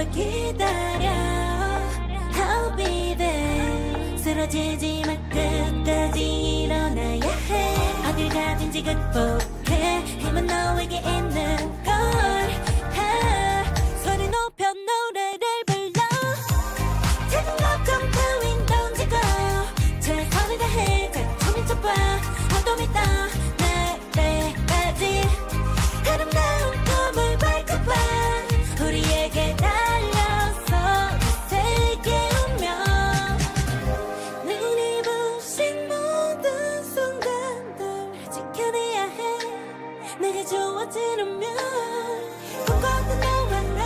널 기다려. I'll be there. 쓰러지지 마, 끝까지 일어나야 해. 어딜 가든지 극복해. 힘은 너에게 있는 걸. 소리 높여 노래를 불러. Take off 컴퓨인 던지고 최선을 다해 작품을 쳐봐. 어둠이 떠 내때까지 아름다운 꿈을 밟고봐. 우리에게 달려서 세계 운명. 눈이 부신 모든 순간들 지켜내야 해. 내가 좋아지려면 꿈꿨던 너와 나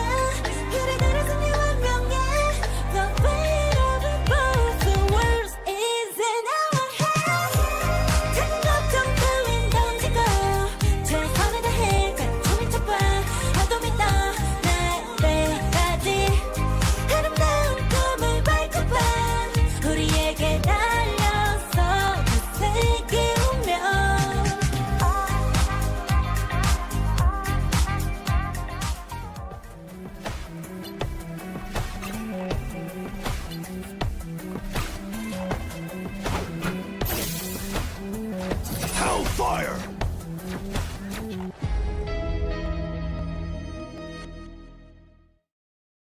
그래들의 승리 완명해. The weight of it both the world is in our hands. Take off 컴퓨인 던지고 최선을 다해 작품을 쳐봐. 어둠이 떠 내때까지 아름다운 꿈을 밟고봐. 우리에게 달려서 그 세계 운명. Hellfire!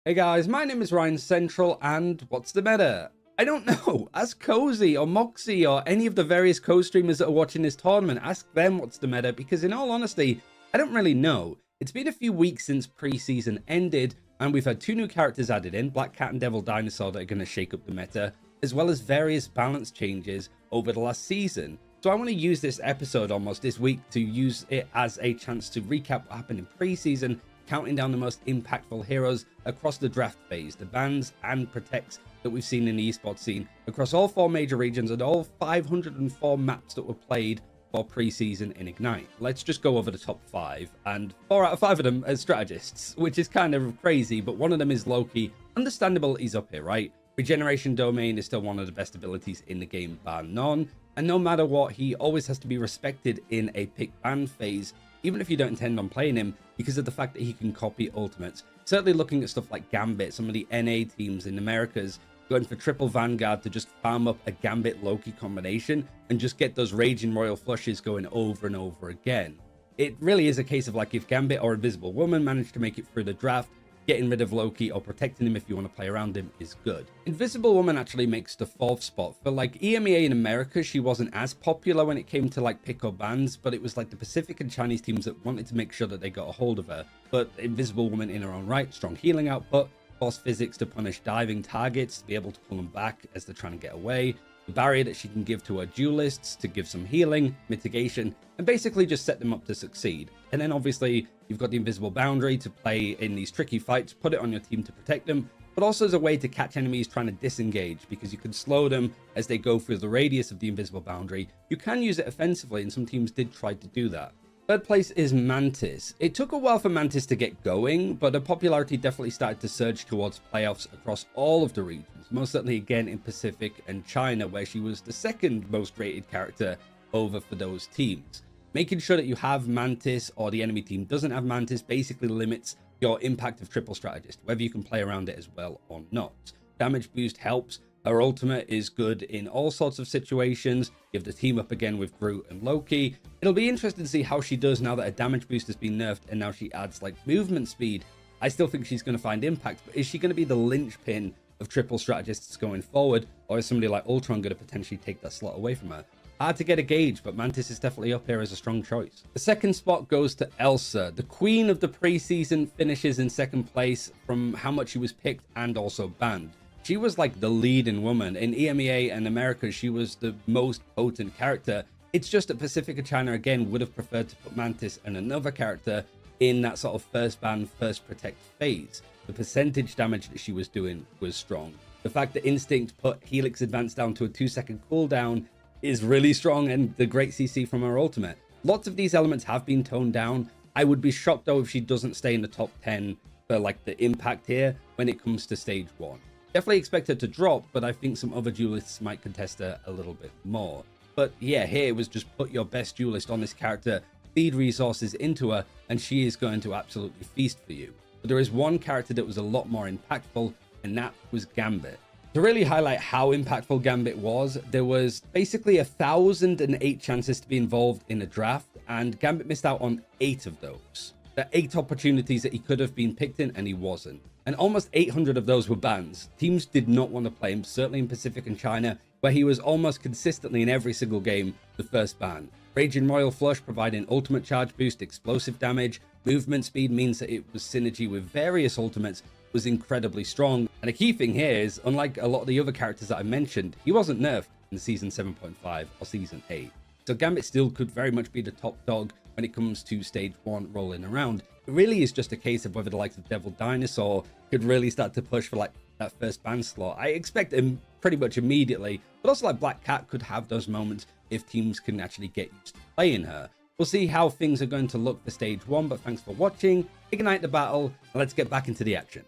Hey guys, my name is Ryan Central, and what's the meta? I don't know. Ask Cozy or Moxie or any of the various co-streamers that are watching this tournament. Ask them what's the meta, because in all honesty, I don't really know. It's been a few weeks since pre-season ended, and we've had 2 new characters added in, Black Cat and Devil Dinosaur, that are going to shake up the meta, as well as various balance changes over the last season. So I want to use this episode almost this week to use it as a chance to recap what happened in pre-season, counting down the most impactful heroes across the draft phase, the bans and protects that we've seen in the esports scene across all 4 major regions and all 504 maps that were played for pre-season in Ignite. Let's just go over the top 5, and 4 out of 5 of them as strategists, which is kind of crazy, but one of them is Loki. Understandable, he's up here, right? Regeneration Domain is still one of the best abilities in the game, bar none, and no matter what, he always has to be respected in a pick ban phase, even if you don't intend on playing him, because of the fact that he can copy ultimates. Certainly looking at stuff like Gambit, some of the NA teams in Americas going for triple Vanguard to just farm up a Gambit Loki combination and just get those Raging Royal Flushes going over and over again. It really is a case of like if Gambit or Invisible Woman manage to make it through the draft, getting rid of Loki or protecting him if you want to play around him is good. Invisible Woman actually makes the 4th spot. For like EMEA in America, she wasn't as popular when it came to like pick or bans, but it was like the Pacific and Chinese teams that wanted to make sure that they got a hold of her. But Invisible Woman in her own right, strong healing output, force physics to punish diving targets, to be able to pull them back as they're trying to get away, the barrier that she can give to her duelists to give some healing, mitigation, and basically just set them up to succeed. And then obviously you've got the invisible boundary to play in these tricky fights, put it on your team to protect them, but also as a way to catch enemies trying to disengage, because you can slow them as they go through the radius of the invisible boundary. You can use it offensively, and some teams did try to do that. 3rd place is Mantis. It took a while for Mantis to get going, but her popularity definitely started to surge towards playoffs across all of the regions, most certainly again in Pacific and China, where she was the 2nd most rated character over for those teams. Making sure that you have Mantis or the enemy team doesn't have Mantis basically limits your impact of triple strategist, whether you can play around it as well or not. Damage boost helps. Her ultimate is good in all sorts of situations. You have the team up again with Groot and Loki. It'll be interesting to see how she does now that her damage boost has been nerfed and now she adds like movement speed. I still think she's going to find impact, but is she going to be the linchpin of triple strategists going forward, or is somebody like Ultron going to potentially take that slot away from her? Hard to get a gauge, but Mantis is definitely up here as a strong choice. The 2nd spot goes to Elsa. The queen of the preseason finishes in 2nd place from how much she was picked and also banned. She was like the leading woman. In EMEA and America, she was the most potent character. It's just that Pacific and China, again, would have preferred to put Mantis and another character in that sort of first ban, first protect phase. The percentage damage that she was doing was strong. The fact that Instinct put Helix Advance down to a 2-second cooldown is really strong, and the great CC from her ultimate. Lots of these elements have been toned down. I would be shocked though if she doesn't stay in the top 10 for like the impact here when it comes to stage 1. Definitely expect her to drop, but I think some other duelists might contest her a little bit more. But yeah, here it was just put your best duelist on this character, feed resources into her, and she is going to absolutely feast for you. but there is one character that was a lot more impactful, and that was Gambit. To really highlight how impactful Gambit was, there was basically 1,008 chances to be involved in a draft, and Gambit missed out on 8 of those. There are 8 opportunities that he could have been picked in, and he wasn't. And almost 800 of those were bans. Teams did not want to play him, certainly in Pacific and China, where he was almost consistently in every single game the first ban. Raging Royal Flush providing ultimate charge boost, explosive damage, movement speed means that it was synergy with various ultimates was incredibly strong. And a key thing here is, unlike a lot of the other characters that I mentioned, he wasn't nerfed in Season 7.5 or Season 8. So Gambit still could very much be the top dog when it comes to Stage 1 rolling around. It really is just a case of whether the likes of Devil Dinosaur could really start to push for like that first ban slot. I expect him pretty much immediately, but also like Black Cat could have those moments if teams can actually get used to playing her. We'll see how things are going to look for Stage 1, but thanks for watching. Ignite the battle, and let's get back into the action.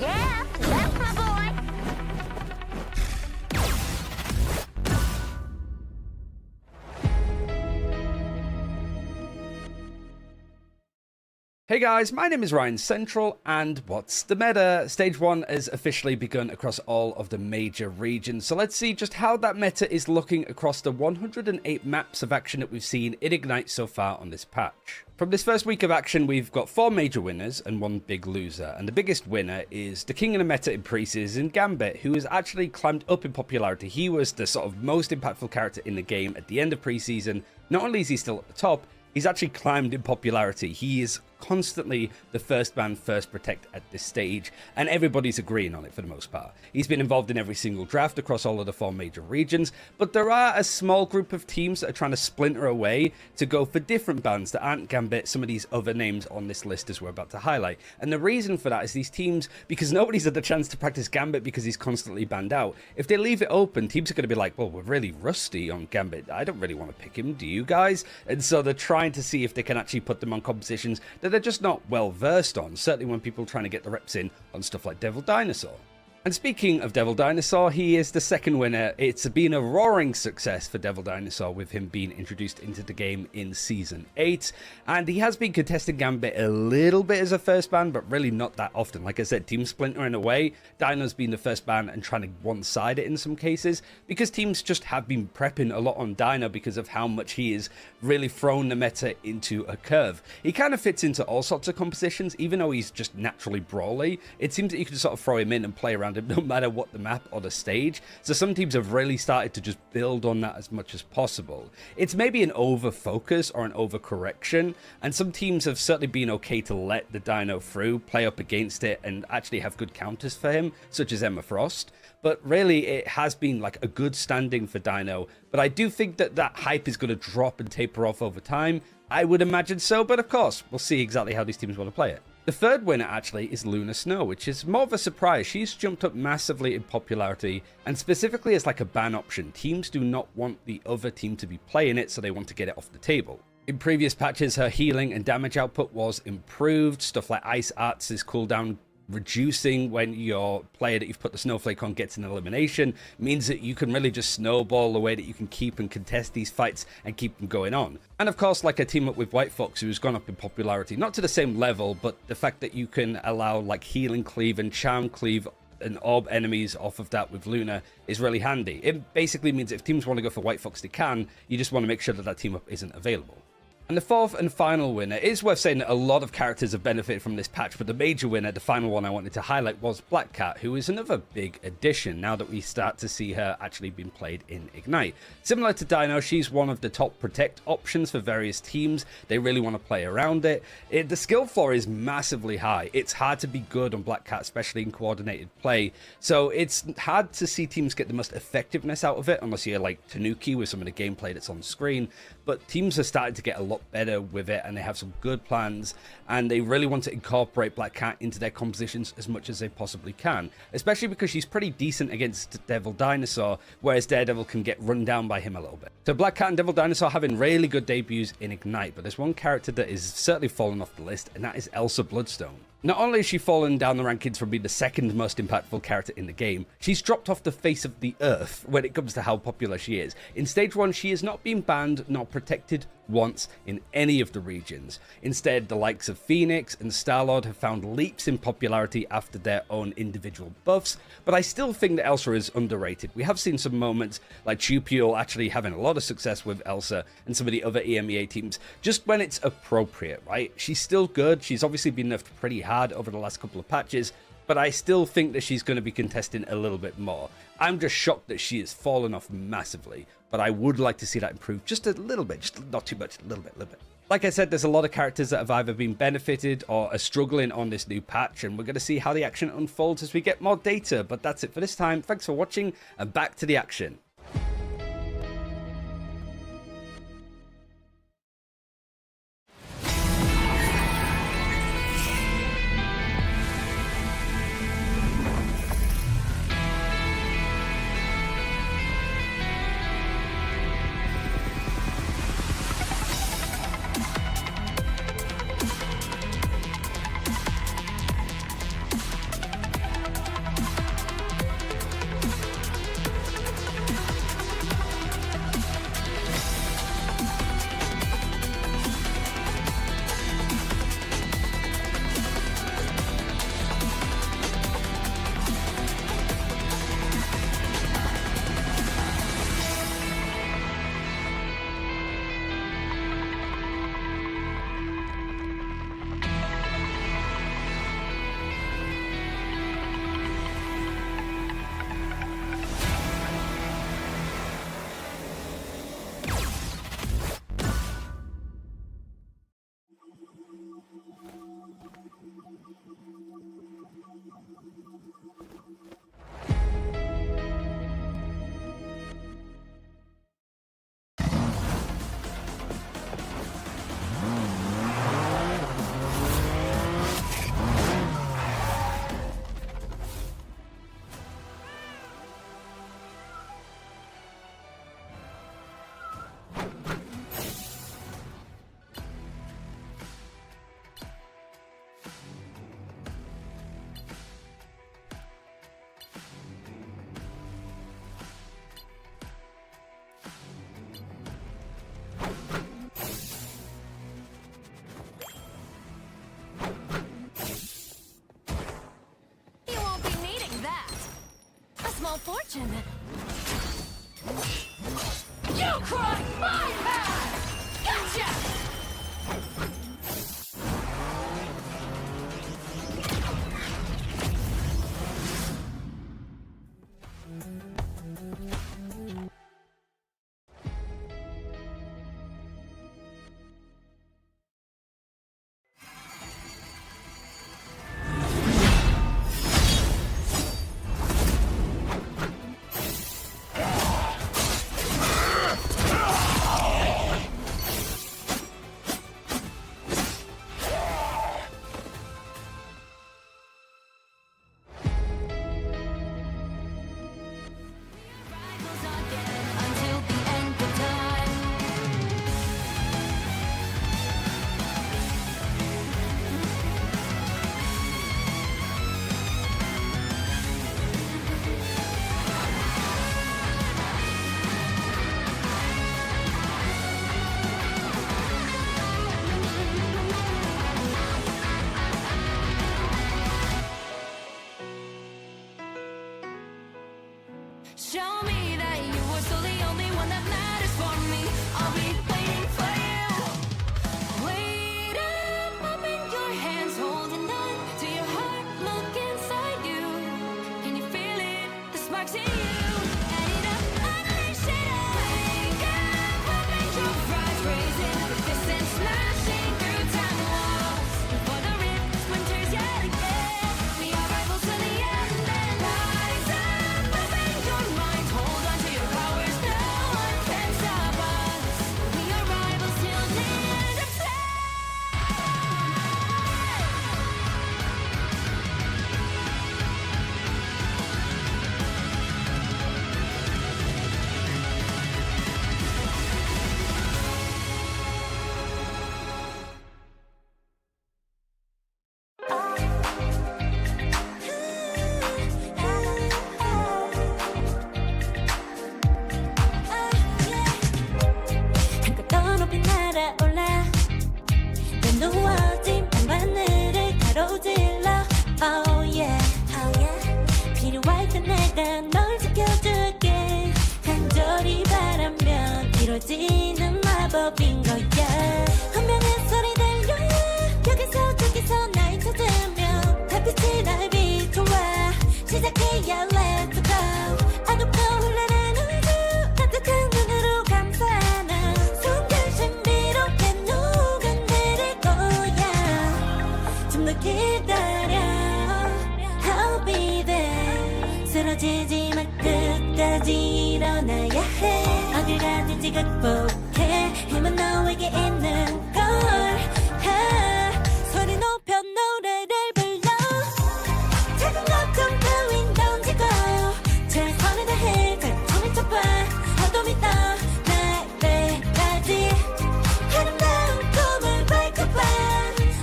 Yeah, that's my boy. Hey guys, my name is Ryan Central, and what's the meta? Stage 1 has officially begun across all of the major regions, so let's see just how that meta is looking across the 108 maps of action that we've seen in Ignite so far on this patch. From this first week of action, we've got 4 major winners and 1 big loser, and the biggest winner is the king of the meta in pre-season, Gambit, who has actually climbed up in popularity. He was the sort of most impactful character in the game at the end of pre-season. Not only is he still at the top, he's actually climbed in popularity. He is constantly the first ban, first protect at this stage, and everybody's agreeing on it for the most part. He's been involved in every single draft across all of the 4 major regions, but there are a small group of teams that are trying to splinter away to go for different bans that aren't Gambit, some of these other names on this list as we're about to highlight. And the reason for that is these teams, because nobody's had the chance to practice Gambit because he's constantly banned out, if they leave it open, teams are going to be like, well, we're really rusty on Gambit. I don't really want to pick him, do you guys? And so they're trying to see if they can actually put them on compositions that they're just not well versed on, certainly when people are trying to get the reps in on stuff like Devil Dinosaur. And speaking of Devil Dinosaur, he is the second winner. It's been a roaring success for Devil Dinosaur with him being introduced into the game in Season 8. And he has been contesting Gambit a little bit as a first ban, but really not that often. Like I said, team splintering away. Dino's been the first ban and trying to one-side it in some cases, because teams just have been prepping a lot on Dino because of how much he has really thrown the meta into a curve. He kind of fits into all sorts of compositions, even though he's just naturally brawly. It seems that you can sort of throw him in and play around him no matter what the map or the stage. So some teams have really started to just build on that as much as possible. It's maybe an over focus or an over correction, and some teams have certainly been okay to let the Dino through, play up against it, and actually have good counters for him, such as Emma Frost. But really, it has been like a good standing for Dino. But I do think that that hype is going to drop and taper off over time. I would imagine so, but of course, we'll see exactly how these teams want to play it. The third winner actually is Luna Snow, which is more of a surprise. She's jumped up massively in popularity, and specifically as like a ban option. Teams do not want the other team to be playing it, so they want to get it off the table. In previous patches, her healing and damage output was improved. Stuff like Ice Arts' cooldown reducing when your player that you've put the snowflake on gets an elimination means that you can really just snowball the way that you can keep and contest these fights and keep them going on. And of course, like I team up with White Fox, who's gone up in popularity, not to the same level, but the fact that you can allow like healing cleave and charm cleave and orb enemies off of that with Luna is really handy. It basically means if teams want to go for White Fox, they can. You just want to make sure that that team up isn't available. And the fourth and final winner, it is worth saying that a lot of characters have benefited from this patch, but the major winner, the final one I wanted to highlight, was Black Cat, who is another big addition now that we start to see her actually being played in Ignite. Similar to Dino, she's one of the top protect options for various teams. They really want to play around it. The skill floor is massively high. It's hard to be good on Black Cat, especially in coordinated play. So it's hard to see teams get the most effectiveness out of it, unless you're like Tanuki with some of the gameplay that's on screen. But teams are starting to get a lot better with it, and they have some good plans, and they really want to incorporate Black Cat into their compositions as much as they possibly can, especially because she's pretty decent against Devil Dinosaur, whereas Daredevil can get run down by him a little bit. So Black Cat and Devil Dinosaur having really good debuts in Ignite, but there's one character that is certainly fallen off the list, and that is Elsa Bloodstone. Not only has she fallen down the rankings from being the second most impactful character in the game, she's dropped off the face of the earth when it comes to how popular she is. In Stage 1, she has not been banned nor protected once in any of the regions. Instead, the likes of Phoenix and Star-Lord have found leaps in popularity after their own individual buffs, but I still think that Elsa is underrated. We have seen some moments like Chupiel actually having a lot of success with Elsa and some of the other EMEA teams, just when it's appropriate, right? She's still good. She's obviously been nerfed pretty hard over the last couple of patches, but I still think that she's going to be contesting a little bit more. I'm just shocked that she has fallen off massively, but I would like to see that improve just a little bit, just not too much, a little bit. Like I said, there's a lot of characters that have either been benefited or are struggling on this new patch, and we're going to see how the action unfolds as we get more data, but that's it for this time. Thanks for watching, and back to the action. Fortune. You crossed my path! Gotcha! see you. And it unleash it. Wake up, pumping your fries, raising the distance, smashing through time walls. Before the rift, winter's yet again. We are rivals to the end. And rise up, open your mind, hold on to your powers. No one can stop us. We are rivals till the end of time. 한껏 더 높이 날아올라 내 누워진 밤하늘을 가로질러 Oh yeah, oh yeah. 필요할 때 내가 널 지켜줄게 간절히 바라면 이루어지는 마법인 거야 운명의 소리 들려 여기서 저기서 날 찾으면 달빛이 날 비춰와 시작해야 let's go 아무도 흘러는 우주 따뜻한 눈으로 감싸는 순간 신비롭게 녹아내릴 거야 좀 더 기다려 I'll be there 쓰러지지 마 끝까지 일어나야 해 어딜 가든지 극복해 힘은 너에게 있는 걸 소리 높여 노래를 불러 작은 걱정 따윈 던지고 최선을 다해 갈통을 쳐봐 어둠이 떠 날 때까지 아름다운 꿈을 밝혀봐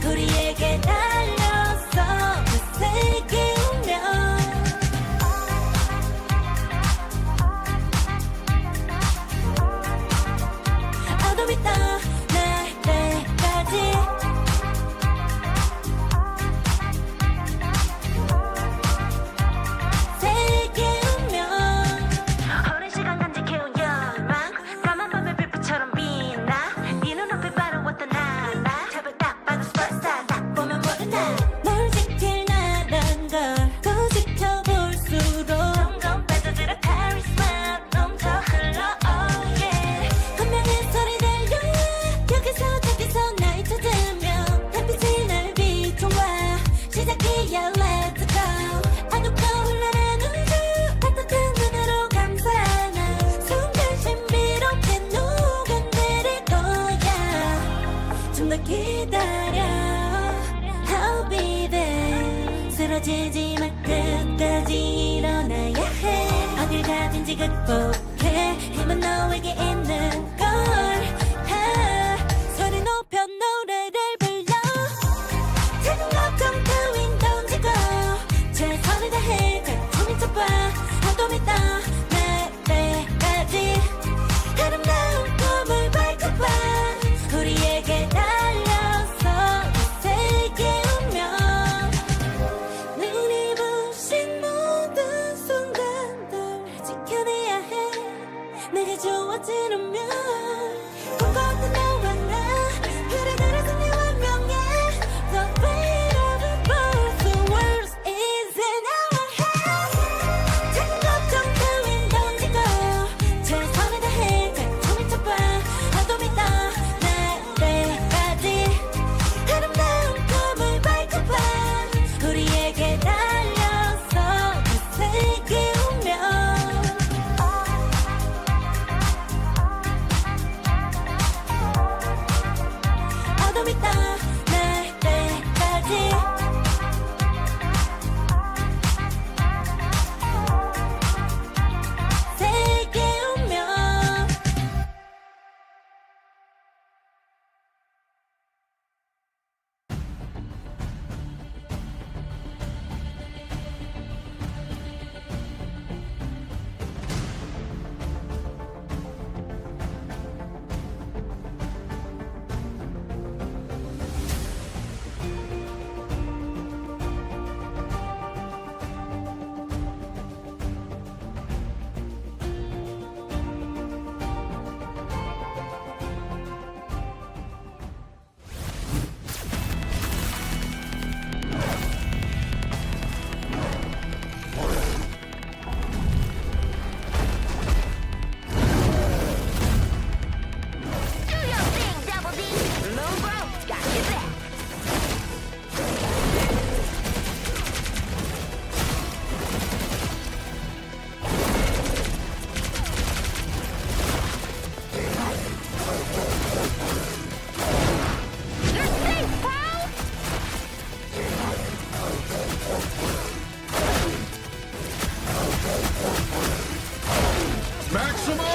우리에게 달려서 그 세계 운명 어둠이 떠 날 때까지 세계 운명 오랜 시간 간직해온 열망 까만 밤의 빛처럼 빛나 네 눈앞에 바로 왔던 나 제발 딱 봐도 superstar 딱 보면 모든 널 지킬 나란 걸또 지켜볼수록 점점 빠져들어 카리스마 넘쳐 흘러 oh yeah 운명의 소리 들려 여기서 저기서 날 찾으면 달빛이 날 비춰와 시작해야 let's go 아무도 흘러는 우주 따뜻한 눈으로 감싸는 순간 신비롭게 녹아내릴 거야 좀 더 기다려 I'll be there 쓰러지지 마 끝까지 일어나야 해 어딜 가든지 극복해 힘은 너에게 있는 걸 소리 높여 노래를 불러 작은 걱정 따윈 던지고 최선을 다해 갈통을 쳐봐 어둠이 떠 날 때까지 아름다운 꿈을 밝혀봐 우리에게 달려서 그 세계 운명 눈이 부신 모든 순간들 지켜내야 해 내가 좋아지려면 Maximum!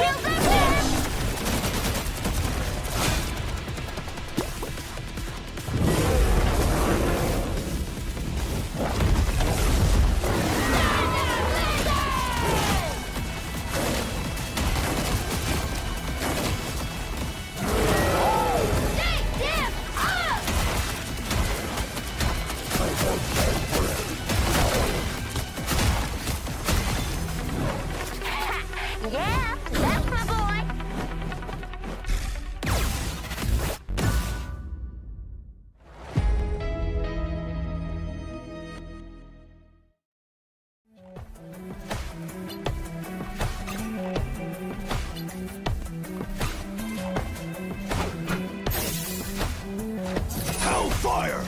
Yeah, that's my boy. Hellfire!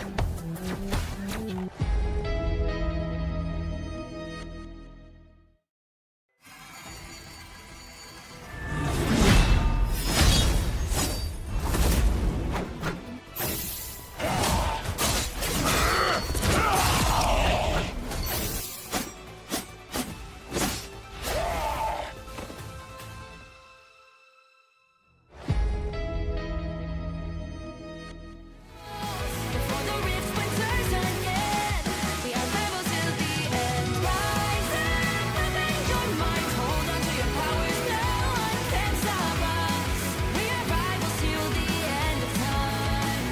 Before the rift winters again, we are rebels till the end. Rise and defend your mind. Hold on to your powers. No one can stop us. We are rivals till the end of time.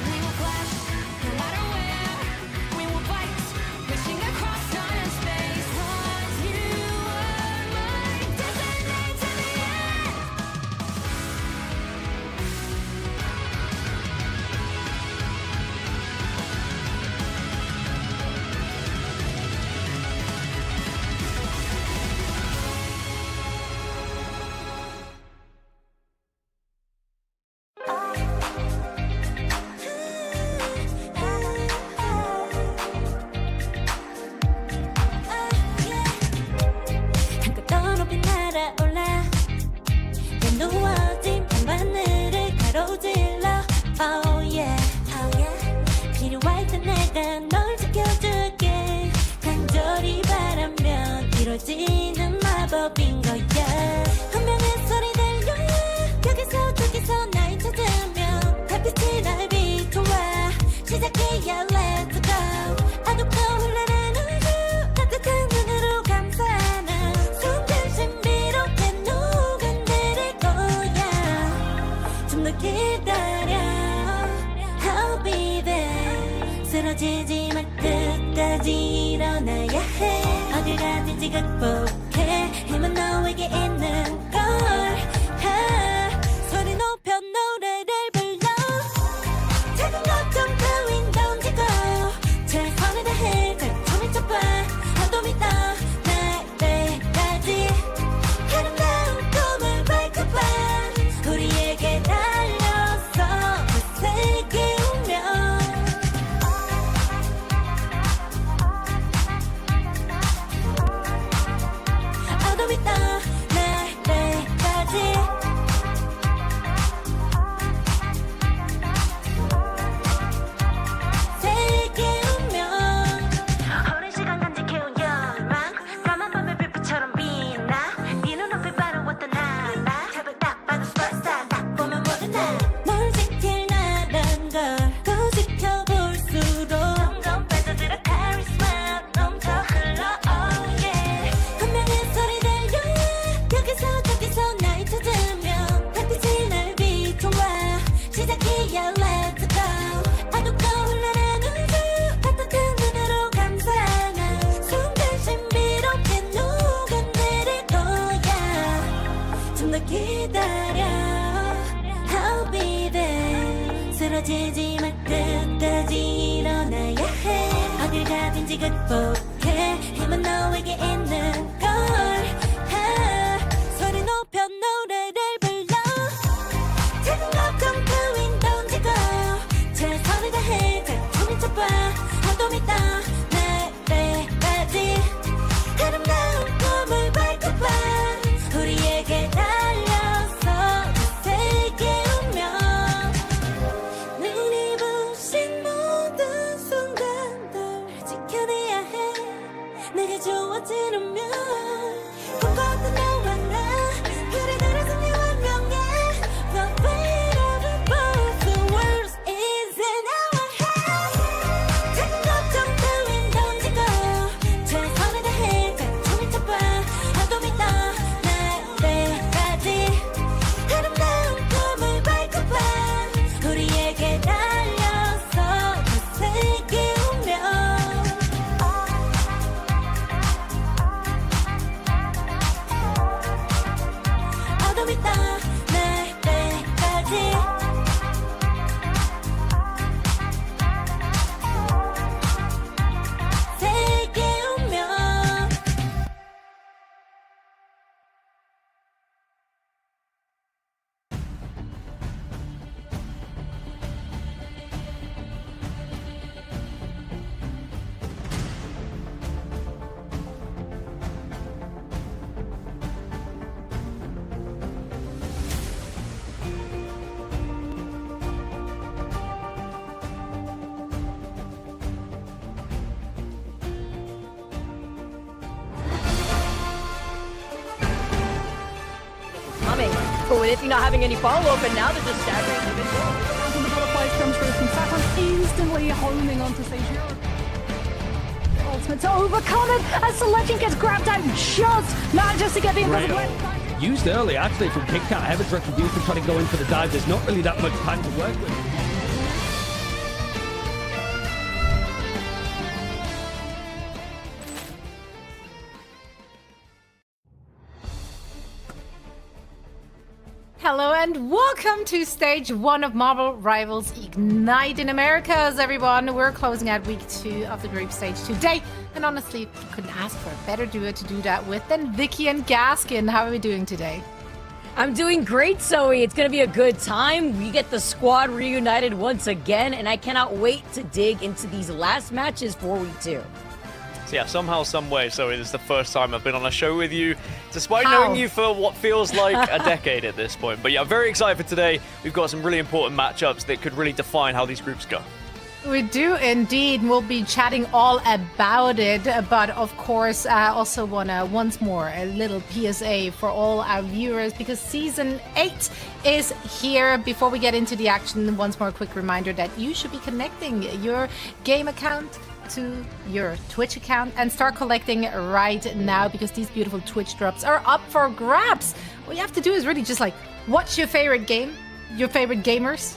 We will flash, no matter where. We will fight, reaching across time and space. 'Cause you are my destiny to the end. 한껏 더 높이 날아올라 내 누워진 밤하늘을 가로질러 Oh yeah, oh yeah. 필요할 때 내가 널 지켜줄게 간절히 바라면 이루어지는 마법인 거야 분명한 소리 들려 여기서 저기서 날 찾으면 달빛이 날 비춰와 시작해야 let's go 아득도 흘러는 우주 따뜻한 눈으로 감싸나 순간 신비롭게 녹아내릴 거야 좀 더 기다려 I'll be there 쓰러지지 말 끝까지 일어나야 해 어딜 가든지 극복해 힘은 너에게 있는 걸 소리 높여 노래를 불러 작은 걱정 따윈 던지고 최선을 다해 작품을 쳐봐 한도 믿어 날 때까지 아름다운 꿈을 밝혀봐 우리에게 달려서 그 세계우면 어둠이 떠날 때까지 세계우면 오랜 시간 간직해온 열망 까만 밤의 빛처럼 빛나 네 눈앞에 바로 왔던 나나 제발 딱 봐도 superstar 딱 보면 모든 날널 지킬라는 걸더 지켜볼수록 점점 빠져들어 카리스마 넘쳐 흘러 oh yeah 분명한 소리 들려 여기서 저기서 날 찾으면 달빛이 날 비춰와 시작이야 let's go 어둡고 흘러는 우주 따뜻한 눈으로 감싸나 순간 신비롭게 녹아내릴 거야 좀 더 기다려 I'll be there 쓰러지지 말 끝까지 일어나야 해 어딜 가든지 극복해 힘은 너에게 있는 걸 소리 높여 노래를 불러 작은 걱정 따윈 던지고 최선을 다해 작품을 쳐봐 한도 믿어 날 때까지 아름다운 꿈을 밝혀봐 우리에게 달려서 그 세계우면 눈이 부신 모든 순간들 지켜 어지르면 꿈꿔왔던 너와 나 그래 그래서 네 운명에 The fate of both the worlds is in our hands 작은 걱정 따윈 던지고 최선을 다해 작품을 잡아 하도 믿어 날 때까지 아름다운 꿈을 밝혀봐 우리에게 달려서 그 세계 운명 어둠 있다 날 때까지 세계 운명 coming. But with Iffy not having any follow-up, and now they're just staggering even more. When the butterflies comes through from Saffron, instantly homing onto Seijiro. Ultimate to overcome it as the legend gets grabbed out just manages to get the invisible blade. Used early, actually, from Kit Kat. Heaven's Retribution trying to go in for the dive. There's not really that much time to work with. Hello and welcome to stage 1 of Marvel Rivals Ignite in Americas, everyone. We're closing out week 2 of the group stage today, and honestly, couldn't ask for a better duo to do that with than Vicky and Gaskin. How are we doing today? I'm doing great, Zoe. It's going to be a good time. We get the squad reunited once again, and I cannot wait to dig into these last matches for week 2. So yeah, somehow, some way, so it is the first time I've been on a show with you, despite How? knowing you for what feels like a decade at this point. But yeah, I'm very excited for today. We've got some really important matchups that could really define how these groups go. We do indeed. We'll be chatting all about it, but of course, I also want to once more a little PSA for all our viewers because season 8 is here. Before we get into the action, once more, a quick reminder that you should be connecting your game account to your Twitch account and start collecting right now because these beautiful Twitch drops are up for grabs. What you have to do is really just like watch your favorite game, your favorite gamers,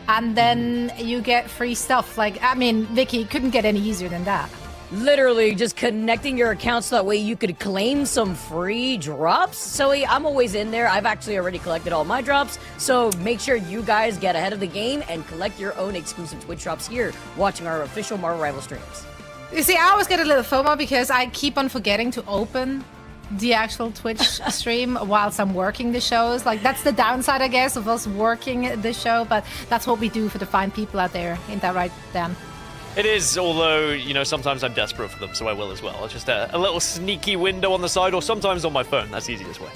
and then you get free stuff. Like, I mean, Vicky, couldn't get any easier than that. Literally just connecting your account so that way you could claim some free drops. So I'm always in there. I've actually already collected all my drops. So make sure you guys get ahead of the game and collect your own exclusive Twitch drops here watching our official Marvel Rival streams. You see, I always get a little FOMO because I keep on forgetting to open the actual Twitch stream whilst I'm working the shows. Like, that's the downside, I guess, of us working the show, but that's what we do for the fine people out there. Ain't that right, Dan? It is, although, you know, sometimes I'm desperate for them, so I will as well. It's just a little sneaky window on the side, or sometimes on my phone. That's the easiest way.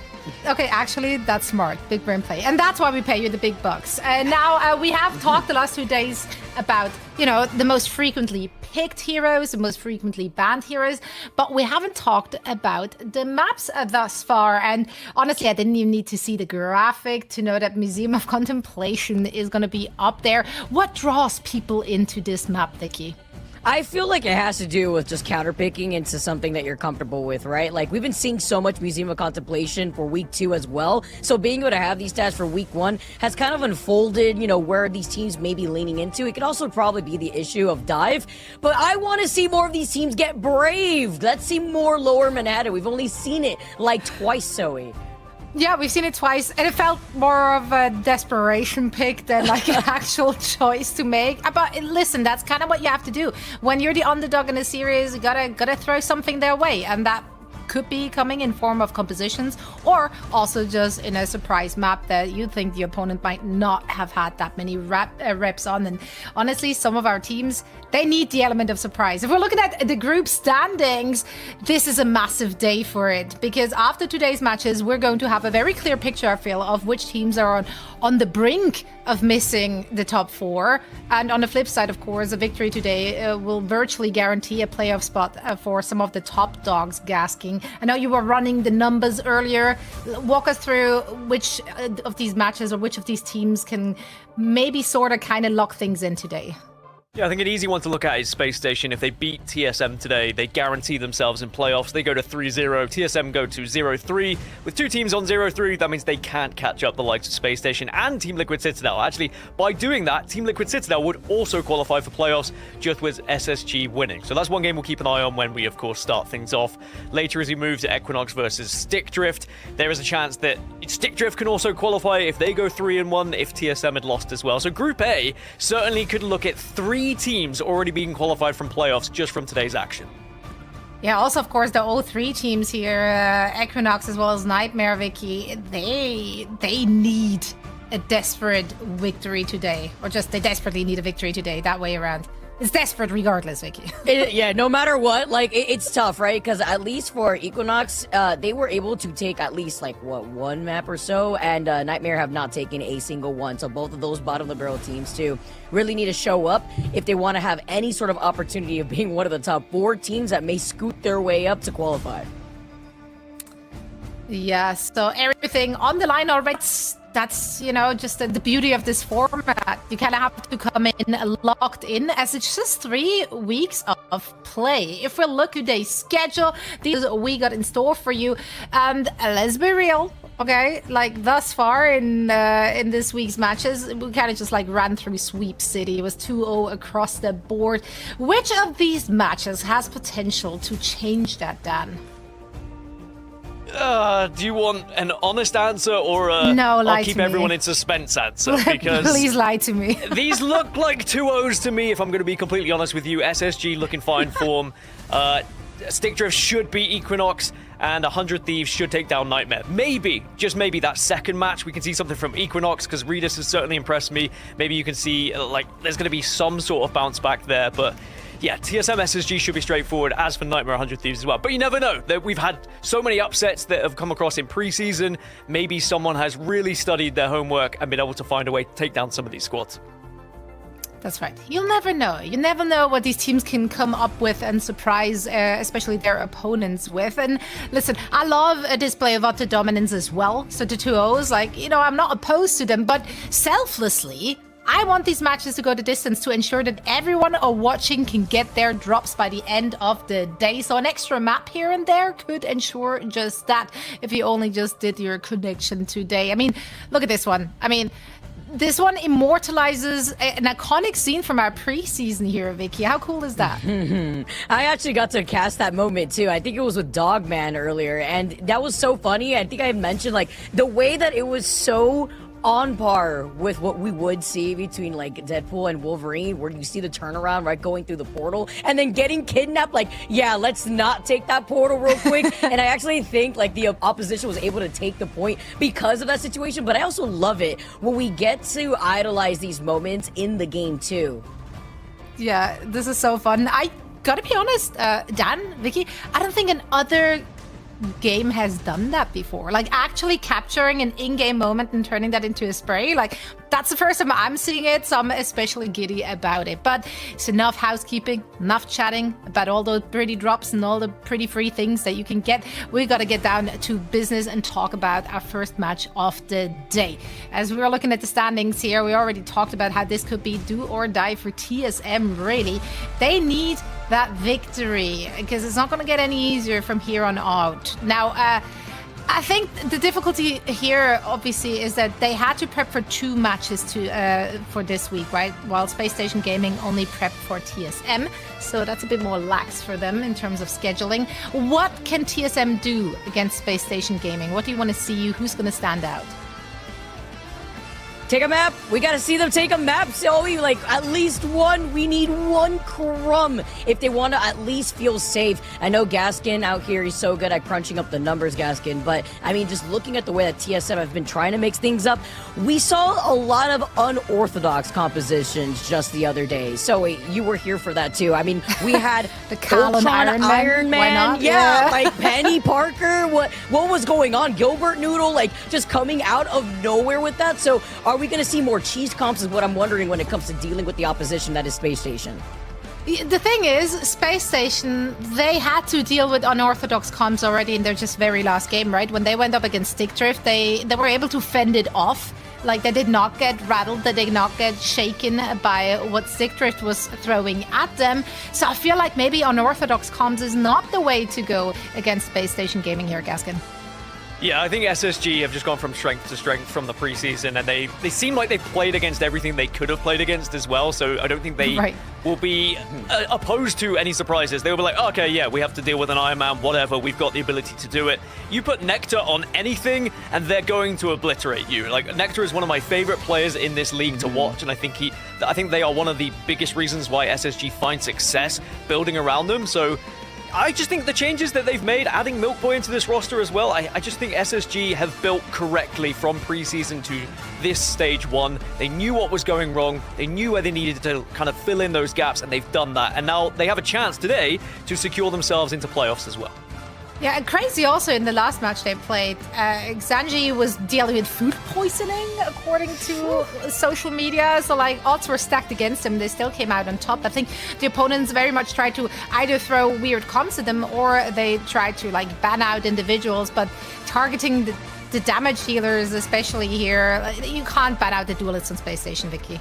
Okay, actually, that's smart. Big brain play. And that's why we pay you the big bucks. And now we have talked the last 2 days about, you know, the most frequently picked heroes, the most frequently banned heroes, but we haven't talked about the maps thus far. And honestly, I didn't even need to see the graphic to know that Museum of Contemplation is going to be up there. What draws people into this map, Vicky? I feel like it has to do with just counterpicking into something that you're comfortable with, right? Like, we've been seeing so much Museum of Contemplation for week 2 as well. So being able to have these stats for week 1 has kind of unfolded, you know, where these teams may be leaning into. It could also probably be the issue of dive. But I want to see more of these teams get brave. Let's see more Lower Manhattan. We've only seen it like twice, Zoe. Yeah, we've seen it twice, and it felt more of a desperation pick than like an actual choice to make. But listen, that's kind of what you have to do when you're the underdog in a series. You gotta throw something their way, and that could be coming in form of compositions, or also just in a surprise map that you think the opponent might not have had that many reps on. And honestly, some of our teams, they need the element of surprise. If we're looking at the group standings, this is a massive day for it, because after today's matches, we're going to have a very clear picture, I feel, of which teams are on the brink of missing the top 4. And on the flip side, of course, a victory today will virtually guarantee a playoff spot for some of the top dogs gasking. I know you were running the numbers earlier. Walk us through which of these matches or which of these teams can maybe sort of kind of lock things in today. Yeah, I think an easy one to look at is Space Station. If they beat TSM today, they guarantee themselves in playoffs. They go to 3-0. TSM go to 0-3. With 2 teams on 0-3, that means they can't catch up the likes of Space Station and Team Liquid Citadel. Actually, by doing that, Team Liquid Citadel would also qualify for playoffs, just with SSG winning. So that's one game we'll keep an eye on when we, of course, start things off. Later, as we move to Equinox versus Stickdrift, there is a chance that Stickdrift can also qualify if they go 3-1, if TSM had lost as well. So Group A certainly could look at 3 teams already being qualified from playoffs just from today's action. Yeah, also, of course, the 0-3 teams here, Equinox as well as Nightmare, Vicky, they need a desperate victory today. Or just they desperately need a victory today, that way around. It's desperate regardless, Vicky. Yeah, no matter what, like, it's tough, right? Because at least for Equinox, they were able to take at least, like, what, 1 map or so, and Nightmare have not taken a single one. So both of those bottom-of-the-barrel teams, too, really need to show up if they want to have any sort of opportunity of being one of the top 4 teams that may scoot their way up to qualify. Yeah, so everything on the line already. That's, you know, just the beauty of this format. You kind of have to come in locked in, as it's just 3 weeks of play. If we look at today's schedule, these we got in store for you. And let's be real, okay? Like, thus far in this week's matches, we kind of just like ran through Sweep City. It was 2-0 across the board. Which of these matches has potential to change that, Dan? Do you want an honest answer or No, I'll keep everyone in suspense answer? Because please lie to me. These look like 2-0s to me, if I'm going to be completely honest with you. SSG looking fine form. Stickdrift should beat Equinox, and 100 Thieves should take down Nightmare. Maybe, just maybe, that second match we can see something from Equinox, because Redis has certainly impressed me. Maybe you can see, like, there's going to be some sort of bounce back there, but yeah, TSM SSG should be straightforward, as for Nightmare 100 Thieves as well. But you never know. We've had so many upsets that have come across in preseason. Maybe someone has really studied their homework and been able to find a way to take down some of these squads. That's right. You'll never know. You never know what these teams can come up with and surprise, especially their opponents with. And listen, I love a display of utter dominance as well. So the 2-0s, like, you know, I'm not opposed to them, but selflessly, I want these matches to go the distance to ensure that everyone watching can get their drops by the end of the day. So an extra map here and there could ensure just that, if you only just did your connection today. I mean, look at this one. I mean, this one immortalizes an iconic scene from our preseason here, Vicky. How cool is that? I actually got to cast that moment too. I think it was with Dogman earlier, and that was so funny. I think I had mentioned, like, the way that it was so on par with what we would see between, like, Deadpool and Wolverine, where you see the turnaround, right, going through the portal and then getting kidnapped. Like, yeah, let's not take that portal real quick. And I actually think, like, the opposition was able to take the point because of that situation. But I also love it when we get to idolize these moments in the game too. Yeah, this is so fun. I gotta be honest, Dan, Vicky, I don't think another game has done that before. Like, actually capturing an in-game moment and turning that into a spray. Like, that's the first time I'm seeing it, so I'm especially giddy about it. But it's enough housekeeping, enough chatting about all those pretty drops and all the pretty free things that you can get. We got to get down to business and talk about our first match of the day. As we were looking at the standings here, we already talked about how this could be do or die for TSM, really. They need that victory, because it's not going to get any easier from here on out. Now, I think the difficulty here, obviously, is that they had to prep for 2 matches for this week, right? While Space Station Gaming only prepped for TSM, so that's a bit more lax for them in terms of scheduling. What can TSM do against Space Station Gaming? What do you want to see? Who's going to stand out? Take a map. We gotta see them take a map, Zoe. Like, at least one. We need one crumb if they want to at least feel safe. I know Gaskin out here, he's so good at crunching up the numbers, Gaskin. But, I mean, just looking at the way that TSM have been trying to mix things up, we saw a lot of unorthodox compositions just the other day. So, you were here for that, too. I mean, we had The Callan Iron Man. Why not? Yeah, like Penny Parker. What was going on? Gilbert Noodle, like, just coming out of nowhere with that. So, are we going to see more cheese comps is what I'm wondering when it comes to dealing with the opposition that is Space Station. The thing is, Space Station, they had to deal with unorthodox comms already in their just very last game, right? When they went up against Stick Drift, they were able to fend it off. Like, they did not get rattled, they did not get shaken by what Stick Drift was throwing at them. So I feel like maybe unorthodox comms is not the way to go against Space Station Gaming here, Gaskin. Yeah, I think SSG have just gone from strength to strength from the preseason, and they seem like they've played against everything they could have played against as well, so I don't think they will be opposed to any surprises. They'll be like, okay, yeah, we have to deal with an Iron Man, whatever, we've got the ability to do it. You put Nectar on anything, and they're going to obliterate you. Like, Nectar is one of my favorite players in this league to watch, and I think they are one of the biggest reasons why SSG find success building around them, so I just think the changes that they've made, adding Milkboy into this roster as well, I just think SSG have built correctly from preseason to this stage 1. They knew what was going wrong, they knew where they needed to kind of fill in those gaps, and they've done that. And now they have a chance today to secure themselves into playoffs as well. Yeah, and crazy also in the last match they played, Xanji was dealing with food poisoning, according to social media. So, like, odds were stacked against him. They still came out on top. I think the opponents very much tried to either throw weird comms at them or they tried to, like, ban out individuals. But targeting the damage dealers, especially here, you can't ban out the duelists on Space Station, Vicky.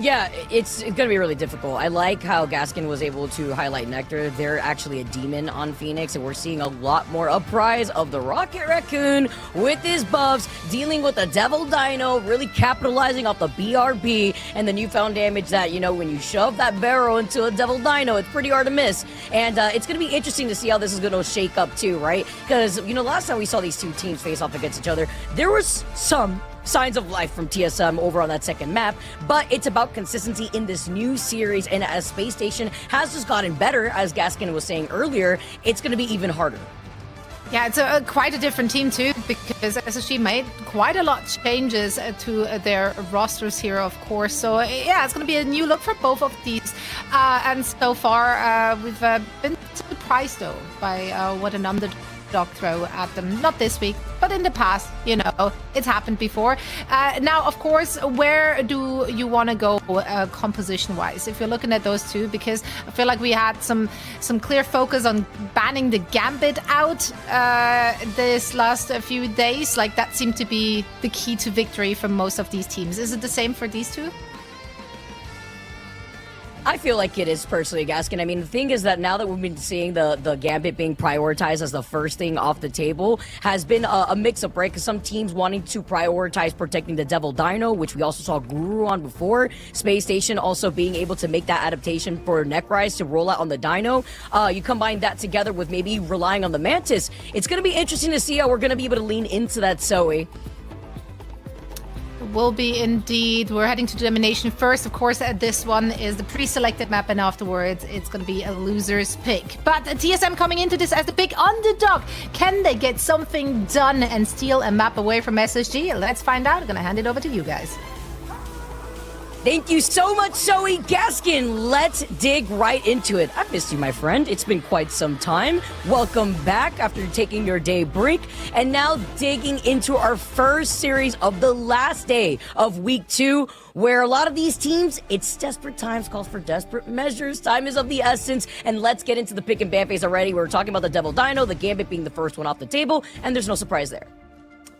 Yeah, it's going to be really difficult. I like how Gaskin was able to highlight Nectar. They're actually a demon on Phoenix, and we're seeing a lot more uprise of the Rocket Raccoon with his buffs, dealing with the Devil Dino, really capitalizing off the BRB and the newfound damage that, you know, when you shove that barrel into a Devil Dino, it's pretty hard to miss. And it's going to be interesting to see how this is going to shake up too, right? Because, you know, last time we saw these two teams face off against each other, there was some signs of life from TSM over on that second map, but it's about consistency in this new series, and as Space Station has just gotten better, as Gaskin was saying earlier, it's going to be even harder. Yeah, it's quite a different team too, because SSG made quite a lot of changes to their rosters here, of course. So yeah, it's going to be a new look for both of these. And so far, we've been surprised though by what an underdog throw at them. Not this week, but in the past, you know, it's happened before. Now, of course, where do you want to go composition-wise? If you're looking at those two, because I feel like we had some clear focus on banning the Gambit out this last few days. Like, that seemed to be the key to victory for most of these teams. Is it the same for these two? I feel like it is, personally, Gaskin. I mean, the thing is that now that we've been seeing the Gambit being prioritized as the first thing off the table has been a mix-up, right? Because some teams wanting to prioritize protecting the Devil Dino, which we also saw Guru on before. Space Station also being able to make that adaptation for Necrise to roll out on the Dino. You combine that together with maybe relying on the Mantis. It's going to be interesting to see how we're going to be able to lean into that, Zoe. Will be indeed. We're heading to Domination first. Of course, this one is the pre-selected map, and afterwards it's going to be a loser's pick. But TSM coming into this as the big underdog. Can they get something done and steal a map away from SSG? Let's find out. I'm going to hand it over to you guys. Thank you so much, Zoe Gaskin. Let's dig right into it. I've missed you, my friend. It's been quite some time. Welcome back after taking your day break. And now digging into our first series of the last day of week 2, where a lot of these teams, it's desperate times, calls for desperate measures. Time is of the essence. And let's get into the pick and ban phase already. We're talking about the Devil Dino, the Gambit being the first one off the table, and there's no surprise there.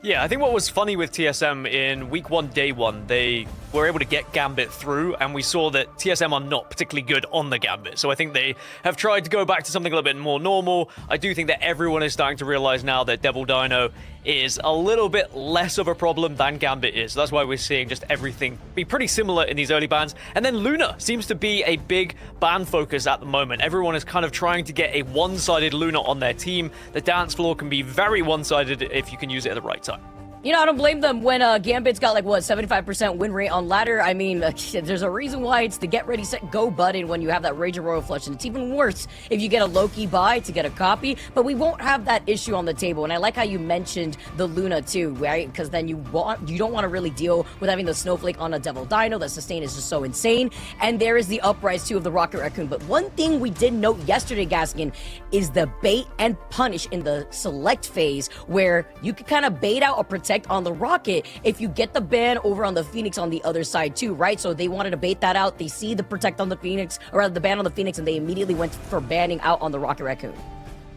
Yeah, I think what was funny with TSM in week 1, day 1, they were able to get Gambit through, and we saw that TSM are not particularly good on the Gambit. So I think they have tried to go back to something a little bit more normal. I do think that everyone is starting to realize now that Devil Dino is a little bit less of a problem than Gambit is. That's why we're seeing just everything be pretty similar in these early bans. And then Luna seems to be a big ban focus at the moment. Everyone is kind of trying to get a one-sided Luna on their team. The dance floor can be very one-sided if you can use it at the right time. You know, I don't blame them when Gambit's got like, what, 75% win rate on ladder. I mean, there's a reason why it's the get ready, set, go button when you have that Rage of Royal Flush. And it's even worse if you get a low-key buy to get a copy. But we won't have that issue on the table. And I like how you mentioned the Luna too, right? Because then you don't want to really deal with having the Snowflake on a Devil Dino. The sustain is just so insane. And there is the Uprise too of the Rocket Raccoon. But one thing we did note yesterday, Gaskin, is the bait and punish in the select phase, where you can kind of bait out or protect on the Rocket if you get the ban over on the Phoenix on the other side too, right? So they wanted to bait that out. They see the protect on the Phoenix, or rather the ban on the Phoenix, and they immediately went for banning out on the Rocket Raccoon.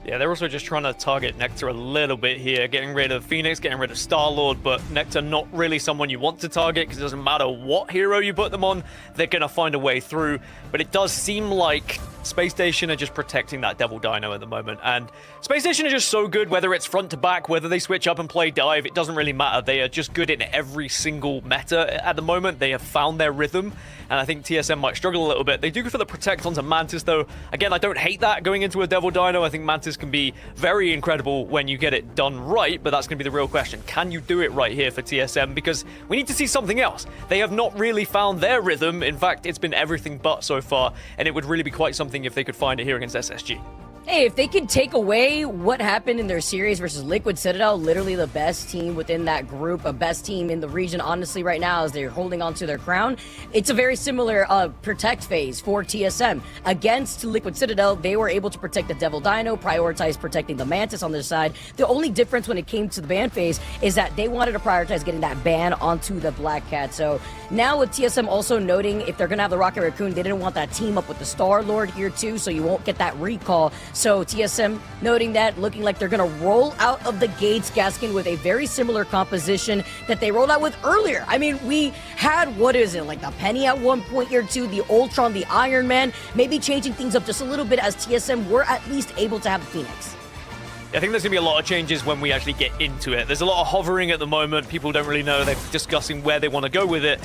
Yeah, they're also just trying to target Nectar a little bit here, getting rid of Phoenix, getting rid of Star-Lord, but Nectar not really someone you want to target because it doesn't matter what hero you put them on, they're going to find a way through. But it does seem like Space Station are just protecting that Devil Dino at the moment, and Space Station are just so good, whether it's front to back, whether they switch up and play dive, it doesn't really matter. They are just good in every single meta at the moment. They have found their rhythm, and I think TSM might struggle a little bit. They do go for the protect onto Mantis, though. Again, I don't hate that going into a Devil Dino. I think Mantis can be very incredible when you get it done right, but that's going to be the real question. Can you do it right here for TSM? Because we need to see something else. They have not really found their rhythm. In fact, it's been everything but so far, and it would really be quite something if they could find it here against SSG. Hey, if they could take away what happened in their series versus Liquid Citadel, literally the best team within that group, a best team in the region, honestly, right now, as they're holding on to their crown, it's a very similar protect phase for TSM. Against Liquid Citadel, they were able to protect the Devil Dino, prioritize protecting the Mantis on their side. The only difference when it came to the ban phase is that they wanted to prioritize getting that ban onto the Black Cat. So now with TSM also noting if they're going to have the Rocket Raccoon, they didn't want that team up with the Star-Lord here too, so you won't get that recall. So TSM noting that, looking like they're going to roll out of the gates, Gaskin, with a very similar composition that they rolled out with earlier. I mean, we had, what is it, like the Penny at one point here too, the Ultron, the Iron Man, maybe changing things up just a little bit as TSM were at least able to have the Phoenix. I think there's going to be a lot of changes when we actually get into it. There's a lot of hovering at the moment. People don't really know. They're discussing where they want to go with it.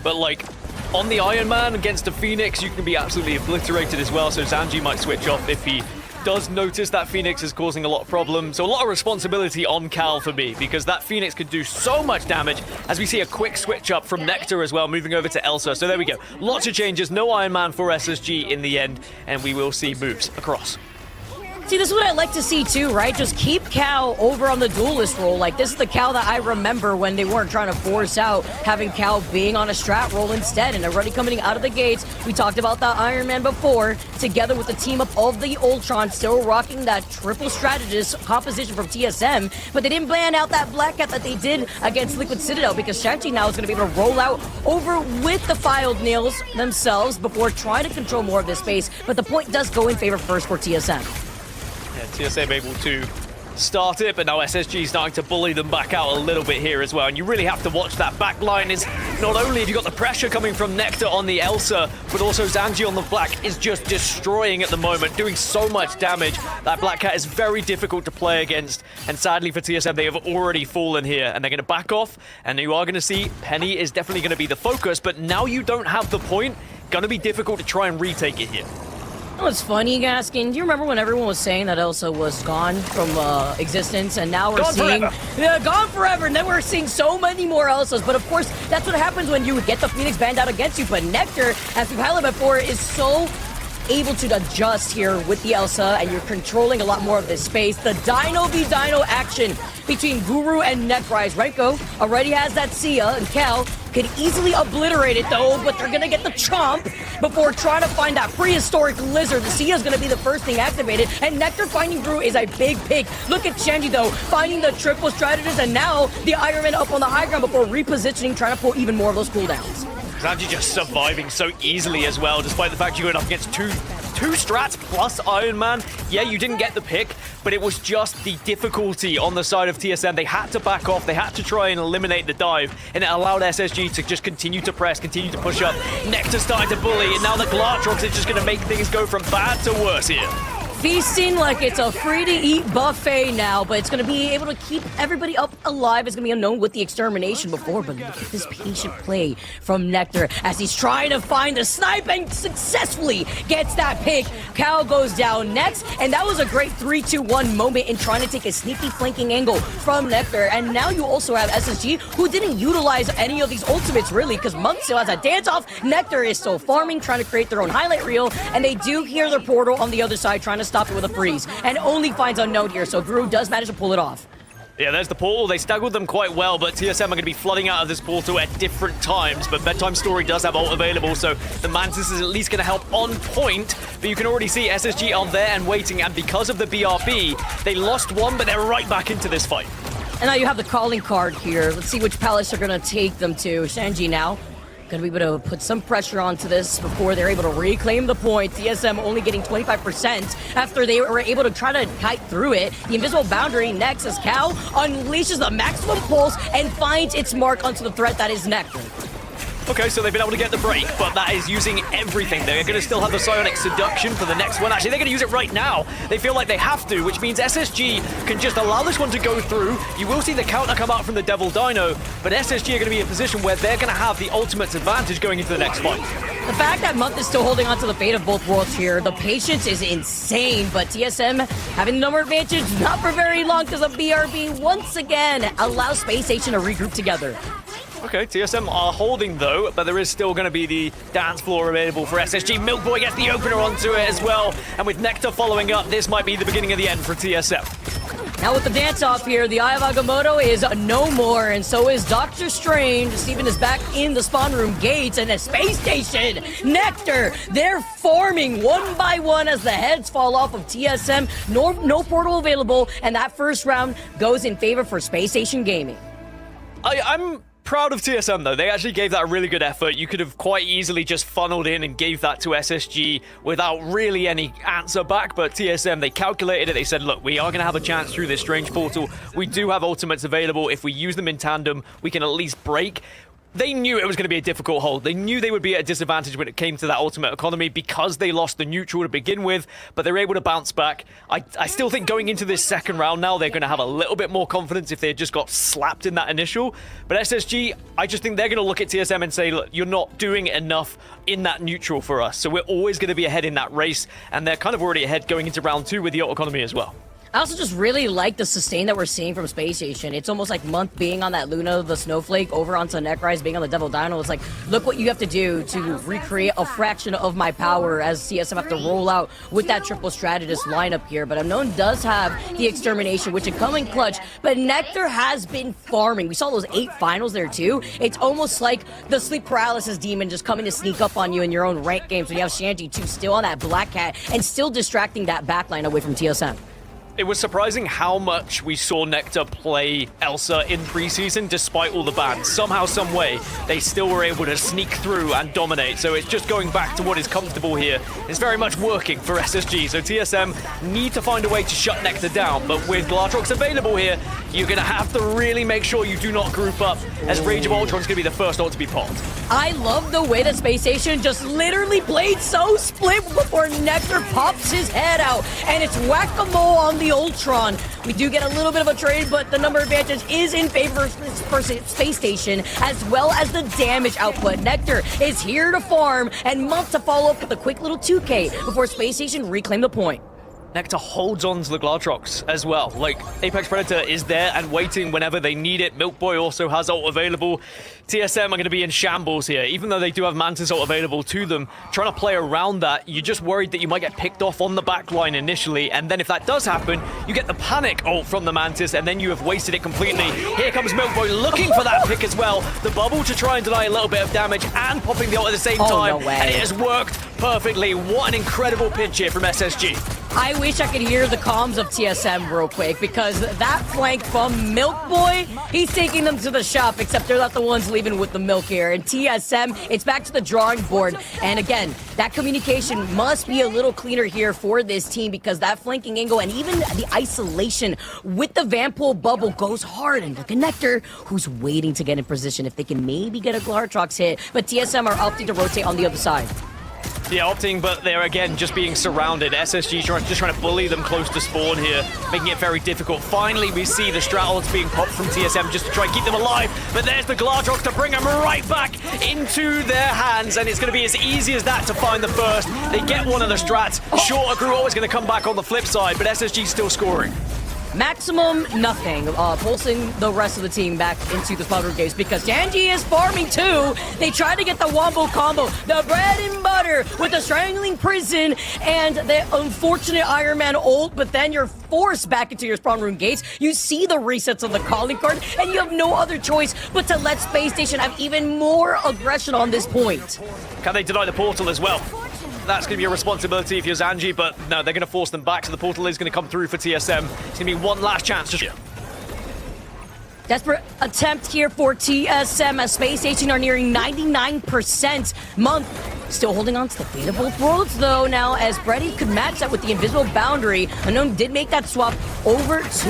But, like, on the Iron Man against the Phoenix, you can be absolutely obliterated as well. So Zanji might switch off if he does notice that Phoenix is causing a lot of problems. So a lot of responsibility on Cal for me, because that Phoenix could do so much damage, as we see a quick switch up from Nectar as well, moving over to Elsa. So there we go. Lots of changes. No Iron Man for SSG in the end, and we will see moves across. See, this is what I like to see too, right? Just keep Cal over on the duelist role. Like, this is the Cal that I remember when they weren't trying to force out having Cal being on a strat role instead, and already coming out of the gates. We talked about that Iron Man before, together with the team up of the Ultron, still rocking that triple strategist composition from TSM, but they didn't ban out that Black Cat that they did against Liquid Citadel, because Shanti now is going to be able to roll out over with the Filed Nails themselves before trying to control more of this space, but the point does go in favor first for TSM. Yeah, TSM able to start it, but now SSG starting to bully them back out a little bit here as well. And you really have to watch that back line. Is not only have you got the pressure coming from Nectar on the Elsa, but also Zanji on the Black is just destroying at the moment, doing so much damage. That Black Cat is very difficult to play against, and sadly for TSM, they have already fallen here, and they're going to back off, and you are going to see Penny is definitely going to be the focus, but now you don't have the point. Going to be difficult to try and retake it here. You know what's funny, Gaskin? Do you remember when everyone was saying that Elsa was gone from existence, and now we're seeing gone forever, and then we're seeing so many more Elsas? But of course, that's what happens when you get the Phoenix banned out against you. But Nectar, as we've highlighted before, is so able to adjust here with the Elsa, and you're controlling a lot more of this space. The Dino v Dino action between Guru and Necrise. Renko already has that Sia, and Cal could easily obliterate it though, but they're gonna get the chomp before trying to find that prehistoric lizard. The Sia's gonna be the first thing activated, and Nectar finding Guru is a big pick. Look at Shenji though, finding the triple strategist, and now the Iron Man up on the high ground before repositioning, trying to pull even more of those cooldowns. Zanji just surviving so easily as well, despite the fact you're going up against two strats plus Iron Man. Yeah, you didn't get the pick, but it was just the difficulty on the side of TSM. They had to back off, they had to try and eliminate the dive, and it allowed SSG to just continue to press, continue to push up. Nectar starting to bully, and now the Glartrox is just going to make things go from bad to worse here. feasting like it's a free-to-eat buffet now, but it's going to be able to keep everybody up alive. It's going to be unknown with the extermination before, but look at this patient play from Nectar as he's trying to find the snipe and successfully gets that pick. Cal goes down next, and that was a great 3-2-1 moment in trying to take a sneaky flanking angle from Nectar. And now you also have SSG, who didn't utilize any of these ultimates, really, because Monk still has a dance-off. Nectar is still farming, trying to create their own highlight reel, and they do hear their portal on the other side, trying to stop it with a freeze, and only finds Unknown here, so Guru does manage to pull it off. Yeah, there's the portal. They staggered them quite well, but TSM are going to be flooding out of this portal at different times. But Bedtime Story does have ult available, so the Mantis is at least going to help on point. But you can already see SSG are there and waiting, and because of the BRB, they lost one, but they're right back into this fight. And now you have the calling card here. Let's see which palace are going to take them to. Shanji now going to be able to put some pressure onto this before they're able to reclaim the point. TSM only getting 25% after they were able to try to kite through it. The invisible boundary next as Cal unleashes the maximum pulse and finds its mark onto the threat that is Nectar. Okay, so they've been able to get the break, but that is using everything. They're going to still have the Psionic Seduction for the next one. Actually, they're going to use it right now. They feel like they have to, which means SSG can just allow this one to go through. You will see the counter come out from the Devil Dino, but SSG are going to be in a position where they're going to have the ultimate advantage going into the next fight. The fact that Month is still holding on to the fate of both worlds here, the patience is insane, but TSM having the number advantage not for very long because of BRB once again allows Space Station to regroup together. Okay, TSM are holding though, but there is still going to be the dance floor available for SSG. Milkboy gets the opener onto it as well, and with Nectar following up, this might be the beginning of the end for TSM. Now with the dance-off here, the Eye of Agamotto is no more, and so is Doctor Strange. Steven is back in the spawn room gates, and a Space Station, Nectar, they're forming one by one as the heads fall off of TSM. No portal available, and that first round goes in favor for Space Station Gaming. I'm proud of TSM though. They actually gave that a really good effort. You could have quite easily just funneled in and gave that to SSG without really any answer back, but TSM, they calculated it. They said, look, we are going to have a chance through this strange portal. We do have ultimates available. If we use them in tandem, we can at least break. They knew it was going to be a difficult hold. They knew they would be at a disadvantage when it came to that ultimate economy because they lost the neutral to begin with, but they're able to bounce back. I still think going into this second round now, they're going to have a little bit more confidence if they had just got slapped in that initial. But SSG, I just think they're going to look at TSM and say, look, you're not doing enough in that neutral for us. So we're always going to be ahead in that race, and they're kind of already ahead going into round 2 with the ult economy as well. I also just really like the sustain that we're seeing from Space Station. It's almost like Month being on that Luna, the Snowflake, over onto Necrise being on the Devil Dino. It's like, look what you have to do to recreate a fraction of my power as CSM have to roll out with that triple strategist lineup here. But Unknown does have the Extermination, which can come in clutch, but Nectar has been farming. We saw those 8 finals there too. It's almost like the sleep paralysis demon just coming to sneak up on you in your own rank games. So you have Shanji too still on that Black Cat and still distracting that backline away from TSM. It was surprising how much we saw Nectar play Elsa in preseason despite all the bans. Somehow, some way, they still were able to sneak through and dominate. So it's just going back to what is comfortable here. It's very much working for SSG. So TSM need to find a way to shut Nectar down. But with Glartrox available here, you're going to have to really make sure you do not group up, as Rage of Ultron is going to be the first ult to be popped. I love the way that Space Station just literally played so split before Nectar pops his head out. And it's whack-a-mole on the Ultron. We do get a little bit of a trade, but the number advantage is in favor for Space Station, as well as the damage output. Nectar is here to farm, and Month to follow up with a quick little 2K before Space Station reclaim the point. Nectar holds on to the Glartrox as well. Like, Apex Predator is there and waiting whenever they need it. Milkboy also has ult available. TSM are going to be in shambles here. Even though they do have Mantis ult available to them, trying to play around that, you're just worried that you might get picked off on the backline initially, and then if that does happen, you get the panic ult from the Mantis, and then you have wasted it completely. Here comes Milkboy looking for that pick as well. The bubble to try and deny a little bit of damage, and popping the ult at the same time, no way. and it has worked perfectly. What an incredible pinch here from SSG. I wish I could hear the comms of TSM real quick, because that flank from Milkboy, he's taking them to the shop, except they're not the ones leaving with the milk here. And TSM, it's back to the drawing board. And again, that communication must be a little cleaner here for this team, because that flanking angle and even the isolation with the Vanpool bubble goes hard. And the Connector, who's waiting to get in position if they can maybe get a Glartrox hit. But TSM are opting to rotate on the other side. Yeah, opting, but they're again just being surrounded. SSG just trying to bully them close to spawn here, making it very difficult. Finally, we see the strat ults being popped from TSM just to try and keep them alive. But there's the Gladrock to bring them right back into their hands, and it's going to be as easy as that to find the first. They get one of the strats. Shorter Crew always going to come back on the flip side, but SSG still scoring. Maximum nothing, pulsing the rest of the team back into the spawn room gates because Genji is farming too. They try to get the wombo combo, the bread and butter with the strangling prison and the unfortunate Iron Man ult, but then you're forced back into your spawn room gates. You see the resets of the calling card and you have no other choice but to let Space Station have even more aggression on this point. Can they deny the portal as well? That's going to be a responsibility if you're Zanji, but no, they're going to force them back, so the portal is going to come through for TSM. It's going to be one last chance to... Desperate attempt here for TSM as Space Station are nearing 99% month. Still holding on to the fate of both worlds though now as Brady could match that with the invisible boundary. Unknown did make that swap over to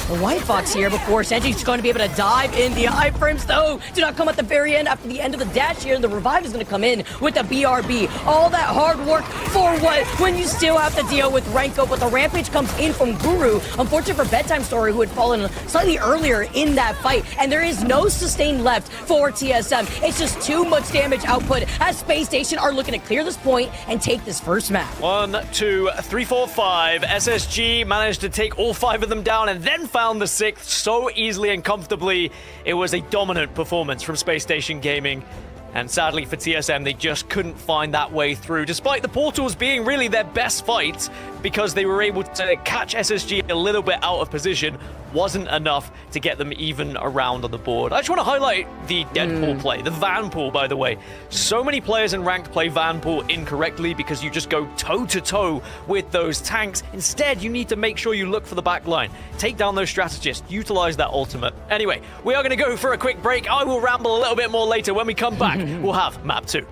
the White Fox here before Senji's going to be able to dive in. The iframes though do not come at the very end after the end of the dash here, and the revive is going to come in with the BRB. All that hard work for what when you still have to deal with Renko, but the rampage comes in from Guru. Unfortunate for Bedtime Story who had fallen slightly earlier in that fight, and there is no sustain left for TSM. It's just too much damage output as Space Station are looking to clear this point and take this first map. 1, 2, 3, 4, 5. SSG managed to take all 5 of them down and then found the 6th so easily and comfortably. It was a dominant performance from Space Station Gaming. And sadly for TSM, they just couldn't find that way through, despite the portals being really their best fight, because they were able to catch SSG a little bit out of position. Wasn't enough to get them even around on the board. I just want to highlight the Deadpool play, the Vanpool, by the way. So many players in ranked play Vanpool incorrectly because you just go toe-to-toe with those tanks. Instead, you need to make sure you look for the back line. Take down those strategists, utilize that ultimate. Anyway, we are going to go for a quick break. I will ramble a little bit more later. When we come back, we'll have map 2.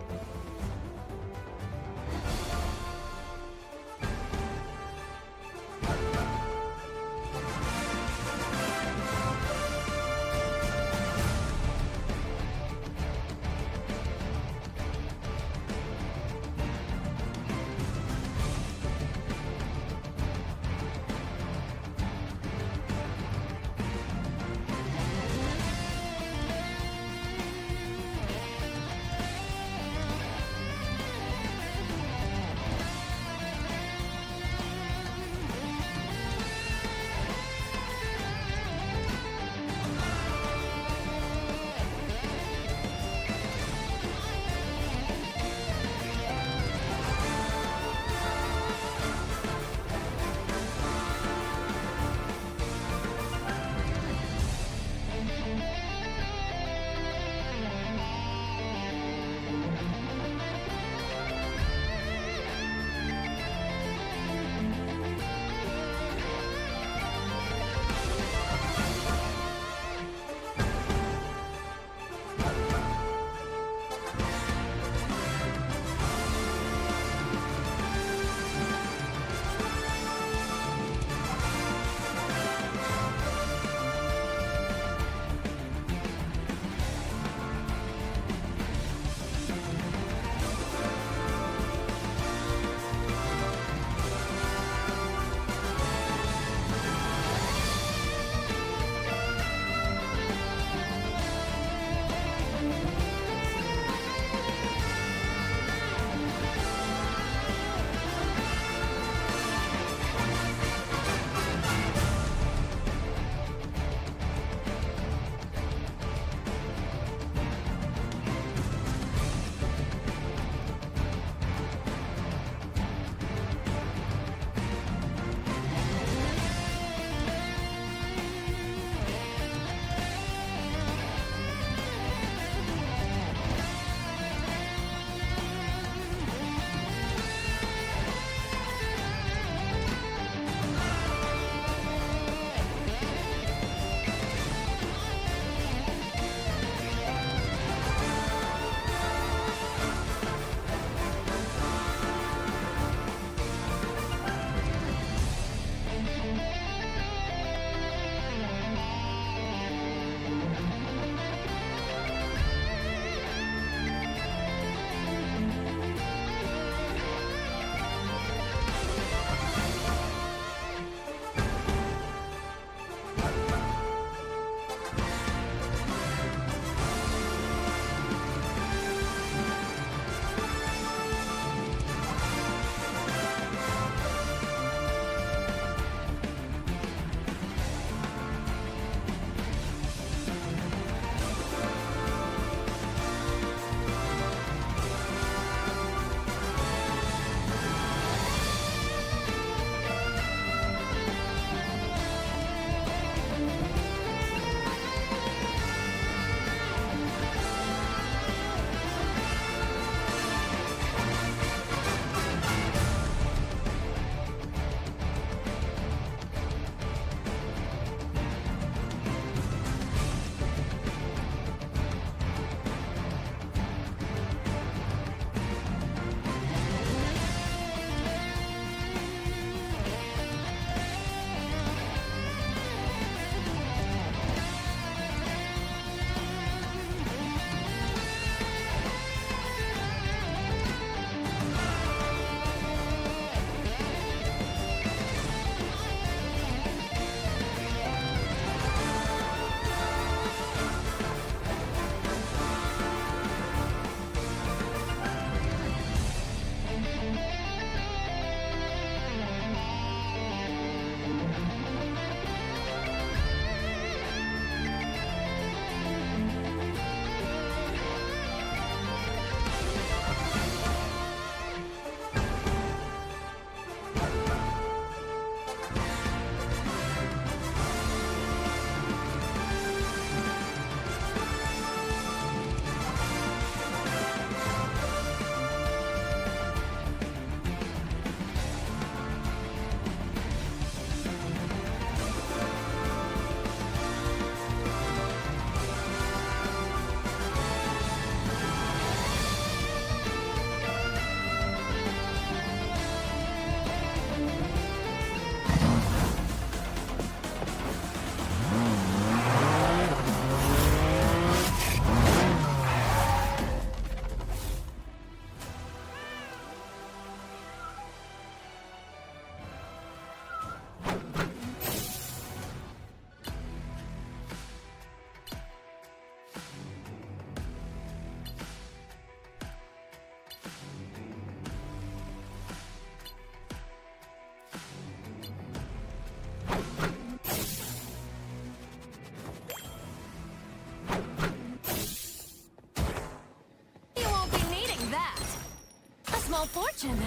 malfortune.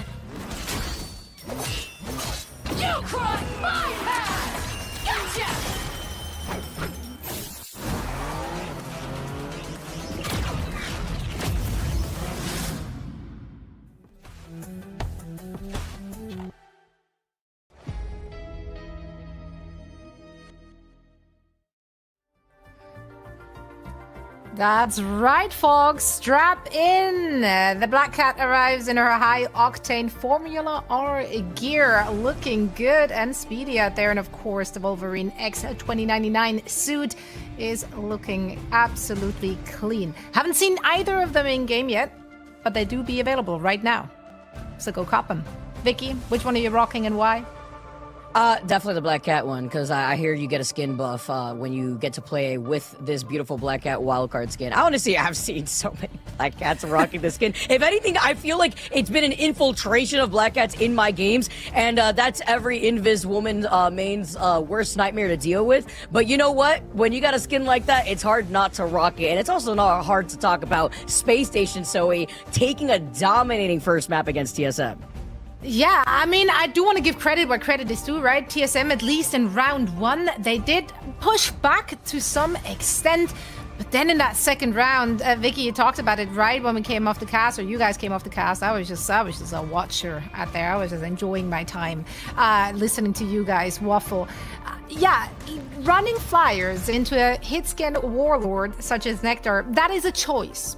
You crossed my path! Gotcha! That's right, folks. Strap in. The Black Cat arrives in her high-octane Formula R gear, looking good and speedy out there. And of course, the Wolverine X 2099 suit is looking absolutely clean. Haven't seen either of them in game yet, but they do be available right now. So go cop them. Vicky, which one are you rocking and why? Definitely the Black Cat one, because I hear you get a skin buff when you get to play with this beautiful Black Cat wildcard skin. I honestly have seen so many Black Cats rocking the skin. If anything, I feel like it's been an infiltration of Black Cats in my games, and that's every Invis woman main's worst nightmare to deal with. But you know what? When you got a skin like that, it's hard not to rock it, and it's also not hard to talk about Space Station Zoe taking a dominating first map against TSM. Yeah, I mean, I do want to give credit where credit is due, right? TSM, at least in round one, they did push back to some extent. But then in that second round, Vicky, you talked about it, right? When we came off the cast, or you guys came off the cast, I was just a watcher out there. I was just enjoying my time listening to you guys waffle. Yeah, running flyers into a hit-scan warlord such as Nectar, that is a choice.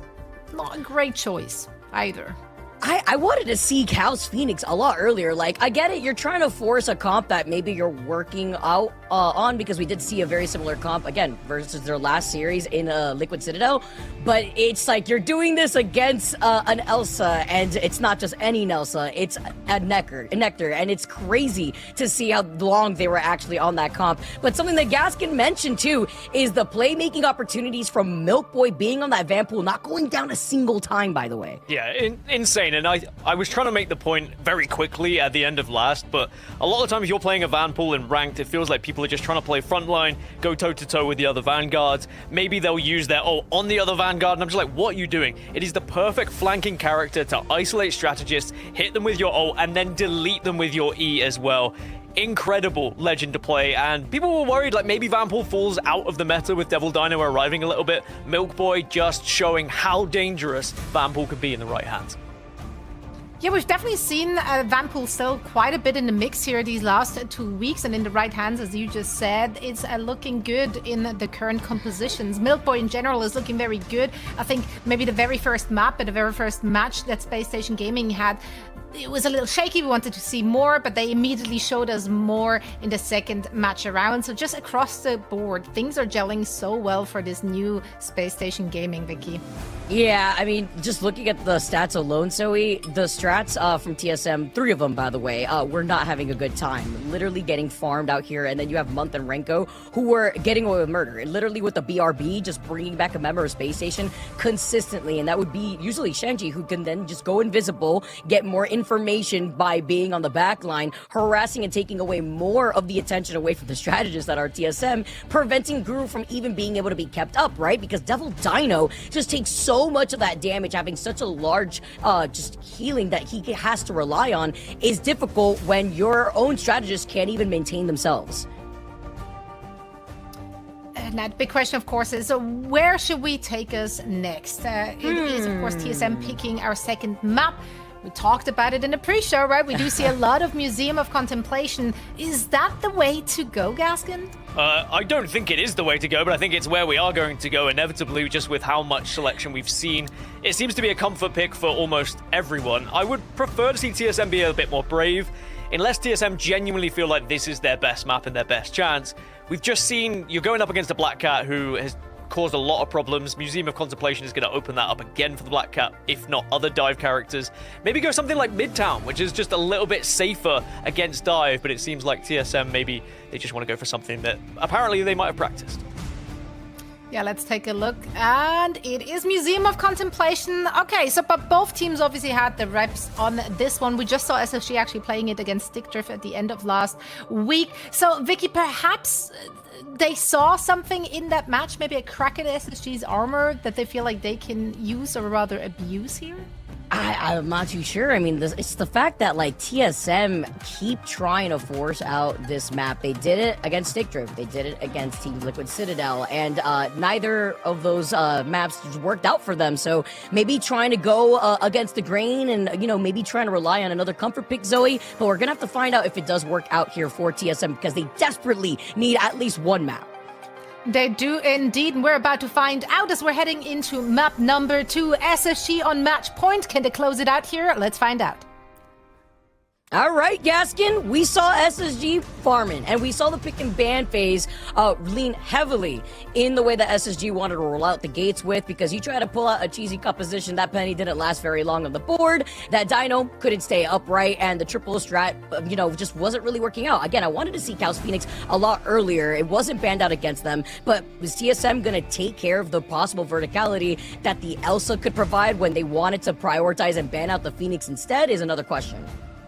Not a great choice either. I wanted to see Chaos Phoenix a lot earlier. Like, I get it, you're trying to force a comp that maybe you're working out on, because we did see a very similar comp, again, versus their last series in Liquid Citadel. But it's like, you're doing this against an Elsa, and it's not just any Nelsa, it's a Nectar, and it's crazy to see how long they were actually on that comp. But something that Gaskin mentioned, too, is the playmaking opportunities from Milkboy being on that Vanpool, not going down a single time, by the way. Yeah, insane. And I was trying to make the point very quickly at the end of last, but a lot of times you're playing a Vanpool in ranked, it feels like people are just trying to play frontline, go toe-to-toe with the other Vanguards. Maybe they'll use their ult on the other Vanguard, and I'm just like, what are you doing? It is the perfect flanking character to isolate strategists, hit them with your ult, and then delete them with your E as well. Incredible legend to play, and people were worried like maybe Vanpool falls out of the meta with Devil Dino arriving a little bit. Milkboy just showing how dangerous Vanpool could be in the right hands. Yeah, we've definitely seen Vanpool still quite a bit in the mix here these last 2 weeks, and in the right hands, as you just said, it's looking good in the current compositions. Milkboy in general is looking very good. I think maybe the very first map and the very first match that Space Station Gaming had, it was a little shaky. We wanted to see more, but they immediately showed us more in the second match around. So just across the board, things are gelling so well for this new Space Station Gaming, Vicky. Yeah, I mean, just looking at the stats alone, Zoe, the strats from TSM, 3 of them, by the way, were not having a good time. Literally getting farmed out here, and then you have Month and Renko, who were getting away with murder. And literally with the BRB, just bringing back a member of Space Station consistently, and that would be usually Shenji, who can then just go invisible, get more information by being on the back line, harassing and taking away more of the attention away from the strategists that are TSM, preventing Guru from even being able to be kept up, right? Because Devil Dino just takes so much of that damage, having such a large just healing that he has to rely on is difficult when your own strategists can't even maintain themselves. And that big question, of course, is where should we take us next? It is, of course, TSM picking our second map. We talked about it in the pre-show, right? We do see a lot of Museum of Contemplation. Is that the way to go, Gaskin? I don't think it is the way to go, but I think it's where we are going to go inevitably, just with how much selection we've seen. It seems to be a comfort pick for almost everyone. I would prefer to see TSM be a bit more brave. Unless TSM genuinely feel like this is their best map and their best chance. We've just seen you're going up against a Black Cat who has caused a lot of problems. Museum of Contemplation is going to open that up again for the Black Cat, if not other dive characters. Maybe go something like Midtown, which is just a little bit safer against dive, but it seems like TSM, maybe they just want to go for something that apparently they might have practiced. Yeah, let's take a look. And it is Museum of Contemplation. Okay, so but both teams obviously had the reps on this one. We just saw SSG actually playing it against Stickdrift at the end of last week. So, Vicky, perhaps they saw something in that match, maybe a crack at SSG's armor that they feel like they can use or rather abuse here? I'm not too sure. I mean, it's the fact that like TSM keep trying to force out this map. They did it against Stick Drift. They did it against Team Liquid Citadel, and neither of those maps just worked out for them. So maybe trying to go against the grain, and maybe trying to rely on another comfort pick, Zoe. But we're gonna have to find out if it does work out here for TSM because they desperately need at least one map. They do indeed, and we're about to find out as we're heading into map number 2. SSG on match point. Can they close it out here? Let's find out. All right, Gaskin, we saw SSG farming, and we saw the pick and ban phase lean heavily in the way that SSG wanted to roll out the gates with, because you try to pull out a cheesy composition. That penny didn't last very long on the board. That Dino couldn't stay upright, and the triple strat, just wasn't really working out. Again, I wanted to see Chaos Phoenix a lot earlier. It wasn't banned out against them, but was TSM going to take care of the possible verticality that the Elsa could provide when they wanted to prioritize and ban out the Phoenix instead is another question.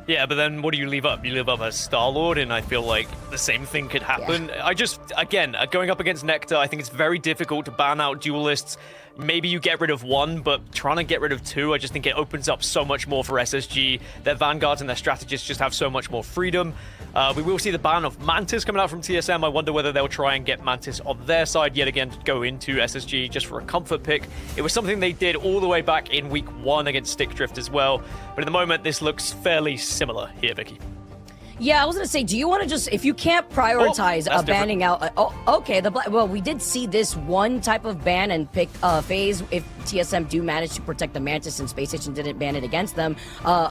Yeah, but then what do you leave up? You leave up a Star-Lord, and I feel like the same thing could happen. Yeah. Going up against Nectar, I think it's very difficult to ban out duelists. Maybe you get rid of one, but trying to get rid of two, I just think it opens up so much more for SSG. Their Vanguards and their strategists just have so much more freedom. We will see the ban of Mantis coming out from TSM. I wonder whether they'll try and get Mantis on their side yet again to go into SSG just for a comfort pick. It was something they did all the way back in week 1 against Stick Drift as well. But at the moment, this looks fairly similar here, Vicky. Yeah, I was gonna say, do you want to just, if you can't prioritize banning out, okay, well, we did see this one type of ban and pick phase. If TSM do manage to protect the Mantis and Space Station didn't ban it against them,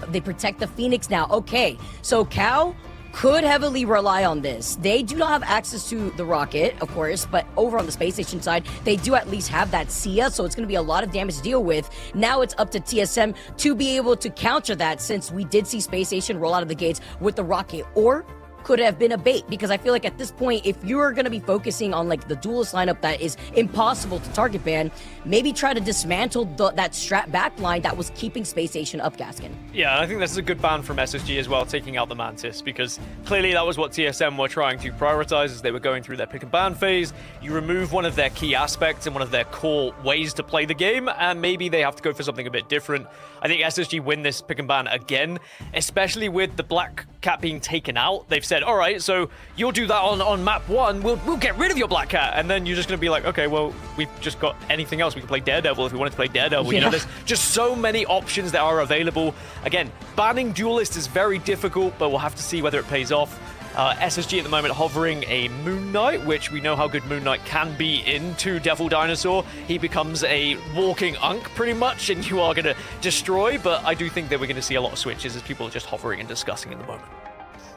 they protect the Phoenix now. Okay, so Cal could heavily rely on this. They do not have access to the rocket, of course, but over on the Space Station side, they do at least have that Sia, so it's going to be a lot of damage to deal with. Now it's up to TSM to be able to counter that, since we did see Space Station roll out of the gates with the rocket, or could have been a bait, because I feel like at this point, if you're going to be focusing on like the duelist lineup that is impossible to target ban, maybe try to dismantle that strat backline that was keeping Space Station up, Gaskin. Yeah, I think this is a good ban from SSG as well, taking out the Mantis, because clearly that was what TSM were trying to prioritize as they were going through their pick and ban phase. You remove one of their key aspects and one of their core ways to play the game, and maybe they have to go for something a bit different. I think SSG win this pick and ban again, especially with the Black Cat being taken out. They've said, all right, so you'll do that on map 1, we'll get rid of your Black Cat, and then you're just going to be like, okay, well, we've just got anything else. We can play Daredevil if we wanted to play Daredevil. Yeah. There's just so many options that are available. Again, banning Duelist is very difficult, but we'll have to see whether it pays off. SSG at the moment hovering a Moon Knight, which we know how good Moon Knight can be into Devil Dinosaur. He becomes a walking Unk pretty much, and you are going to destroy, but I do think that we're going to see a lot of switches as people are just hovering and discussing in the moment.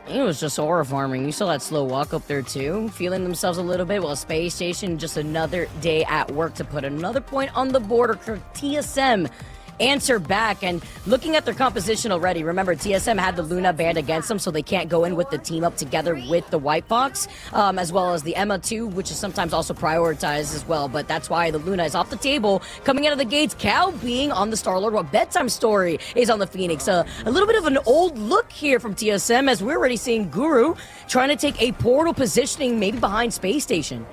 It was just aura farming. You saw that slow walk up there too, feeling themselves a little bit. While Space Station, just another day at work to put another point on the board. TSM answer back, and looking at their composition already, remember TSM had the Luna banned against them, so they can't go in with the team up together with the White Fox, as well as the Emma 2, which is sometimes also prioritized as well, but that's why the Luna is off the table. Coming out of the gates, Cal being on the Star-Lord, while Bedtime Story is on the Phoenix. A little bit of an old look here from TSM, as we're already seeing Guru trying to take a portal positioning maybe behind Space Station.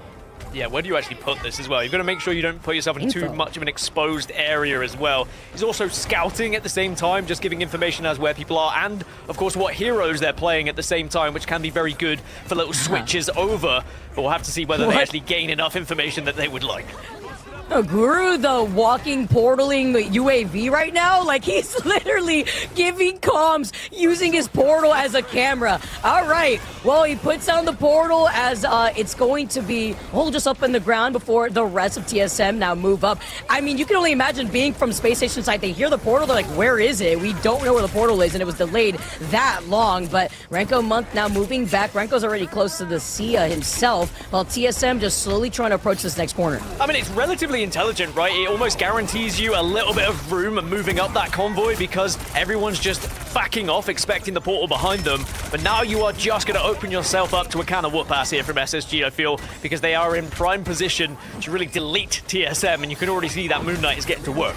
Yeah, where do you actually put this as well? You've got to make sure you don't put yourself in too much of an exposed area as well. He's also scouting at the same time, just giving information as where people are, and of course what heroes they're playing at the same time, which can be very good for little switches over. But we'll have to see whether they actually gain enough information that they would like. Guru, the walking, portaling UAV right now, like he's literally giving comms using his portal as a camera. All right, well, he puts down the portal as it's going to be hold just up in the ground before the rest of TSM now move up. I mean, you can only imagine being from Space Station side. They hear the portal, they're like, where is it? We don't know where the portal is, and it was delayed that long. But Renko Month now moving back. Renko's already close to the Sia himself, while TSM just slowly trying to approach this next corner. I mean, it's relatively intelligent, right? It almost guarantees you a little bit of room moving up that convoy because everyone's just backing off, expecting the portal behind them. But now you are just going to open yourself up to a can of whoop-ass here from SSG, I feel, because they are in prime position to really delete TSM, and you can already see that Moon Knight is getting to work.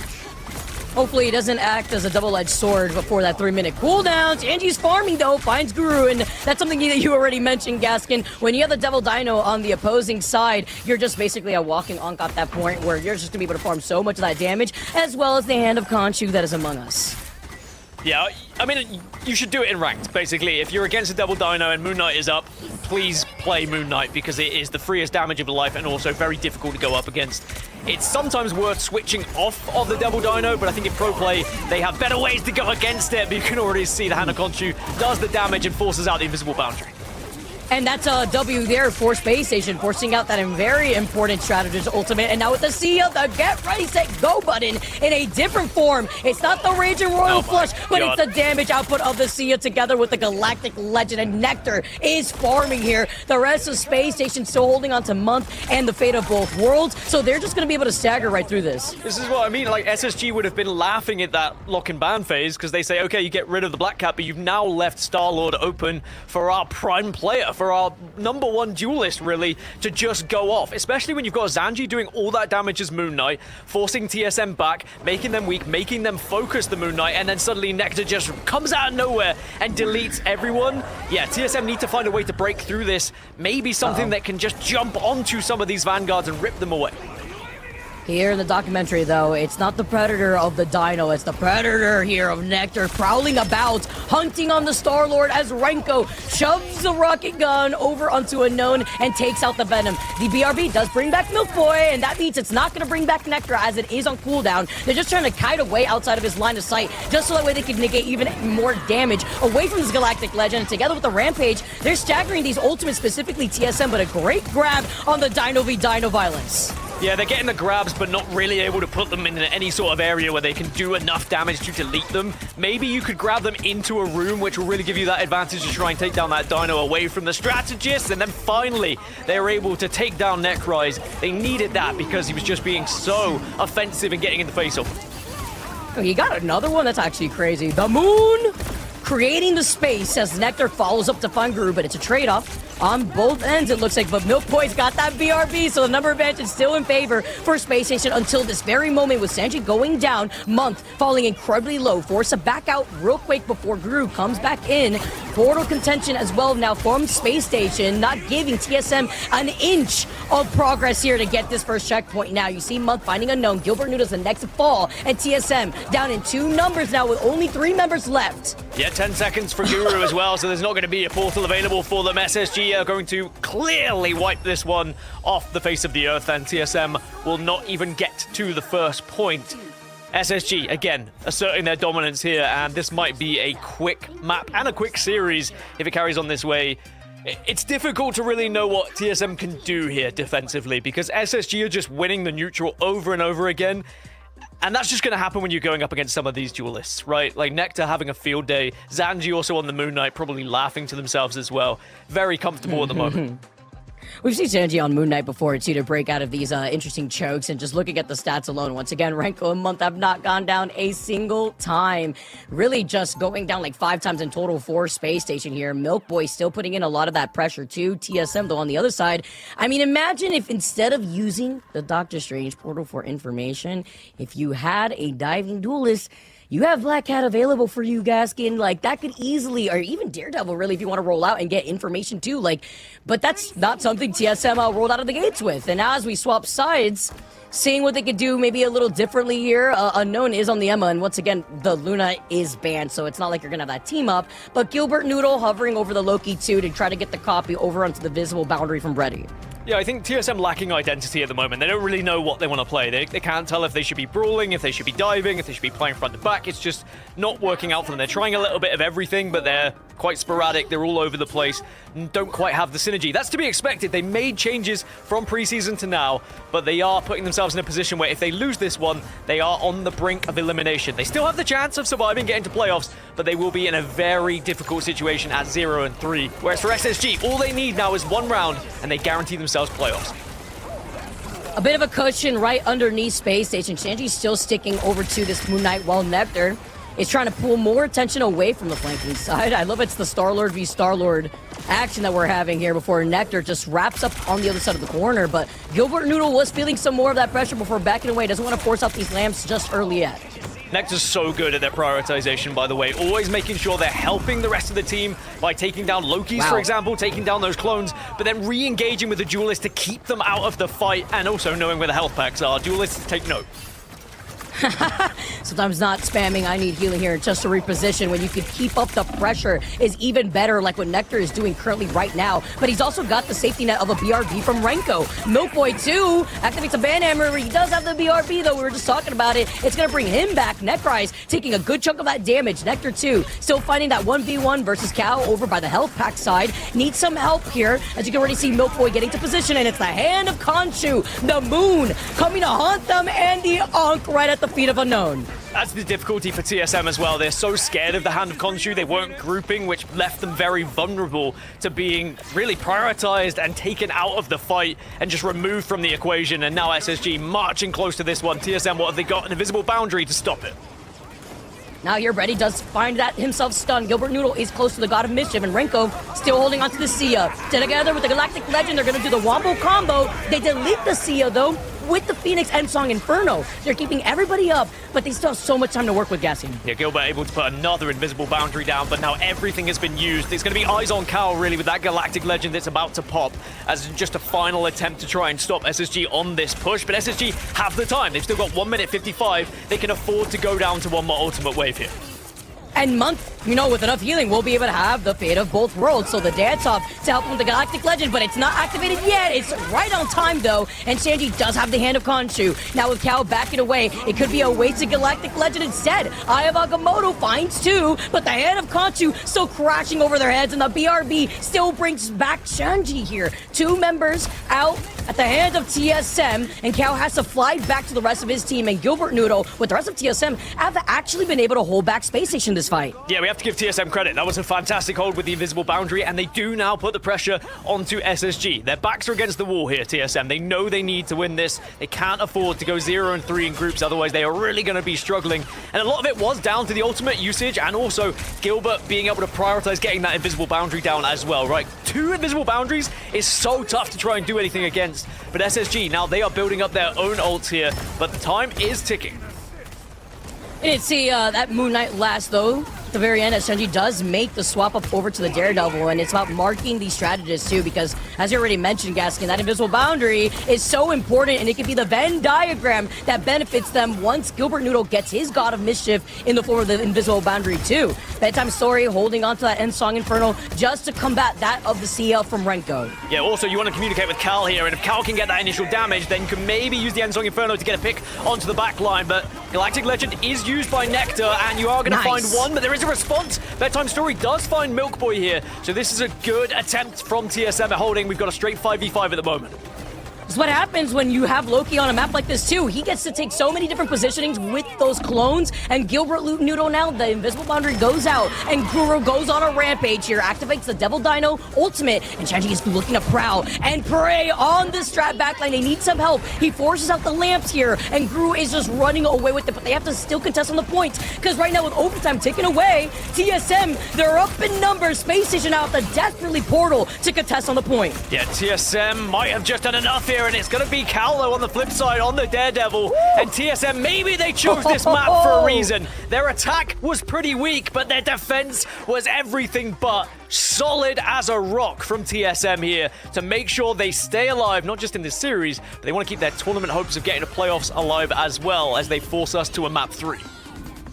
Hopefully it doesn't act as a double-edged sword before that 3-minute cooldown. Anji's farming though, finds Guru, and that's something that you already mentioned, Gaskin. When you have the Devil Dino on the opposing side, you're just basically a walking Ankh at that point where you're just gonna be able to farm so much of that damage, as well as the Hand of Khonshu that is among us. Yeah, I mean, you should do it in ranked, basically. If you're against a Double Dino and Moon Knight is up, please play Moon Knight because it is the freest damage of life and also very difficult to go up against. It's sometimes worth switching off of the Double Dino, but I think in pro play, they have better ways to go against it, but you can already see the Hand of Khonshu does the damage and forces out the invisible boundary. And that's a W there for Space Station, forcing out that very important strategist ultimate. And now with the Sia, the get ready, set, go button in a different form. It's not the Raging Royal Flush, but God. it's the damage output of the Sia together with the Galactic Legend. And Nectar is farming here. The rest of Space Station still holding on to Month and the fate of both worlds. So they're just going to be able to stagger right through this. This is what I mean, like SSG would have been laughing at that lock and ban phase because they say, okay, you get rid of the Black Cat, but you've now left Star-Lord open for our prime player, for our #1 duelist, really, to just go off. Especially when you've got Zanji doing all that damage as Moon Knight, forcing TSM back, making them weak, making them focus the Moon Knight, and then suddenly Nectar just comes out of nowhere and deletes everyone. Yeah, TSM need to find a way to break through this. Maybe something that can just jump onto some of these Vanguards and rip them away. Here in the documentary, though, it's not the predator of the Dino, it's the predator here of Nectar, prowling about, hunting on the Star-Lord as Renko shoves the rocket gun over onto Unknown and takes out the Venom. The BRB does bring back Milk Boy, and that means it's not going to bring back Nectar as it is on cooldown. They're just trying to kite away outside of his line of sight, just so that way they can negate even more damage away from this Galactic Legend. And together with the Rampage, they're staggering these ultimates, specifically TSM, but a great grab on the Dino v Dino violence. Yeah, they're getting the grabs, but not really able to put them in any sort of area where they can do enough damage to delete them. Maybe you could grab them into a room, which will really give you that advantage to try and take down that Dino away from the strategist, and then finally, they were able to take down Necrise. They needed that because he was just being so offensive and getting in the face-off. Oh, you got another one? That's actually crazy. The Moon creating the space as Nectar follows up to find Guru, but it's a trade-off on both ends, it looks like. But Milk Boy's got that BRB, so the number advantage is still in favor for Space Station until this very moment with Sanji going down, Month falling incredibly low, forced to back out real quick before Guru comes back in. Portal contention as well now from Space Station, not giving TSM an inch of progress here to get this first checkpoint. Now you see Month finding Unknown, Gilbert Noodles the next to fall, and TSM down in 2 numbers now with only 3 members left. Yeah, 10 seconds for Guru as well, so there's not going to be a portal available for them. SSG are going to clearly wipe this one off the face of the earth, and TSM will not even get to the first point. SSG, again, asserting their dominance here, and this might be a quick map and a quick series if it carries on this way. It's difficult to really know what TSM can do here defensively because SSG are just winning the neutral over and over again. And that's just going to happen when you're going up against some of these duelists, right? Like Nectar having a field day, Zanji also on the Moon Knight probably laughing to themselves as well. Very comfortable at the moment. We've seen Sanji on Moon Knight before, too, to break out of these interesting chokes. And just looking at the stats alone, once again, Renko and Month have not gone down a single time. Really just going down like 5 times in total for Space Station here. Milk Boy still putting in a lot of that pressure, too. TSM, though, on the other side. I mean, imagine if instead of using the Doctor Strange portal for information, if you had a diving duelist, you have Black Cat available for you, Gaskin. Like, that could easily, or even Daredevil, really, if you want to roll out and get information, too. Like, but that's not something TSM rolled out of the gates with. And now as we swap sides, seeing what they could do maybe a little differently here. Unknown is on the Emma, and once again, the Luna is banned, so it's not like you're going to have that team up. But Gilbert Noodle hovering over the Loki, too, to try to get the copy over onto the visible boundary from Reddy. Yeah, I think TSM lacking identity at the moment. They don't really know what they want to play. They can't tell if they should be brawling, if they should be diving, if they should be playing front to back. It's just not working out for them. They're trying a little bit of everything, but they're quite sporadic. They're all over the place and don't quite have the synergy. That's to be expected. They made changes from preseason to now, but they are putting themselves in a position where if they lose this one, they are on the brink of elimination. They still have the chance of surviving, getting to playoffs, but they will be in a very difficult situation at 0-3. Whereas for SSG, all they need now is 1 round, and they guarantee themselves playoffs. A bit of a cushion right underneath Space Station. Sanji's still sticking over to this Moon Knight while Nectar is trying to pull more attention away from the flanking side. I love it's the Star-Lord v Star-Lord action that we're having here before Nectar just wraps up on the other side of the corner. But Gilbert Noodle was feeling some more of that pressure before backing away. Doesn't want to force out these lamps just early yet. Nectar's so good at their prioritization, by the way, always making sure they're helping the rest of the team by taking down Lokis, for example, taking down those clones, but then re-engaging with the duelists to keep them out of the fight, and also knowing where the health packs are. Duelists take note. Sometimes not spamming I need healing here just to reposition when you can keep up the pressure is even better, like what Nectar is doing currently right now. But he's also got the safety net of a BRB from Renko. Milkboy too activates a Banhammer. He does have the BRB though, we were just talking about it. It's gonna bring him back. Necrise taking a good chunk of that damage. Nectar too, still finding that 1v1 versus Cal over by the health pack side. Needs some help here, as you can already see Milkboy getting to position, and it's the hand of Khonshu, the moon, coming to haunt them, and the Ankh right at the feet of Unknown. That's the difficulty for TSM as well. They're so scared of the Hand of Khonshu, they weren't grouping, which left them very vulnerable to being really prioritized and taken out of the fight and just removed from the equation. And now SSG marching close to this one. TSM, what have they got? An invisible boundary to stop it. Now here, Brady does find that himself stunned. Gilbert Noodle is close to the God of Mischief, and Renko still holding onto the Sia. Together with the Galactic Legend, they're going to do the Wombo combo. They delete the Sia, though, with the Phoenix Song Inferno. They're keeping everybody up, but they still have so much time to work with Gassian. Yeah, Gilbert able to put another invisible boundary down, but now everything has been used. It's going to be eyes on Cal, really, with that Galactic Legend that's about to pop as just a final attempt to try and stop SSG on this push. But SSG have the time. They've still got 1 minute 55. They can afford to go down to one more ultimate wave here. And Month, you know, with enough healing, we'll be able to have the Fate of Both Worlds. So the dance off to help him with the Galactic Legend, but it's not activated yet. It's right on time, though. And Sanji does have the Hand of Khonshu. Now with Cal backing away, it could be a wasted Galactic Legend instead. Eye of Agamotto finds two, but the Hand of Khonshu still crashing over their heads, and the BRB still brings back Sanji here. 2 members out at the hand of TSM, and Cal has to fly back to the rest of his team, and Gilbert Noodle, with the rest of TSM, have actually been able to hold back Space Station this fight. Yeah, we have to give TSM credit. That was a fantastic hold with the invisible boundary, and they do now put the pressure onto SSG. Their backs are against the wall here, TSM. They know they need to win this. They can't afford to go 0-3 in groups, otherwise they are really going to be struggling. And a lot of it was down to the ultimate usage, and also Gilbert being able to prioritize getting that invisible boundary down as well, right? 2 invisible boundaries is so tough to try and do anything against. But SSG, now they are building up their own ults here, but the time is ticking. I didn't see that Moon Knight last, though. At the very end, as Sanji does make the swap up over to the Daredevil, and it's about marking these strategists, too, because, as you already mentioned, Gaskin, that invisible boundary is so important, and it can be the Venn diagram that benefits them once Gilbert Noodle gets his God of Mischief in the form of the invisible boundary, too. Bedtime Story holding on to that Song Inferno just to combat that of the CL from Renko. Yeah, also, you want to communicate with Cal here, and if Cal can get that initial damage, then you can maybe use the Song Inferno to get a pick onto the back line, but Galactic Legend is used by Nectar, and you are going to find one, but there is a response. Bedtime Story does find Milkboy here, so this is a good attempt from TSM at holding. We've got a straight 5v5 at the moment. It's what happens when you have Loki on a map like this, too. He gets to take so many different positionings with those clones, and Gilbert Noodle now, the invisible boundary goes out, and Guru goes on a rampage here, activates the Devil Dino ultimate, and Sanji is looking to prowl and prey on the strat backline. They need some help. He forces out the lamps here, and Guru is just running away with it, but they have to still contest on the points, because right now with overtime taken away, TSM, they're up in numbers. Space Station out the desperately portal to contest on the point. Yeah, TSM might have just done enough here, and it's going to be Callo on the flip side on the Daredevil. Woo! And TSM, maybe they chose this map for a reason. Their attack was pretty weak, but their defense was everything but solid as a rock from TSM here to make sure they stay alive, not just in this series, but they want to keep their tournament hopes of getting to playoffs alive as well as they force us to a map 3.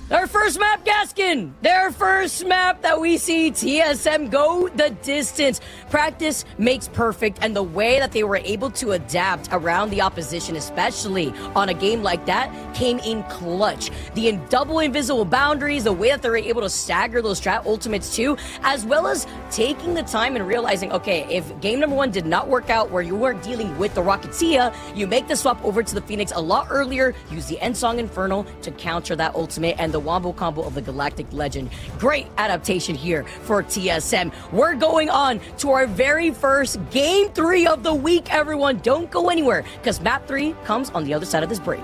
Their first map, Gaskin! Their first map that we see TSM go the distance. Practice makes perfect, and the way that they were able to adapt around the opposition, especially on a game like that, came in clutch. The double invisible boundaries, the way that they were able to stagger those strat ultimates too, as well as taking the time and realizing, okay, if game number 1 did not work out where you weren't dealing with the Rocketeer, you make the swap over to the Phoenix a lot earlier, use the Song Inferno to counter that ultimate, and the Wombo combo of the Galactic Legend. Great adaptation here for TSM. We're going on to our very first Game 3 of the week, everyone. Don't go anywhere, because Map 3 comes on the other side of this break.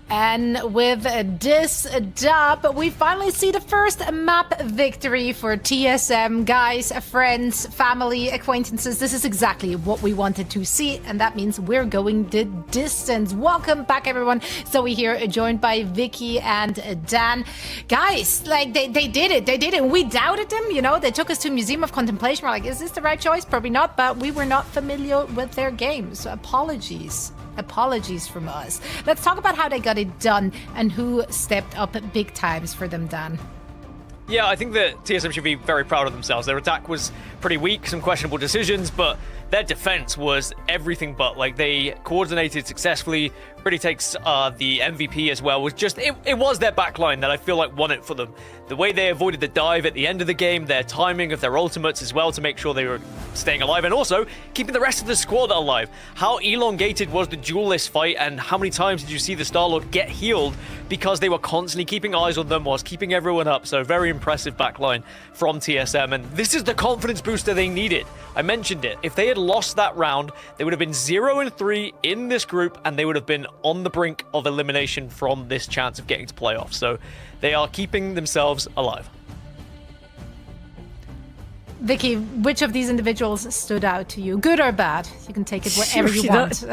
And with this dub, we finally see the first map victory for TSM. Guys, friends, family, acquaintances, this is exactly what we wanted to see, and that means we're going the distance. Welcome back, everyone. Zoe here, joined by Vicky and Dan. Guys, like, they did it. They did it. We doubted them, you know. They took us to Museum of Contemplation. We're like, is this the right choice? Probably not, but we were not familiar with their game, so apologies from us. Let's talk about how they got it done and who stepped up big times for them, Dan. Yeah, I think that TSM should be very proud of themselves. Their attack was pretty weak, some questionable decisions, but their defense was everything but. Like, they coordinated successfully. Pretty takes the MVP as well. Was just it was their backline that I feel like won it for them. The way they avoided the dive at the end of the game, their timing of their ultimates as well to make sure they were staying alive, and also keeping the rest of the squad alive. How elongated was the duelist fight, and how many times did you see the Star-Lord get healed because they were constantly keeping eyes on them whilst keeping everyone up? So very impressive backline from TSM, and this is the confidence booster they needed. I mentioned it. If they had lost that round, they would have been 0-3 in this group, and they would have been on the brink of elimination from this chance of getting to playoffs. So they are keeping themselves alive. Vicky, which of these individuals stood out to you? Good or bad? You can take it wherever you want.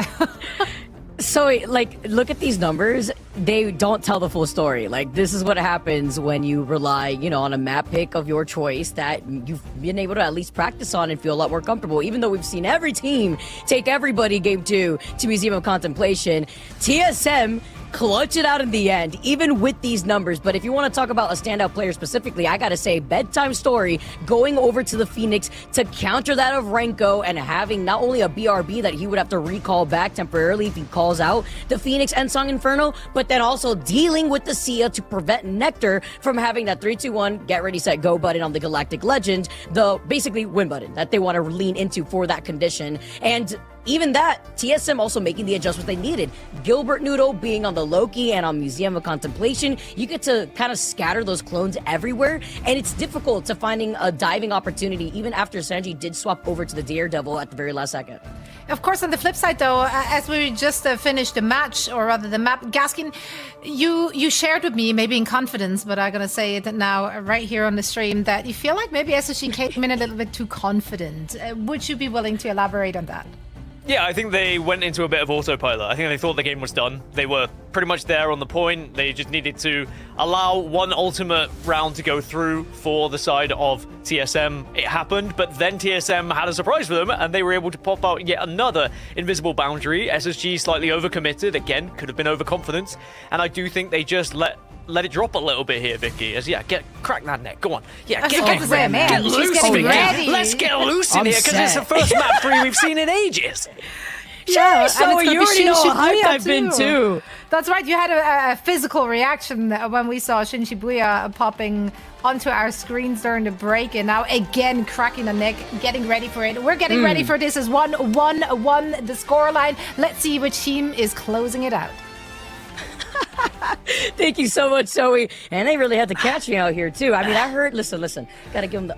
So, like, look at these numbers. They don't tell the full story. Like, this is what happens when you rely, you know, on a map pick of your choice that you've been able to at least practice on and feel a lot more comfortable. Even though we've seen every team take everybody game 2 to Museum of Contemplation, TSM clutch it out in the end, even with these numbers. But if you want to talk about a standout player specifically, I gotta say, Bedtime Story going over to the Phoenix to counter that of Renko and having not only a BRB that he would have to recall back temporarily if he calls out the Phoenix and Song Inferno, but then also dealing with the Sia to prevent Nectar from having that 3-2-1 get ready set go button on the Galactic Legend, the basically win button that they want to lean into for that condition. And even that, TSM also making the adjustments they needed. Gilbert Noodle being on the Loki and on Museum of Contemplation, you get to kind of scatter those clones everywhere, and it's difficult to finding a diving opportunity even after Sanji did swap over to the Daredevil at the very last second. Of course, on the flip side, though, as we just finished the match, or rather the map, Gaskin, you shared with me, maybe in confidence, but I'm going to say it now right here on the stream, that you feel like maybe SSG came in a little bit too confident. Would you be willing to elaborate on that? Yeah, I think they went into a bit of autopilot. I think they thought the game was done. They were pretty much there on the point. They just needed to allow one ultimate round to go through for the side of TSM. It happened, but then TSM had a surprise for them, and they were able to pop out yet another invisible boundary. SSG slightly overcommitted. Again, could have been overconfident. And I do think they just let it drop a little bit here, Vicky. As crack that neck. Go on. Yeah, get loose, Vicky. Ready. Let's get loose in here, because it's the first map 3 we've seen in ages. Yeah, so you already know how hyped I've been too. That's right. You had a physical reaction when we saw Shin Shibuya popping onto our screens during the break, and now again cracking the neck, getting ready for it. We're getting ready for this as 1-1-1 the scoreline. Let's see which team is closing it out. Thank you so much, Zoe. And they really had to catch me out here, too. I mean, I heard, listen. Gotta give them the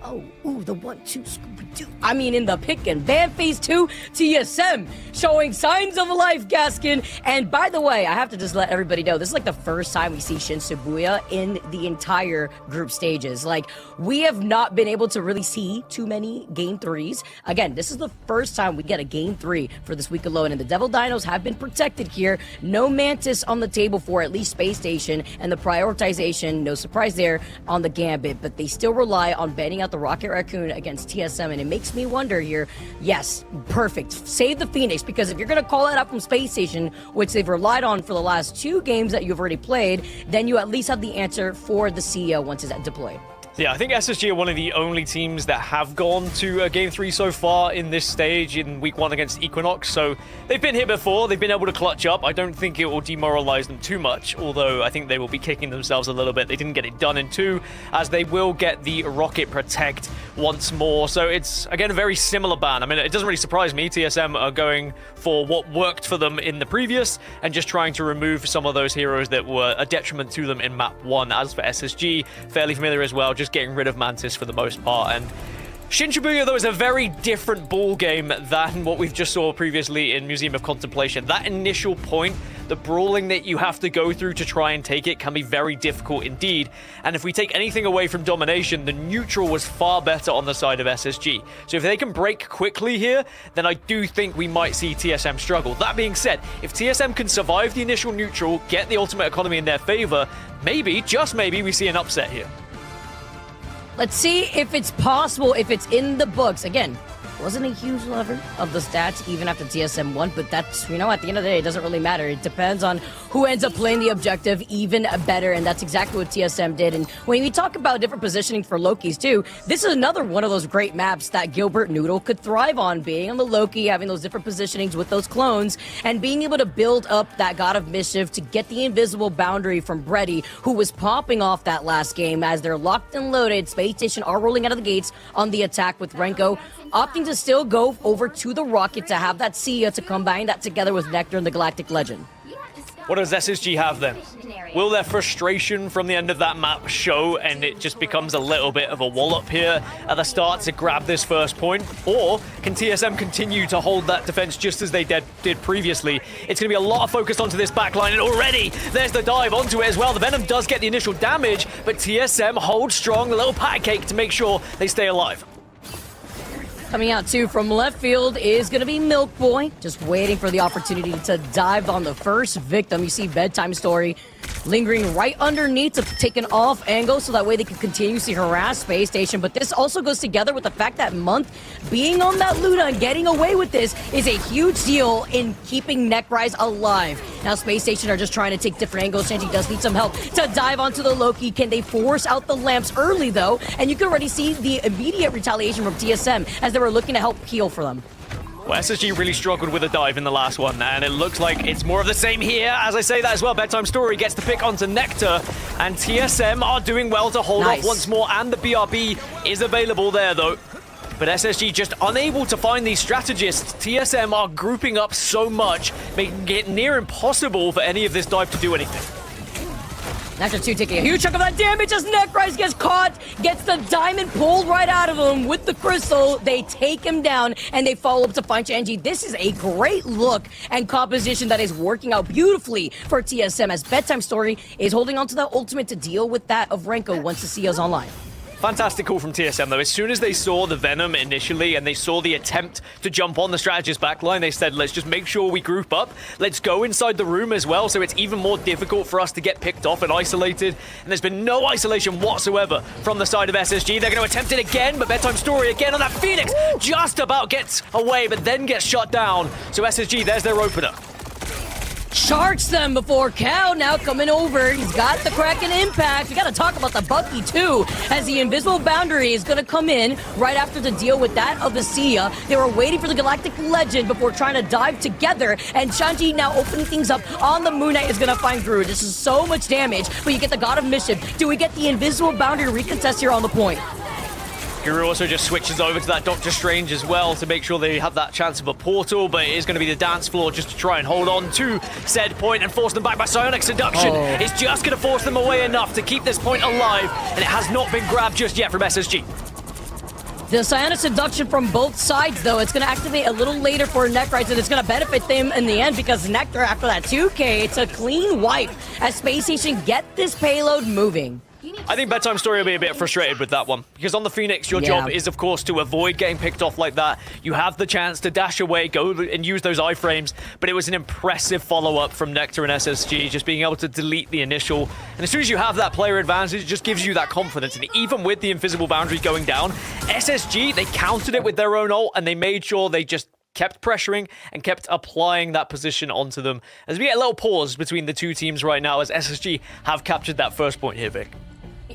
1-2 Scooby-Doo. I mean, in the pick and ban phase 2, TSM showing signs of life, Gaskin. And by the way, I have to just let everybody know, this is like the first time we see Shin Shibuya in the entire group stages. Like, we have not been able to really see too many game 3s. Again, this is the first time we get a game 3 for this week alone. And the Devil Dinos have been protected here. No Mantis on the table for at least Space Station, and the prioritization, no surprise there, on the Gambit, but they still rely on banning out the Rocket Raccoon against TSM, and it makes me wonder here, yes, perfect, save the Phoenix, because if you're going to call that out from Space Station, which they've relied on for the last 2 games that you've already played, then you at least have the answer for the CEO once it's deployed. Yeah, I think SSG are one of the only teams that have gone to a Game 3 so far in this stage in Week 1 against Equinox, so they've been here before, they've been able to clutch up. I don't think it will demoralize them too much, although I think they will be kicking themselves a little bit. They didn't get it done in 2, as they will get the Rocket Protect once more, so it's, again, a very similar ban. I mean, it doesn't really surprise me. TSM are going for what worked for them in the previous, and just trying to remove some of those heroes that were a detriment to them in Map 1. As for SSG, fairly familiar as well, just getting rid of Mantis for the most part, and Shin Shibuya, though, is a very different ball game than what we've just saw previously in Museum of Contemplation. That initial point, the brawling that you have to go through to try and take it can be very difficult indeed. And if we take anything away from domination, the neutral was far better on the side of SSG. So if they can break quickly here, then I do think we might see TSM struggle. That being said, if TSM can survive the initial neutral, get the ultimate economy in their favor, maybe, just maybe, we see an upset here. Let's see if it's possible, if it's in the books. Again, wasn't a huge lover of the stats even after TSM won, but that's, you know, at the end of the day, it doesn't really matter. It depends on who ends up playing the objective even better, and that's exactly what TSM did. And when we talk about different positioning for Lokis too, this is another one of those great maps that Gilbert Noodle could thrive on, being on the Loki, having those different positionings with those clones, and being able to build up that God of Mischief to get the invisible boundary from Bredy, who was popping off that last game as they're locked and loaded. Space Station are rolling out of the gates on the attack with Renko, opting to still go over to the Rocket to have that Sia to combine that together with Nectar and the Galactic Legend. What does SSG have then? Will their frustration from the end of that map show and it just becomes a little bit of a wallop here at the start to grab this first point? Or can TSM continue to hold that defense just as they did previously? It's going to be a lot of focus onto this backline, and already there's the dive onto it as well. The Venom does get the initial damage, but TSM holds strong, a little pat cake to make sure they stay alive. Coming out too from left field is going to be Milk Boy, just waiting for the opportunity to dive on the first victim. You see Bedtime Story lingering right underneath to take an off angle so that way they can continuously harass Space Station. But this also goes together with the fact that Month being on that Luna and getting away with this is a huge deal in keeping Necrise alive. Now Space Station are just trying to take different angles. Shenji does need some help to dive onto the Loki. Can they force out the lamps early though? And you can already see the immediate retaliation from TSM as they were looking to help heal for them. Well, SSG really struggled with a dive in the last one, and it looks like it's more of the same here. As I say that as well, Bedtime Story gets the pick onto Nectar, and TSM are doing well to hold off once more, and the BRB is available there, though. But SSG just unable to find these strategists. TSM are grouping up so much, making it near impossible for any of this dive to do anything. Nectar 2 taking a huge chunk of that damage as Necrise gets caught, gets the diamond pulled right out of him with the crystal. They take him down and they follow up to find Shenji. This is a great look and composition that is working out beautifully for TSM as Bedtime Story is holding on to that ultimate to deal with that of Renko once the Sia's online. Fantastic call from TSM, though. As soon as they saw the Venom initially and they saw the attempt to jump on the strategist backline, they said, let's just make sure we group up. Let's go inside the room as well, so it's even more difficult for us to get picked off and isolated. And there's been no isolation whatsoever from the side of SSG. They're going to attempt it again, but Bedtime Story again on that Phoenix just about gets away, but then gets shut down. So SSG, there's their opener. Sharks them before Cow now coming over. He's got the Kraken impact. We got to talk about the Bucky too, as the invisible boundary is going to come in right after the deal with that of the Sia. They were waiting for the Galactic Legend before trying to dive together, and Shanji now opening things up on the Moon Knight is going to find Gru. This is so much damage, but you get the God of Mischief. Do we get the invisible boundary recontest here on the point? Guru also just switches over to that Doctor Strange as well to make sure they have that chance of a portal, but it is going to be the dance floor just to try and hold on to said point and force them back by Psionic Seduction. It's just going to force them away enough to keep this point alive, and it has not been grabbed just yet from SSG. The Psionic Seduction from both sides, though, it's going to activate a little later for Necrise, and it's going to benefit them in the end because Nectar, after that 2K, it's a clean wipe as Space Station get this payload moving. I think Bedtime Story will be a bit frustrated with that one, because on the Phoenix, your job is, of course, to avoid getting picked off like that. You have the chance to dash away, go and use those iframes, but it was an impressive follow-up from Nectar and SSG, just being able to delete the initial. And as soon as you have that player advantage, it just gives you that confidence. And even with the invisible boundary going down, SSG, they countered it with their own ult, and they made sure they just kept pressuring and kept applying that position onto them. As we get a little pause between the two teams right now, as SSG have captured that first point here, Vic.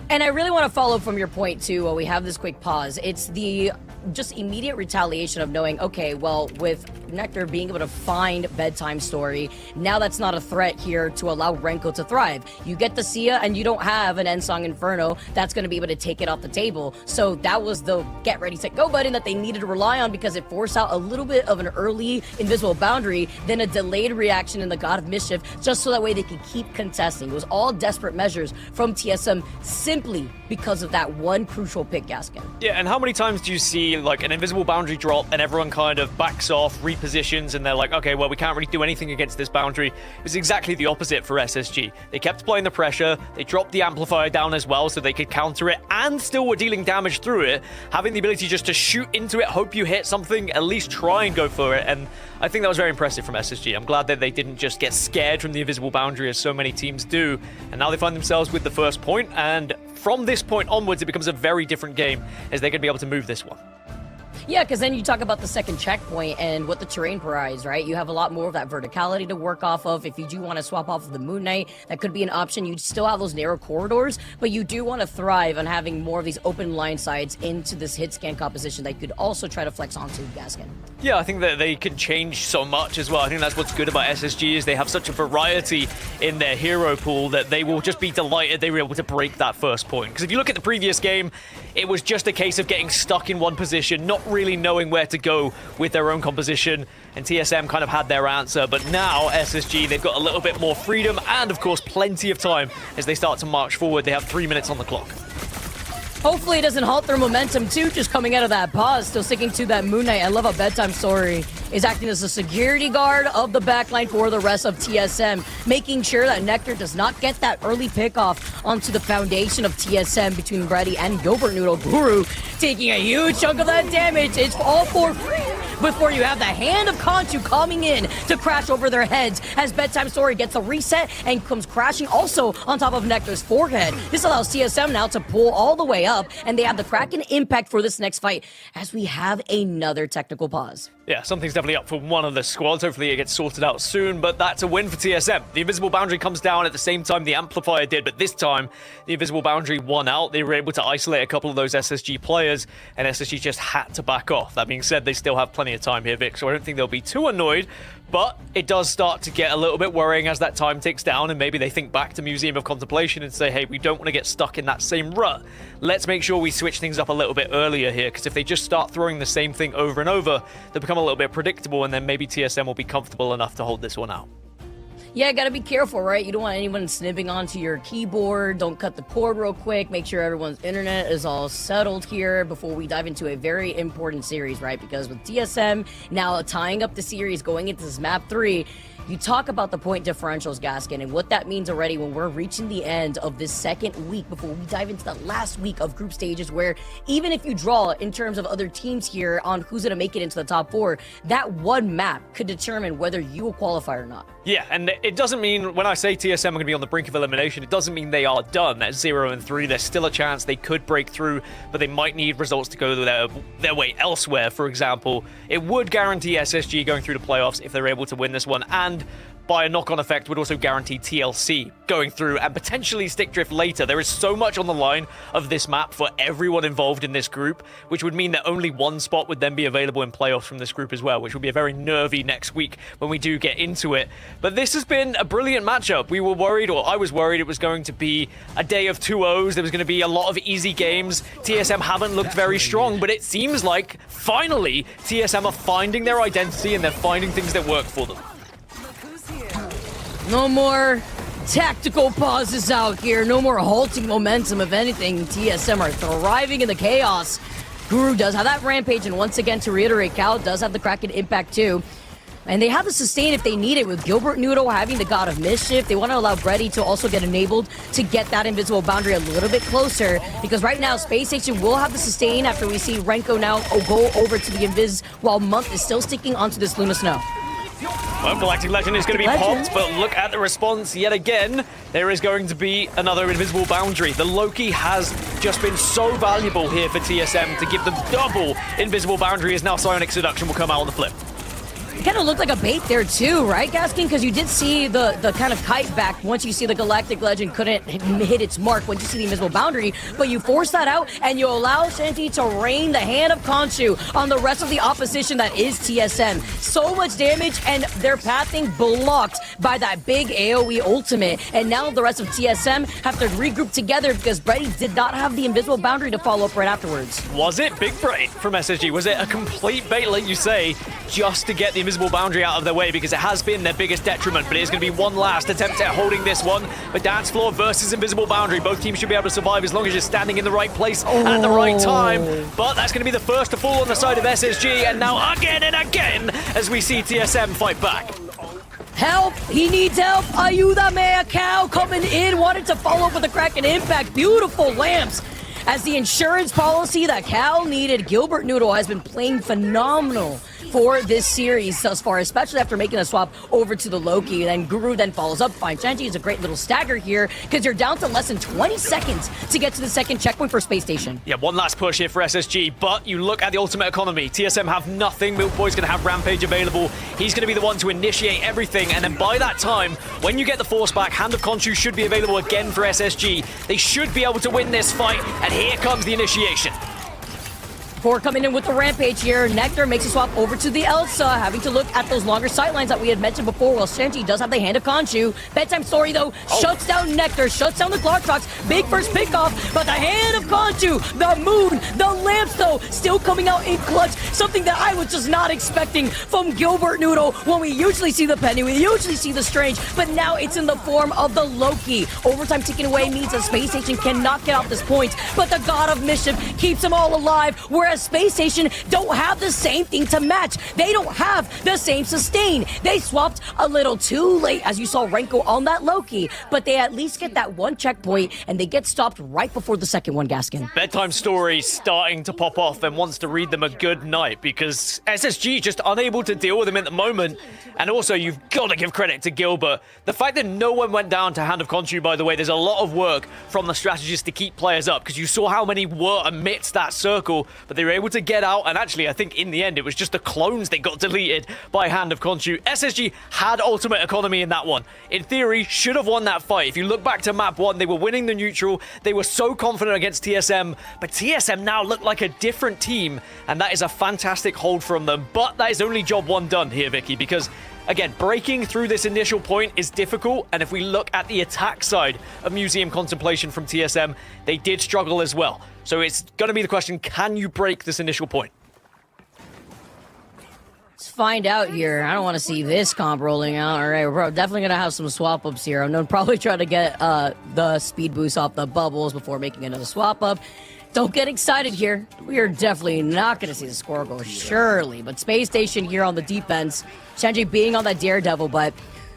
And I really want to follow from your point, too, while we have this quick pause. It's the just immediate retaliation of knowing, okay, well, with Nectar being able to find Bedtime Story, now that's not a threat here to allow Renko to thrive. You get the Sia and you don't have an Ensong Inferno that's going to be able to take it off the table. So that was the get ready, set, go button that they needed to rely on because it forced out a little bit of an early invisible boundary, then a delayed reaction in the God of Mischief, just so that way they could keep contesting. It was all desperate measures from TSM simply because of that one crucial pick, Gaskin. Yeah, and how many times do you see like an invisible boundary drop and everyone kind of backs off, repositions, and they're like, okay, well, we can't really do anything against this boundary. It was exactly the opposite for SSG. They kept applying the pressure, they dropped the amplifier down as well so they could counter it, and still were dealing damage through it, having the ability just to shoot into it, hope you hit something, at least try and go for it. And I think that was very impressive from SSG. I'm glad that they didn't just get scared from the invisible boundary as so many teams do, and now they find themselves with the first point, and from this point onwards, it becomes a very different game as they're going to be able to move this one. Yeah, because then you talk about the second checkpoint and what the terrain provides, right? You have a lot more of that verticality to work off of. If you do want to swap off of the Moon Knight, that could be an option. You still have those narrow corridors, but you do want to thrive on having more of these open line sides into this hit scan composition that you could also try to flex onto, Gaskin. Yeah, I think that they can change so much as well. I think that's what's good about SSG is they have such a variety in their hero pool that they will just be delighted they were able to break that first point. Because if you look at the previous game, it was just a case of getting stuck in one position, not really knowing where to go with their own composition, and TSM kind of had their answer. But now SSG, they've got a little bit more freedom and, of course, plenty of time as they start to march forward. They have 3 minutes on the clock. Hopefully it doesn't halt their momentum too, just coming out of that pause, still sticking to that Moon Knight. I love how Bedtime Story is acting as a security guard of the backline for the rest of TSM, making sure that Nectar does not get that early pickoff onto the foundation of TSM between Brady and Gilbert Noodle. Guru taking a huge chunk of that damage. It's all for free before you have the hand of Khonshu coming in to crash over their heads as Bedtime Story gets a reset and comes crashing also on top of Nectar's forehead. This allows TSM now to pull all the way up, and they have the Kraken impact for this next fight as we have another technical pause. Yeah, something's definitely up for one of the squads. Hopefully it gets sorted out soon, but that's a win for TSM. The invisible boundary comes down at the same time the amplifier did, but this time the invisible boundary won out. They were able to isolate a couple of those SSG players, and SSG just had to back off. That being said, they still have plenty of time here, Vic, so I don't think they'll be too annoyed, but it does start to get a little bit worrying as that time ticks down, and maybe they think back to Museum of Contemplation and say, hey, we don't want to get stuck in that same rut. Let's make sure we switch things up a little bit earlier here, because if they just start throwing the same thing over and over, they'll become a little bit predictable, and then maybe TSM will be comfortable enough to hold this one out. Yeah, gotta be careful, right? You don't want anyone snipping onto your keyboard. Don't cut the cord real quick. Make sure everyone's internet is all settled here before we dive into a very important series, right? Because with TSM now tying up the series going into this map 3, you talk about the point differentials, Gaskin, and what that means already when we're reaching the end of this second week before we dive into the last week of group stages, where even if you draw in terms of other teams here on who's going to make it into the top 4, that one map could determine whether you will qualify or not. Yeah, and it doesn't mean, when I say TSM are going to be on the brink of elimination, it doesn't mean they are done at 0-3. There's still a chance they could break through, but they might need results to go their way elsewhere. For example, it would guarantee SSG going through the playoffs if they're able to win this one, and by a knock-on effect would also guarantee TLC going through and potentially Stick Drift later. There is so much on the line of this map for everyone involved in this group, which would mean that only one spot would then be available in playoffs from this group as well, which will be a very nervy next week when we do get into it. But this has been a brilliant matchup. We were worried, or I was worried, it was going to be a day of 2-0s. There was going to be a lot of easy games. TSM haven't looked very strong, but it seems like finally TSM are finding their identity and they're finding things that work for them. No more tactical pauses out here. No more halting momentum. If anything, TSM are thriving in the chaos. Guru does have that rampage, and once again, to reiterate, Cal does have the Kraken impact too. And they have the sustain if they need it, with Gilbert Noodle having the God of Mischief. They want to allow Brady to also get enabled to get that invisible boundary a little bit closer, because right now Space Station will have the sustain after we see Renko now go over to the Invis, while Monk is still sticking onto this Luna Snow. Well, Galactic Legend is going to be popped, but look at the response yet again. There is going to be another invisible boundary. The Loki has just been so valuable here for TSM to give them double invisible boundary, as now Psionic Seduction will come out on the flip. It kind of looked like a bait there too, right, Gaskin? Because you did see the kind of kite back once you see the Galactic Legend couldn't hit its mark once you see the invisible boundary, but you force that out and you allow Shanty to rain the hand of Khonshu on the rest of the opposition that is TSM. So much damage and their pathing blocked by that big AoE ultimate, and now the rest of TSM have to regroup together because Brady did not have the invisible boundary to follow up right afterwards. Was it big bait from SSG? Was it a complete bait, like you say, just to get the invisible boundary out of their way? Because it has been their biggest detriment, but it is going to be one last attempt at holding this one. But dance floor versus invisible boundary. Both teams should be able to survive as long as you're standing in the right place at the right time. But that's going to be the first to fall on the side of SSG, and now again and again as we see TSM fight back. Help! He needs help! Ayúdame! Cal coming in, wanted to follow up with a Kraken impact. Beautiful lamps. As the insurance policy that Cal needed, Gilbert Noodle has been playing phenomenal for this series thus far, especially after making a swap over to the Loki. Then Guru then follows up. Fine Shanty is a great little stagger here because you're down to less than 20 seconds to get to the second checkpoint for Space Station. Yeah, one last push here for SSG, but you look at the ultimate economy. TSM have nothing. Milk Boy's going to have Rampage available. He's going to be the one to initiate everything, and then by that time, when you get the force back, Hand of Khonshu should be available again for SSG. They should be able to win this fight, and here comes the initiation. Four coming in with the Rampage here. Nectar makes a swap over to the Elsa, having to look at those longer sightlines that we had mentioned before, while Shanty does have the Hand of Khonshu. Bedtime Story, though, shuts down Nectar, shuts down the Glocktrox. Big first pickoff, but the Hand of Khonshu, the Moon, the Lamps, though, still coming out in clutch. Something that I was just not expecting from Gilbert Noodle when we usually see the Penny, we usually see the Strange, but now it's in the form of the Loki. Overtime ticking away means the Space Station cannot get off this point, but the God of Mischief keeps them all alive, whereas Space Station don't have the same thing to match. They don't have the same sustain. They swapped a little too late, as you saw Renko on that Loki, but they at least get that one checkpoint, and they get stopped right before the second one, Gaskin. Bedtime Story starting to pop off and wants to read them a good night because SSG just unable to deal with them at the moment. And also, you've got to give credit to Gilbert. The fact that no one went down to Hand of Khonshu, by the way, there's a lot of work from the strategists to keep players up because you saw how many were amidst that circle, but they were able to get out, and actually I think in the end it was just the clones that got deleted by Hand of Khonshu. SSG had ultimate economy in that one. In theory, should have won that fight. If you look back to map 1, they were winning the neutral, they were so confident against TSM, but TSM now look like a different team, and that is a fantastic hold from them. But that is only job 1 done here, Vicky, because again, breaking through this initial point is difficult, and if we look at the attack side of Museum Contemplation from TSM, they did struggle as well. So it's going to be the question, can you break this initial point? Let's find out here. I don't want to see this comp rolling out. All right, we're definitely going to have some swap-ups here. I'm going to probably try to get the speed boost off the bubbles before making another swap-up. Don't get excited here. We are definitely not going to see the score go, surely. But Space Station here on the defense. Shanji being on that Daredevil, but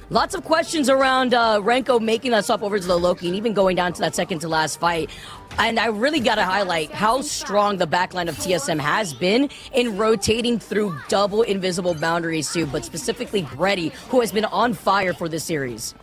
lots of questions around Renko making that swap over to the Loki and even going down to that second to last fight. And I really got to highlight how strong the backline of TSM has been in rotating through double invisible boundaries too, but specifically Brady, who has been on fire for this series.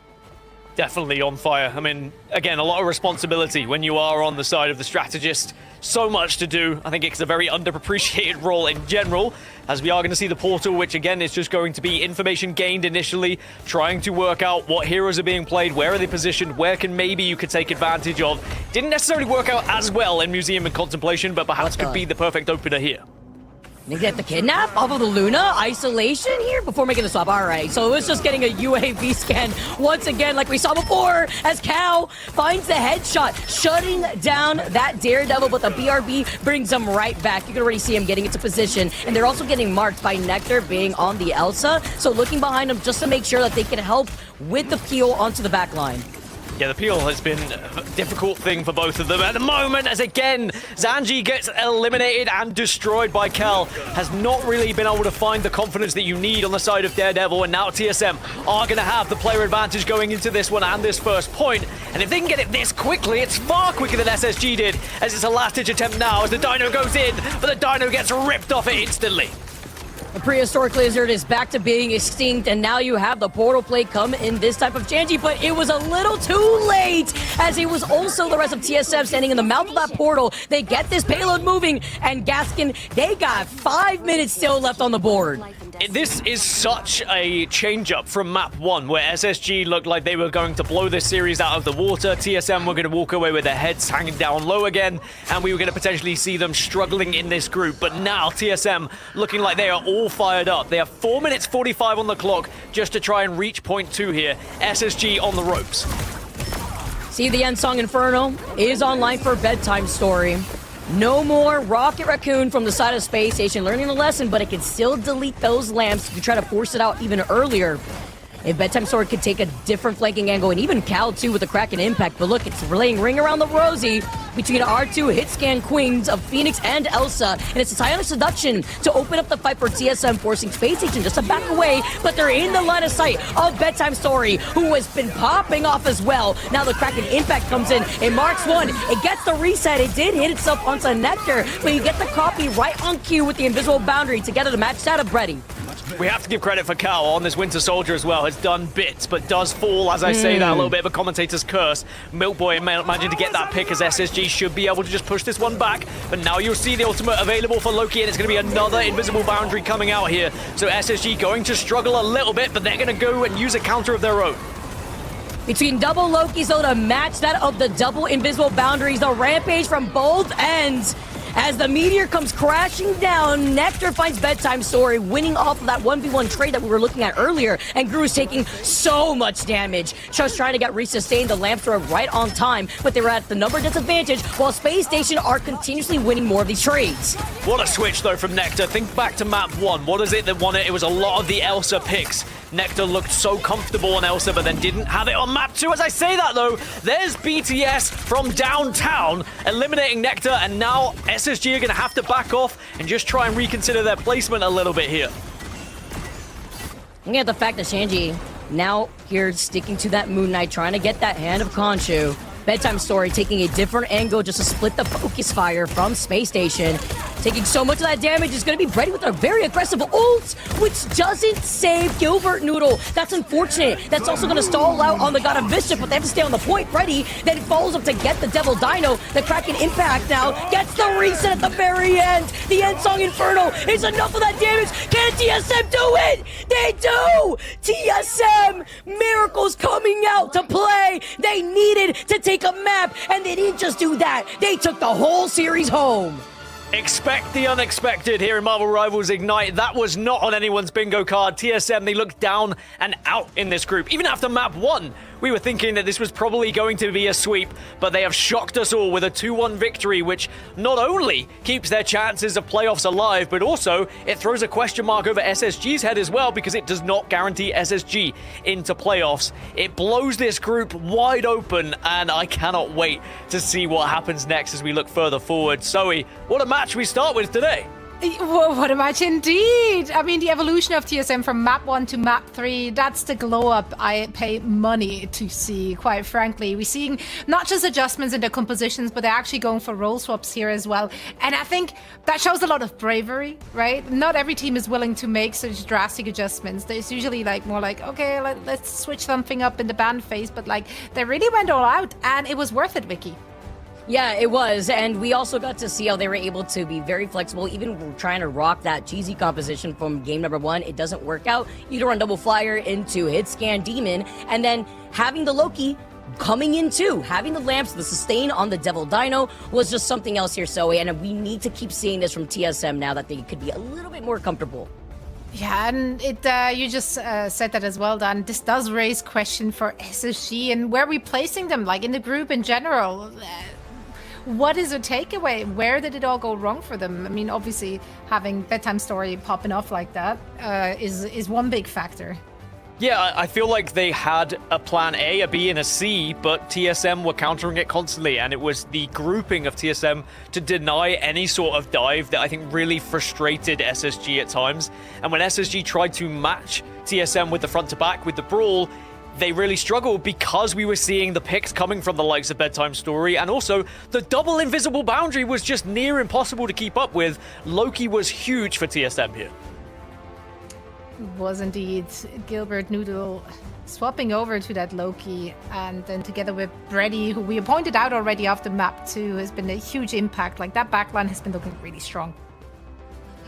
Definitely on fire. I mean, again, a lot of responsibility when you are on the side of the strategist. So much to do. I think it's a very underappreciated role in general, as we are going to see the portal, which again is just going to be information gained initially, trying to work out what heroes are being played, where are they positioned, where can maybe you could take advantage of. Didn't necessarily work out as well in Museum and Contemplation, but perhaps could be the perfect opener here. They get the kidnap off of the Luna isolation here before making the swap. All right, so it was just getting a UAV scan once again, like we saw before, as Cal finds the headshot, shutting down that Daredevil, but the BRB brings him right back. You can already see him getting into position, and they're also getting marked by Nectar being on the Elsa, so looking behind them just to make sure that they can help with the peel onto the back line. Yeah, the peel has been a difficult thing for both of them at the moment, as again, Zanji gets eliminated and destroyed by Kel. Has not really been able to find the confidence that you need on the side of Daredevil, and now TSM are going to have the player advantage going into this one and this first point. And if they can get it this quickly, it's far quicker than SSG did, as it's a last-ditch attempt now as the Dino goes in, but the Dino gets ripped off it instantly. The prehistoric lizard is back to being extinct, and now you have the portal play come in this type of Janji, but it was a little too late, as it was also the rest of TSM standing in the mouth of that portal. They get this payload moving, and Gaskin, they got 5 minutes still left on the board. This is such a change-up from map 1, where SSG looked like they were going to blow this series out of the water. TSM were going to walk away with their heads hanging down low again, and we were going to potentially see them struggling in this group. But now TSM looking like they are all fired up. They have 4 minutes 45 on the clock just to try and reach point 2 here. SSG on the ropes. See, the End Song Inferno is online for Bedtime Story. No more Rocket Raccoon from the side of Space Station learning a lesson, but it can still delete those lamps to try to force it out even earlier. If Bedtime Story could take a different flanking angle, and even Cal too with a Kraken impact, but look, it's relaying Ring Around the Rosie between R2 hit scan queens of Phoenix and Elsa, and it's a Psionic Seduction to open up the fight for TSM, forcing Space Station just to back away, but they're in the line of sight of Bedtime Story, who has been popping off as well. Now the Kraken impact comes in, it marks one, it gets the reset, it did hit itself onto Nectar, but you get the copy right on cue with the invisible boundary together to match that of Brady. We have to give credit for Cal on this Winter Soldier as well. Has done bits, but does fall, as I say that, a little bit of a commentator's curse. Milkboy managing to get that pick as SSG should be able to just push this one back. But now you'll see the ultimate available for Loki, and it's going to be another invisible boundary coming out here. So SSG going to struggle a little bit, but they're going to go and use a counter of their own. Between double Lokis, though, to match that of the double invisible boundaries, the rampage from both ends. As the meteor comes crashing down, Nectar finds Bedtime Story, winning off of that 1v1 trade that we were looking at earlier, and Gru is taking so much damage. Just trying to get resustained, the lamps are right on time, but they were at the number disadvantage, while Space Station are continuously winning more of these trades. What a switch, though, from Nectar. Think back to map 1. What is it that won it? It was a lot of the Elsa picks. Nectar looked so comfortable on Elsa, but then didn't have it on map 2. As I say that, though, there's BTS from downtown eliminating Nectar, and now SSG are going to have to back off and just try and reconsider their placement a little bit here. Looking at the fact that Shanji now here sticking to that Moon Knight, trying to get that hand of Khonshu. Bedtime Story taking a different angle just to split the focus fire from Space Station. Taking so much of that damage is going to be Brady with a very aggressive ult, which doesn't save Gilbert Noodle. That's unfortunate. That's also going to stall out on the God of Mischief, but they have to stay on the point. Brady then follows up to get the Devil Dino. The Kraken impact now gets the reset at the very end. The End Song Inferno is enough of that damage. Can TSM do it? They do! TSM! Miracles coming out to play. They needed to take a map, and they didn't just do that. They took the whole series home. Expect the unexpected here in Marvel Rivals Ignite. That was not on anyone's bingo card. TSM, they looked down and out in this group. Even after map 1, we were thinking that this was probably going to be a sweep, but they have shocked us all with a 2-1 victory, which not only keeps their chances of playoffs alive, but also it throws a question mark over SSG's head as well, because it does not guarantee SSG into playoffs. It blows this group wide open, and I cannot wait to see what happens next as we look further forward. Zoe, what a match we start with today. Whoa, what a match indeed. I mean, the evolution of TSM from map 1 to map 3, that's the glow up I pay money to see, quite frankly. We're seeing not just adjustments in their compositions, but they're actually going for role swaps here as well. And I think that shows a lot of bravery, right? Not every team is willing to make such drastic adjustments. There's usually like more like, okay, let's switch something up in the ban phase, but like they really went all out, and it was worth it, Vicky. Yeah, it was, and we also got to see how they were able to be very flexible, even trying to rock that cheesy composition from game number 1. It doesn't work out. You run double flyer into hit scan demon, and then having the Loki coming in too, having the lamps, the sustain on the Devil Dino was just something else here, Zoe, and we need to keep seeing this from TSM now that they could be a little bit more comfortable. Yeah, and it you just said that as well, Dan. This does raise question for SSG and where are we placing them, like in the group in general. What is a takeaway? Where did it all go wrong for them? I mean, obviously, having Bedtime Story popping off like that is one big factor. Yeah, I feel like they had a plan A, a B, and a C, but TSM were countering it constantly, and it was the grouping of TSM to deny any sort of dive that I think really frustrated SSG at times. And when SSG tried to match TSM with the front to back with the brawl, they really struggled because we were seeing the picks coming from the likes of Bedtime Story, and also the double invisible boundary was just near impossible to keep up with. Loki was huge for TSM here. Was indeed. Gilbert Noodle swapping over to that Loki, and then together with Brady, who we pointed out already after map 2, has been a huge impact. Like that backline has been looking really strong.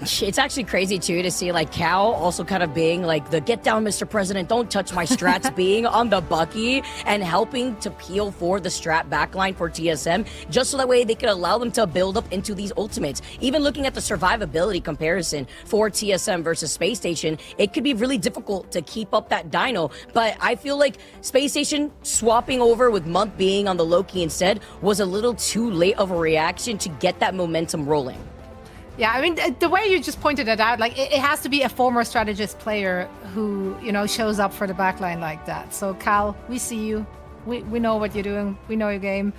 It's actually crazy too to see like Cal also kind of being like the get down, Mr. President, don't touch my strats, being on the Bucky and helping to peel for the strat backline for TSM, just so that way they could allow them to build up into these ultimates. Even looking at the survivability comparison for TSM versus Space Station, it could be really difficult to keep up that Dino. But I feel like Space Station swapping over with Month being on the Loki instead was a little too late of a reaction to get that momentum rolling. Yeah, I mean, the way you just pointed it out, like, it has to be a former strategist player who, you know, shows up for the backline like that. So, Cal, we see you. We know what you're doing. We know your game.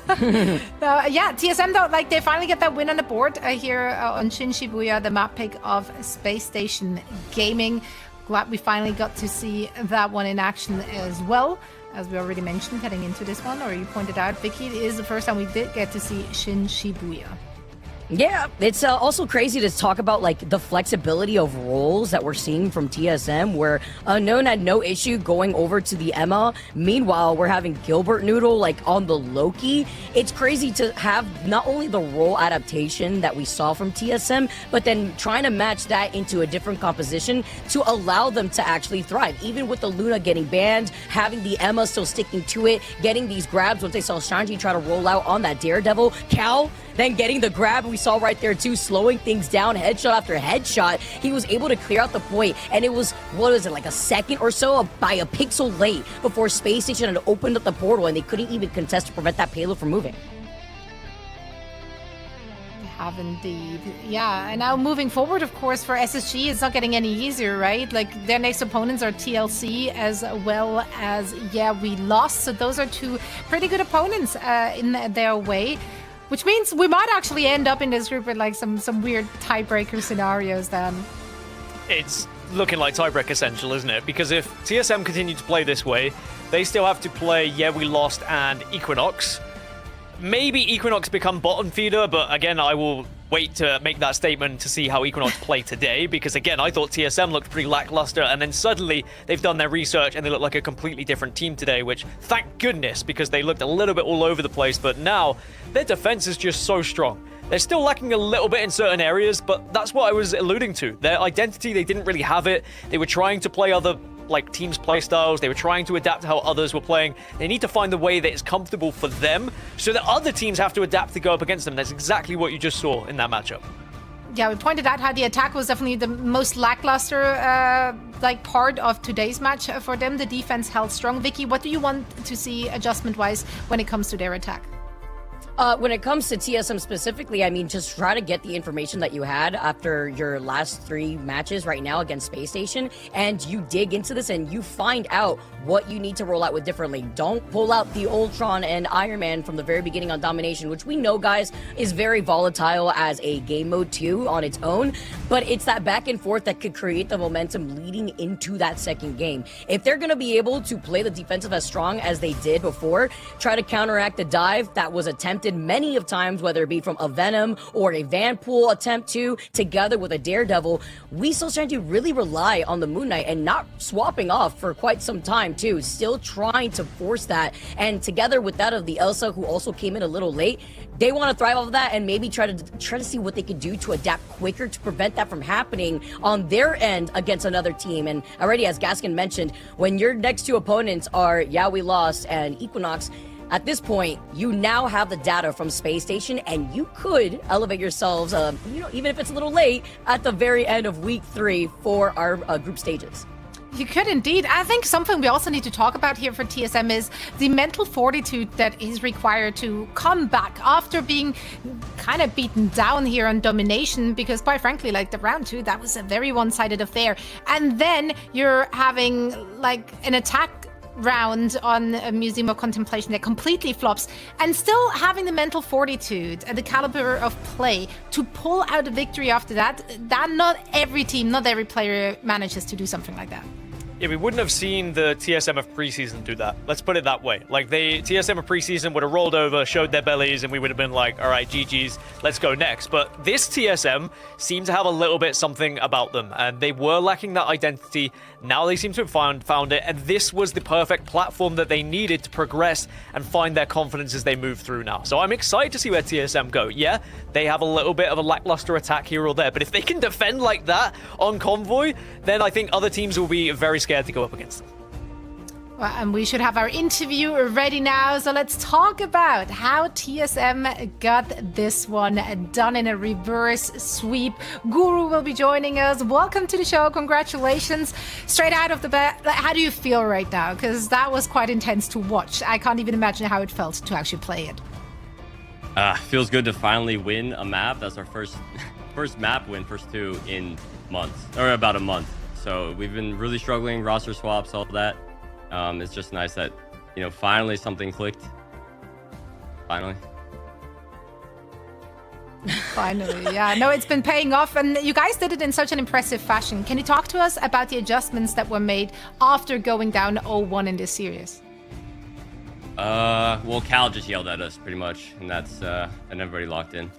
Yeah, TSM, though, like, they finally get that win on the board here on Shin Shibuya, the map pick of Space Station Gaming. Glad we finally got to see that one in action as well. As we already mentioned, heading into this one, or you pointed out, Vicky, it is the first time we did get to see Shin Shibuya. Yeah, it's also crazy to talk about like the flexibility of roles that we're seeing from TSM, where Unknown had no issue going over to the Emma. Meanwhile, we're having Gilbert Noodle like on the Loki. It's crazy to have not only the role adaptation that we saw from TSM, but then trying to match that into a different composition to allow them to actually thrive. Even with the Luna getting banned, having the Emma still sticking to it, getting these grabs once they saw Shanji try to roll out on that Daredevil. Cal then getting the grab we saw right there too, slowing things down, headshot after headshot. He was able to clear out the point, and it was, what was it, like a second or so by a pixel late before Space Station had opened up the portal, and they couldn't even contest to prevent that payload from moving. Have indeed. Yeah, and now moving forward, of course, for SSG, it's not getting any easier, right? Like, their next opponents are TLC as well as Yeah We Lost. So those are two pretty good opponents in their way. Which means we might actually end up in this group with like some weird tiebreaker scenarios then. It's looking like tiebreak essential, isn't it? Because if TSM continue to play this way, they still have to play Yeah We Lost and Equinox. Maybe Equinox become bottom feeder, but again, I will wait to make that statement to see how Equinox play today, because again, I thought TSM looked pretty lackluster, and then suddenly they've done their research and they look like a completely different team today, which thank goodness, because they looked a little bit all over the place, but now their defense is just so strong. They're still lacking a little bit in certain areas, but that's what I was alluding to. Their identity, they didn't really have it. They were trying to play other like teams' play styles. They were trying to adapt to how others were playing. They need to find a way that is comfortable for them so that other teams have to adapt to go up against them. That's exactly what you just saw in that matchup. Yeah, we pointed out how the attack was definitely the most lackluster like part of today's match for them. The defense held strong. Vicky, what do you want to see adjustment-wise when it comes to their attack? When it comes to TSM specifically, I mean, just try to get the information that you had after your last 3 matches right now against Space Station, and you dig into this and you find out what you need to roll out with differently. Don't pull out the Ultron and Iron Man from the very beginning on Domination, which we know, guys, is very volatile as a game mode too on its own, but it's that back and forth that could create the momentum leading into that second game. If they're going to be able to play the defensive as strong as they did before, try to counteract the dive that was attempted many of times, whether it be from a Venom or a Vanpool attempt to, together with a Daredevil, we still trying to really rely on the Moon Knight and not swapping off for quite some time too, still trying to force that, and together with that of the Elsa, who also came in a little late, they want to thrive off of that and maybe try to see what they could do to adapt quicker to prevent that from happening on their end against another team. And already, as Gaskin mentioned, when your next 2 opponents are Yeah We Lost and Equinox, at this point, you now have the data from Space Station, and you could elevate yourselves, even if it's a little late, at the very end of week 3 for our group stages. You could indeed. I think something we also need to talk about here for TSM is the mental fortitude that is required to come back after being kind of beaten down here on Domination, because quite frankly, like the round 2, that was a very one-sided affair. And then you're having like an attack round on a Museum of Contemplation that completely flops, and still having the mental fortitude and the caliber of play to pull out a victory after that, not every team, not every player manages to do something like that. Yeah, we wouldn't have seen the TSM of preseason do that. Let's put it that way. Like, TSM of preseason would have rolled over, showed their bellies, and we would have been like, all right, GG's, let's go next. But this TSM seemed to have a little bit something about them, and they were lacking that identity. Now they seem to have found it, and this was the perfect platform that they needed to progress and find their confidence as they move through now. So I'm excited to see where TSM go. Yeah, they have a little bit of a lackluster attack here or there, but if they can defend like that on Convoy, then I think other teams will be very scared to go up against them. Well, and we should have our interview ready now. So let's talk about how TSM got this one done in a reverse sweep. Guru will be joining us. Welcome to the show. Congratulations. Straight out of the bat, how do you feel right now? Because that was quite intense to watch. I can't even imagine how it felt to actually play it. Feels good to finally win a map. That's our first map win, first two in months, or about a month. So we've been really struggling, roster swaps, all that. It's just nice that, finally something clicked. Finally, yeah. No, it's been paying off, and you guys did it in such an impressive fashion. Can you talk to us about the adjustments that were made after going down 0-1 in this series? Well, Cal just yelled at us pretty much, and that's and everybody locked in.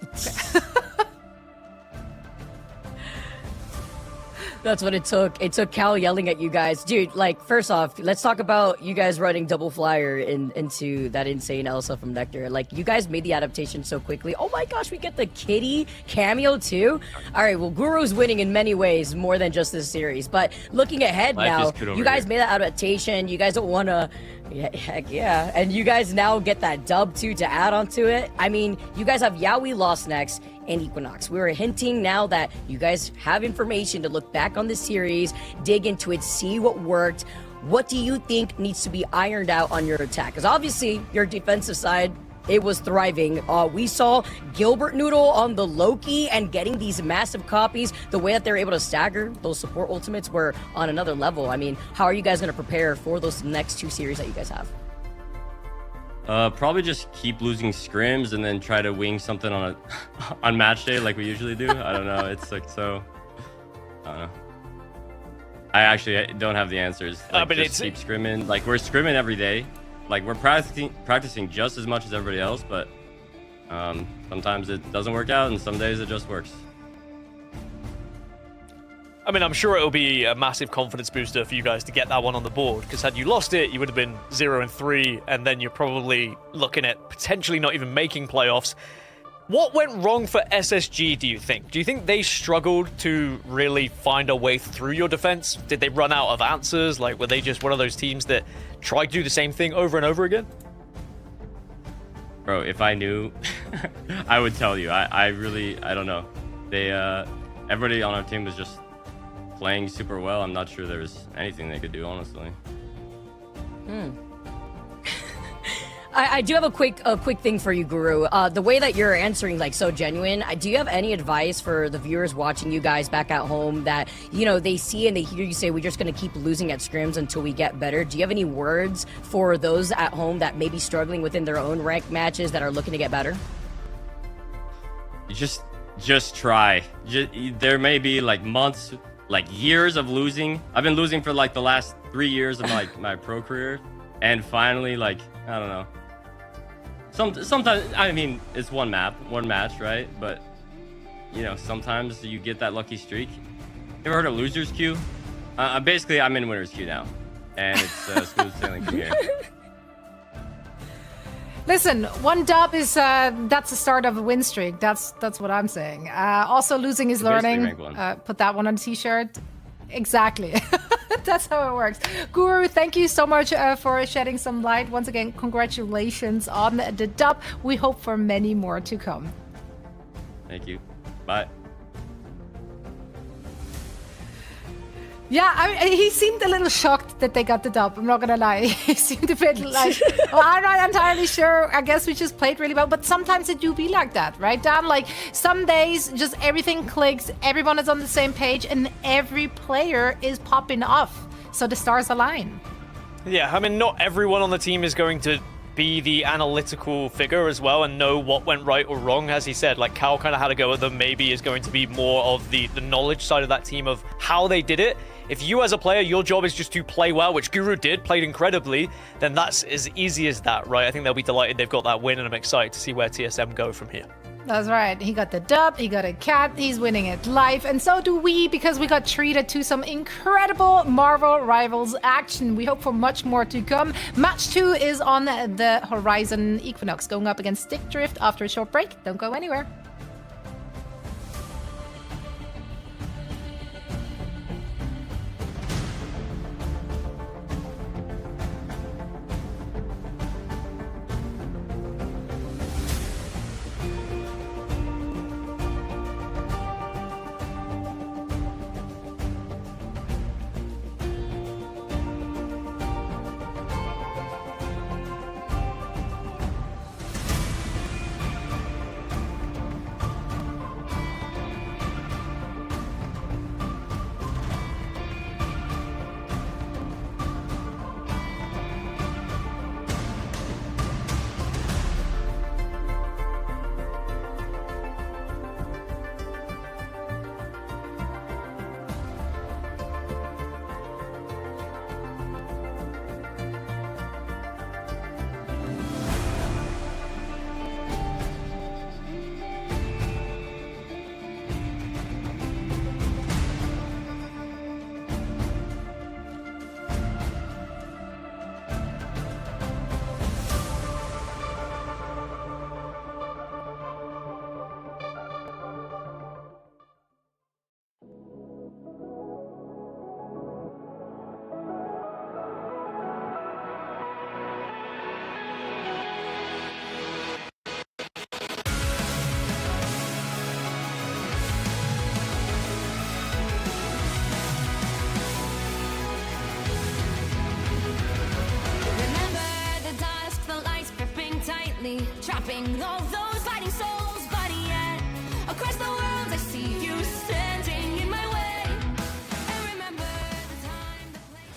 That's what it took. It took Cal yelling at you guys. Dude, like, first off, let's talk about you guys running double flyer into that insane Elsa from Nectar. Like, you guys made the adaptation so quickly. Oh my gosh, we get the Kitty cameo too? All right, well, Guru's winning in many ways, more than just this series. But looking ahead now, you guys made that adaptation. You guys don't want to... Yeah, heck yeah. And you guys now get that dub too to add on to it. I mean, you guys have Yaoi Lost Next and Equinox. We were hinting now that you guys have information to look back on the series, dig into it, see what worked. What do you think needs to be ironed out on your attack? Because obviously your defensive side, it was thriving. We saw Gilbert Noodle on the Loki and getting these massive copies. The way that they're able to stagger those support ultimates were on another level. I mean, how are you guys going to prepare for those next two series that you guys have? Probably just keep losing scrims and then try to wing something on match day like we usually do. I don't know. It's like so. I don't know. I actually don't have the answers. Like, but just keep scrimming. Like, we're scrimming every day. Like, we're practicing just as much as everybody else, but sometimes it doesn't work out, and some days it just works. I mean, I'm sure it'll be a massive confidence booster for you guys to get that one on the board, because had you lost it, you would have been 0-3, and then you're probably looking at potentially not even making playoffs. What went wrong for SSG, do you think? Do you think they struggled to really find a way through your defense? Did they run out of answers? Like, were they just one of those teams that tried to do the same thing over and over again? Bro, if I knew, I would tell you. I don't know. They, everybody on our team was just playing super well. I'm not sure there was anything they could do, honestly. I do have a quick thing for you, Guru. The way that you're answering, like, so genuine, do you have any advice for the viewers watching you guys back at home that, they see and they hear you say, we're just going to keep losing at scrims until we get better? Do you have any words for those at home that may be struggling within their own ranked matches that are looking to get better? Just try. There may be, like, months, like, years of losing. I've been losing for, like, the last 3 years of, like, my pro career. And finally, like, I don't know. Sometimes, I mean, it's one match, right? But, sometimes you get that lucky streak. You ever heard of loser's queue? Basically, I'm in winner's queue now. And it's smooth sailing from here. Listen, one dub is that's the start of a win streak. That's what I'm saying. Also, losing is learning. Put that one on a t-shirt. Exactly. That's how it works. Guru, thank you so much for shedding some light. Once again, congratulations on the dub. We hope for many more to come. Thank you. Bye. Yeah, he seemed a little shocked that they got the dub. I'm not gonna lie. He seemed a bit like, well, I'm not entirely sure. I guess we just played really well. But sometimes it do be like that, right, Dan? Like, some days, just everything clicks, everyone is on the same page, and every player is popping off. So the stars align. Yeah, I mean, not everyone on the team is going to be the analytical figure as well and know what went right or wrong. As he said, like, Cal kind of had a go at them. Maybe is going to be more of the knowledge side of that team of how they did it. If you as a player, your job is just to play well, which Guru did, played incredibly, then that's as easy as that, right? I think they'll be delighted they've got that win, and I'm excited to see where TSM go from here. That's right. He got the dub, he got a cat, he's winning it live, and so do we because we got treated to some incredible Marvel Rivals action. We hope for much more to come. Match 2 is on the horizon. Equinox going up against Stick Drift after a short break. Don't go anywhere. trapping all those fighting souls, but yet across the world I see you standing in my way. And remember the time, the place.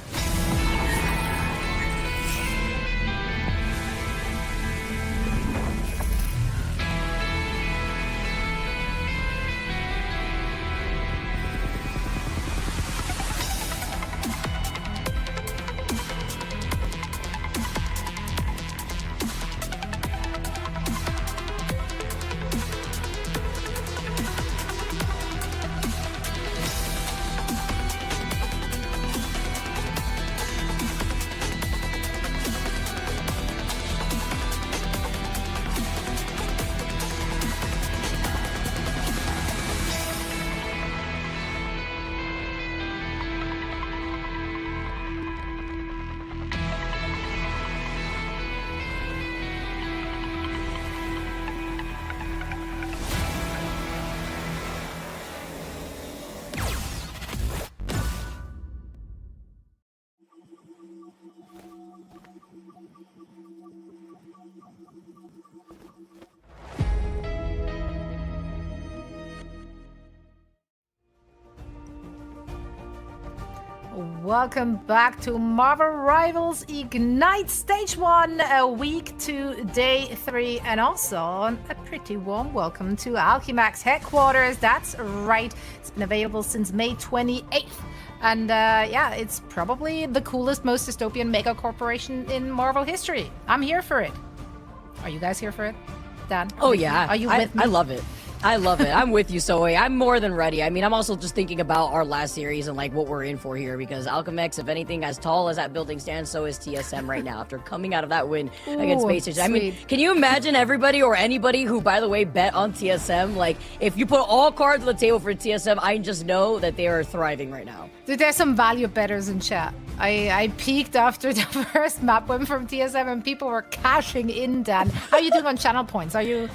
Welcome back to Marvel Rivals Ignite Stage 1, Week 2, Day 3, and also a pretty warm welcome to Alchemax headquarters. That's right, it's been available since May 28th. And yeah, it's probably the coolest, most dystopian mega corporation in Marvel history. I'm here for it. Are you guys here for it? Dan? Oh yeah, Are you with me? I love it. I love it. I'm with you, Zoe. I'm more than ready. I mean, I'm also just thinking about our last series and like what we're in for here because Alchemax, if anything, as tall as that building stands, so is TSM right now after coming out of that win against Space Station. I mean, can you imagine everybody or anybody who, by the way, bet on TSM? Like, if you put all cards on the table for TSM, I just know that they are thriving right now. Dude, there's some value bettors in chat. I peaked after the first map win from TSM and people were cashing in, Dan. How are you doing on channel points? Are you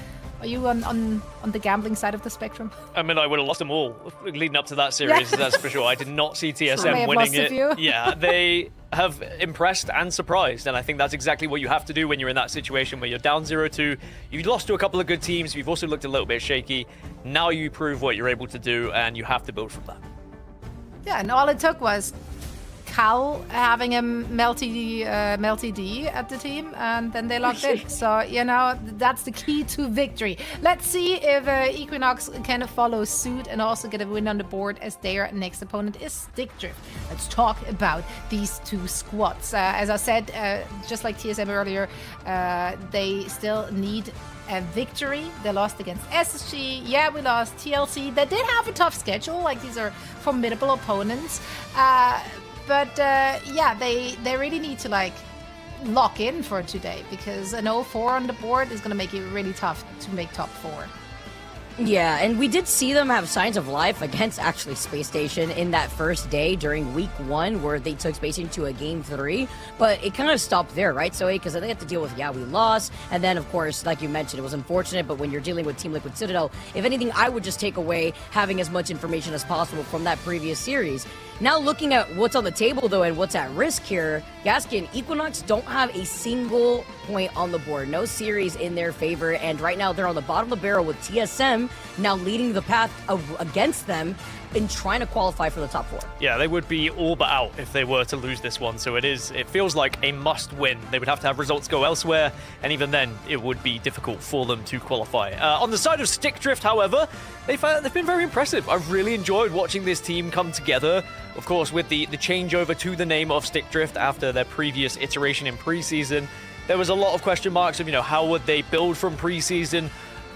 on the gambling side of the spectrum? I mean, I would have lost them all leading up to that series, that's for sure. I did not see TSM winning it. Yeah, they have impressed and surprised, and I think that's exactly what you have to do when you're in that situation where you're down 0-2. You've lost to a couple of good teams, you've also looked a little bit shaky. Now you prove what you're able to do, and you have to build from that. Yeah, and all it took was Cal having a Melty D at the team, and then they locked in. So, that's the key to victory. Let's see if Equinox can follow suit and also get a win on the board, as their next opponent is Stick Drift. Let's talk about these two squads. As I said, just like TSM earlier, they still need a victory. They lost against SSG. Yeah, we lost TLC. They did have a tough schedule. Like, these are formidable opponents. But they really need to lock in for today, because an 0-4 on the board is going to make it really tough to make top 4. Yeah, and we did see them have signs of life against actually Space Station in that first day during week 1, where they took Space Station to a game 3, but it kind of stopped there, right? So, because they had to deal with, we lost, and then, of course, like you mentioned, it was unfortunate, but when you're dealing with Team Liquid Citadel, if anything, I would just take away having as much information as possible from that previous series. Now, looking at what's on the table, though, and what's at risk here, Gaskin, Equinox don't have a single point on the board. No series in their favor, and right now they're on the bottom of the barrel with TSM now leading the path against them in trying to qualify for the top 4. Yeah, they would be all but out if they were to lose this one, so it feels like a must-win. They would have to have results go elsewhere, and even then, it would be difficult for them to qualify. On the side of Stick Drift, however, they've been very impressive. I've really enjoyed watching this team come together. Of course, with the changeover to the name of Stick Drift after their previous iteration in preseason, there was a lot of question marks of, how would they build from preseason?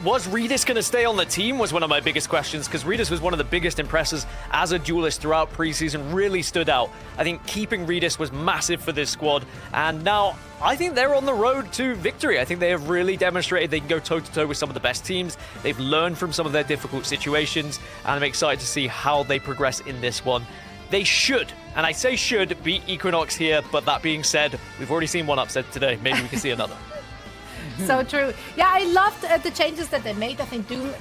Was Redis going to stay on the team was one of my biggest questions, because Redis was one of the biggest impressors as a duelist throughout preseason, really stood out. I think keeping Redis was massive for this squad, and now I think they're on the road to victory. I think they have really demonstrated they can go toe-to-toe with some of the best teams. They've learned from some of their difficult situations, and I'm excited to see how they progress in this one. They should, and I say should, beat Equinox here, but that being said, we've already seen one upset today. Maybe we can see another. So true. Yeah, I loved the changes that they made. I think Doom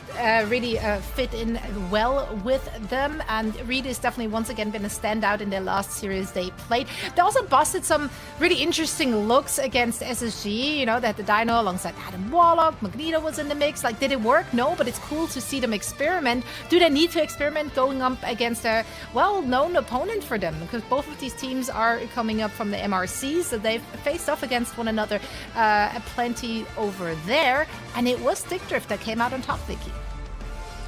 really fit in well with them, and Reed has definitely once again been a standout in their last series they played. They also busted some really interesting looks against SSG. They had the Dino alongside Adam Warlock. Magneto was in the mix. Did it work? No, but it's cool to see them experiment. Do they need to experiment going up against a well-known opponent for them? Because both of these teams are coming up from the MRC, so they've faced off against one another plenty over there, and it was Stick Drift that came out on top, Vicky.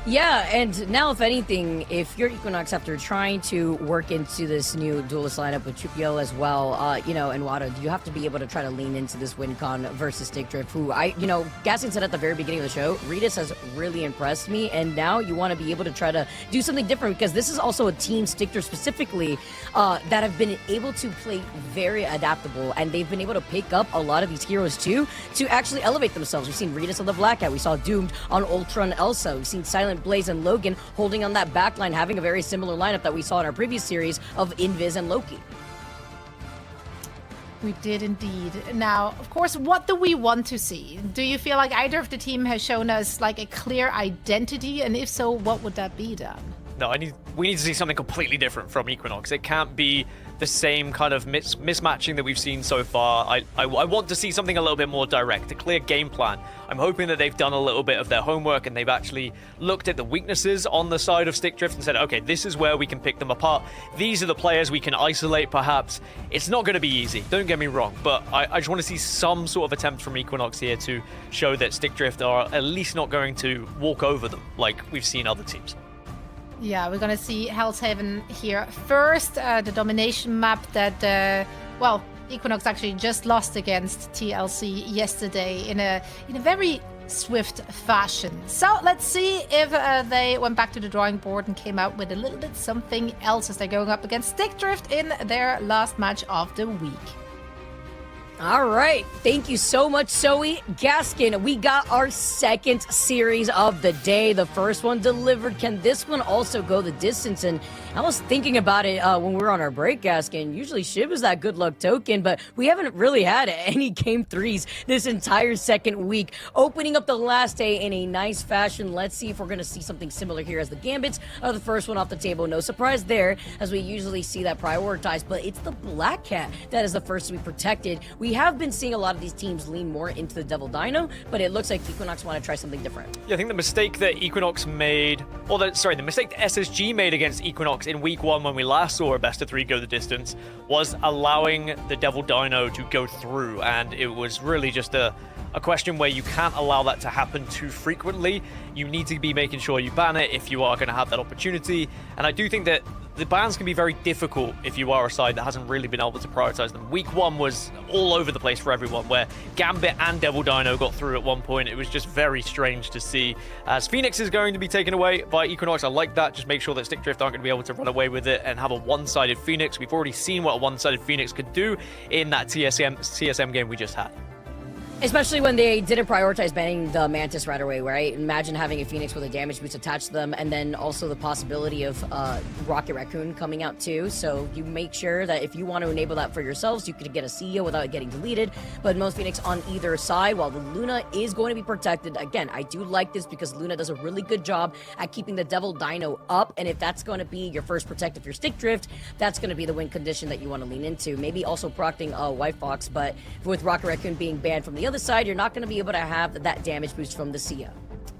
Yeah, and now, if anything, if you're Equinox after trying to work into this new duelist lineup with Chupio as well, and Wada, you have to be able to try to lean into this WinCon versus Stick Drift, who Gaskin said at the very beginning of the show, Redis has really impressed me, and now you want to be able to try to do something different, because this is also a team, Stick Drift specifically, that have been able to play very adaptable, and they've been able to pick up a lot of these heroes too, to actually elevate themselves. We've seen Redis on the Black Hat, we saw Doomed on Ultra and Elsa, we've seen Silent Blaze and Logan holding on that backline, having a very similar lineup that we saw in our previous series of Invis and Loki. We did indeed. Now, of course, what do we want to see? Do you feel like either of the team has shown us a clear identity? And if so, what would that be, Dan? No, we need to see something completely different from Equinox. It can't be the same kind of mismatching that we've seen so far. I want to see something a little bit more direct, a clear game plan. I'm hoping that they've done a little bit of their homework and they've actually looked at the weaknesses on the side of Stick Drift and said, okay, this is where we can pick them apart. These are the players we can isolate, perhaps. It's not going to be easy, don't get me wrong, but I just want to see some sort of attempt from Equinox here to show that Stick Drift are at least not going to walk over them like we've seen other teams. Yeah, we're going to see Hell's Haven here first. The domination map that, Equinox actually just lost against TLC yesterday in a very swift fashion. So let's see if they went back to the drawing board and came out with a little bit something else as they're going up against Stick Drift in their last match of the week. All right. Thank you so much, Zoe. Gaskin, we got our second series of the day. The first one delivered. Can this one also go the distance? And I was thinking about it when we were on our break, Gaskin. Usually Shiv is that good luck token, but we haven't really had any game threes this entire second week. Opening up the last day in a nice fashion. Let's see if we're going to see something similar here, as the Gambits are the first one off the table. No surprise there, as we usually see that prioritized, but it's the Black Cat that is the first to be protected. We have been seeing a lot of these teams lean more into the Devil Dino, but it looks like Equinox want to try something different. Yeah, I think the mistake that Equinox made or the mistake that SSG made against Equinox in week 1 when we last saw a best of 3 go the distance was allowing the Devil Dino to go through, and it was really just a question where you can't allow that to happen too frequently. You need to be making sure you ban it if you are going to have that opportunity, and I do think that the bans can be very difficult if you are a side that hasn't really been able to prioritize them. Week 1 was all over the place for everyone, where Gambit and Devil Dino got through at one point. It was just very strange to see. As Phoenix is going to be taken away by Equinox, I like that. Just make sure that Stick Drift aren't going to be able to run away with it and have a one-sided Phoenix. We've already seen what a one-sided Phoenix could do in that TSM game we just had. Especially when they didn't prioritize banning the Mantis right away, right? Imagine having a Phoenix with a damage boost attached to them, and then also the possibility of Rocket Raccoon coming out too. So you make sure that if you want to enable that for yourselves, you could get a CEO without it getting deleted. But most Phoenix on either side, while the Luna is going to be protected. Again, I do like this because Luna does a really good job at keeping the Devil Dino up, and if that's going to be your first protect if you're Stick Drift, that's going to be the win condition that you want to lean into. Maybe also procting White Fox, but with Rocket Raccoon being banned from the other side, you're not going to be able to have that damage boost from the Sia.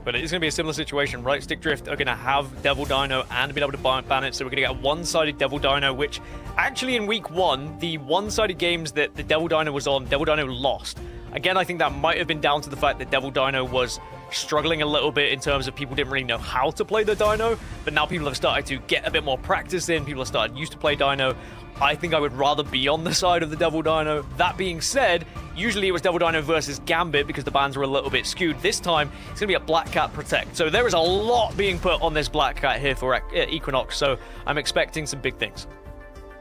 But it is going to be a similar situation, right? Stick Drift are going to have Devil Dino and be able to ban it, so we're going to get a one-sided Devil Dino, which actually in week 1, the one-sided games that the Devil Dino was on, Devil Dino lost. Again, I think that might have been down to the fact that Devil Dino was struggling a little bit in terms of people didn't really know how to play the Dino, but now people have started to get a bit more practice in, people have started used to play Dino. I think I would rather be on the side of the Devil Dino. That being said, usually it was Devil Dino versus Gambit because the bans were a little bit skewed. This time, it's going to be a Black Cat Protect. So there is a lot being put on this Black Cat here for Equinox, so I'm expecting some big things.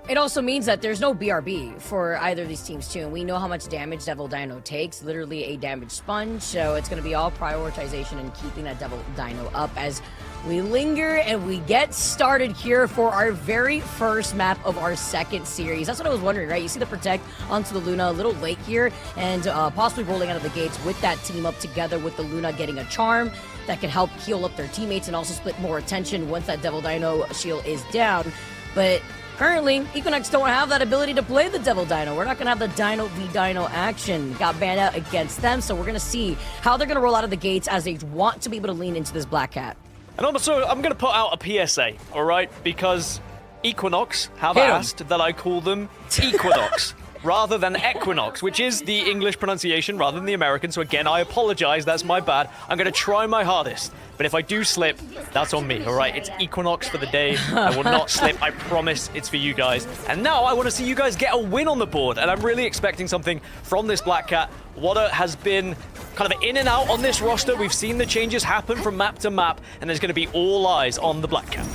It also means that there's no BRB for either of these teams too, and we know how much damage Devil Dino takes, literally a damage sponge, so it's going to be all prioritization and keeping that Devil Dino up as we linger and we get started here for our very first map of our second series. That's what I was wondering, right? You see the Protect onto the Luna a little late here, and possibly rolling out of the gates with that team up together with the Luna getting a charm that can help heal up their teammates and also split more attention once that Devil Dino shield is down. But currently, Equinox don't have that ability to play the Devil Dino. We're not going to have the Dino v Dino action. Got banned out against them, so we're going to see how they're going to roll out of the gates as they want to be able to lean into this Black Cat. And also, I'm going to put out a PSA, all right? Because Equinox have asked that I call them Equinox rather than Equinox, which is the English pronunciation rather than the American. So again, I apologize. That's my bad. I'm going to try my hardest. But if I do slip, that's on me, all right? It's Equinox for the day. I will not slip. I promise it's for you guys. And now I want to see you guys get a win on the board. And I'm really expecting something from this Black Cat. Wada has been kind of in and out on this roster. We've seen the changes happen from map to map, and there's going to be all eyes on the Black Cat.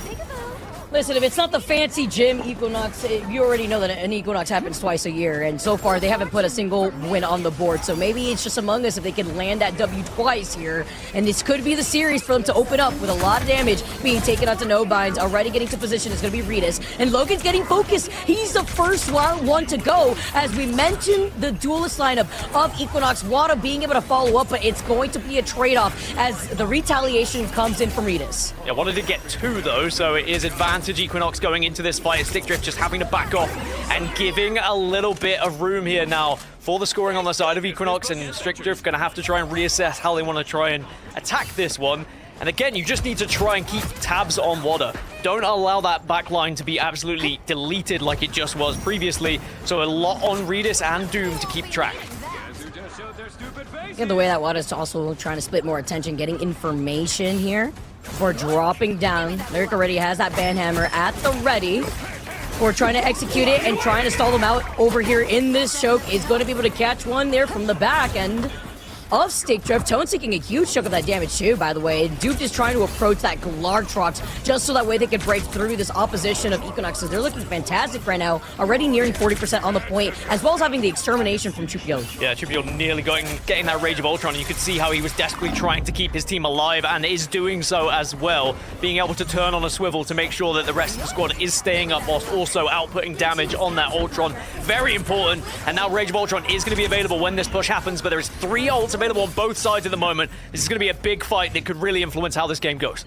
Listen, if it's not the fancy gym Equinox, you already know that an Equinox happens twice a year, and so far they haven't put a single win on the board, so maybe it's just Among Us if they can land that W twice here, and this could be the series for them to open up with a lot of damage being taken out to no binds. Already getting to position is going to be Ritas, and Logan's getting focused. He's the first one to go. As we mentioned, the duelist lineup of Equinox, Wada being able to follow up, but it's going to be a trade-off as the retaliation comes in from Ritas. Yeah, Wada did get 2 though, so it is advantage Equinox going into this fight. Stick Drift just having to back off and giving a little bit of room here now for the scoring on the side of Equinox, and Stick Drift going to have to try and reassess how they want to try and attack this one. And again, you just need to try and keep tabs on Wada. Don't allow that backline to be absolutely deleted like it just was previously. So a lot on Redis and Doom to keep track. Yeah, the way that Wada's also trying to split more attention, getting information here for dropping down. Lyric already has that banhammer at the ready for trying to execute it and trying to stall them out over here in this choke. Is going to be able to catch one there from the back end of Stick Drift. Tone taking a huge chunk of that damage too, by the way. Duke is trying to approach that Glartrox just so that way they can break through this opposition of Equinoxes. They're looking fantastic right now, already nearing 40% on the point, as well as having the extermination from Chupiel. Yeah, Chupiel nearly getting that Rage of Ultron. You could see how he was desperately trying to keep his team alive and is doing so as well, being able to turn on a swivel to make sure that the rest of the squad is staying up whilst also outputting damage on that Ultron. Very important. And now Rage of Ultron is going to be available when this push happens, but there is 3 ults available on both sides at the moment. This is going to be a big fight that could really influence how this game goes.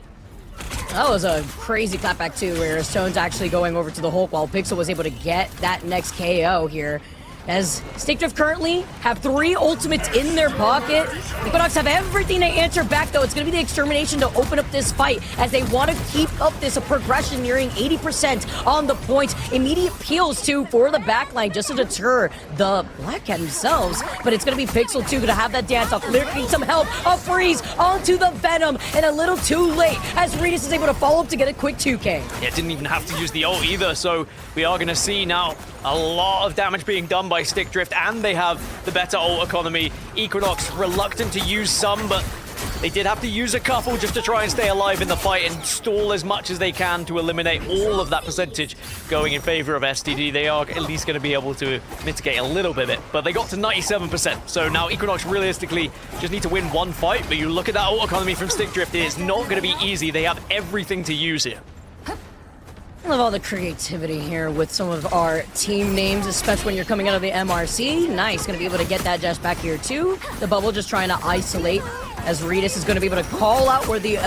That was a crazy clapback too, where Stone's actually going over to the Hulk while Pixel was able to get that next KO here. As Stinkdrift currently have 3 ultimates in their pocket. Equinox have everything to answer back, though. It's going to be the extermination to open up this fight as they want to keep up this progression nearing 80% on the point. Immediate peels, too, for the backline just to deter the Black Cat themselves. But it's going to be Pixel, too, going to have that dance off. Lyric needs some help. A freeze onto the Venom, and a little too late as Regis is able to follow up to get a quick 2K. Yeah, didn't even have to use the ult either, so we are going to see now a lot of damage being done by Stickdrift, and they have the better ult economy. Equinox reluctant to use some, but they did have to use a couple just to try and stay alive in the fight and stall as much as they can to eliminate all of that percentage going in favor of STD. They are at least going to be able to mitigate a little bit of it, but they got to 97%. So now Equinox realistically just need to win one fight, but you look at that ult economy from Stickdrift, it is not going to be easy. They have everything to use here. I love all the creativity here with some of our team names, especially when you're coming out of the MRC. Nice, gonna be able to get that dash back here too. The bubble just trying to isolate as Regis is gonna be able to call out where the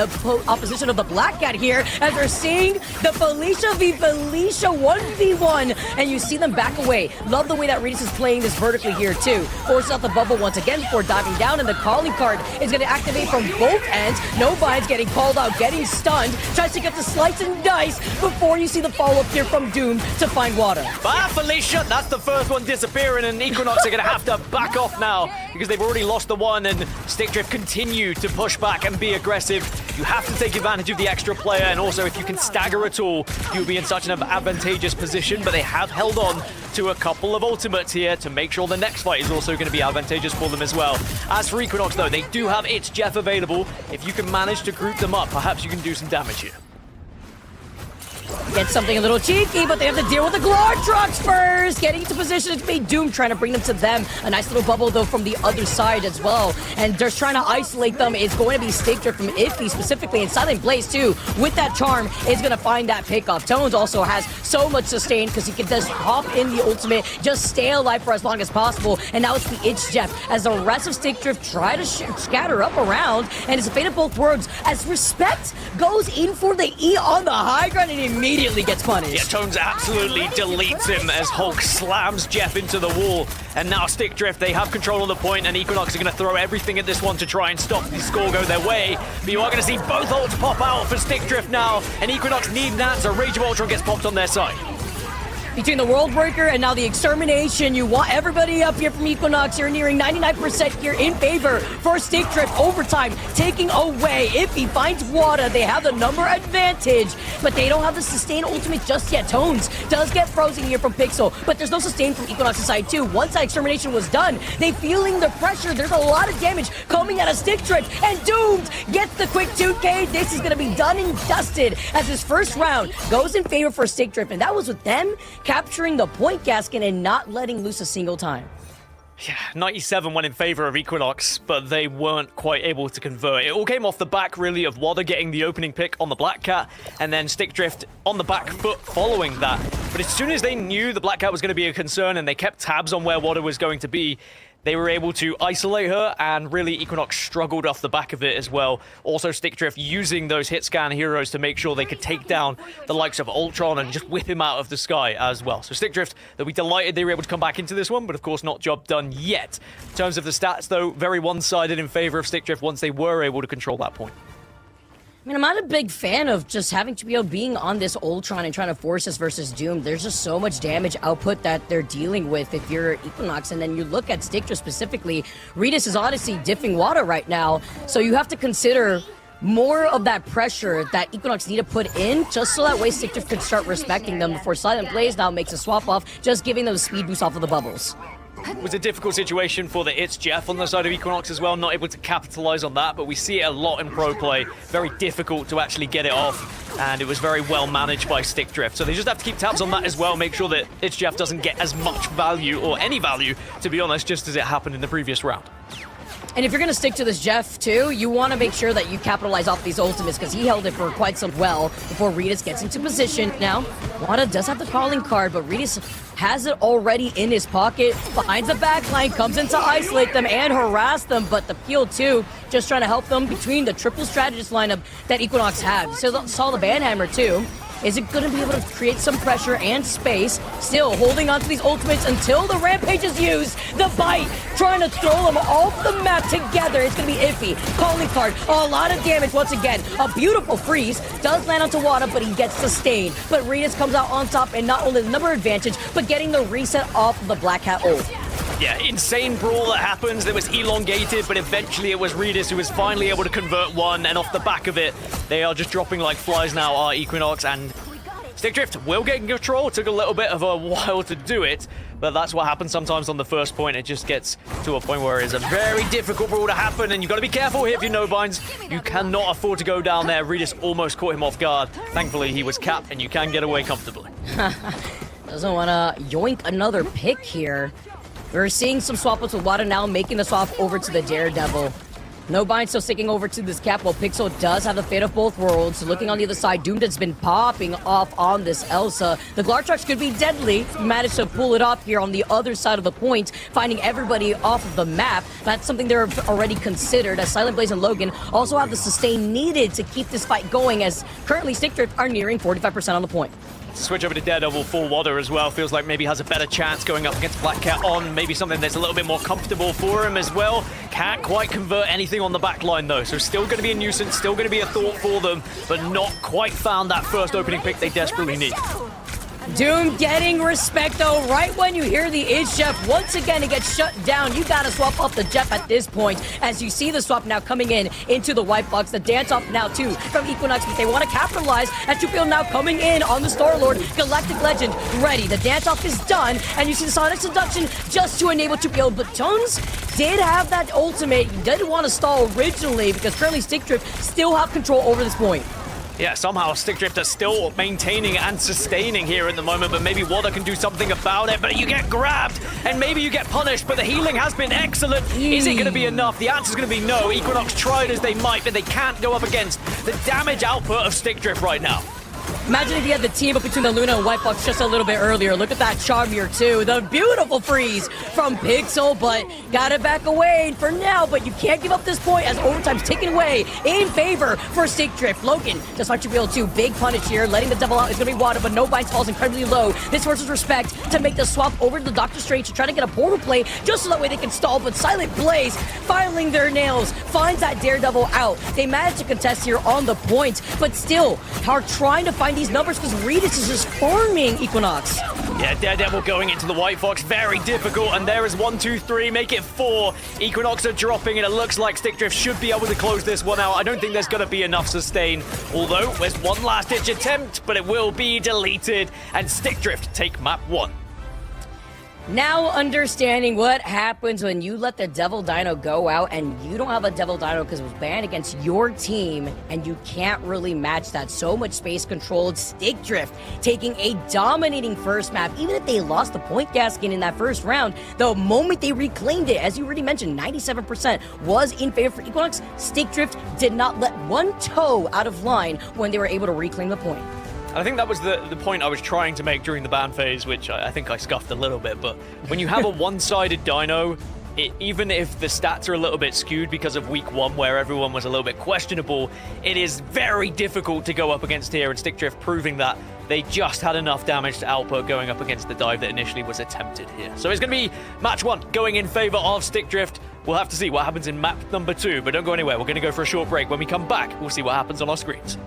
opposition of the Black Cat here as they're seeing the Felicia v Felicia 1v1, and you see them back away. Love the way that Regis is playing this vertically here too. Forces out the bubble once again before diving down, and the calling card is gonna activate from both ends. No binds getting called out, getting stunned. Tries to get the slice and dice before you see the follow-up here from Doom to find water. Bye, Felicia! That's the first one disappearing, and Equinox are going to have to back off now because they've already lost the one, and Stickdrift continue to push back and be aggressive. You have to take advantage of the extra player, and also if you can stagger at all, you'll be in such an advantageous position, but they have held on to a couple of ultimates here to make sure the next fight is also going to be advantageous for them as well. As for Equinox, though, they do have It's Jeff available. If you can manage to group them up, perhaps you can do some damage here. Get something a little cheeky, but they have to deal with the Glor trucks first. Getting into position to be Doom, trying to bring them to them. A nice little bubble, though, from the other side as well. And just trying to isolate them is going to be Stickdrift from Iffy specifically, and Silent Blaze, too. With that charm, is going to find that pickoff. Tones also has so much sustain because he can just hop in the ultimate, just stay alive for as long as possible. And now it's the It's Jeff as the rest of Stickdrift try to scatter up around. And it's a fate of both worlds as Respect goes in for the E on the high ground and immediately gets punished. Yeah, Tones absolutely deletes him as Hulk slams Jeff into the wall. And now Stickdrift, they have control on the point, and Equinox are going to throw everything at this one to try and stop the score go their way. But you are going to see both ults pop out for Stickdrift now, and Equinox need that, so Rage of Ultron gets popped on their side. Between the World Breaker and now the Extermination, you want everybody up here from Equinox. You're nearing 99% here in favor for Stickdrift. Overtime taking away. If he finds Wada, they have the number advantage, but they don't have the sustain ultimate just yet. Tones does get frozen here from Pixel, but there's no sustain from Equinox's side too. Once that Extermination was done, they feeling the pressure. There's a lot of damage coming out of Stickdrift, and Doomed gets the quick 2K. This is going to be done and dusted as his first round goes in favor for Stickdrift, and that was with them capturing the point gasket and not letting loose a single time. Yeah, 97 went in favor of Equinox, but they weren't quite able to convert. It all came off the back, really, of Wada getting the opening pick on the Black Cat, and then Stickdrift on the back foot following that. But as soon as they knew the Black Cat was going to be a concern and they kept tabs on where Wada was going to be, they were able to isolate her, and really Equinox struggled off the back of it as well. Also Stickdrift using those hit scan heroes to make sure they could take down the likes of Ultron and just whip him out of the sky as well. So Stickdrift, they'll be delighted they were able to come back into this one, but of course not job done yet. In terms of the stats though, very one-sided in favor of Stickdrift once they were able to control that point. I mean, I'm not a big fan of just having to be being on this Ultron and trying to force us versus Doom. There's just so much damage output that they're dealing with if you're Equinox. And then you look at Stickdrift specifically, Regis is honestly dipping water right now. So you have to consider more of that pressure that Equinox need to put in just so that way Stickdrift could start respecting them before Silent Blaze now makes a swap off, just giving them a speed boost off of the bubbles. It was a difficult situation for the It's Jeff on the side of Equinox as well, not able to capitalize on that, but we see it a lot in pro play. Very difficult to actually get it off, and it was very well managed by Stickdrift. So they just have to keep tabs on that as well, make sure that It's Jeff doesn't get as much value, or any value, to be honest, just as it happened in the previous round. And if you're going to stick to this Jeff, too, you want to make sure that you capitalize off these ultimates because he held it for quite some well before Regis gets into position. Now, Wada does have the calling card, but Regis has it already in his pocket, finds a backline, comes in to isolate them and harass them, but the peel, too, just trying to help them between the triple strategist lineup that Equinox had. So saw the Banhammer, too. Is it going to be able to create some pressure and space? Still holding on to these ultimates until the Rampage is used. The bite, trying to throw them off the map together. It's going to be iffy. Calling card, a lot of damage once again. A beautiful freeze does land onto Wada, but he gets sustained. But Redis comes out on top, and not only the number advantage, but getting the reset off of the Black Hat ult. Yeah, insane brawl that happens. It was elongated, but eventually it was Redis who was finally able to convert one, and off the back of it, they are just dropping like flies now, are Equinox, and Stickdrift will get in control. Took a little bit of a while to do it, but that's what happens sometimes on the first point. It just gets to a point where it's a very difficult brawl to happen, and you've got to be careful here if you know Vines. You cannot afford to go down there. Redis almost caught him off guard. Thankfully, he was capped, and you can get away comfortably. Doesn't want to yoink another pick here. We're seeing some swap-ups with Wada now making the swap over to the Daredevil. No Bind still sticking over to this cap, while Pixel does have the fate of both worlds. Looking on the other side, Doomed's been popping off on this Elsa. The Glartrox could be deadly. Managed to pull it off here on the other side of the point, finding everybody off of the map. That's something they're already considered, as Silent Blaze and Logan also have the sustain needed to keep this fight going, as currently Stickdrift are nearing 45% on the point. Switch over to Daredevil for Wada as well. Feels like maybe has a better chance going up against Black Cat on maybe something that's a little bit more comfortable for him as well. Can't quite convert anything on the back line though, so still going to be a nuisance, still going to be a thought for them, but not quite found that first opening pick they desperately need. Doom getting respect though, right when you hear the Is Jeff once again it gets shut down. You gotta swap off the Jeff at this point, as you see the swap now coming in into the white box. The dance off now too from Equinox, but they want to capitalize as Tupiel now coming in on the Star-Lord. Galactic Legend ready. The dance off is done, and you see the Sonic Seduction just to enable Tupiel. But Tones did have that ultimate. He didn't want to stall originally because currently Stickdrift still have control over this point. Yeah, somehow Stickdrift are still maintaining and sustaining here at the moment, but maybe Wada can do something about it. But you get grabbed, and maybe you get punished, but the healing has been excellent. Is it going to be enough? The answer's going to be no. Equinox tried as they might, but they can't go up against the damage output of Stickdrift right now. Imagine if you had the team up between the Luna and White Box just a little bit earlier. Look at that Charmier too. The beautiful freeze from Pixel, but gotta back away for now. But you can't give up this point as overtime's taken away in favor for Stickdrift. Logan just want to be able to big punish here. Letting the devil out is gonna be Wada, but no Bind falls incredibly low. This forces Respect to make the swap over to the Doctor Strange to try to get a portal play just so that way they can stall. But Silent Blaze filing their nails finds that Daredevil out. They manage to contest here on the point, but still are trying to find these numbers because Redis is just farming Equinox. Yeah, Daredevil going into the White Fox, very difficult, and there is 1, 2, 3, make it 4. Equinox are dropping, and it looks like Stickdrift should be able to close this one out. I don't think there's going to be enough sustain, although there's one last-ditch attempt, but it will be deleted, and Stickdrift take map 1. Now understanding what happens when you let the Devil Dino go out and you don't have a Devil Dino because it was banned against your team and you can't really match that. So much space controlled. Stickdrift taking a dominating first map. Even if they lost the point gasket in that first round, the moment they reclaimed it, as you already mentioned, 97% was in favor for Equinox. Stickdrift did not let one toe out of line when they were able to reclaim the point. I think that was the point I was trying to make during the ban phase, which I think I scuffed a little bit, but when you have a one-sided dino, even if the stats are a little bit skewed because of week 1 where everyone was a little bit questionable, it is very difficult to go up against here, and Stickdrift proving that they just had enough damage to output going up against the dive that initially was attempted here. So it's going to be match 1 going in favor of Stickdrift. We'll have to see what happens in map number 2, but don't go anywhere. We're going to go for a short break. When we come back, we'll see what happens on our screens.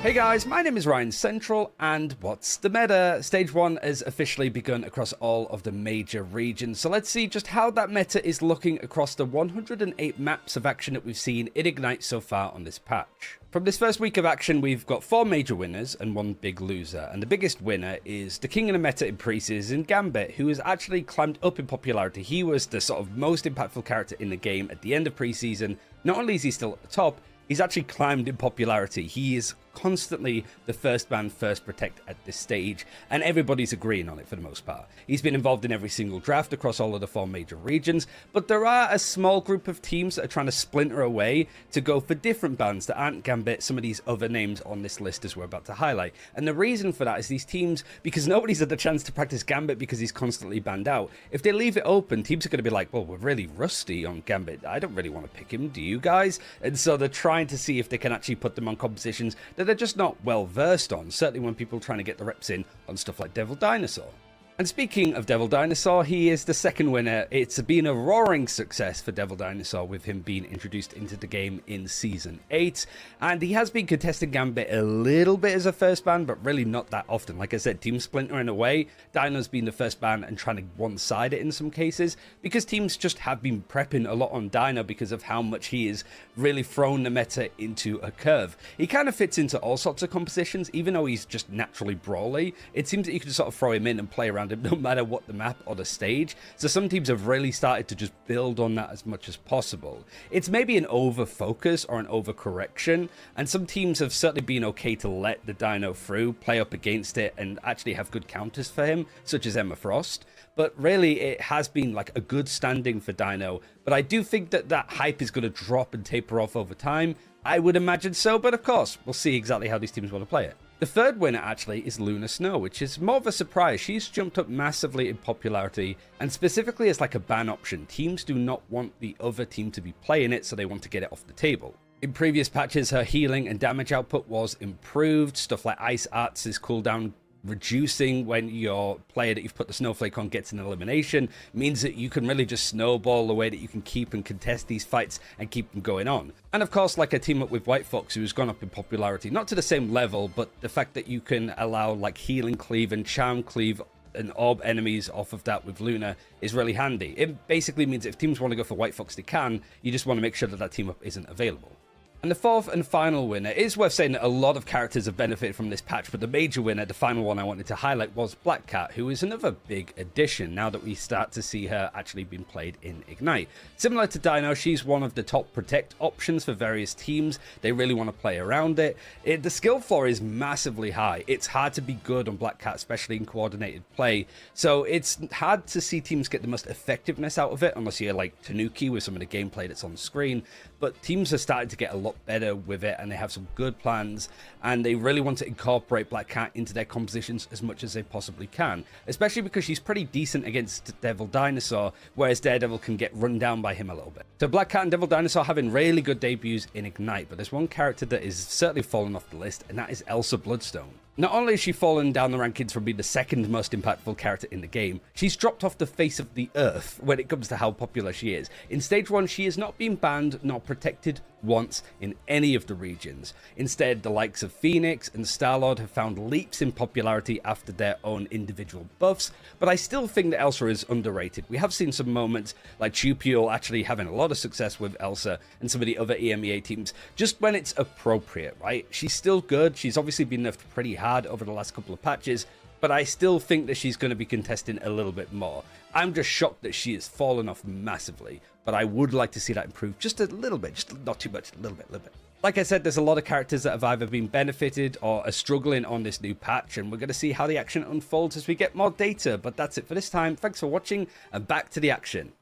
Hey guys, my name is Ryan Central, and what's the meta? Stage 1 has officially begun across all of the major regions, so let's see just how that meta is looking across the 108 maps of action that we've seen in Ignite so far on this patch. From this first week of action, we've got 4 major winners and 1 big loser, and the biggest winner is the king of the meta in pre-season, Gambit, who has actually climbed up in popularity. He was the sort of most impactful character in the game at the end of pre-season. Not only is he still at the top, he's actually climbed in popularity. He is constantly the first ban, first protect at this stage, and everybody's agreeing on it for the most part. He's been involved in every single draft across all of the 4 major regions, but there are a small group of teams that are trying to splinter away to go for different bans that aren't Gambit, some of these other names on this list as we're about to highlight. And the reason for that is these teams, because nobody's had the chance to practice Gambit because he's constantly banned out, if they leave it open, teams are going to be like, well, we're really rusty on Gambit. I don't really want to pick him, do you guys? And so they're trying to see if they can actually put them on compositions that they're just not well versed on, certainly when people are trying to get the reps in on stuff like Devil Dinosaur. And speaking of Devil Dinosaur, he is the second winner. It's been a roaring success for Devil Dinosaur with him being introduced into the game in Season 8. And he has been contesting Gambit a little bit as a first ban, but really not that often. Like I said, teams splintering away. Dino's been the first ban and trying to one-side it in some cases, because teams just have been prepping a lot on Dino because of how much he has really thrown the meta into a curve. He kind of fits into all sorts of compositions, even though he's just naturally brawly. It seems that you can just sort of throw him in and play around him no matter what the map or the stage. So some teams have really started to just build on that as much as possible. It's maybe an over focus or an over correction, and some teams have certainly been okay to let the Dino through, play up against it, and actually have good counters for him, such as Emma Frost. But really, it has been like a good standing for Dino. But I do think that that hype is going to drop and taper off over time. I would imagine so, but of course, we'll see exactly how these teams want to play it. The third winner actually is Luna Snow, which is more of a surprise. She's jumped up massively in popularity, and specifically as like a ban option. Teams do not want the other team to be playing it, so they want to get it off the table. In previous patches, her healing and damage output was improved. Stuff like Ice Arts' cooldown reducing when your player that you've put the snowflake on gets an elimination means that you can really just snowball the way that you can keep and contest these fights and keep them going on. And of course, like a team up with White Fox, who's gone up in popularity, not to the same level, but the fact that you can allow like healing cleave and charm cleave and orb enemies off of that with Luna is really handy. It basically means if teams want to go for White Fox, they can. You just want to make sure that that team up isn't available. And the fourth and final winner, it is worth saying that a lot of characters have benefited from this patch, but the major winner, the final one I wanted to highlight, was Black Cat, who is another big addition now that we start to see her actually being played in Ignite. Similar to Dino, she's one of the top protect options for various teams. They really want to play around it. The skill floor is massively high. It's hard to be good on Black Cat, especially in coordinated play. So it's hard to see teams get the most effectiveness out of it, unless you're like Tanuki with some of the gameplay that's on the screen. But teams are starting to get a lot better with it, and they have some good plans, and they really want to incorporate Black Cat into their compositions as much as they possibly can, especially because she's pretty decent against Devil Dinosaur, whereas Daredevil can get run down by him a little bit. So Black Cat and Devil Dinosaur having really good debuts in Ignite, but there's one character that is certainly fallen off the list, and that is Elsa Bloodstone. Not only has she fallen down the rankings from being the second most impactful character in the game, she's dropped off the face of the earth when it comes to how popular she is. In Stage 1, she has not been banned nor protected once in any of the regions. Instead, the likes of Phoenix and Star-Lord have found leaps in popularity after their own individual buffs, but I still think that Elsa is underrated. We have seen some moments like Chupiel actually having a lot of success with Elsa and some of the other EMEA teams, just when it's appropriate, right? She's still good. She's obviously been nerfed pretty hard over the last couple of patches, but I still think that she's going to be contesting a little bit more. I'm just shocked that she has fallen off massively, but I would like to see that improve just a little bit, just not too much, a little bit. Like I said, there's a lot of characters that have either been benefited or are struggling on this new patch, and we're going to see how the action unfolds as we get more data, but that's it for this time. Thanks for watching, and back to the action.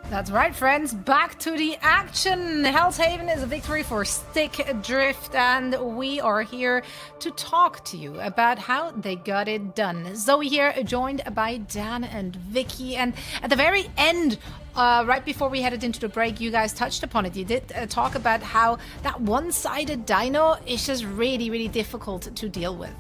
That's right, friends. Back to the action. Hell's Haven is a victory for Stick Drift, and we are here to talk to you about how they got it done. Zoe here, joined by Dan and Vicky, and at the very end, right before we headed into the break, you guys touched upon it. You did talk about how that one-sided Dino is just really, really difficult to deal with.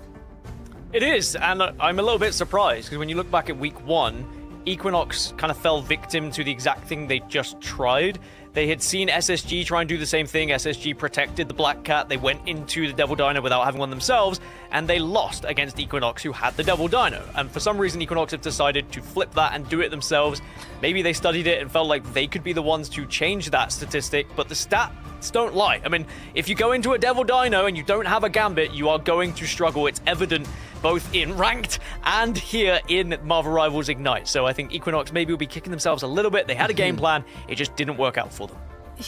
It is, and I'm a little bit surprised, because when you look back at week 1, Equinox kind of fell victim to the exact thing they just tried. They had seen SSG try and do the same thing. SSG protected the Black Cat. They went into the Devil Dino without having one themselves, and they lost against Equinox, who had the Devil Dino. And for some reason, Equinox have decided to flip that and do it themselves. Maybe they studied it and felt like they could be the ones to change that statistic, but the stats don't lie. I mean, if you go into a Devil Dino and you don't have a Gambit, you are going to struggle. It's evident both in Ranked and here in Marvel Rivals Ignite. So I think Equinox maybe will be kicking themselves a little bit. They had a game plan. It just didn't work out for them.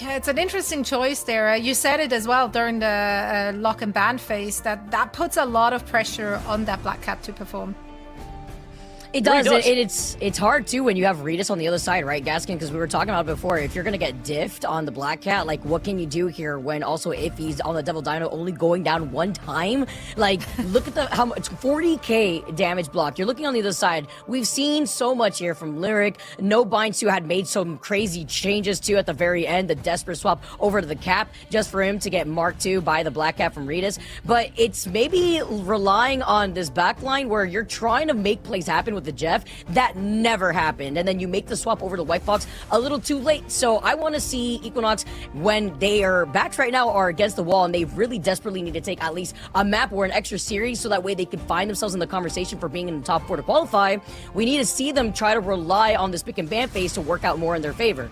Yeah, it's an interesting choice there. You said it as well during the lock and ban phase that puts a lot of pressure on that Black Cat to perform. It does. It's hard too when you have Redis on the other side, right, Gaskin? Because we were talking about it before. If you're gonna get diffed on the Black Cat, like what can you do here when also if he's on the Devil Dino only going down one time? Like look at how much 40k damage block. You're looking on the other side. We've seen so much here from Lyric. No Binds who had made some crazy changes too at the very end. The desperate swap over to the Cap just for him to get marked too by the Black Cat from Redis. But it's maybe relying on this backline where you're trying to make plays happen with the Jeff. That never happened. And then you make the swap over to White Fox a little too late. So I want to see Equinox when their backs right now are against the wall and they really desperately need to take at least a map or an extra series so that way they can find themselves in the conversation for being in the top 4 to qualify. We need to see them try to rely on this pick and ban phase to work out more in their favor.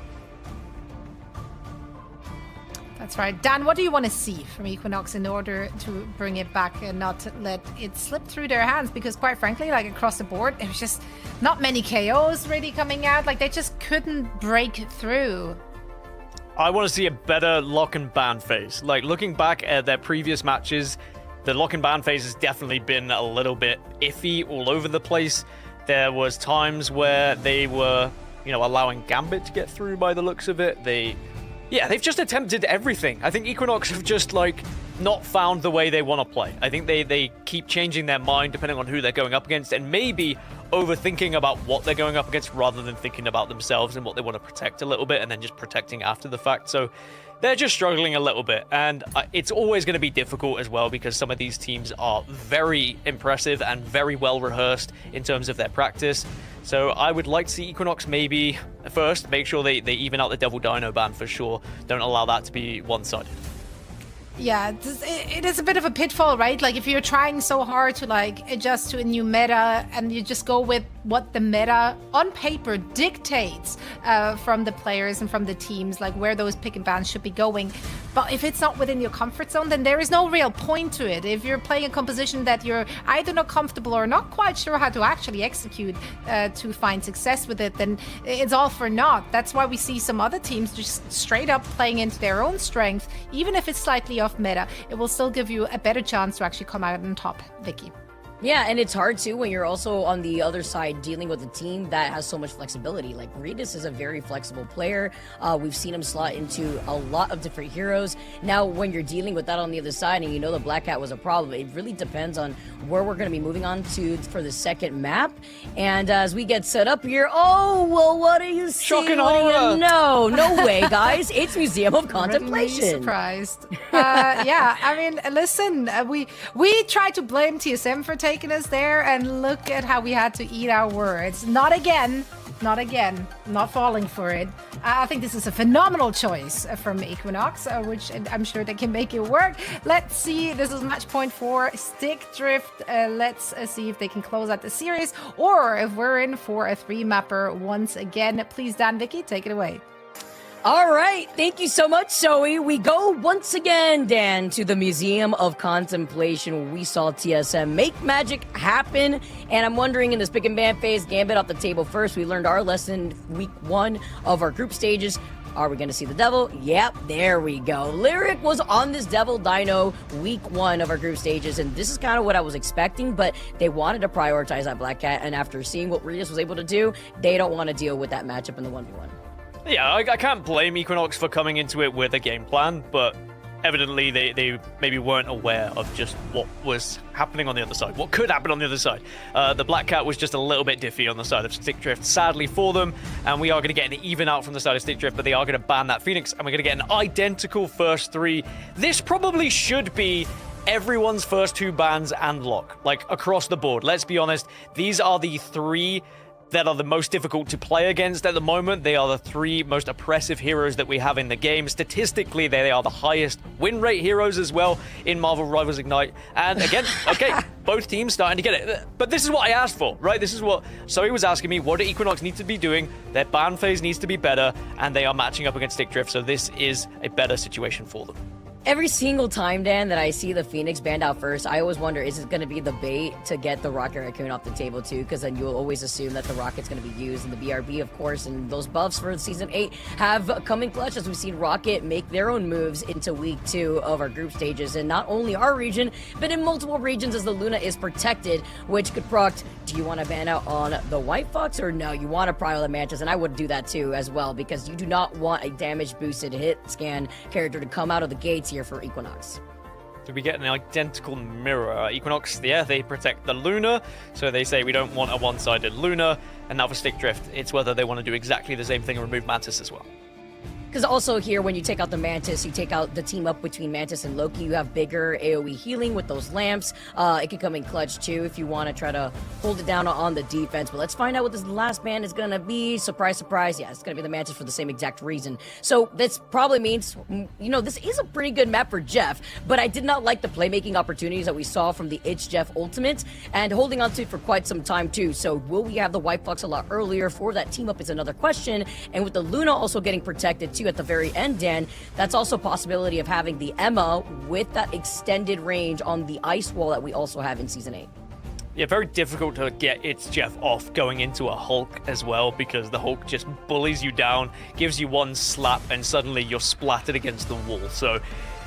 That's right. Dan, what do you want to see from Equinox in order to bring it back and not let it slip through their hands? Because quite frankly, like across the board, it was just not many KOs really coming out. Like they just couldn't break through. I want to see a better lock and ban phase. Like looking back at their previous matches, the lock and ban phase has definitely been a little bit iffy all over the place. There was times where they were, allowing Gambit to get through by the looks of it. They've just attempted everything. I think Equinox have just, not found the way they want to play. I think they keep changing their mind depending on who they're going up against and maybe overthinking about what they're going up against rather than thinking about themselves and what they want to protect a little bit and then just protecting after the fact. So they're just struggling a little bit. And it's always going to be difficult as well because some of these teams are very impressive and very well rehearsed in terms of their practice. So I would like to see Equinox maybe first make sure they even out the Devil Dino ban for sure. Don't allow that to be one-sided. Yeah, it is a bit of a pitfall, right? Like if you're trying so hard to adjust to a new meta and you just go with what the meta on paper dictates from the players and from the teams, like where those pick and bans should be going. But if it's not within your comfort zone, then there is no real point to it. If you're playing a composition that you're either not comfortable or not quite sure how to actually execute to find success with it, then it's all for naught. That's why we see some other teams just straight up playing into their own strength, even if it's slightly off meta. It will still give you a better chance to actually come out on top, Vicky. Yeah, and it's hard too when you're also on the other side dealing with a team that has so much flexibility. Like Redis is a very flexible player. We've seen him slot into a lot of different heroes. Now, when you're dealing with that on the other side and the Black Cat was a problem, it really depends on where we're going to be moving on to for the second map. And as we get set up here, what do you see? Shocking horror! No way, guys. It's Museum of Contemplation. Really surprised. Yeah, I mean, listen, we tried to blame TSM for taking us there, and look at how we had to eat our words. Not again, not falling for it. I think this is a phenomenal choice from Equinox, which I'm sure they can make it work. Let's see, this is match point 4, Stick Drift. Let's see if they can close out the series, or if we're in for a 3-mapper once again. Please, Dan, Vicky, take it away. All right, thank you so much, Zoe. We go once again, Dan, to the Museum of Contemplation, where we saw TSM make magic happen. And I'm wondering, in this pick and ban phase, Gambit off the table first. We learned our lesson week 1 of our group stages. Are we going to see the Devil? Yep, there we go. Lyric was on this Devil Dino week 1 of our group stages, and this is kind of what I was expecting, but they wanted to prioritize that Black Cat, and after seeing what Redis was able to do, they don't want to deal with that matchup in the 1v1. Yeah, I can't blame Equinox for coming into it with a game plan, but evidently they maybe weren't aware of just what was happening on the other side, what could happen on the other side. The Black Cat was just a little bit diffy on the side of Stick Drift, sadly for them, and we are going to get an even out from the side of Stick Drift, but they are going to ban that Phoenix, and we're going to get an identical first 3. This probably should be everyone's first 2 bans and lock, across the board. Let's be honest, these are the 3 that are the most difficult to play against at the moment. They are the 3 most oppressive heroes that we have in the game. Statistically, they are the highest win rate heroes as well in Marvel Rivals Ignite. And again, okay, both teams starting to get it. But this is what I asked for, right? This is what Zoe was asking me. What do Equinox need to be doing? Their ban phase needs to be better, and they are matching up against Stick Drift, so this is a better situation for them. Every single time, Dan, that I see the Phoenix banned out first, I always wonder, is it going to be the bait to get the Rocket Raccoon off the table too? Because then you'll always assume that the Rocket's going to be used, and the BRB, of course, and those buffs for Season 8 have come in clutch as we've seen Rocket make their own moves into Week 2 of our group stages, and not only our region, but in multiple regions as the Luna is protected, which could proc. Do you want to ban out on the White Fox, or no, you want to prio the Mantis? And I would do that too as well, because you do not want a damage boosted hit scan character to come out of the gates here for Equinox. So we get an identical mirror. Equinox, yeah, they protect the Luna, so they say we don't want a one-sided Luna. And now for Stick Drift, it's whether they want to do exactly the same thing and remove Mantis as well. Because also here, when you take out the Mantis, you take out the team up between Mantis and Loki, you have bigger AoE healing with those lamps. It can come in clutch too if you want to try to hold it down on the defense. But let's find out what this last ban is going to be. Surprise, surprise. Yeah, it's going to be the Mantis for the same exact reason. So this probably means, you know, this is a pretty good map for Jeff, but I did not like the playmaking opportunities that we saw from the It's Jeff Ultimate and holding on to it for quite some time too. So will we have the White Fox a lot earlier for that team up is another question. And with the Luna also getting protected too at the very end, Dan, that's also a possibility of having the Emma with that extended range on the ice wall that we also have in Season 8. Yeah, very difficult to get It's Jeff off going into a Hulk as well, because the Hulk just bullies you down, gives you one slap, and suddenly you're splattered against the wall. So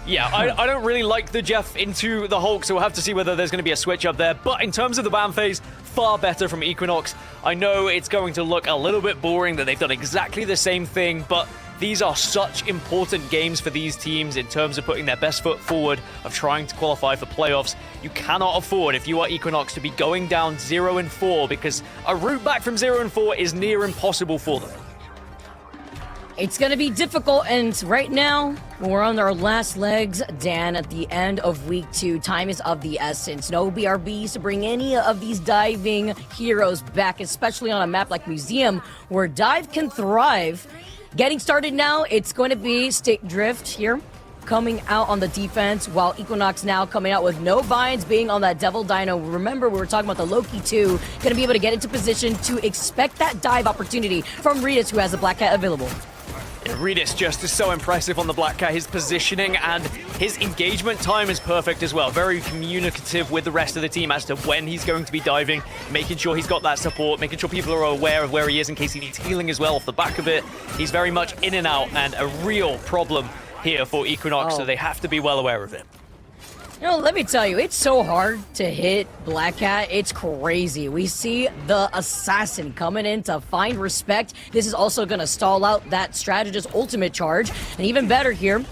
yeah, I don't really like the Jeff into the Hulk, so we'll have to see whether there's going to be a switch up there. But in terms of the ban phase, far better from Equinox. I know it's going to look a little bit boring that they've done exactly the same thing, but these are such important games for these teams in terms of putting their best foot forward, of trying to qualify for playoffs. You cannot afford, if you are Equinox, to be going down 0-4, because a route back from 0-4 is near impossible for them. It's going to be difficult, and right now, we're on our last legs, Dan, at the end of Week 2. Time is of the essence. No BRBs to bring any of these diving heroes back, especially on a map like Museum, where dive can thrive. Getting started now, it's going to be Stick Drift here, coming out on the defense, while Equinox now coming out with no binds, being on that Devil Dino. Remember, we were talking about the Loki too, going to be able to get into position to expect that dive opportunity from Redis, who has the Black Cat available. Redis just is so impressive on the Black Cat. His positioning and his engagement time is perfect as well. Very communicative with the rest of the team as to when he's going to be diving, making sure he's got that support, making sure people are aware of where he is in case he needs healing as well off the back of it. He's very much in and out, and a real problem here for Equinox, so they have to be well aware of it. You know, let me tell you, it's so hard to hit Black Cat. It's crazy. We see the Assassin coming in to find respect. This is also going to stall out that Strategist ultimate charge. And even better here,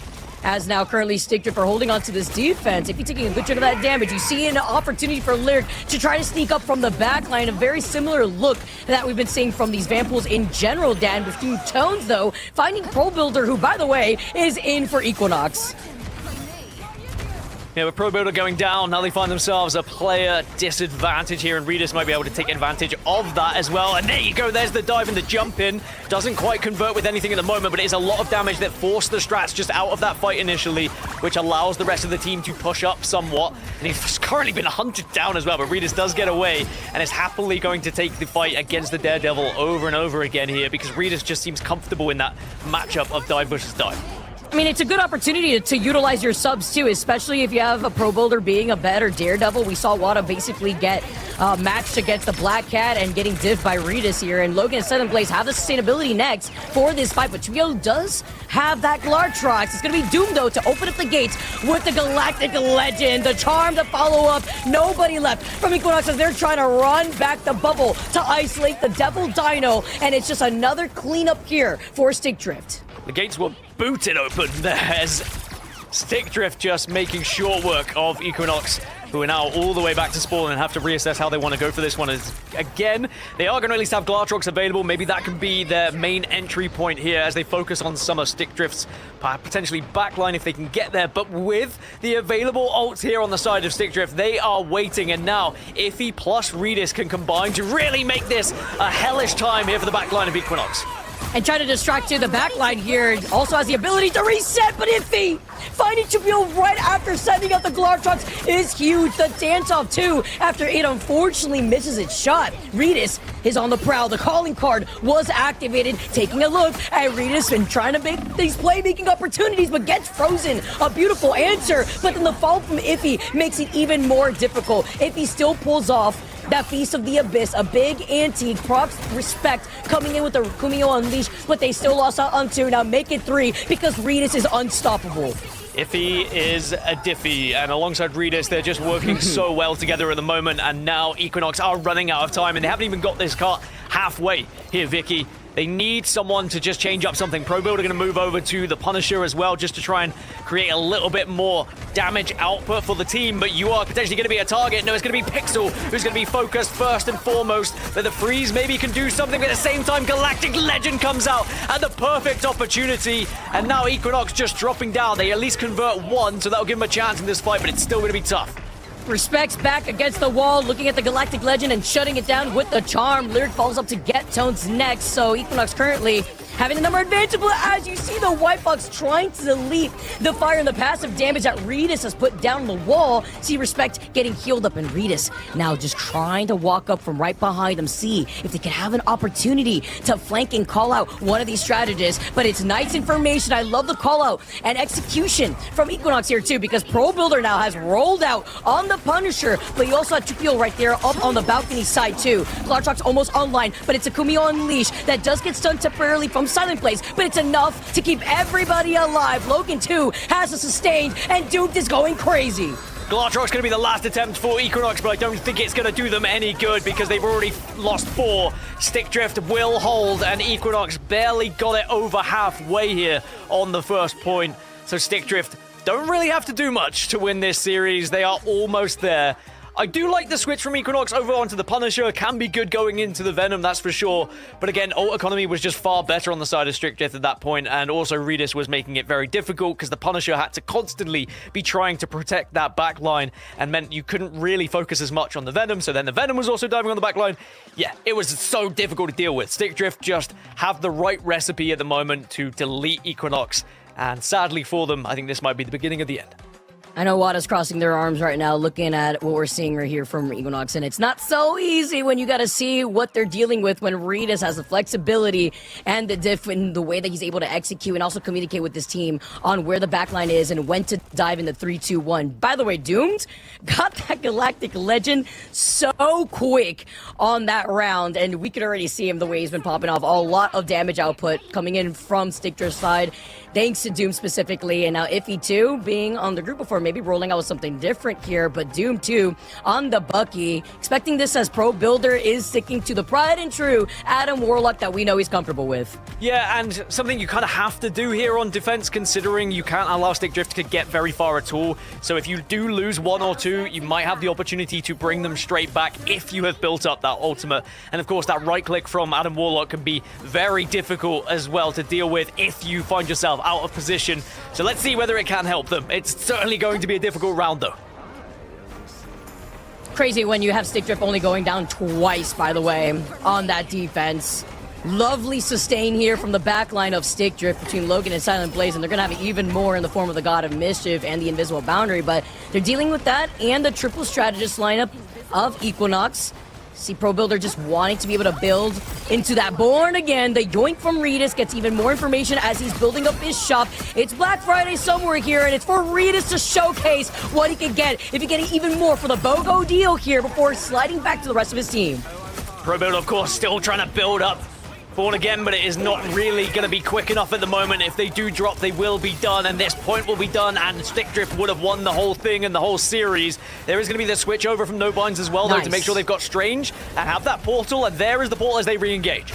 as now currently Stick Drift are holding on to this defense. If you're taking a good chunk of that damage, you see an opportunity for Lyric to try to sneak up from the backline. A very similar look that we've been seeing from these Vanpools in general, Dan. Between Tones, though, finding Pro Builder, who, by the way, is in for Equinox. Yeah, with Pro Builder going down, now they find themselves a player disadvantage here, and Redis might be able to take advantage of that as well. And there you go, there's the dive and the jump in. Doesn't quite convert with anything at the moment, but it is a lot of damage that forced the Strats just out of that fight initially, which allows the rest of the team to push up somewhat. And he's currently been hunted down as well, but Redis does get away and is happily going to take the fight against the Daredevil over and over again here, because Redis just seems comfortable in that matchup of dive versus dive. I mean, it's a good opportunity to utilize your subs too, especially if you have a Pro Builder being a better Daredevil. We saw Wada basically get matched against the Black Cat and getting dived by Redis here. And Logan and Southern Blaze have the sustainability next for this fight, but Trio does have that Glartrox. It's going to be Doom, though, to open up the gates with the Galactic Legend. The charm to follow up. Nobody left from Equinox as they're trying to run back the bubble to isolate the Devil Dino, and it's just another cleanup here for Stick Drift. The gates were booted open there as Stick Drift just making short work of Equinox. who are now all the way back to spawn and have to reassess how they want to go for this one. As again, they are going to at least have Glartrox available. Maybe that can be their main entry point here as they focus on Summer Stick Drift's potentially backline if they can get there. But with the available ults here on the side of Stick Drift, they are waiting. And now Iffy plus Redis can combine to really make this a hellish time here for the backline of Equinox. And trying to distract to the backline here. Also has the ability to reset, but Iffy finding Chupil right after sending out the Glartrox is huge. The dance-off too, after it unfortunately misses its shot. Redis is on the prowl. The calling card was activated. Taking a look at Redis and trying to make these playmaking opportunities, but gets frozen. A beautiful answer, but then the fall from Iffy makes it even more difficult. Iffy still pulls off that Feast of the Abyss, a big antique, props, respect, coming in with the Kumio Unleash, but they still lost out on 2. Now make it 3 because Redis is unstoppable. Iffy is a Diffy, and alongside Redis, they're just working so well together at the moment, and now Equinox are running out of time, and they haven't even got this cart halfway here, Vicky. They need someone to just change up something. Pro Builder going to move over to the Punisher as well, just to try and create a little bit more damage output for the team. But you are potentially going to be a target. No, it's going to be Pixel who's going to be focused first and foremost. But the Freeze maybe can do something. But at the same time, Galactic Legend comes out at the perfect opportunity. And now Equinox just dropping down. They at least convert 1, so that'll give them a chance in this fight. But it's still going to be tough. Respect's back against the wall, looking at the Galactic Legend and shutting it down with the charm. Lyric falls up to get Tones next, so Equinox currently having the number advantage, but as you see the White Fox trying to delete the fire and the passive damage that Redis has put down on the wall. See Respect getting healed up, and Redis now just trying to walk up from right behind them, see if they can have an opportunity to flank and call out one of these strategists. But it's nice information. I love the call out and execution from Equinox here too, because Pro Builder now has rolled out on the Punisher, but you also have Chupil right there up on the balcony side too. Glartrox almost online, but it's a Kumio Unleash that does get stunned temporarily from Silent Place, but it's enough to keep everybody alive. Logan too has a sustained, and Duped is going crazy. Glartrox going to be the last attempt for Equinox, but I don't think it's going to do them any good because they've already lost 4. Stick Drift will hold, and Equinox barely got it over halfway here on the first point. So Stick Drift don't really have to do much to win this series. They are almost there. I do like the switch from Equinox over onto the Punisher. Can be good going into the Venom, that's for sure. But again, ult economy was just far better on the side of Stick Drift at that point, and also Redis was making it very difficult because the Punisher had to constantly be trying to protect that backline and meant you couldn't really focus as much on the Venom, so then the Venom was also diving on the backline. Yeah, it was so difficult to deal with. Stick Drift just have the right recipe at the moment to delete Equinox, and sadly for them, I think this might be the beginning of the end. I know Wada's crossing their arms right now looking at what we're seeing right here from Equinox, and it's not so easy when you gotta see what they're dealing with when Redis has the flexibility and the diff in the way that he's able to execute and also communicate with this team on where the backline is and when to dive into 3-2-1. By the way, Doomed got that Galactic Legend so quick on that round, and we could already see him the way he's been popping off. A lot of damage output coming in from Stick Drift's side, thanks to Doom specifically, and now Iffy too being on the group before, maybe rolling out with something different here, but Doom too on the Bucky, expecting this as Pro Builder is sticking to the tried and true Adam Warlock that we know he's comfortable with. Yeah, and something you kind of have to do here on defense, considering you can't allow Stick Drift to get very far at all. So if you do lose 1 or 2, you might have the opportunity to bring them straight back if you have built up that ultimate. And of course, that right click from Adam Warlock can be very difficult as well to deal with if you find yourself out of position. So let's see whether it can help them. It's certainly going to be a difficult round though. Crazy when you have Stick Drift only going down twice, by the way, on that defense. Lovely sustain here from the back line of Stick Drift between Logan and Silent Blaze, and they're going to have even more in the form of the God of Mischief and the Invisible Boundary, but they're dealing with that and the triple strategist lineup of Equinox. See Pro Builder just wanting to be able to build into that Born Again. The yoink from Redis gets even more information as he's building up his shop. It's Black Friday somewhere here, and it's for Redis to showcase what he can get if he gets even more for the BOGO deal here before sliding back to the rest of his team. Pro Builder, of course, still trying to build up Born Again, but it is not really going to be quick enough at the moment. If they do drop, they will be done, and this point will be done, and Stick Drift would have won the whole thing and the whole series. There is going to be the switch over from No Binds as well, though, to make sure they've got Strange and have that portal, and there is the portal as they re-engage.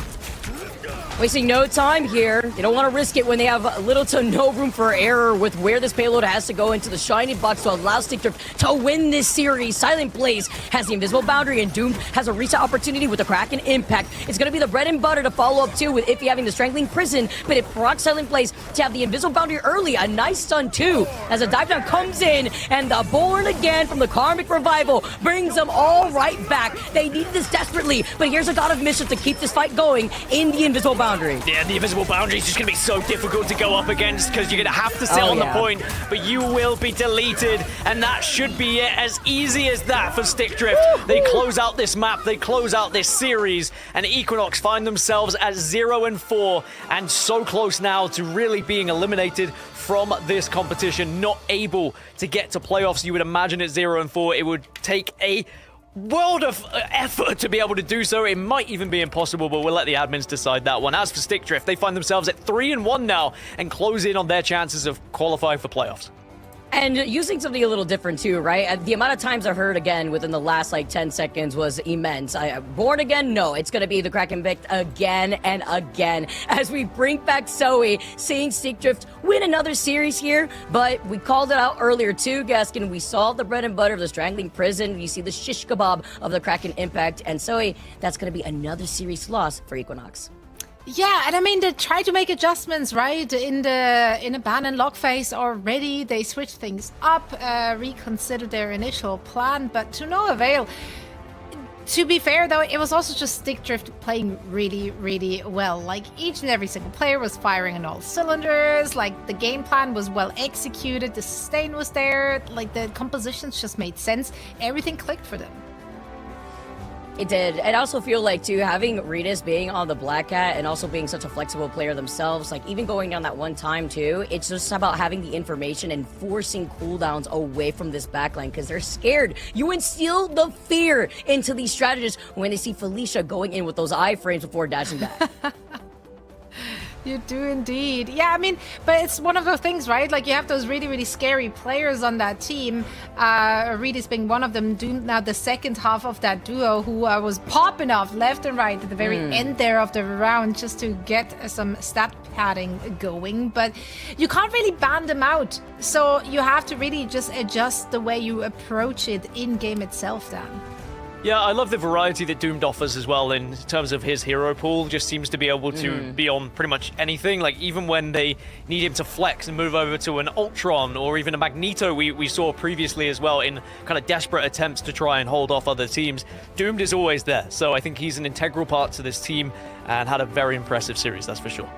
Wasting no time here. They don't want to risk it when they have little to no room for error with where this payload has to go into the shiny box to allow Stickdrift to win this series. Silent Blaze has the invisible boundary, and Doom has a reset opportunity with the Kraken Impact. It's going to be the bread and butter to follow up too, with Iffy having the Strangling Prison, but it procs Silent Blaze to have the invisible boundary early. A nice stun too, as a dive down comes in, and the Born Again from the Karmic Revival brings them all right back. They needed this desperately, but here's a God of Mischief to keep this fight going in the invisible boundary. Yeah, the invisible boundary is just going to be so difficult to go up against because you're going to have to sit on the point, but you will be deleted, and that should be it. As easy as that for Stickdrift. They close out this map, they close out this series, and Equinox find themselves at 0-4, and so close now to really being eliminated from this competition, not able to get to playoffs. You would imagine at 0-4, it would take a world of effort to be able to do so. It might even be impossible, but we'll let the admins decide that one. As for Stickdrift, they find themselves at 3-1 now and close in on their chances of qualifying for playoffs. And using something a little different too, right? The amount of times I heard again within the last 10 seconds was immense. Born Again? No, it's going to be the Kraken pick again and again. As we bring back Zoe, seeing Stickdrift win another series here, but we called it out earlier too, Gaskin. We saw the bread and butter of the Strangling Prison. You see the shish kebab of the Kraken Impact. And Zoe, that's going to be another series loss for Equinox. Yeah, and I mean, they tried to make adjustments, right? In a ban and lock phase already, they switched things up, reconsidered their initial plan, but to no avail. To be fair, though, it was also just Stickdrift playing really, really well. Like, each and every single player was firing on all cylinders, like, the game plan was well executed, the sustain was there, like, the compositions just made sense, everything clicked for them. It did. And I also feel like, too, having Redis being on the Black Cat and also being such a flexible player themselves, like, even going down that one time, too, it's just about having the information and forcing cooldowns away from this backline because they're scared. You instill the fear into these strategists when they see Felicia going in with those iframes before dashing back. You do indeed. Yeah, I mean, but it's one of those things, right? Like, you have those really, really scary players on that team. Redis being one of them, Doom now the second half of that duo, who was popping off left and right at the very end there of the round just to get some stat padding going. But you can't really ban them out. So you have to really just adjust the way you approach it in-game itself, Dan. Yeah, I love the variety that Doomed offers as well in terms of his hero pool. Just seems to be able to be on pretty much anything. Like, even when they need him to flex and move over to an Ultron or even a Magneto we saw previously as well in kind of desperate attempts to try and hold off other teams, Doomed is always there. So I think he's an integral part to this team and had a very impressive series, that's for sure.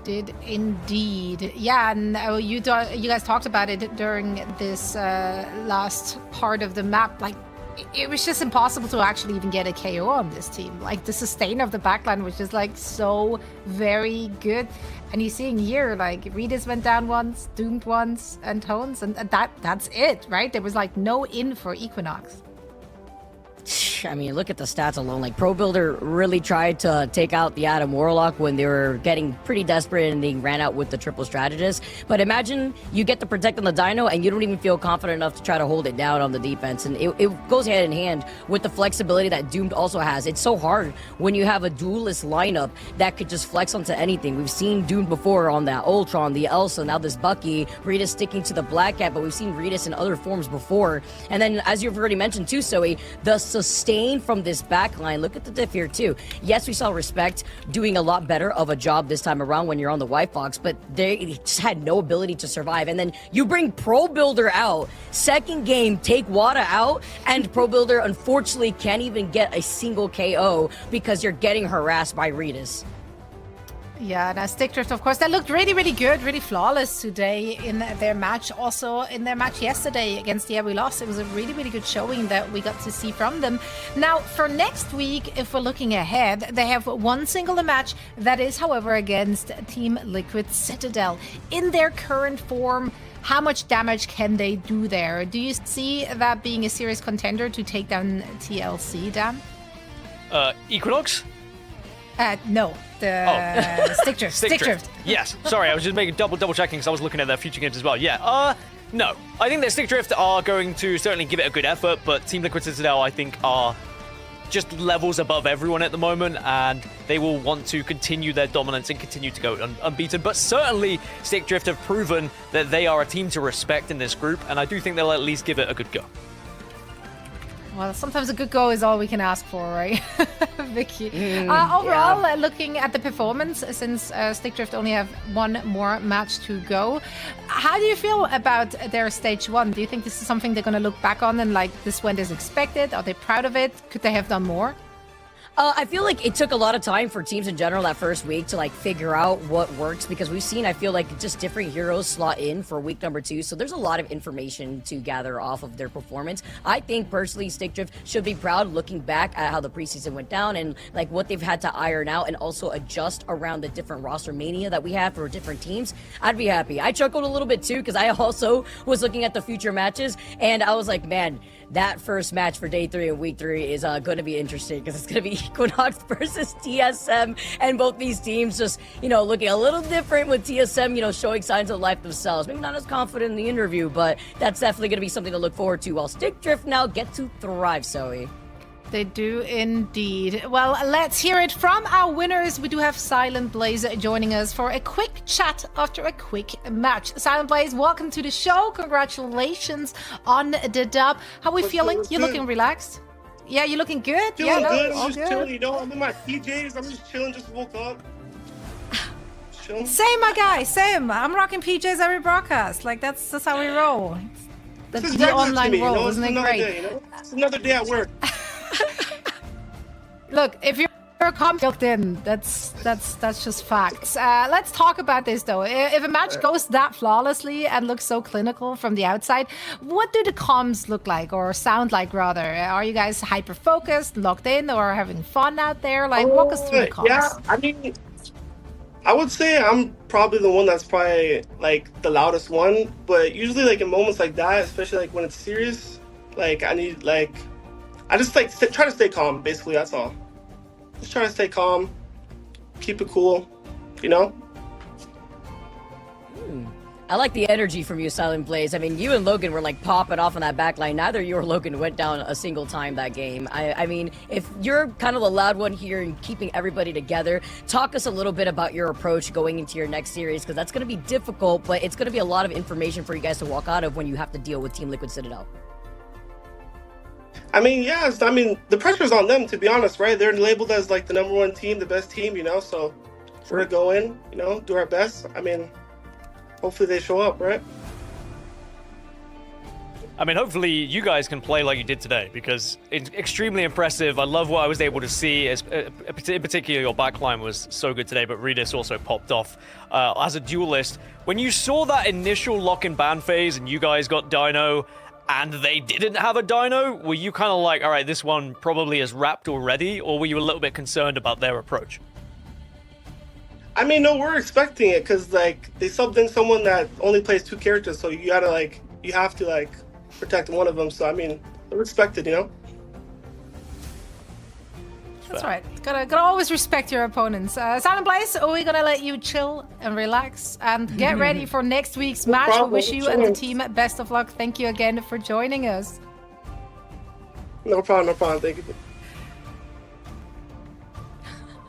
Did indeed. Yeah, and you guys talked about it during this last part of the map. Like, it was just impossible to actually even get a KO on this team. Like, the sustain of the backline was just like so very good. And you're seeing here, like, Redis went down once, Doomed once, and Tones, and that's it, right? There was like no in for Equinox. I mean, look at the stats alone. Like, Pro Builder really tried to take out the Adam Warlock when they were getting pretty desperate and they ran out with the triple strategist. But imagine you get the protect on the Dino and you don't even feel confident enough to try to hold it down on the defense. And it goes hand in hand with the flexibility that Doomed also has. It's so hard when you have a duelist lineup that could just flex onto anything. We've seen Doomed before on that Ultron, the Elsa, now this Bucky, Redis sticking to the Black Cat, but we've seen Redis in other forms before. And then, as you've already mentioned too, Zoe, the sustain from this backline. Look at the diff here too. Yes, we saw Respect doing a lot better of a job this time around when you're on the White Fox, but they just had no ability to survive. And then you bring Pro Builder out, second game, take Wada out, and Pro Builder unfortunately can't even get a single KO because you're getting harassed by Redis. Yeah, now Stickdrift, of course, that looked really, really good, really flawless today in their match. Also, in their match yesterday against the We Lost, it was a really, really good showing that we got to see from them. Now, for next week, if we're looking ahead, they have one single match that is, however, against Team Liquid Citadel. In their current form, how much damage can they do there? Do you see that being a serious contender to take down TLC, Dan? Equinox? No. Stickdrift. Yes. Sorry, I was just making double checking because I was looking at their future games as well. Yeah. No. I think that Stickdrift are going to certainly give it a good effort, but Team Liquid Citadel, I think, are just levels above everyone at the moment, and they will want to continue their dominance and continue to go unbeaten. But certainly, Stick Drift have proven that they are a team to respect in this group, and I do think they'll at least give it a good go. Well, sometimes a good go is all we can ask for, right, Vicky? Overall, looking at the performance, since Stick Drift only have one more match to go, how do you feel about their stage 1? Do you think this is something they're going to look back on and like this went as expected? Are they proud of it? Could they have done more? I feel like it took a lot of time for teams in general that first week to like figure out what works, because we've seen, I feel like, just different heroes slot in for week number 2. So there's a lot of information to gather off of their performance. I think personally Stick Drift should be proud looking back at how the preseason went down and like what they've had to iron out and also adjust around the different roster mania that we have for different teams. I'd be happy. I chuckled a little bit too, because I also was looking at the future matches and I was like, man, that first match for day 3 and week 3 is going to be interesting, because it's going to be Equinox versus TSM, and both these teams just, you know, looking a little different, with TSM, you know, showing signs of life themselves. Maybe not as confident in the interview, but that's definitely going to be something to look forward to, while Stick Drift now get to thrive, Zoe. They do indeed. Well, let's hear it from our winners. We do have Silent Blaze joining us for a quick chat after a quick match. Silent Blaze, welcome to the show. Congratulations on the dub. How are we feeling? You looking relaxed? Yeah, you looking good? Feeling yeah, good. all I'm just chilling, you know. I'm in my PJs. I'm just chilling. Just woke up. Chilling. Same, my guy. Same. I'm rocking PJs every broadcast. Like that's how we roll. That's This is the regular to online me, you roll, know? isn't It's it another great? day, you know? It's another day at work. Look, if you're built in, that's just facts. Let's talk about this though. If a match goes that flawlessly and looks so clinical from the outside, what do the comms look like, or sound like rather? Are you guys hyper focused, locked in, or having fun out there? Like, walk us through the comms. Yeah, I mean, I would say I'm probably the one that's probably like the loudest one, but usually like in moments like that, especially like when it's serious, like I just like try to stay calm. Basically, that's all. Just try to stay calm, keep it cool, you know? I like the energy from you, Silent Blaze. I mean, you and Logan were like popping off on that back line. Neither you or Logan went down a single time that game. I mean, if you're kind of the loud one here and keeping everybody together, talk us a little bit about your approach going into your next series, because that's going to be difficult, but it's going to be a lot of information for you guys to walk out of when you have to deal with Team Liquid Citadel. I mean, yes. I mean, the pressure's on them, to be honest, right? They're labeled as like the #1 team, the best team, you know. So we're gonna go in, you know, do our best. I mean, hopefully they show up, right? I mean, hopefully you guys can play like you did today, because it's extremely impressive. I love what I was able to see. In particular, your backline was so good today, but Redis also popped off as a duelist. When you saw that initial lock and ban phase and you guys got Dino and they didn't have a Dino, were you kind of like, all right, this one probably is wrapped already, or were you a little bit concerned about their approach? I mean, no, we're expecting it because like they subbed in someone that only plays 2 characters, so you have to like protect one of them. So I mean, they're expected, you know. That's right. Gotta always respect your opponents. Silent Blaze, we're gonna let you chill and relax and get ready for next week's match. problem, We wish you and the team best of luck. Thank you again for joining us. No problem. Thank you.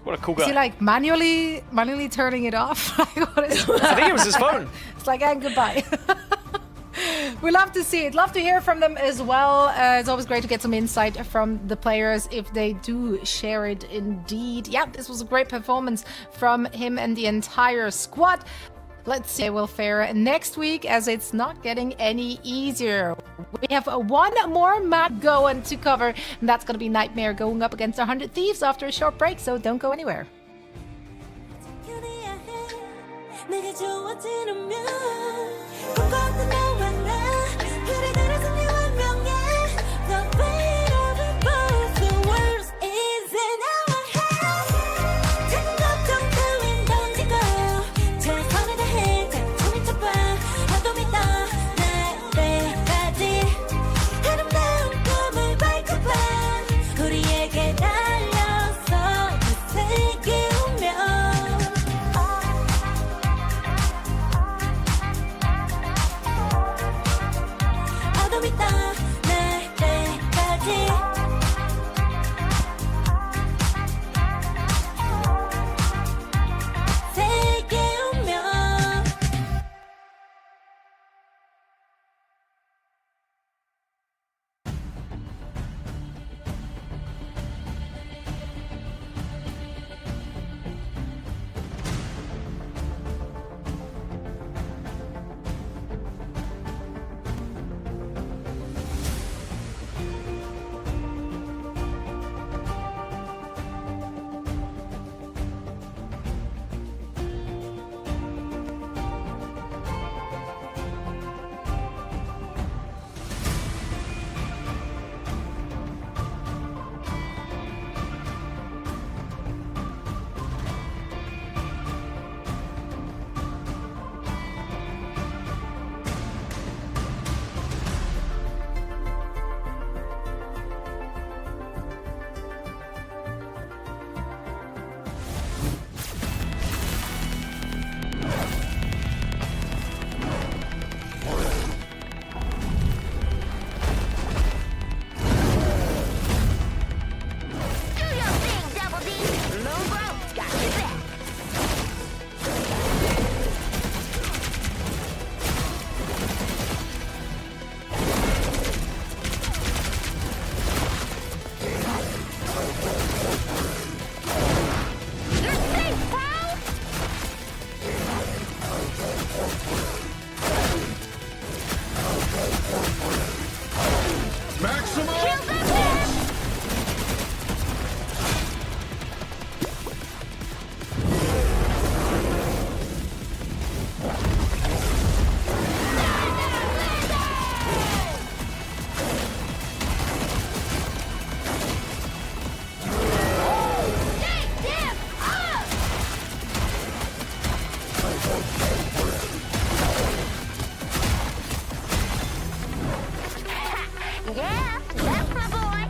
What a cool Is he guy. like manually turning it off? Like, what is I think it was his phone. It's like, and goodbye. We love to see it. Love to hear from them as well. It's always great to get some insight from the players if they do share it indeed. Yeah, this was a great performance from him and the entire squad. Let's see how they will fare next week, as it's not getting any easier. We have one more match going to cover, and that's going to be Nightmare going up against 100 Thieves after a short break, so don't go anywhere. 내가 좋아지는 면 꿈꿔도 너와 나 그대들의 승리 완명해 The weight of it both the words is in our hands 큰 걱정 따윈 던지고 최선을 다해 작품을 쳐봐 나도 믿어 날 때까지 아름다운 꿈을 밟고 봐 우리에게 달려서 그 세계우면 Yeah, that's my boy.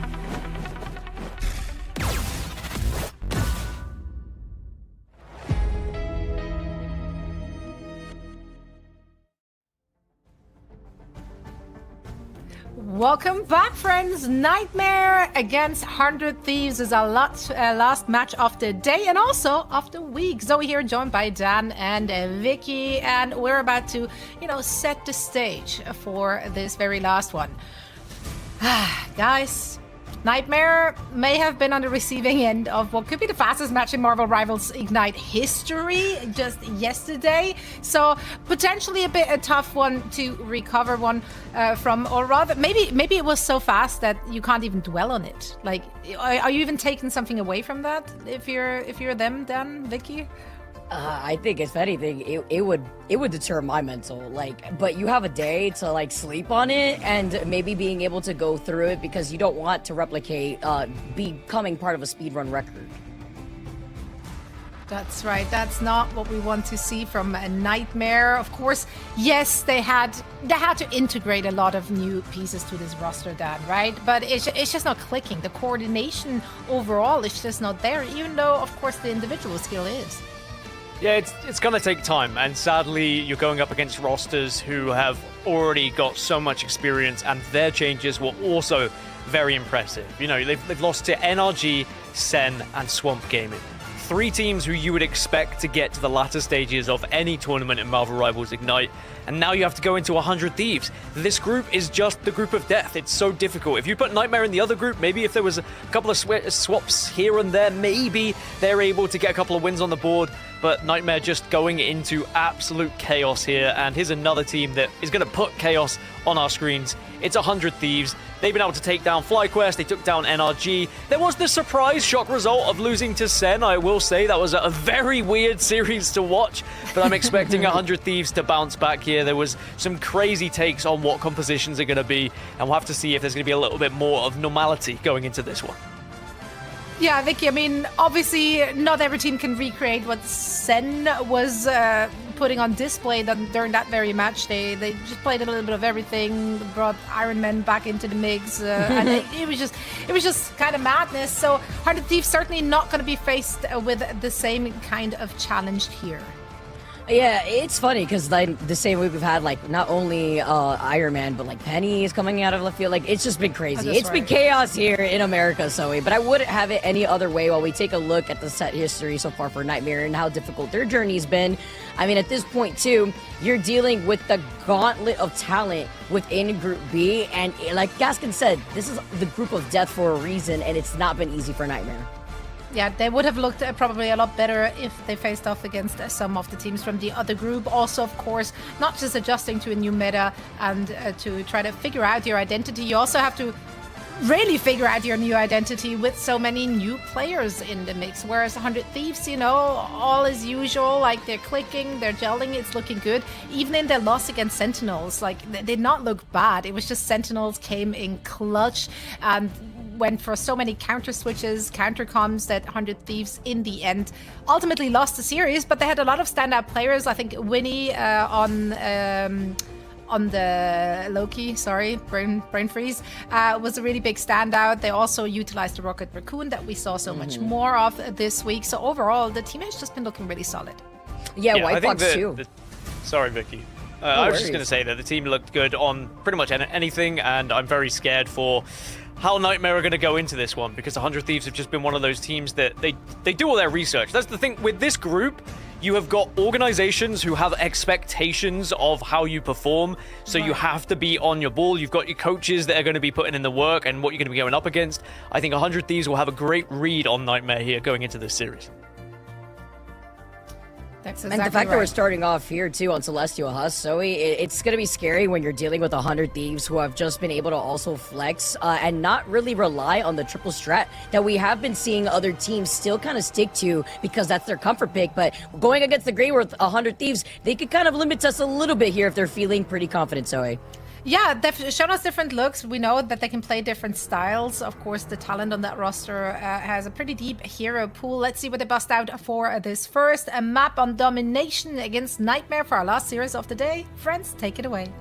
Welcome back, friends. Nightmare against 100 Thieves is our last match of the day and also of the week. Zoe here, joined by Dan and Vicky, and we're about to, set the stage for this very last one. Guys, Nightmare may have been on the receiving end of what could be the fastest match in Marvel Rivals Ignite history just yesterday. So potentially a tough one to recover from, or rather, maybe it was so fast that you can't even dwell on it. Like, are you even taking something away from that? If you're them, Dan, Vicky? I think if anything, it would deter my mental, but you have a day to sleep on it and maybe being able to go through it because you don't want to replicate becoming part of a speedrun record. That's right. That's not what we want to see from a Nightmare. Of course, yes, they had to integrate a lot of new pieces to this roster, Dan, right? But it's just not clicking. The coordination overall is just not there, even though, of course, the individual skill is. Yeah, it's going to take time, and sadly, you're going up against rosters who have already got so much experience, and their changes were also very impressive. They've lost to NRG, Sen, and Swamp Gaming. 3 teams who you would expect to get to the latter stages of any tournament in Marvel Rivals Ignite, and now you have to go into 100 Thieves. This group is just the group of death. It's so difficult. If you put Nightmare in the other group, maybe if there was a couple of swaps here and there, maybe they're able to get a couple of wins on the board, but Nightmare just going into absolute chaos here, and here's another team that is going to put chaos on our screens. It's 100 Thieves. They've been able to take down FlyQuest, they took down NRG. There was the surprise shock result of losing to Sen, I will say. That was a very weird series to watch, but I'm expecting 100 Thieves to bounce back here. There was some crazy takes on what compositions are going to be, and we'll have to see if there's going to be a little bit more of normality going into this one. Yeah, Vicky, obviously not every team can recreate what Sen was putting on display during that very match. They just played a little bit of everything, brought Iron Man back into the mix, and it was just kind of madness. So 100 Thieves certainly not going to be faced with the same kind of challenge here. Yeah, it's funny because the same week we've had not only Iron Man but Penny is coming out of left field. It's just been crazy. It's been chaos here in America, Zoe. But I wouldn't have it any other way while we take a look at the set history so far for Nightmare and how difficult their journey's been. At this point too, you're dealing with the gauntlet of talent within Group B, and like Gaskin said, this is the group of death for a reason, and it's not been easy for Nightmare. Yeah, they would have looked probably a lot better if they faced off against some of the teams from the other group. Also, of course, not just adjusting to a new meta and to try to figure out your identity. You also have to really figure out your new identity with so many new players in the mix. Whereas 100 Thieves, all as usual, they're clicking, they're gelling, it's looking good. Even in their loss against Sentinels, they did not look bad. It was just Sentinels came in clutch and went for so many counter switches, counter comms that 100 Thieves in the end ultimately lost the series, but they had a lot of standout players. I think Winnie on the Loki, brain freeze, was a really big standout. They also utilized the Rocket Raccoon that we saw so much more of this week. So overall, the team has just been looking really solid. Yeah, White Fox too. Sorry, Vicky. I was just going to say that the team looked good on pretty much anything, and I'm very scared for how Nightmare are going to go into this one, because 100 Thieves have just been one of those teams that they do all their research. That's the thing with this group. You have got organizations who have expectations of how you perform, so you have to be on your ball. You've got your coaches that are going to be putting in the work and what you're going to be going up against. I think 100 Thieves will have a great read on Nightmare here going into this series. That's And exactly the fact that we're right. starting off here too on Celestial Husk, Zoe, it's going to be scary when you're dealing with 100 Thieves who have just been able to also flex and not really rely on the triple strat that we have been seeing other teams still kind of stick to because that's their comfort pick. But going against the Grey with 100 Thieves, they could kind of limit us a little bit here if they're feeling pretty confident, Zoe. Yeah, they've shown us different looks. We know that they can play different styles. Of course, the talent on that roster has a pretty deep hero pool. Let's see what they bust out for this first. A map on domination against Nightmare for our last series of the day. Friends, take it away.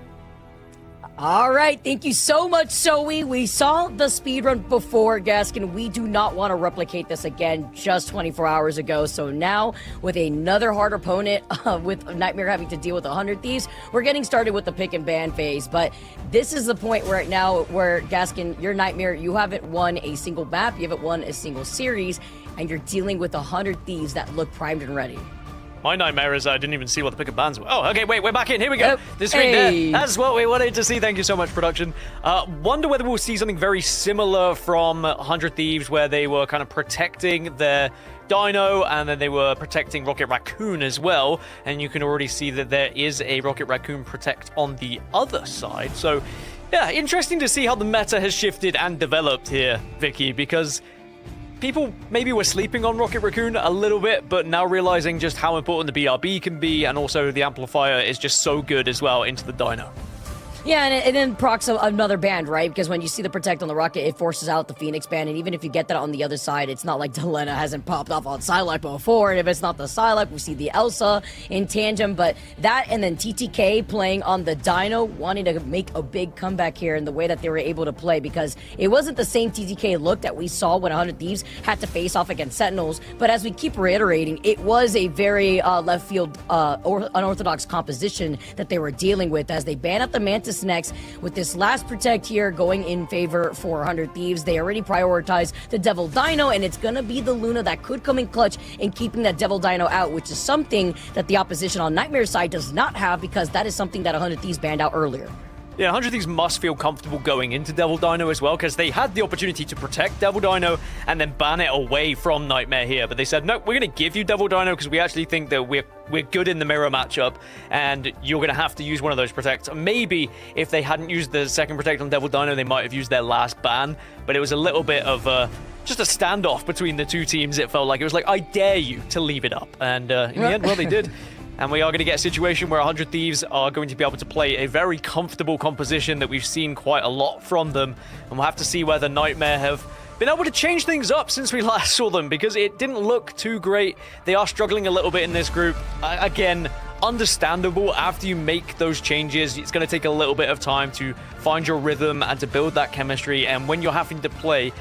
All right, thank you so much, Zoe. We saw the speedrun before, Gaskin. We do not want to replicate this again just 24 hours ago. So now, with another hard opponent, with Nightmare having to deal with 100 Thieves, we're getting started with the pick and ban phase. But this is the point right now where, Gaskin, your Nightmare, you haven't won a single map, you haven't won a single series, and you're dealing with 100 Thieves that look primed and ready. My nightmare is I didn't even see what the pick and bans were. Oh, okay, wait, we're back in. Here we go. Yep. The screen Hey. there. That's what we wanted to see. Thank you so much, production. Wonder whether we'll see something very similar from 100 Thieves, where they were kind of protecting their Dino, and then they were protecting Rocket Raccoon as well. And you can already see that there is a Rocket Raccoon protect on the other side. So, yeah, interesting to see how the meta has shifted and developed here, Vicky, because people maybe were sleeping on Rocket Raccoon a little bit, but now realizing just how important the BRB can be, and also the amplifier is just so good as well into the Dino. Yeah, and then procs another band, right? Because when you see the Protect on the Rocket, it forces out the Phoenix band, and even if you get that on the other side, it's not like Delena hasn't popped off on Psylocke before, and if it's not the Psylocke, we see the Elsa in tandem, but that and then TTK playing on the Dino, wanting to make a big comeback here in the way that they were able to play, because it wasn't the same TTK look that we saw when 100 Thieves had to face off against Sentinels, but as we keep reiterating, it was a very left field unorthodox composition that they were dealing with as they ban out the Mantis next with this last Protect here going in favor for 100 Thieves. They already prioritized the Devil Dino, and it's gonna be the Luna that could come in clutch in keeping that Devil Dino out, which is something that the opposition on Nightmare's side does not have, because that is something that 100 Thieves banned out earlier. Yeah, 100 Thieves must feel comfortable going into Devil Dino as well, because they had the opportunity to protect Devil Dino and then ban it away from Nightmare here. But they said, no, we're going to give you Devil Dino because we actually think that we're good in the mirror matchup, and you're going to have to use one of those protects. Maybe if they hadn't used the second protect on Devil Dino, they might have used their last ban. But it was a little bit of just a standoff between the two teams. It felt like it was like, I dare you to leave it up. And in the end, well, they did. And we are going to get a situation where 100 Thieves are going to be able to play a very comfortable composition that we've seen quite a lot from them. And we'll have to see whether Nightmare have been able to change things up since we last saw them, because it didn't look too great. They are struggling a little bit in this group. Again, understandable. After you make those changes, it's going to take a little bit of time to find your rhythm and to build that chemistry. And when you're having to play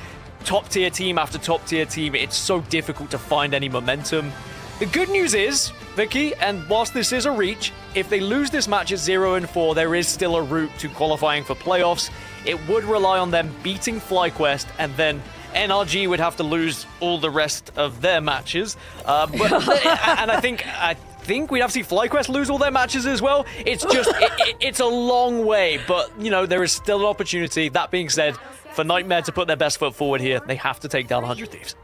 top tier team after top tier team, it's so difficult to find any momentum. The good news is, Vicky, and whilst this is a reach, if they lose this match at 0-4, there is still a route to qualifying for playoffs. It would rely on them beating FlyQuest, and then NRG would have to lose all the rest of their matches. And I think we'd have to see FlyQuest lose all their matches as well. It's just, it's a long way, but, you know, there is still an opportunity. That being said, for Nightmare to put their best foot forward here, they have to take down 100 Thieves.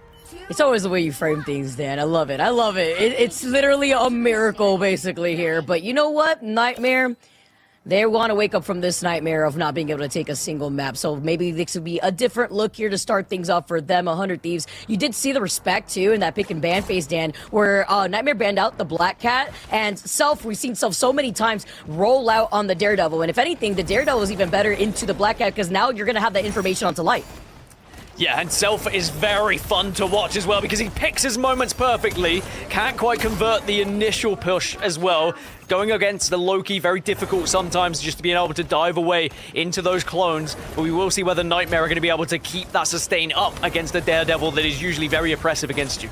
It's always the way you frame things, Dan. I love it. I love it. It's literally a miracle, basically, here. But you know what? Nightmare, they want to wake up from this nightmare of not being able to take a single map. So maybe this would be a different look here to start things off for them, 100 Thieves. You did see the respect, too, in that pick and ban phase, Dan, where Nightmare banned out the Black Cat, and Self, we've seen Self so many times roll out on the Daredevil. And if anything, the Daredevil is even better into the Black Cat, because now you're going to have that information onto light. Yeah, and Self is very fun to watch as well, because he picks his moments perfectly. Can't quite convert the initial push as well. Going against the Loki, very difficult sometimes just to be able to dive away into those clones. But we will see whether Nightmare are going to be able to keep that sustain up against a Daredevil that is usually very oppressive against you.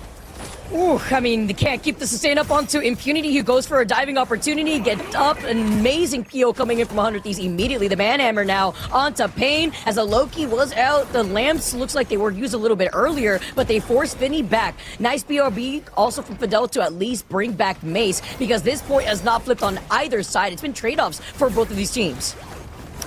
Ooh, I mean, they can't keep the sustain up onto Impunity, who goes for a diving opportunity, gets up, an amazing PO coming in from 100 Thieves immediately. The Manhammer now onto Pain, as a Loki was out. The Lamps looks like they were used a little bit earlier, but they forced Vinny back. Nice BRB also from Fidel to at least bring back Mace, because this point has not flipped on either side. It's been trade-offs for both of these teams.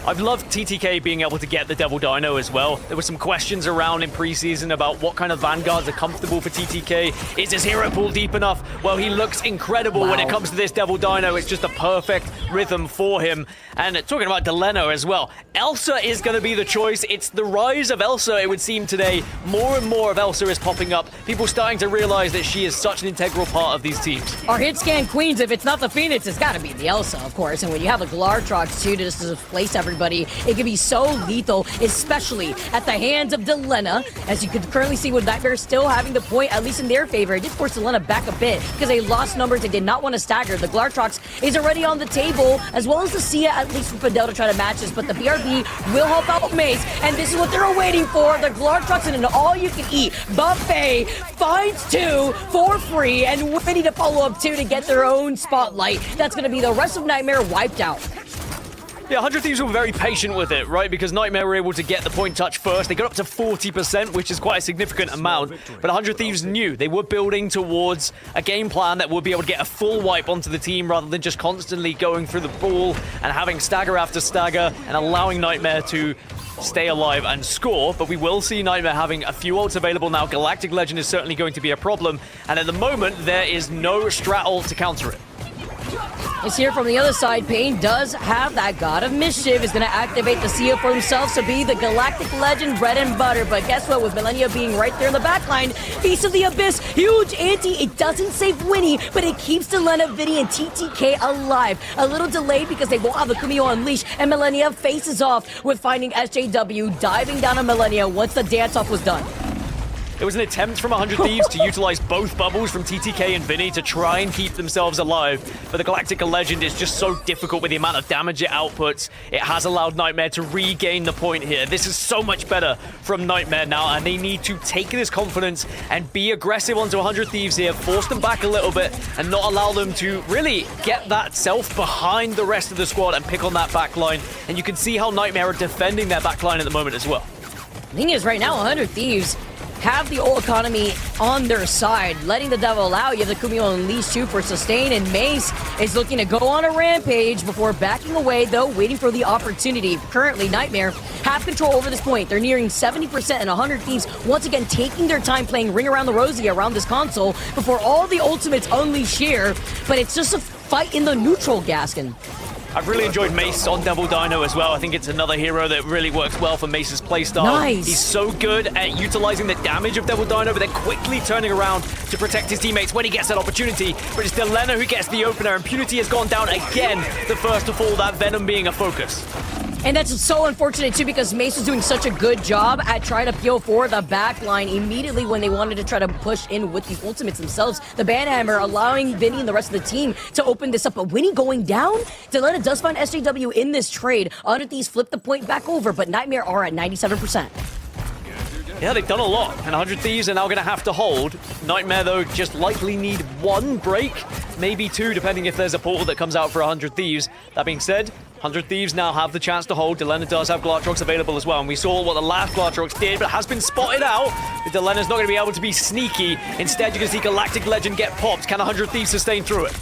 I've loved TTK being able to get the Devil Dino as well. There were some questions around in preseason about what kind of Vanguards are comfortable for TTK. Is his hero pool deep enough? Well, he looks incredible when it comes to this Devil Dino. It's just a perfect rhythm for him. And talking about Deleno as well, Elsa is going to be the choice. It's the rise of Elsa, it would seem today. More and more of Elsa is popping up. People starting to realize that she is such an integral part of these teams. Our hit scan queens, if it's not the Phoenix, it's got to be the Elsa, of course. And when you have a Glartrox too to just displace everybody, it can be so lethal, especially at the hands of Delena. As you could currently see with Nightmare still having the point, at least in their favor. It did force Delena back a bit because they lost numbers. They did not want to stagger. The Glartrox is already on the table, as well as the Sia, at least for Fidel to try to match this. But the BRB will help out Mace, and this is what they're waiting for. The Glartrox in an all-you-can-eat buffet finds 2 for free, and ready to follow up 2 to get their own spotlight. That's going to be the rest of Nightmare wiped out. Yeah, 100 Thieves were very patient with it, right? Because Nightmare were able to get the point touch first. They got up to 40%, which is quite a significant amount. But 100 Thieves knew they were building towards a game plan that would be able to get a full wipe onto the team rather than just constantly going through the ball and having stagger after stagger and allowing Nightmare to stay alive and score. But we will see Nightmare having a few ults available now. Galactic Legend is certainly going to be a problem. And at the moment, there is no strat ult to counter it. It's here from the other side. Pain does have that God of Mischief. Is going to activate the Sia for himself to be the Galactic Legend bread and butter. But guess what? With Millennia being right there in the backline, Beast of the Abyss, huge anti. It doesn't save Winnie, but it keeps Delena, Vinny, and TTK alive. A little delayed because they won't have the Kumio Unleash, and Millennia faces off with finding SJW diving down on Millennia once the dance-off was done. It was an attempt from 100 Thieves to utilize both bubbles from TTK and Vinny to try and keep themselves alive, but the Galactic Legend is just so difficult with the amount of damage it outputs. It has allowed Nightmare to regain the point here. This is so much better from Nightmare now, and they need to take this confidence and be aggressive onto 100 Thieves here, force them back a little bit, and not allow them to really get that self behind the rest of the squad and pick on that backline. And you can see how Nightmare are defending their backline at the moment as well. The thing is, right now, 100 Thieves have the old economy on their side, letting the devil out. You have the Kumio Unleash 2 for sustain, and Mace is looking to go on a rampage before backing away, though, waiting for the opportunity. Currently, Nightmare have control over this point. They're nearing 70%, and 100 Thieves once again taking their time playing Ring Around the Rosie around this console before all the ultimates unleash here. But it's just a fight in the neutral, Gaskin. I've really enjoyed Mace on Devil Dino as well. I think it's another hero that really works well for Mace's playstyle. Nice. He's so good at utilizing the damage of Devil Dino, but then quickly turning around to protect his teammates when he gets that opportunity. But it's Delena who gets the opener, and Punity has gone down again, the first to fall, that Venom being a focus. And that's so unfortunate, too, because Mace was doing such a good job at trying to peel for the back line immediately when they wanted to try to push in with these ultimates themselves. The Banhammer allowing Vinny and the rest of the team to open this up. But Winnie going down, Delena does find SJW in this trade. 100 Thieves flip the point back over, but Nightmare are at 97%. Yeah, they've done a lot, and 100 Thieves are now going to have to hold. Nightmare, though, just likely need 1 break, maybe 2, depending if there's a portal that comes out for 100 Thieves. That being said, 100 Thieves now have the chance to hold. Delena does have Glartrox available as well, and we saw what the last Glartrox did, but has been spotted out. Delena's not going to be able to be sneaky. Instead, you're going to see Galactic Legend get popped. Can 100 Thieves sustain through it?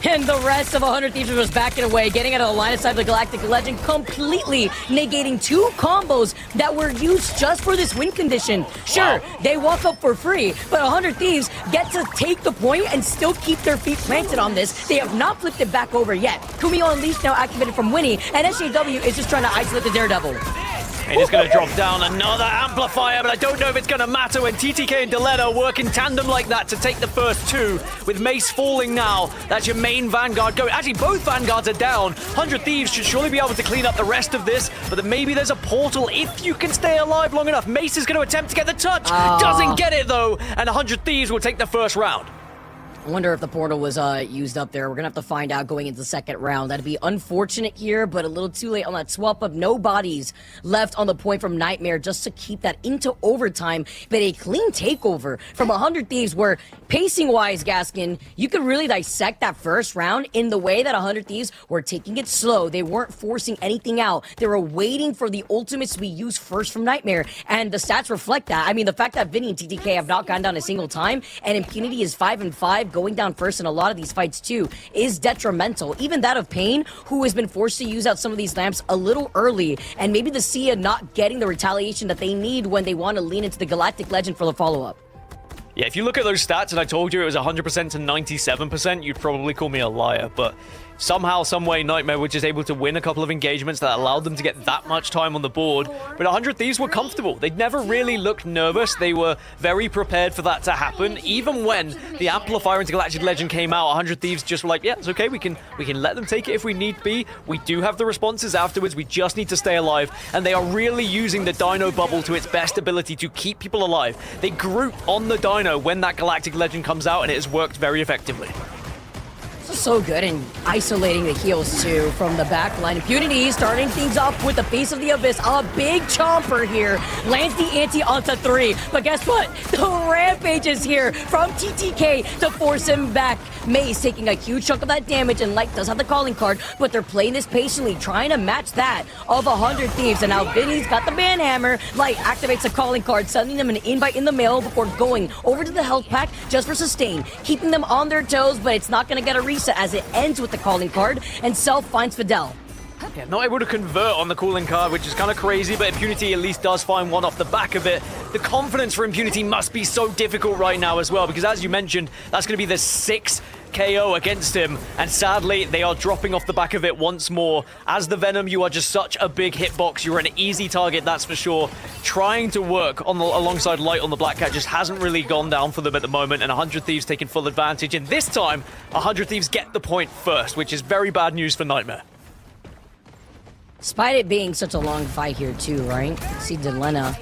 And the rest of 100 Thieves was backing away, getting out of the line of sight of the Galactic Legend, completely negating 2 combos that were used just for this win condition. Sure, they walk up for free, but 100 Thieves get to take the point and still keep their feet planted on this. They have not flipped it back over yet. Kumio Unleashed now activated from Winnie, and SJW is just trying to isolate the Daredevil. It is going to drop down another amplifier, but I don't know if it's going to matter when TTK and Delena work in tandem like that to take the first 2. With Mace falling now, that's your main Vanguard going. Actually, both Vanguards are down. 100 Thieves should surely be able to clean up the rest of this, but then maybe there's a portal if you can stay alive long enough. Mace is going to attempt to get the touch. Doesn't get it, though, and 100 Thieves will take the first round. I wonder if the portal was used up there. We're going to have to find out going into the second round. That'd be unfortunate here, but a little too late on that swap up. No bodies left on the point from Nightmare just to keep that into overtime. But a clean takeover from 100 Thieves where, pacing-wise, Gaskin, you could really dissect that first round in the way that 100 Thieves were taking it slow. They weren't forcing anything out. They were waiting for the ultimates to be used first from Nightmare. And the stats reflect that. I mean, the fact that Vinny and TTK have not gone down a single time, and Impunity is 5-5, Red going down first in a lot of these fights too is detrimental. Even that of Pain, who has been forced to use out some of these lamps a little early, and maybe the Sia not getting the retaliation that they need when they want to lean into the Galactic Legend for the follow-up. Yeah, if you look at those stats, and I told you it was 100% to 97%, you'd probably call me a liar, but somehow, someway, Nightmare were just able to win a couple of engagements that allowed them to get that much time on the board. But 100 Thieves were comfortable. They'd never really looked nervous. They were very prepared for that to happen. Even when the Amplifier into Galactic Legend came out, 100 Thieves just were like, yeah, it's okay. We can let them take it if we need be. We do have the responses afterwards. We just need to stay alive. And they are really using the Dino Bubble to its best ability to keep people alive. They group on the Dino when that Galactic Legend comes out, and it has worked very effectively. So good in isolating the heals too from the back line. Impunity starting things off with the Face of the Abyss. A big chomper here. Lands the ante onto 3. But guess what? The Rampage is here from TTK to force him back. Mace taking a huge chunk of that damage, and Light does have the calling card, but they're playing this patiently, trying to match that of 100 Thieves. And now Vinny's got the banhammer. Light activates a calling card, sending them an invite in the mail before going over to the health pack just for sustain, keeping them on their toes, but it's not going to get a reset as it ends with the calling card, and Self finds Fidel. Yeah, not able to convert on the calling card, which is kind of crazy, but Impunity at least does find one off the back of it. The confidence for Impunity must be so difficult right now as well, because as you mentioned, that's going to be the 6th KO against him, and sadly, they are dropping off the back of it once more. As the Venom, you are just such a big hitbox. You're an easy target, that's for sure. Trying to work on alongside Light on the Black Cat just hasn't really gone down for them at the moment, and 100 Thieves taking full advantage, and this time, 100 Thieves get the point first, which is very bad news for Nightmare. Despite it being such a long fight here too, right? See Delena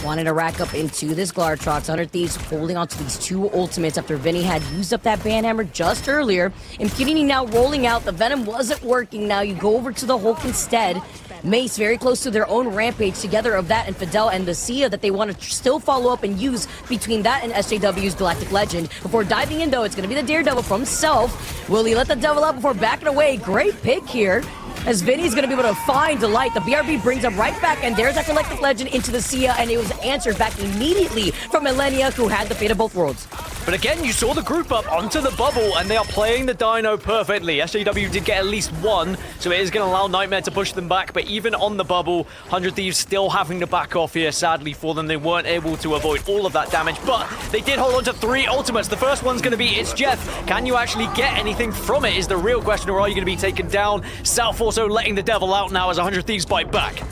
wanted to rack up into this Glartrox. 100 Thieves holding onto these 2 ultimates after Vinny had used up that banhammer just earlier. Impunity now rolling out. The Venom wasn't working. Now you go over to the Hulk instead. Mace very close to their own Rampage together of that and Fidel and the Sia that they want to still follow up and use between that and SJW's Galactic Legend. Before diving in though, it's going to be the Daredevil from Self. Will he let the Devil out before backing away? Great pick here, as Vinny's going to be able to find Light. The BRB brings him right back, and there's that Galactic Legend into the Sia, and it was answered back immediately from Millennia, who had the fate of both worlds. But again, you saw the group up onto the bubble, and they are playing the Dino perfectly. SJW did get at least one, so it is going to allow Nightmare to push them back, but even on the bubble, 100 Thieves still having to back off here, sadly for them. They weren't able to avoid all of that damage, but they did hold on to 3 ultimates. The first one's going to be It's Jeff. Can you actually get anything from it is the real question, or are you going to be taken down? Self also letting the Devil out now as 100 Thieves bite back.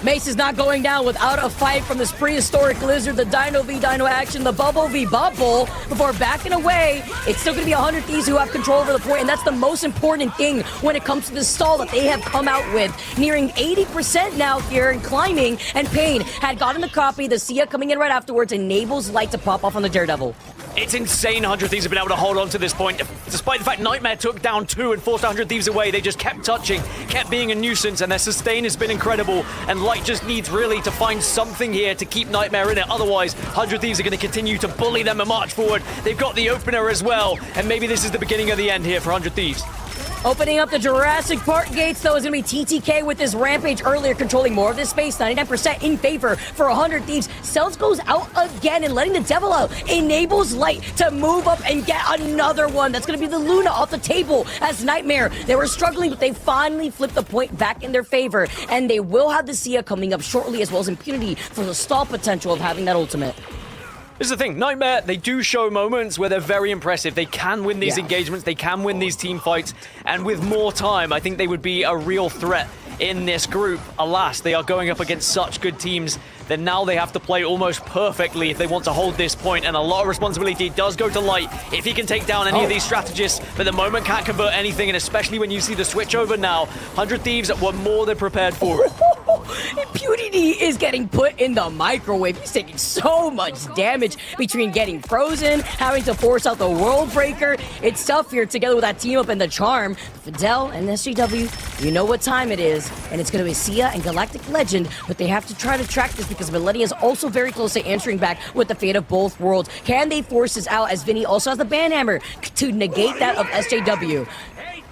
Mace is not going down without a fight from this prehistoric lizard, the Dino v Dino action, the Bubble v Bubble, before backing away. It's still going to be 100 Thieves who have control over the point, and that's the most important thing when it comes to the stall that they have come out with. Nearing 80% now here and climbing, and Pain had gotten the copy. The Sia coming in right afterwards enables Light to pop off on the Daredevil. It's insane 100 Thieves have been able to hold on to this point. Despite the fact Nightmare took down 2 and forced 100 Thieves away, they just kept touching, kept being a nuisance, and their sustain has been incredible. And Light just needs really to find something here to keep Nightmare in it. Otherwise, 100 Thieves are going to continue to bully them and march forward. They've got the opener as well, and maybe this is the beginning of the end here for 100 Thieves. Opening up the Jurassic Park gates, though, is going to be TTK with this Rampage earlier, controlling more of this space. 99% in favor for 100 Thieves. Self goes out again, and letting the Devil out enables Light to move up and get another one. That's going to be the Luna off the table as Nightmare. They were struggling, but they finally flipped the point back in their favor, and they will have the Sia coming up shortly, as well as Impunity for the stall potential of having that ultimate. This is the thing, Nightmare, they do show moments where they're very impressive. They can win these engagements, they can win these team fights, and with more time, I think they would be a real threat in this group. Alas, they are going up against such good teams that now they have to play almost perfectly if they want to hold this point, and a lot of responsibility does go to Light if he can take down any of these strategists, but the moment can't convert anything, and especially when you see the switch over now, 100 Thieves were more than prepared for it. Impunity is getting put in the microwave. He's taking so much damage between getting frozen, having to force out the World Breaker. It's tough here together with that team up in the Charm. Fidel and SJW, you know what time it is, and it's going to be Sia and Galactic Legend, but they have to try to track this because Millennia is also very close to answering back with the fate of both worlds. Can they force this out, as Vinny also has the banhammer to negate that of SJW?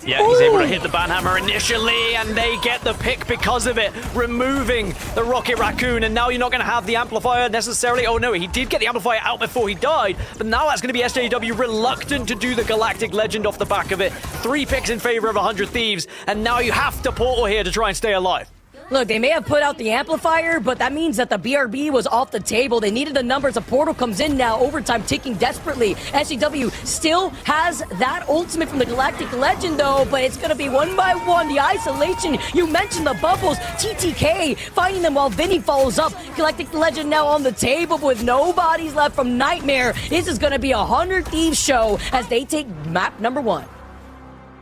Yeah, he's able to hit the banhammer initially, and they get the pick because of it, removing the Rocket Raccoon, and now you're not going to have the amplifier necessarily. Oh no, he did get the amplifier out before he died, but now that's going to be SJW reluctant to do the Galactic Legend off the back of it. 3 picks in favor of 100 Thieves, and now you have to portal here to try and stay alive. Look, they may have put out the amplifier, but that means that the BRB was off the table. They needed the numbers. A portal comes in now, overtime ticking desperately. SJW still has that ultimate from the Galactic Legend, though, but it's going to be one by one. The isolation, you mentioned the bubbles. TTK finding them while Vinny follows up. Galactic Legend now on the table with no bodies left from Nightmare. This is going to be a 100 Thieves show as they take map number 1.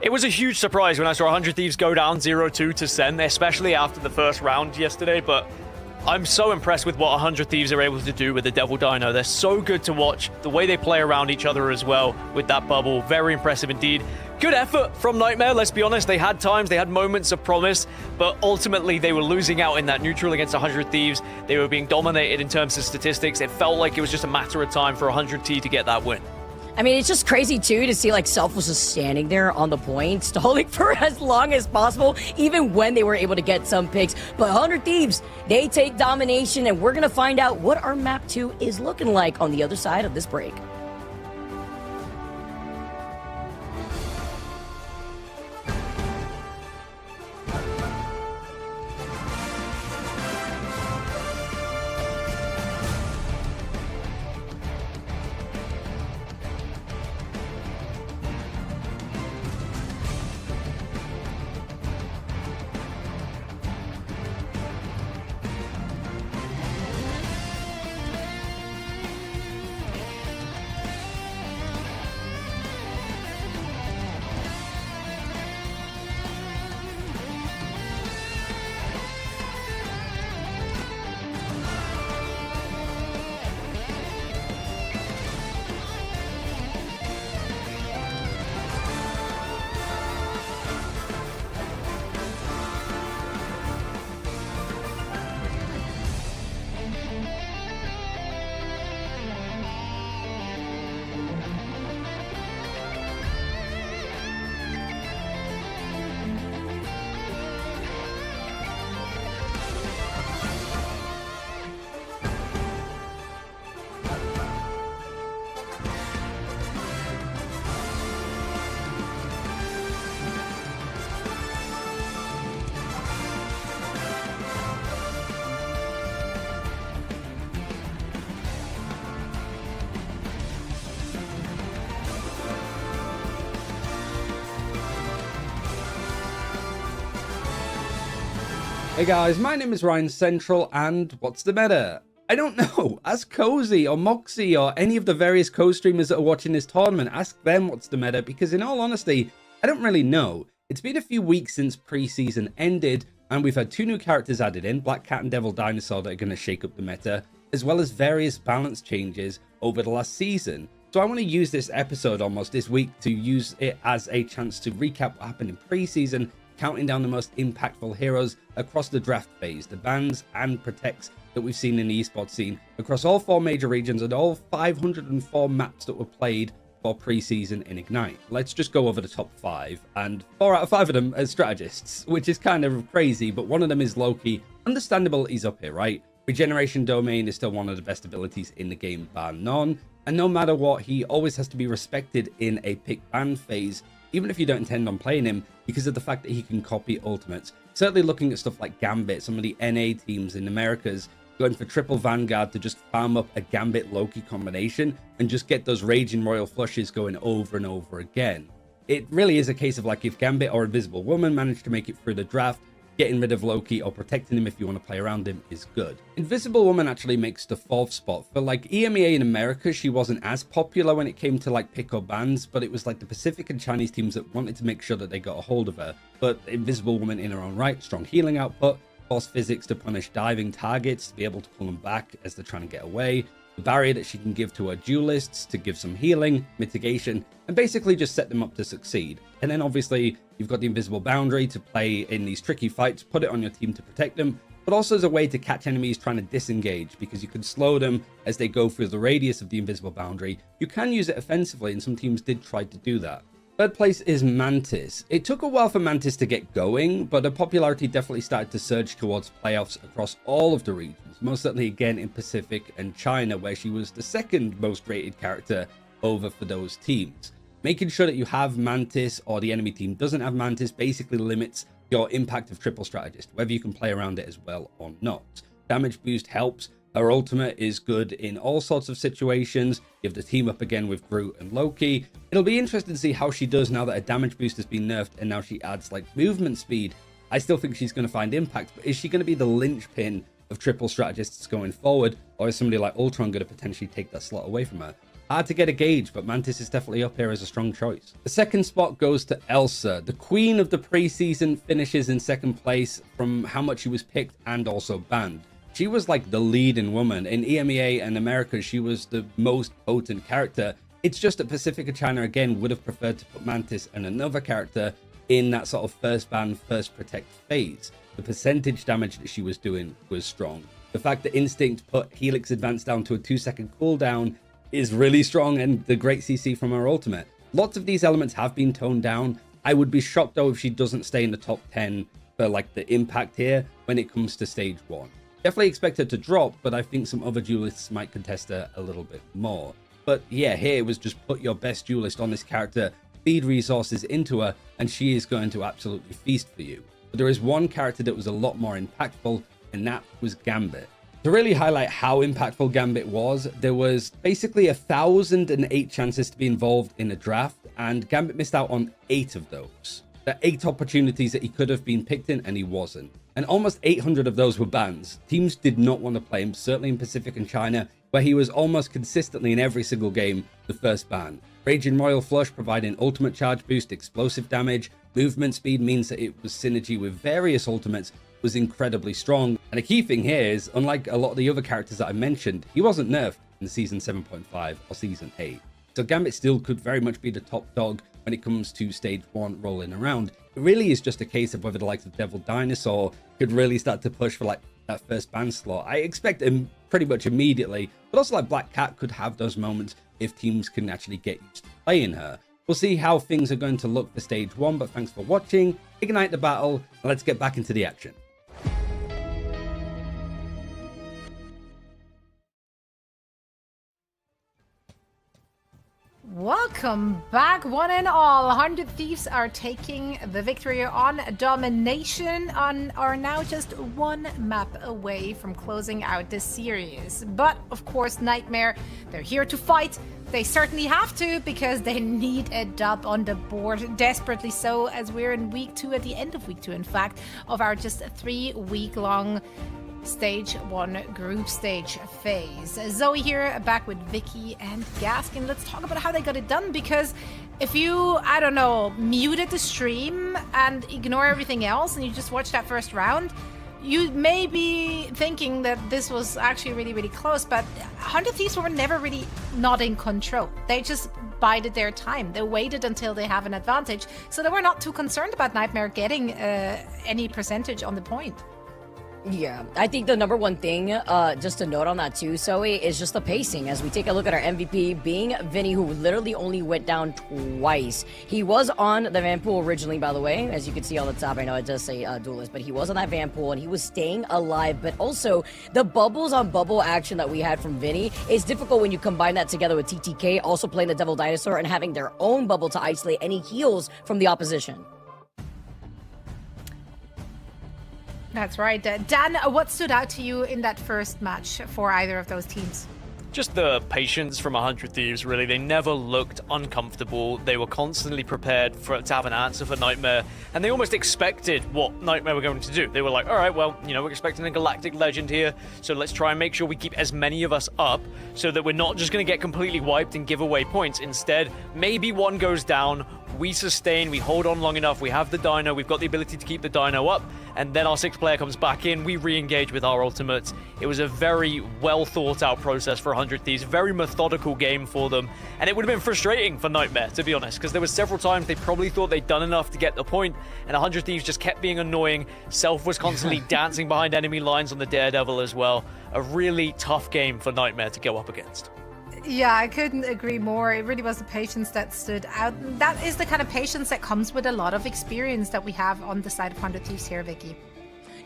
It was a huge surprise when I saw 100 Thieves go down 0-2 to Sen, especially after the first round yesterday, but I'm so impressed with what 100 Thieves are able to do with the Devil Dino. They're so good to watch, the way they play around each other as well with that bubble. Very impressive indeed. Good effort from Nightmare, let's be honest. They had times, they had moments of promise, but ultimately they were losing out in that neutral against 100 Thieves. They were being dominated in terms of statistics. It felt like it was just a matter of time for 100T to get that win. I mean, it's just crazy, too, to see, like, Self was just standing there on the point, stalling for as long as possible, even when they were able to get some picks. But 100 Thieves, they take domination, and we're going to find out what our map 2 is looking like on the other side of this break. Hey guys, my name is Ryan Central, and what's the meta? I don't know. Ask Cozy or Moxie or any of the various co-streamers that are watching this tournament. Ask them what's the meta, because in all honesty, I don't really know. It's been a few weeks since preseason ended, and we've had 2 new characters added in, Black Cat and Devil Dinosaur, that are going to shake up the meta, as well as various balance changes over the last season. So I want to use this episode almost this week to use it as a chance to recap what happened in preseason, counting down the most impactful heroes across the draft phase, the bans and protects that we've seen in the esports scene across all 4 major regions and all 504 maps that were played for preseason in Ignite. Let's just go over the top 5, and 4 out of 5 of them as strategists, which is kind of crazy, but one of them is Loki. Understandable, he's up here, right? Regeneration Domain is still one of the best abilities in the game, bar none, and no matter what, he always has to be respected in a pick ban phase, even if you don't intend on playing him, because of the fact that he can copy ultimates. Certainly looking at stuff like Gambit, some of the NA teams in Americas going for triple Vanguard to just farm up a Gambit Loki combination and just get those Raging Royal Flushes going over and over again. It really is a case of like if Gambit or Invisible Woman manage to make it through the draft, getting rid of Loki or protecting him if you want to play around him is good. Invisible Woman actually makes the 4th spot. For like EMEA in America, she wasn't as popular when it came to like pick or bans, but it was like the Pacific and Chinese teams that wanted to make sure that they got a hold of her. But Invisible Woman in her own right, strong healing output, force physics to punish diving targets, to be able to pull them back as they're trying to get away, the barrier that she can give to her duelists to give some healing, mitigation, and basically just set them up to succeed. And then obviously you've got the invisible boundary to play in these tricky fights, put it on your team to protect them, but also as a way to catch enemies trying to disengage, because you can slow them as they go through the radius of the invisible boundary. You can use it offensively, and some teams did try to do that. Third place is Mantis. It took a while for Mantis to get going, but her popularity definitely started to surge towards playoffs across all of the regions, most certainly again in Pacific and China, where she was the second most rated character over for those teams. Making sure that you have Mantis or the enemy team doesn't have Mantis basically limits your impact of Triple Strategist, whether you can play around it as well or not. Damage boost helps. Her ultimate is good in all sorts of situations. You have the team up again with Groot and Loki. It'll be interesting to see how she does now that her damage boost has been nerfed and now she adds like movement speed. I still think she's going to find impact, but is she going to be the linchpin of Triple Strategists going forward, or is somebody like Ultron going to potentially take that slot away from her? Hard to get a gauge, but Mantis is definitely up here as a strong choice. The second spot goes to Elsa. The queen of the preseason finishes in second place from how much she was picked and also banned. She was like the leading woman. In EMEA and America, she was the most potent character. It's just that Pacific and China, again, would have preferred to put Mantis and another character in that sort of first ban, first protect phase. The percentage damage that she was doing was strong. The fact that Instinct put Helix Advance down to a 2-second cooldown is really strong, and the great CC from her ultimate. Lots of these elements have been toned down. I would be shocked though if she doesn't stay in the top 10 for like the impact here when it comes to stage 1. Definitely expect her to drop, but I think some other duelists might contest her a little bit more. But yeah, here it was just put your best duelist on this character, feed resources into her, and she is going to absolutely feast for you. But there is one character that was a lot more impactful, and that was Gambit. To really highlight how impactful Gambit was, there was basically 1,008 chances to be involved in a draft, and Gambit missed out on 8 of those. There are 8 opportunities that he could have been picked in, and he wasn't. And almost 800 of those were bans. Teams did not want to play him, certainly in Pacific and China, where he was almost consistently in every single game the first ban. Raging Royal Flush providing ultimate charge boost, explosive damage, movement speed means that it was synergy with various ultimates was incredibly strong. And a key thing here is, unlike a lot of the other characters that I mentioned, he wasn't nerfed in Season 7.5 or Season 8. So Gambit still could very much be the top dog when it comes to stage 1 rolling around. It really is just a case of whether the likes of Devil Dinosaur could really start to push for like that first ban slot. I expect him pretty much immediately, but also like Black Cat could have those moments if teams can actually get used to playing her. We'll see how things are going to look for stage 1, but thanks for watching. Ignite the battle, and let's get back into the action. Welcome back, one and all. 100 Thieves are taking the victory on Domination and are now just one map away from closing out this series. But, of course, Nightmare, they're here to fight. They certainly have to because they need a dub on the board, desperately so, as we're in week 2, at the end of week 2, in fact, of our just 3-week-long Stage 1 group stage phase. Zoe here, back with Vicky and Gaskin. Let's talk about how they got it done, because if you, I don't know, muted the stream and ignore everything else and you just watch that first round, you may be thinking that this was actually really, really close, but 100 Thieves were never really not in control. They just bided their time. They waited until they have an advantage, so they were not too concerned about Nightmare getting any percentage on the point. Yeah, I think the number one thing, just to note on that too, Zoe, is just the pacing. As we take a look at our MVP being Vinny, who literally only went down twice. He was on the Vanpool originally, by the way, as you can see on the top. I know it does say Duelist, but he was on that Vanpool and he was staying alive. But also, the bubbles on bubble action that we had from Vinny is difficult when you combine that together with TTK also playing the Devil Dinosaur and having their own bubble to isolate any heals from the opposition. That's right. Dan, what stood out to you in that first match for either of those teams? Just the patience from 100 Thieves, really. They never looked uncomfortable. They were constantly prepared to have an answer for Nightmare, and they almost expected what Nightmare were going to do. They were like, all right, well, you know, we're expecting a Galactic Legend here, so let's try and make sure we keep as many of us up so that we're not just going to get completely wiped and give away points. Instead, maybe one goes down, we sustain, we hold on long enough, we have the Dino, we've got the ability to keep the Dino up, and then our 6th player comes back in, we re-engage with our ultimates. It was a very well thought out process for 100 Thieves, very methodical game for them, and it would have been frustrating for Nightmare, to be honest, because there were several times they probably thought they'd done enough to get the point, and 100 Thieves just kept being annoying. Self was constantly dancing behind enemy lines on the Daredevil as well. A really tough game for Nightmare to go up against. Yeah, I couldn't agree more. It really was the patience that stood out. That is the kind of patience that comes with a lot of experience that we have on the side of 100 Thieves here, Vicky.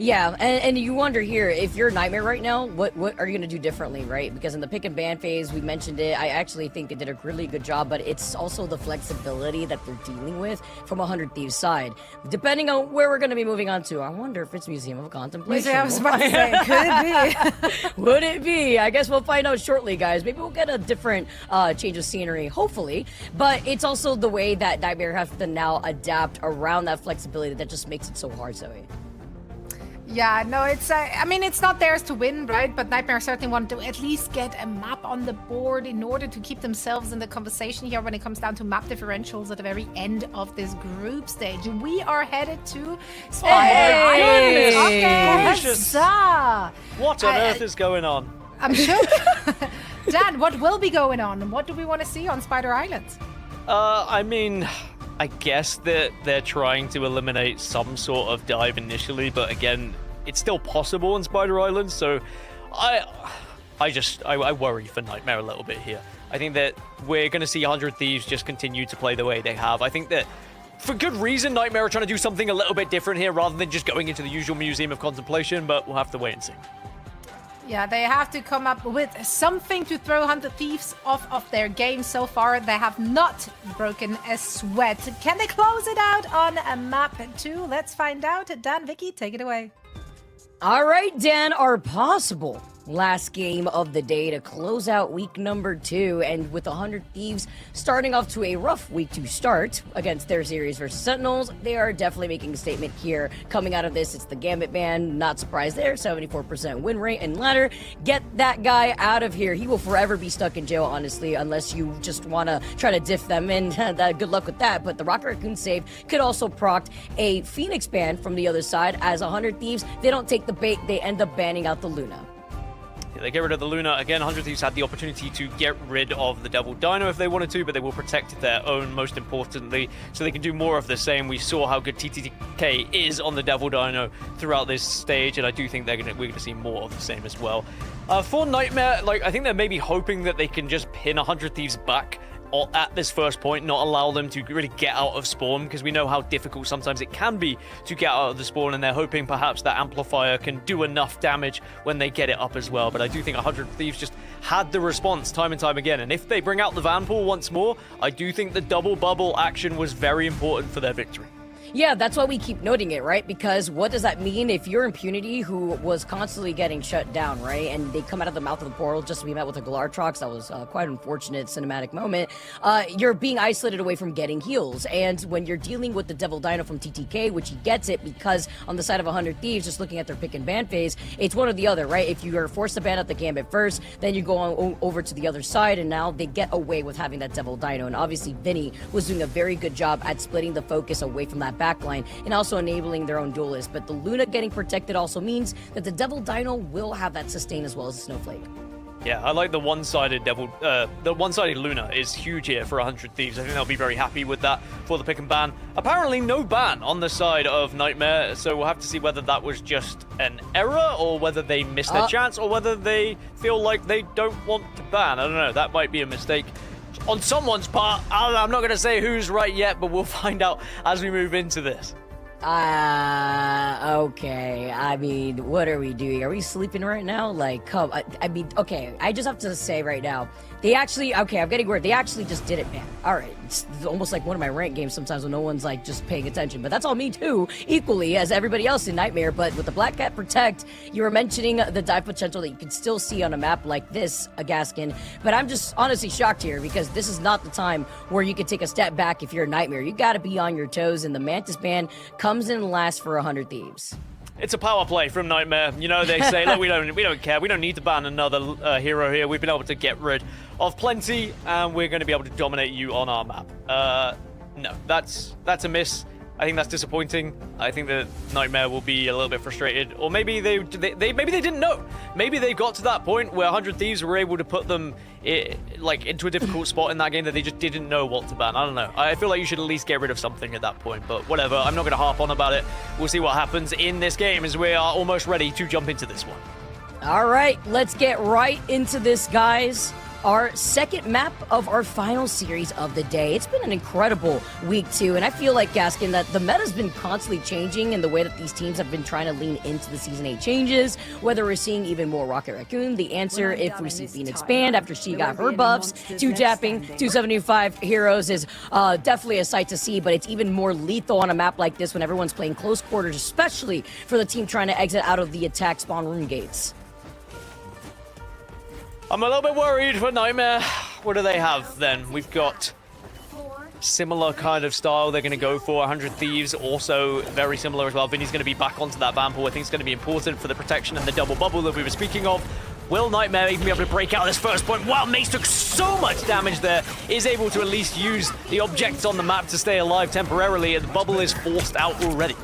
Yeah, and you wonder here, if you're Nightmare right now, what are you going to do differently, right? Because in the pick and ban phase, we mentioned it, I actually think it did a really good job, but it's also the flexibility that they're dealing with from 100 Thieves side. Depending on where we're going to be moving on to, I wonder if it's Museum of Contemplation. I was about to say, could it be? Would it be? I guess we'll find out shortly, guys. Maybe we'll get a different change of scenery, hopefully. But it's also the way that Nightmare has to now adapt around that flexibility that just makes it so hard, Zoe. Yeah, no, it's, I mean, it's not theirs to win, right? But Nightmare certainly want to at least get a map on the board in order to keep themselves in the conversation here when it comes down to map differentials at the very end of this group stage. We are headed to Spider Island. Okay, Gracious. huzzah! What on earth is going on? I'm sure. Dan, what will be going on? What do we want to see on Spider Island? I mean, I guess that they're trying to eliminate some sort of dive initially, but again, it's still possible on Spider Island, so I worry for Nightmare a little bit here. I think that we're going to see 100 Thieves just continue to play the way they have. I think that for good reason, Nightmare are trying to do something a little bit different here rather than just going into the usual Museum of Contemplation, but we'll have to wait and see. Yeah, they have to come up with something to throw 100 Thieves off of their game. So far, they have not broken a sweat. Can they close it out on a map 2? Let's find out. Dan, Vicky, take it away. All right, Dan, our possible last game of the day to close out week number 2, and with 100 Thieves starting off to a rough week 2 start against their series versus Sentinels, they are definitely making a statement here. Coming out of this, it's the Gambit ban, not surprised there, 74% win rate, and ladder. Get that guy out of here. He will forever be stuck in jail, honestly, unless you just want to try to diff them, and good luck with that. But the Rocket Raccoon save could also proc a Phoenix ban from the other side, as 100 Thieves, they don't take the bait, they end up banning out the Luna. They get rid of the Luna. Again, 100 Thieves had the opportunity to get rid of the Devil Dino if they wanted to, but they will protect their own, most importantly, so they can do more of the same. We saw how good TTK is on the Devil Dino throughout this stage, and I do think we're going to see more of the same as well. For Nightmare, I think they're maybe hoping that they can just pin 100 Thieves back at this first point, not allow them to really get out of spawn, because we know how difficult sometimes it can be to get out of the spawn, and they're hoping perhaps that Amplifier can do enough damage when they get it up as well. But I do think 100 Thieves just had the response time and time again, and if they bring out the Vanpool once more, I do think the double bubble action was very important for their victory. Yeah, that's why we keep noting it, right? Because what does that mean if you're Impunity, who was constantly getting shut down, right? And they come out of the mouth of the portal just to be met with a Galartrox. That was quite an unfortunate cinematic moment. You're being isolated away from getting heals. And when you're dealing with the Devil Dino from TTK, which he gets it because on the side of 100 Thieves, just looking at their pick and ban phase, it's one or the other, right? If you are forced to ban out the Gambit first, then you go on over to the other side, and now they get away with having that Devil Dino. And obviously, Vinny was doing a very good job at splitting the focus away from that backline and also enabling their own duelist. But the Luna getting protected also means that the Devil Dino will have that sustain as well as the Snowflake. Yeah, I like the one-sided Luna is huge here for 100 Thieves. I think they'll be very happy with that for the pick and ban. Apparently no ban on the side of Nightmare, so we'll have to see whether that was just an error or whether they missed their chance or whether they feel like they don't want to ban. I don't know, that might be a mistake on someone's part. I'm not going to say who's right yet, but we'll find out as we move into this. Okay. I mean, what are we doing? Are we sleeping right now? Okay, I just have to say right now, they actually, okay, I'm getting word, they actually just did it, man. Alright, it's almost like one of my rank games sometimes when no one's, just paying attention. But that's all me, too, equally as everybody else in Nightmare. But with the Black Cat Protect, you were mentioning the dive potential that you can still see on a map like this, Gaskin. But I'm just honestly shocked here, because this is not the time where you can take a step back if you're a Nightmare. You gotta be on your toes, and the Mantis ban comes in last for 100 Thieves. It's a power play from Nightmare. You know, they say, look, we don't care. We don't need to ban another hero here. We've been able to get rid of plenty, and we're going to be able to dominate you on our map. No, that's a miss. I think that's disappointing. I think that Nightmare will be a little bit frustrated, or maybe they maybe they didn't know. Maybe they got to that point where 100 Thieves were able to put them into a difficult spot in that game that they just didn't know what to ban. I don't know. I feel like you should at least get rid of something at that point, but whatever. I'm not going to harp on about it. We'll see what happens in this game as we are almost ready to jump into this one. All right, let's get right into this, guys. our second map of our final series of the day. It's been an incredible week 2, and I feel like, Gaskin, that the meta's been constantly changing in the way that these teams have been trying to lean into the Season 8 changes, whether we're seeing even more Rocket Raccoon. The answer, if we see Phoenix Band after she got her buffs, 2-tapping, 275 heroes is definitely a sight to see, but it's even more lethal on a map like this when everyone's playing close quarters, especially for the team trying to exit out of the attack spawn room gates. I'm a little bit worried for Nightmare. What do they have then? We've got similar kind of style they're going to go for. 100 Thieves also very similar as well. Vinny's going to be back onto that Vampool. I think it's going to be important for the protection and the double bubble that we were speaking of. Will Nightmare even be able to break out this first point? Wow, Mace took so much damage there. Is able to at least use the objects on the map to stay alive temporarily, and the bubble is forced out already.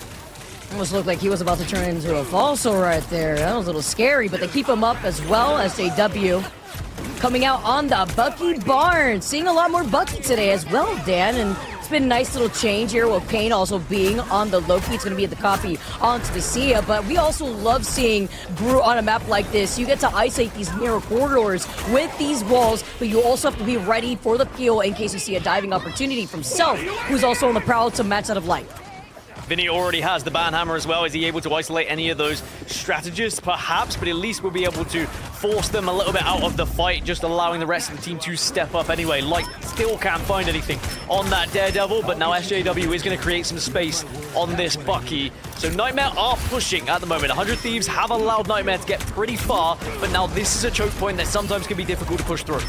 Almost looked like he was about to turn into a falso right there. That was a little scary, but they keep him up as well. SJW coming out on the Bucky Barnes. Seeing a lot more Bucky today as well, Dan. And it's been a nice little change here with Pain also being on the Loki. It's going to be the copy onto the Sia. But we also love seeing Brew on a map like this. You get to isolate these narrow corridors with these walls, but you also have to be ready for the peel in case you see a diving opportunity from Self, who's also on the prowl to match out of light. Vinny already has the Banhammer as well. Is he able to isolate any of those strategists? Perhaps, but at least we'll be able to force them a little bit out of the fight, just allowing the rest of the team to step up anyway. Light still can't find anything on that Daredevil, but now SJW is going to create some space on this Bucky. So Nightmare are pushing at the moment. 100 Thieves have allowed Nightmare to get pretty far, but now this is a choke point that sometimes can be difficult to push through.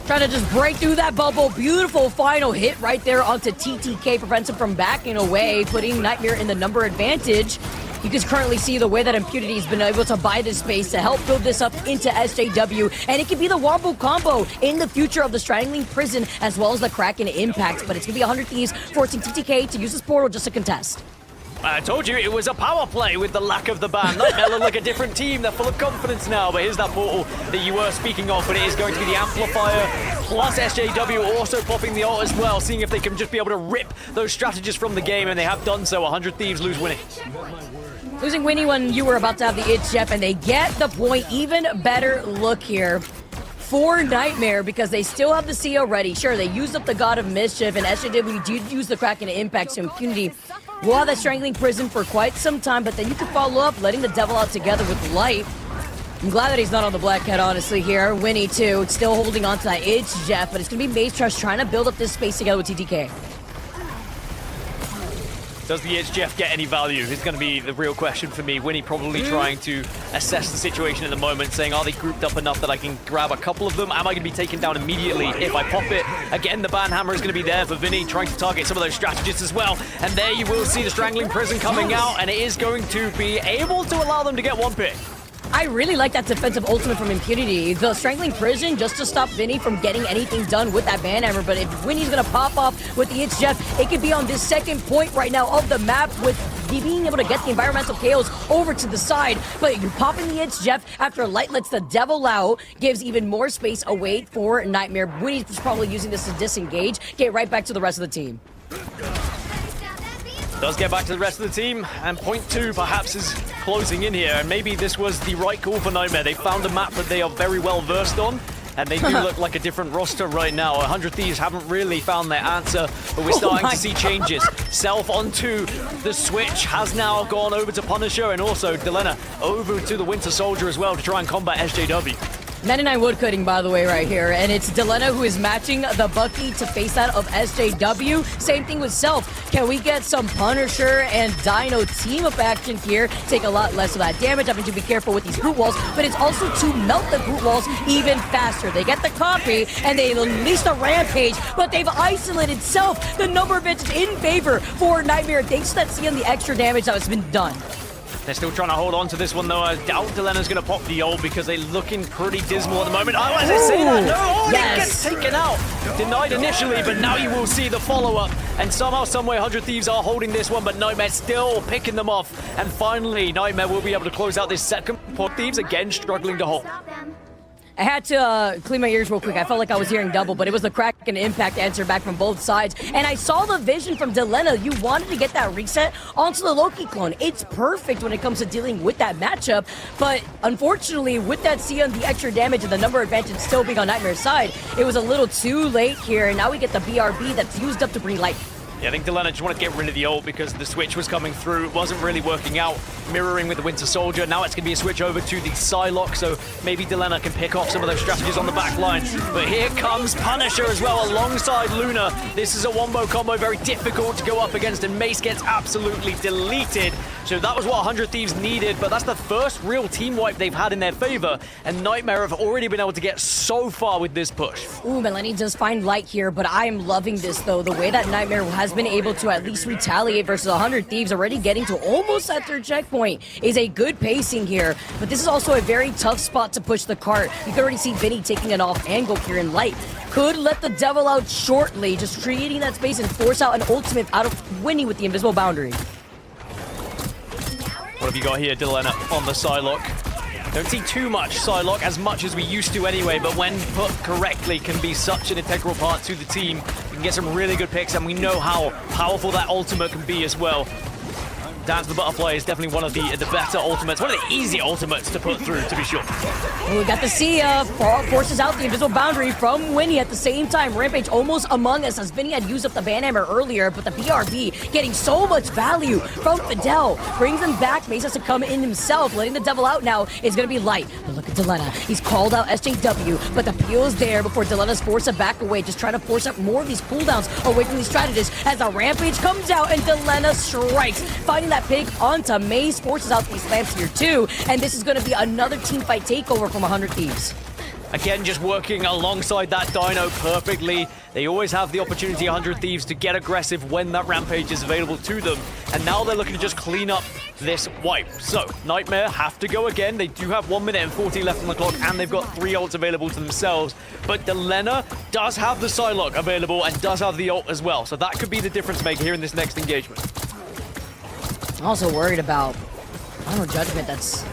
Trying to just break through that bubble. Beautiful final hit right there onto TTK. Prevents him from backing away, putting Nightmare in the number advantage. You can currently see the way that Impunity has been able to buy this space to help build this up into SJW. And it could be the Wombo combo in the future of the Strangling Prison as well as the Kraken Impact. But it's going to be 100 Thieves forcing TTK to use this portal just to contest. I told you it was a power play with the lack of the ban. Nightmare look like a different team. They're full of confidence now, but here's that portal that you were speaking of, but it is going to be the Amplifier plus SJW also popping the ult as well, seeing if they can just be able to rip those strategists from the game, and they have done so. 100 Thieves lose Winnie. Losing Winnie when you were about to have the itch, Jeff, and they get the point. Even better look here for Nightmare because they still have the CO ready. Sure, they used up the God of Mischief, and SJW did use the Kraken Impact, so Impunity will have that Strangling Prison for quite some time, but then you can follow up, letting the Devil out together with Light. I'm glad that he's not on the Black Cat, honestly, here. Winnie, too, still holding on to that itch, Jeff, but it's going to be Maze Trust trying to build up this space together with TTK. Does the Itch Jeff get any value? Is going to be the real question for me. Winnie probably trying to assess the situation at the moment, saying, are they grouped up enough that I can grab a couple of them? Am I going to be taken down immediately if I pop it? Again, the Banhammer is going to be there for Vinny, trying to target some of those strategists as well. And there you will see the Strangling Prison coming out, and it is going to be able to allow them to get one pick. I really like that defensive ultimate from Impunity. The Strangling Prison just to stop Vinny from getting anything done with that Banhammer. But if Winnie's going to pop off with the Itch Jeff, it could be on this second point right now of the map with being able to get the Environmental KOs over to the side. But you're popping the Itch Jeff after Light lets the Devil out, gives even more space away for Nightmare. Winnie's probably using this to disengage, get right back to the rest of the team. Does get back to the rest of the team, and point 2 perhaps is closing in here, and maybe this was the right call for Nightmare. They found a map that they are very well versed on, and they do look like a different roster right now. 100 Thieves haven't really found their answer, but we're starting to see changes. Self onto the switch has now gone over to Punisher, and also Delena over to the Winter Soldier as well to try and combat SJW. 99 woodcutting, by the way, right here. And it's Delena who is matching the Bucky to face that of SJW. Same thing with Self. Can we get some Punisher and Dino team-up action here? Take a lot less of that damage, having to be careful with these Groot Walls, but it's also to melt the Groot Walls even faster. They get the copy, and they unleash the Rampage, but they've isolated Self. The number advantage in favor for Nightmare, thanks to that C and the extra damage that has been done. They're still trying to hold on to this one, though. I doubt Delena's going to pop the ult because they're looking pretty dismal at the moment. Oh, as I say that, no, yes. It gets taken out. Denied initially, but now you will see the follow-up. And somehow, someway, 100 Thieves are holding this one, but Nightmare still picking them off. And finally, Nightmare will be able to close out this second point. Thieves again struggling to hold. I had to clean my ears real quick. I felt like I was hearing double, but it was the Kraken Impact answer back from both sides. And I saw the vision from Delena. You wanted to get that reset onto the Loki clone. It's perfect when it comes to dealing with that matchup. But unfortunately, with that Sia and the extra damage and the number advantage still being on Nightmare's side, it was a little too late here. And now we get the BRB that's used up to bring life. Yeah, I think Delena just wanted to get rid of the ult because the switch was coming through. It wasn't really working out, mirroring with the Winter Soldier. Now it's going to be a switch over to the Psylocke, so maybe Delena can pick off some of those strategies on the back line. But here comes Punisher as well alongside Luna. This is a wombo combo, very difficult to go up against, and Mace gets absolutely deleted. So that was what 100 Thieves needed, but that's the first real team wipe they've had in their favor, and Nightmare have already been able to get so far with this push. Ooh, Melanie does find light here, but I am loving this, though. The way that Nightmare has been able to at least retaliate versus 100 Thieves, already getting to almost at their checkpoint, is a good pacing here. But this is also a very tough spot to push the cart. You can already see Vinny taking an off angle here, in light could let the devil out shortly, just creating that space and force out an ultimate out of Winnie with the invisible boundary. What have you got here, Delena, on the Psylocke? Don't see too much Psylocke, as much as we used to anyway, but when put correctly can be such an integral part to the team. We can get some really good picks, and we know how powerful that ultimate can be as well. Dance the Butterfly is definitely one of the better ultimates, one of the easy ultimates to put through, to be sure. We got the Sia, forces out the invisible boundary from Winnie at the same time. Rampage almost among us, as Vinny had used up the Banhammer earlier, but the BRB getting so much value from Fidel. Brings him back, Mace has to come in himself. Letting the devil out now is going to be light. But look at Delena. He's called out SJW, but the peel is there before Delena's forced to back away, just trying to force up more of these cooldowns away from these strategists as the Rampage comes out and Delena strikes, finding that pick onto Mace, forces out these lamps here too, and this is going to be another team fight takeover from 100 Thieves. Again, just working alongside that Dino perfectly. They always have the opportunity, 100 Thieves, to get aggressive when that Rampage is available to them. And now they're looking to just clean up this wipe. So, Nightmare have to go again. They do have 1 minute and 40 left on the clock, and they've got 3 ults available to themselves. But Delena does have the Psylocke available and does have the ult as well. So that could be the difference maker here in this next engagement. I'm also worried about Final Judgment that's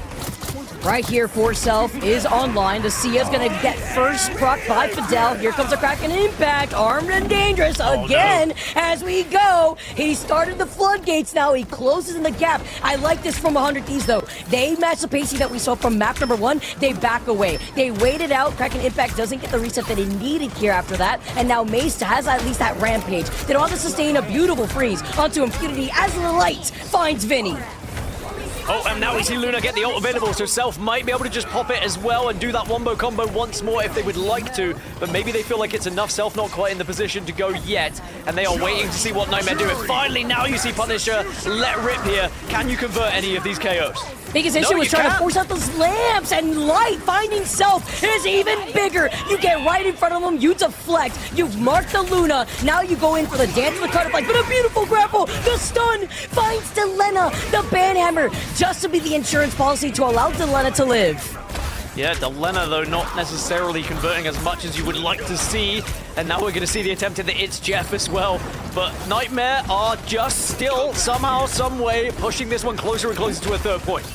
right here for self is online. The Sia's gonna get first proc by Fidel. Here comes the Kraken Impact, armed and dangerous again as we go. He started the floodgates now. He closes in the gap. I like this from 100 Thieves though. They match the pacing that we saw from map number 1. They back away. They wait it out. Kraken Impact doesn't get the reset that he needed here after that. And now Mace has at least that Rampage. They don't have to sustain a beautiful freeze onto Impunity as the light finds Vinny. Oh, and now we see Luna get the ult available, so Self might be able to just pop it as well and do that wombo combo once more if they would like to, but maybe they feel like it's enough. Self not quite in the position to go yet, and they are waiting to see what Nightmare do. And finally, now you see Punisher let rip here. Can you convert any of these KOs? Biggest issue was trying to force out those lamps, and light finding self is even bigger. You get right in front of them, you deflect, you've marked the Luna, now you go in for the dance of the butterfly, but a beautiful grapple, the stun finds Delena, the Banhammer, just to be the insurance policy to allow Delena to live. Yeah, Delena, though, not necessarily converting as much as you would like to see. And now we're going to see the attempt at the It's Jeff as well. But Nightmare are just still, somehow, some way, pushing this one closer and closer to a third point.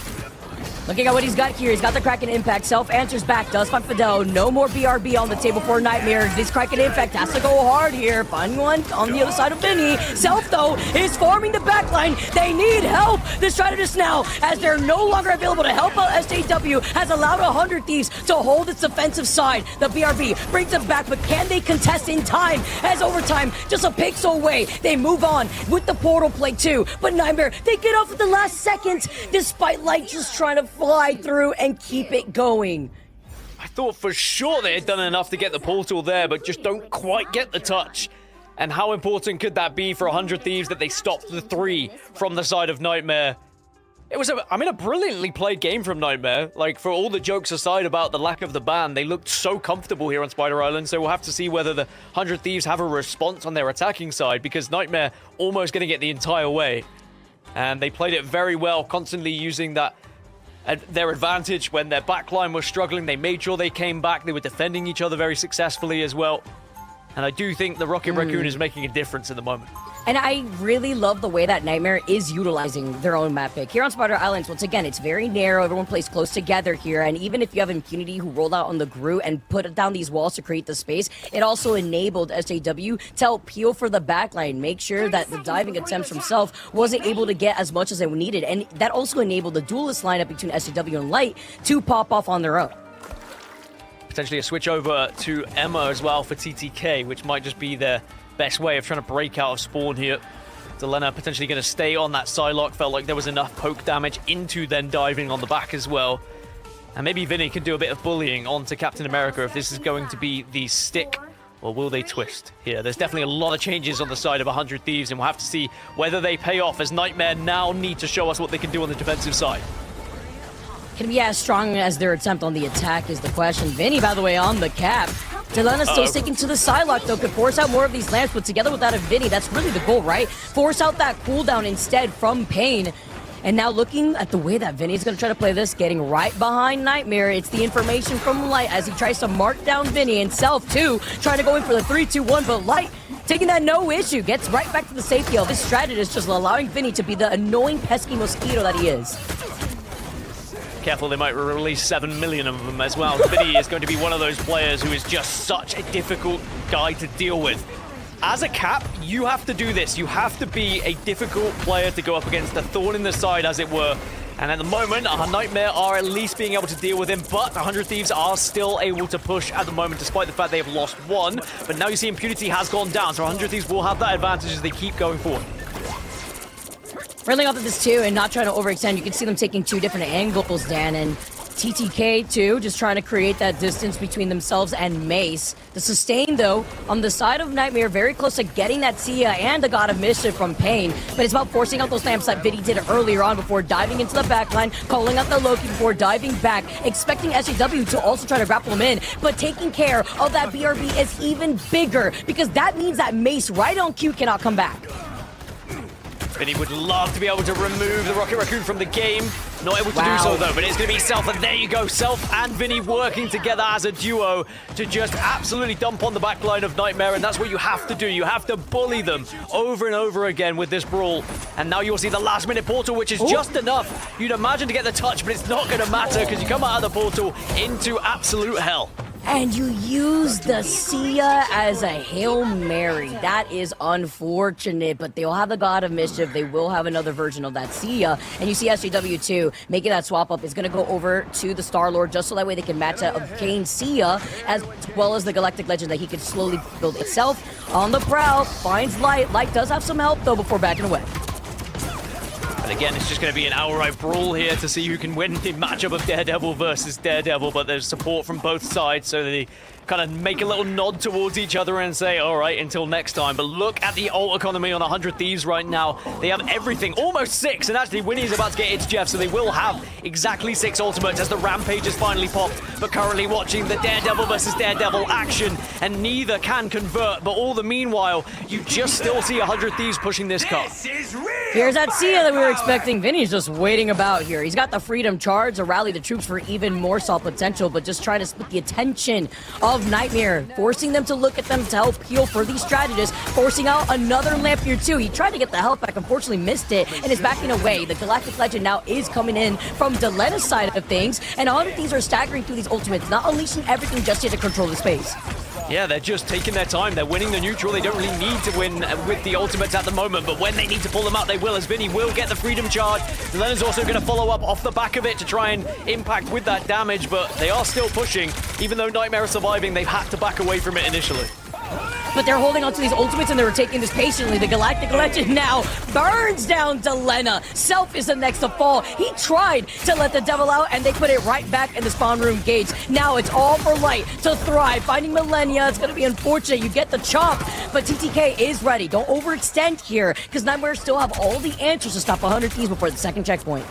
Looking at what he's got here, he's got the Kraken Impact. Self answers back, does find Fidel. No more BRB on the table for Nightmare. This Kraken Impact has to go hard here. Find one on the other side of Vinny. Self, though, is farming the backline. They need help. The strategist now, as they're no longer available to help out SJW, has allowed 100 Thieves to hold its defensive side. The BRB brings them back, but can they contest in time? As overtime, just a pixel away. They move on with the portal play too. But Nightmare, they get off at the last second, despite Light just trying to fly through and keep it going. I thought for sure they had done enough to get the portal there, but just don't quite get the touch. And how important could that be for 100 Thieves that they stopped the 3 from the side of Nightmare? It was a brilliantly played game from Nightmare. Like, for all the jokes aside about the lack of the ban, they looked so comfortable here on Spider Island, so we'll have to see whether the 100 Thieves have a response on their attacking side, because Nightmare almost going to get the entire way. And they played it very well, constantly using that their advantage when their backline was struggling. They made sure they came back. They were defending each other very successfully as well. And I do think the Rocket Raccoon is making a difference at the moment. And I really love the way that Nightmare is utilizing their own map pick. Here on Spider Islands, once again, it's very narrow. Everyone plays close together here. And even if you have Impunity who rolled out on the Groot and put down these walls to create the space, it also enabled SJW to help peel for the backline, make sure that the diving attempts from Self wasn't able to get as much as they needed. And that also enabled the duelist lineup between SJW and Light to pop off on their own. Potentially a switch over to Emma as well for TTK, which might just be their best way of trying to break out of spawn here. Delena potentially going to stay on that Psylocke. Felt like there was enough poke damage into then diving on the back as well. And maybe Vinny can do a bit of bullying onto Captain America if this is going to be the stick, or will they twist here? There's definitely a lot of changes on the side of 100 Thieves, and we'll have to see whether they pay off, as Nightmare now need to show us what they can do on the defensive side. Can be as strong as their attempt on the attack is the question. Vinny, by the way, on the cap. Delena still sticking to the Psylocke, though, could force out more of these lamps, but together with that of Vinny, that's really the goal, right? Force out that cooldown instead from Pain. And now looking at the way that Vinny's going to try to play this, getting right behind Nightmare. It's the information from Light as he tries to mark down Vinny and Self, too, trying to go in for the 3-2-1, but Light taking that no issue, gets right back to the safety of his strategist, just allowing Vinny to be the annoying, pesky mosquito that he is. Careful, they might release 7 million of them as well. Vinny is going to be one of those players who is just such a difficult guy to deal with. As a cap, you have to do this. You have to be a difficult player to go up against, a thorn in the side, as it were. And at the moment, Nightmare are at least being able to deal with him, but 100 Thieves are still able to push at the moment, despite the fact they have lost one. But now you see Impunity has gone down, so 100 Thieves will have that advantage as they keep going forward. Railing off of this too and not trying to overextend. You can see them taking two different angles, Dan, and TTK too, just trying to create that distance between themselves and Mace. The sustain, though, on the side of Nightmare, very close to getting that Sia and the God of Mischief from Pain, but it's about forcing out those lamps that Vinny did earlier on before diving into the backline, calling out the Loki before diving back, expecting SJW to also try to grapple him in, but taking care of that BRB is even bigger, because that means that Mace right on cue cannot come back. Vinny would love to be able to remove the Rocket Raccoon from the game. Not able to do so, though, but it's going to be Self, and there you go. Self and Vinny working together as a duo to just absolutely dump on the backline of Nightmare, and that's what you have to do. You have to bully them over and over again with this brawl. And now you'll see the last-minute portal, which is just enough, you'd imagine, to get the touch, but it's not going to matter because you come out of the portal into absolute hell. And you use the Sia as a Hail Mary. That is unfortunate, but they'll have the God of Mischief. They will have another version of that Sia. And you see SJW too, making that swap up is going to go over to the Star-Lord, just so that way they can match that of Kane Sia, as well as the Galactic Legend that he could slowly build itself. On the prowl, finds Light. Light does have some help, though, before backing away. And again, it's just going to be an outright brawl here to see who can win the matchup of Daredevil versus Daredevil, but there's support from both sides, so they kind of make a little nod towards each other and say, all right, until next time. But look at the ult economy on 100 Thieves right now. They have everything, almost 6, and actually Winnie is about to get its Jeff, so they will have exactly 6 ultimates as the Rampage has finally popped. But currently watching the Daredevil versus Daredevil action, and neither can convert. But all the meanwhile, you just still see 100 Thieves pushing this car. Here's that Sia that we were expecting. Vinny's just waiting about here. He's got the Freedom Charge to rally the troops for even more salt potential, but just trying to split the attention of Nightmare, forcing them to look at them to help heal for these strategists, forcing out another lamp here too. He tried to get the health back, unfortunately missed it, and is backing away. The Galactic Legend now is coming in from Delena's side of things, and all of these are staggering through these ultimates, not unleashing everything just yet to control the space. Yeah, they're just taking their time. They're winning the neutral. They don't really need to win with the ultimates at the moment, but when they need to pull them out, they will, as Vinny will get the Freedom Charge. Delena's also going to follow up off the back of it to try and impact with that damage, but they are still pushing. Even though Nightmare is surviving, they've had to back away from it initially. But they're holding on to these ultimates, and they were taking this patiently. The Galactic Legend now burns down Delena. Self is the next to fall. He tried to let the devil out, and they put it right back in the spawn room gates. Now it's all for Light to thrive. Finding Millennia, it's going to be unfortunate. You get the chop, but TTK is ready. Don't overextend here, because Nightmare still have all the answers to stop 100 Thieves before the second checkpoint.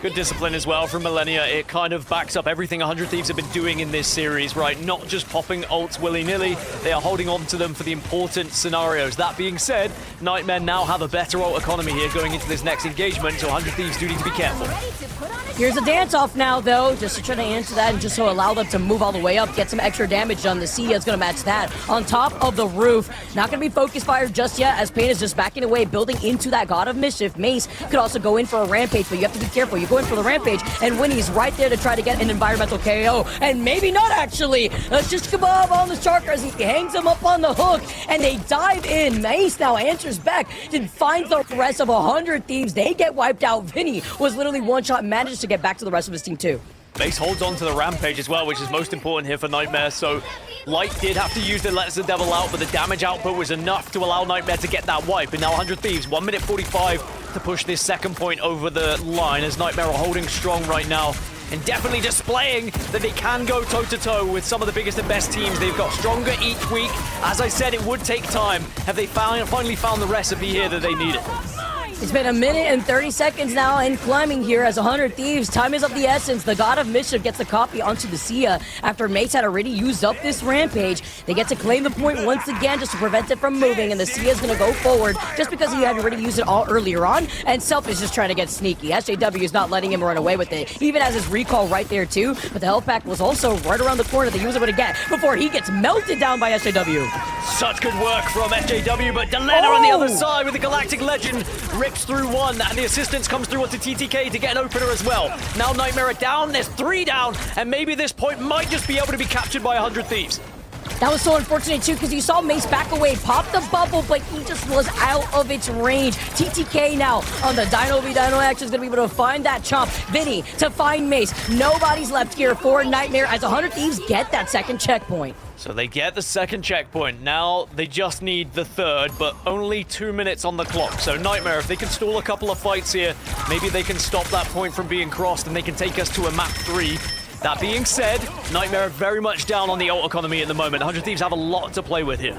Good discipline as well from Millennia. It kind of backs up everything 100 Thieves have been doing in this series, right? Not just popping ults willy-nilly. They are holding on to them for the important scenarios. That being said, Nightmare now have a better ult economy here going into this next engagement, so 100 Thieves do need to be careful. Ready to put on a Here's a dance-off now, though, just to try to answer that and just to allow them to move all the way up, get some extra damage done. The Sia is going to match that. On top of the roof, not going to be focus fire just yet, as Pain is just backing away, building into that God of Mischief. Mace could also go in for a Rampage, but you have to be careful. You go in for the Rampage, and Winnie's right there to try to get an environmental KO, and maybe not, actually. Just Kebab on the Sharker as he hangs him up on the hook, and they dive in. Mace now answers back and finds the rest of 100 Thieves. They get wiped out. Vinny was literally one-shot, managed to get back to the rest of his team too. Mace holds on to the Rampage as well, which is most important here for Nightmare. So Light did have to use the Lets the Devil out, but the damage output was enough to allow Nightmare to get that wipe. And now 100 Thieves, 1 minute 45 to push this second point over the line, as Nightmare are holding strong right now and definitely displaying that they can go toe-to-toe with some of the biggest and best teams. They've got stronger each week. As I said, it would take time. Have they finally found the recipe here that they needed? It's been 1 minute and 30 seconds now and climbing here as 100 Thieves. Time is of the essence. The God of Mischief gets the copy onto the Sia after Mace had already used up this Rampage. They get to claim the point once again just to prevent it from moving, and the Sia is going to go forward just because he had already used it all earlier on, and Self is just trying to get sneaky. SJW is not letting him run away with it. He even has his recall right there too, but the health pack was also right around the corner that he was able to get before he gets melted down by SJW. Such good work from SJW, but Delena on the other side with the Galactic Legend rips through one, and the assistance comes through onto TTK to get an opener as well. Now Nightmare are down, there's 3 down, and maybe this point might just be able to be captured by 100 Thieves. That was so unfortunate too, because you saw Mace back away, pop the bubble, but he just was out of its range. TTK now on the Dino v Dino action is going to be able to find that chomp. Vinny to find Mace. Nobody's left here for Nightmare as 100 Thieves get that second checkpoint. So they get the second checkpoint. Now they just need the third, but only 2 minutes on the clock. So Nightmare, if they can stall a couple of fights here, maybe they can stop that point from being crossed and they can take us to a map 3. That being said, Nightmare are very much down on the ult economy at the moment. 100 Thieves have a lot to play with here.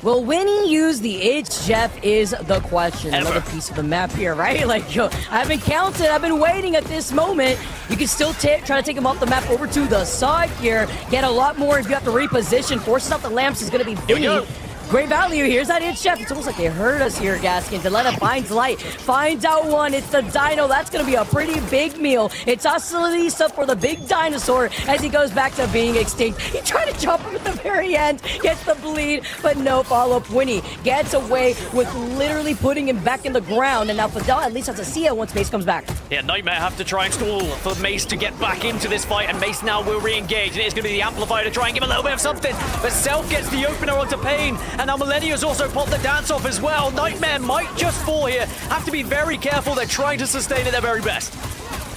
Will Winnie use the It's Jeff is the question. Another piece of the map here, right? Like, yo, I haven't counted. I've been waiting at this moment. You can still try to take him off the map over to the side here. Get a lot more if you have to reposition. Forces out the lamps is going to be Vinny. Great value. Here's that It's Chef. It's almost like they heard us here, Gaskin. Delena finds Light. Finds out one. It's the Dino. That's going to be a pretty big meal. It's Asalisa for the big dinosaur as he goes back to being extinct. He tried to jump him at the very end. Gets the bleed, but no follow-up. Winnie gets away with literally putting him back in the ground. And now Fidel at least has a Sia once Mace comes back. Yeah, Nightmare have to try and stall for Mace to get back into this fight, and Mace now will re-engage, and it's going to be the Amplifier to try and give a little bit of something. But Self gets the opener onto Pain, and now Millennia's also popped the dance off as well. Nightmare might just fall here. Have to be very careful. They're trying to sustain at their very best.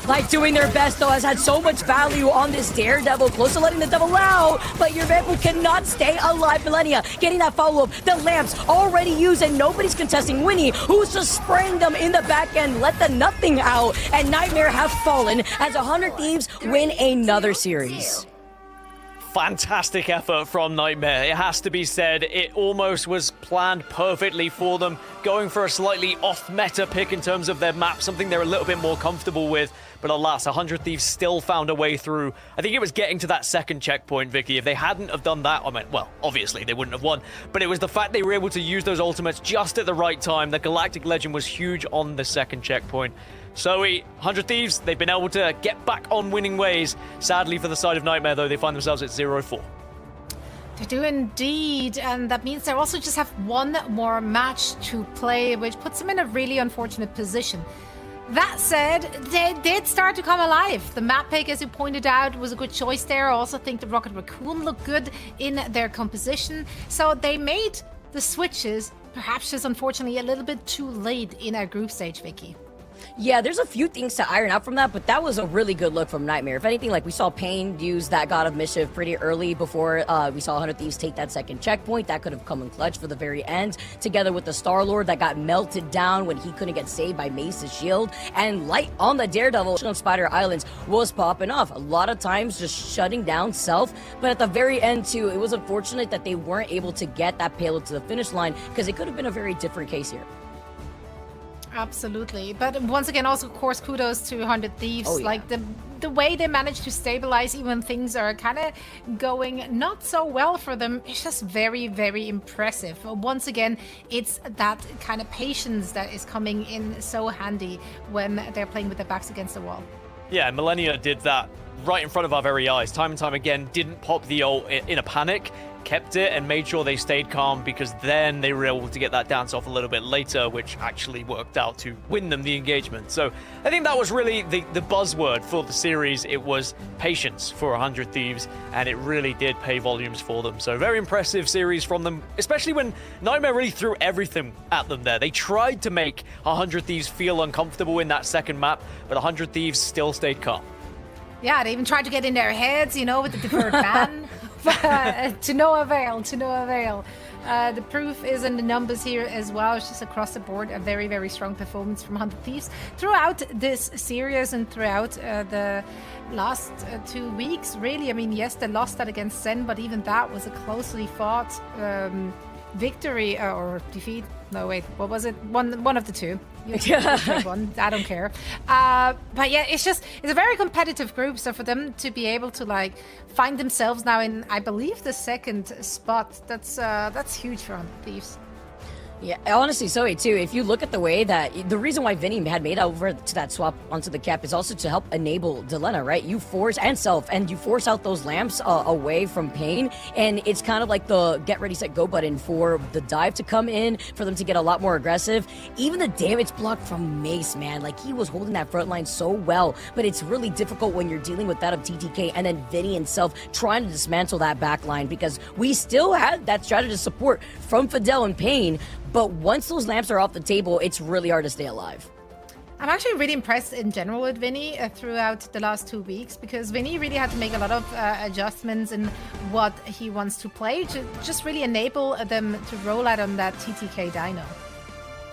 Like doing their best, though, has had so much value on this Daredevil. Close to letting the Devil out, but your Vampire cannot stay alive. Millennia getting that follow-up. The lamps already used, and nobody's contesting Winnie, who's just spraying them in the back end. Let the nothing out, and Nightmare have fallen as 100 Thieves win another series. Fantastic effort from Nightmare. It has to be said, it almost was planned perfectly for them. Going for a slightly off-meta pick in terms of their map, something they're a little bit more comfortable with. But alas, 100 Thieves still found a way through. I think it was getting to that second checkpoint, Vicky. If they hadn't have done that, I mean, well, obviously they wouldn't have won. But it was the fact they were able to use those ultimates just at the right time. The Galactic Legend was huge on the second checkpoint. So 100 Thieves, they've been able to get back on winning ways. Sadly for the side of Nightmare, though, they find themselves at 0-4. They do indeed, and that means they also just have one more match to play, which puts them in a really unfortunate position. That said, they did start to come alive. The map pick, as you pointed out, was a good choice there. I also think the Rocket Raccoon looked good in their composition. So they made the switches, perhaps just unfortunately a little bit too late in our group stage, Vicky. Yeah, there's a few things to iron out from that, but that was a really good look from Nightmare. If anything, like we saw Pain use that God of Mischief pretty early before we saw 100 Thieves take that second checkpoint. That could have come in clutch for the very end, together with the Star-Lord that got melted down when he couldn't get saved by Mace's shield. And Light on the Daredevil on Spider Islands was popping off. A lot of times just shutting down Self, but at the very end too, it was unfortunate that they weren't able to get that payload to the finish line because it could have been a very different case here. Absolutely. But once again, also, of course, kudos to 100 Thieves. Oh, yeah. Like, the way they managed to stabilize even when things are kind of going not so well for them, it's just very, very impressive. Once again, it's that kind of patience that is coming in so handy when they're playing with their backs against the wall. Yeah, Millennia did that right in front of our very eyes, time and time again, didn't pop the ult in a panic, kept it and made sure they stayed calm, because then they were able to get that dance off a little bit later, which actually worked out to win them the engagement. So I think that was really the buzzword for the series. It was patience for 100 Thieves, and it really did pay volumes for them. So very impressive series from them, especially when Nightmare really threw everything at them there. They tried to make 100 Thieves feel uncomfortable in that second map, but 100 Thieves still stayed calm. Yeah, they even tried to get in their heads, you know, with the deferred ban. But to no avail, to no avail. The proof is in the numbers here as well. It's just across the board a very, very strong performance from 100 Thieves throughout this series and throughout the last 2 weeks. Really, I mean, yes, they lost that against Zen, but even that was a closely fought victory or defeat. No, wait, what was it? One of the two. One. I don't care. But yeah, it's a very competitive group. So for them to be able to like find themselves now in, I believe, the second spot, that's huge for 100 Thieves. Yeah, honestly, Zoe, too, if you look at the way that the reason why Vinny had made over to that swap onto the cap is also to help enable Delena, right? You force out those lamps away from Pain, and it's kind of like the get ready, set, go button for the dive to come in, for them to get a lot more aggressive. Even the damage block from Mace, man, like he was holding that front line so well, but it's really difficult when you're dealing with that of TTK and then Vinny himself trying to dismantle that back line, because we still had that strategy support from Fidel and Pain. But once those lamps are off the table, it's really hard to stay alive. I'm actually really impressed in general with Vinny throughout the last 2 weeks, because Vinny really had to make a lot of adjustments in what he wants to play to just really enable them to roll out on that TTK Dino.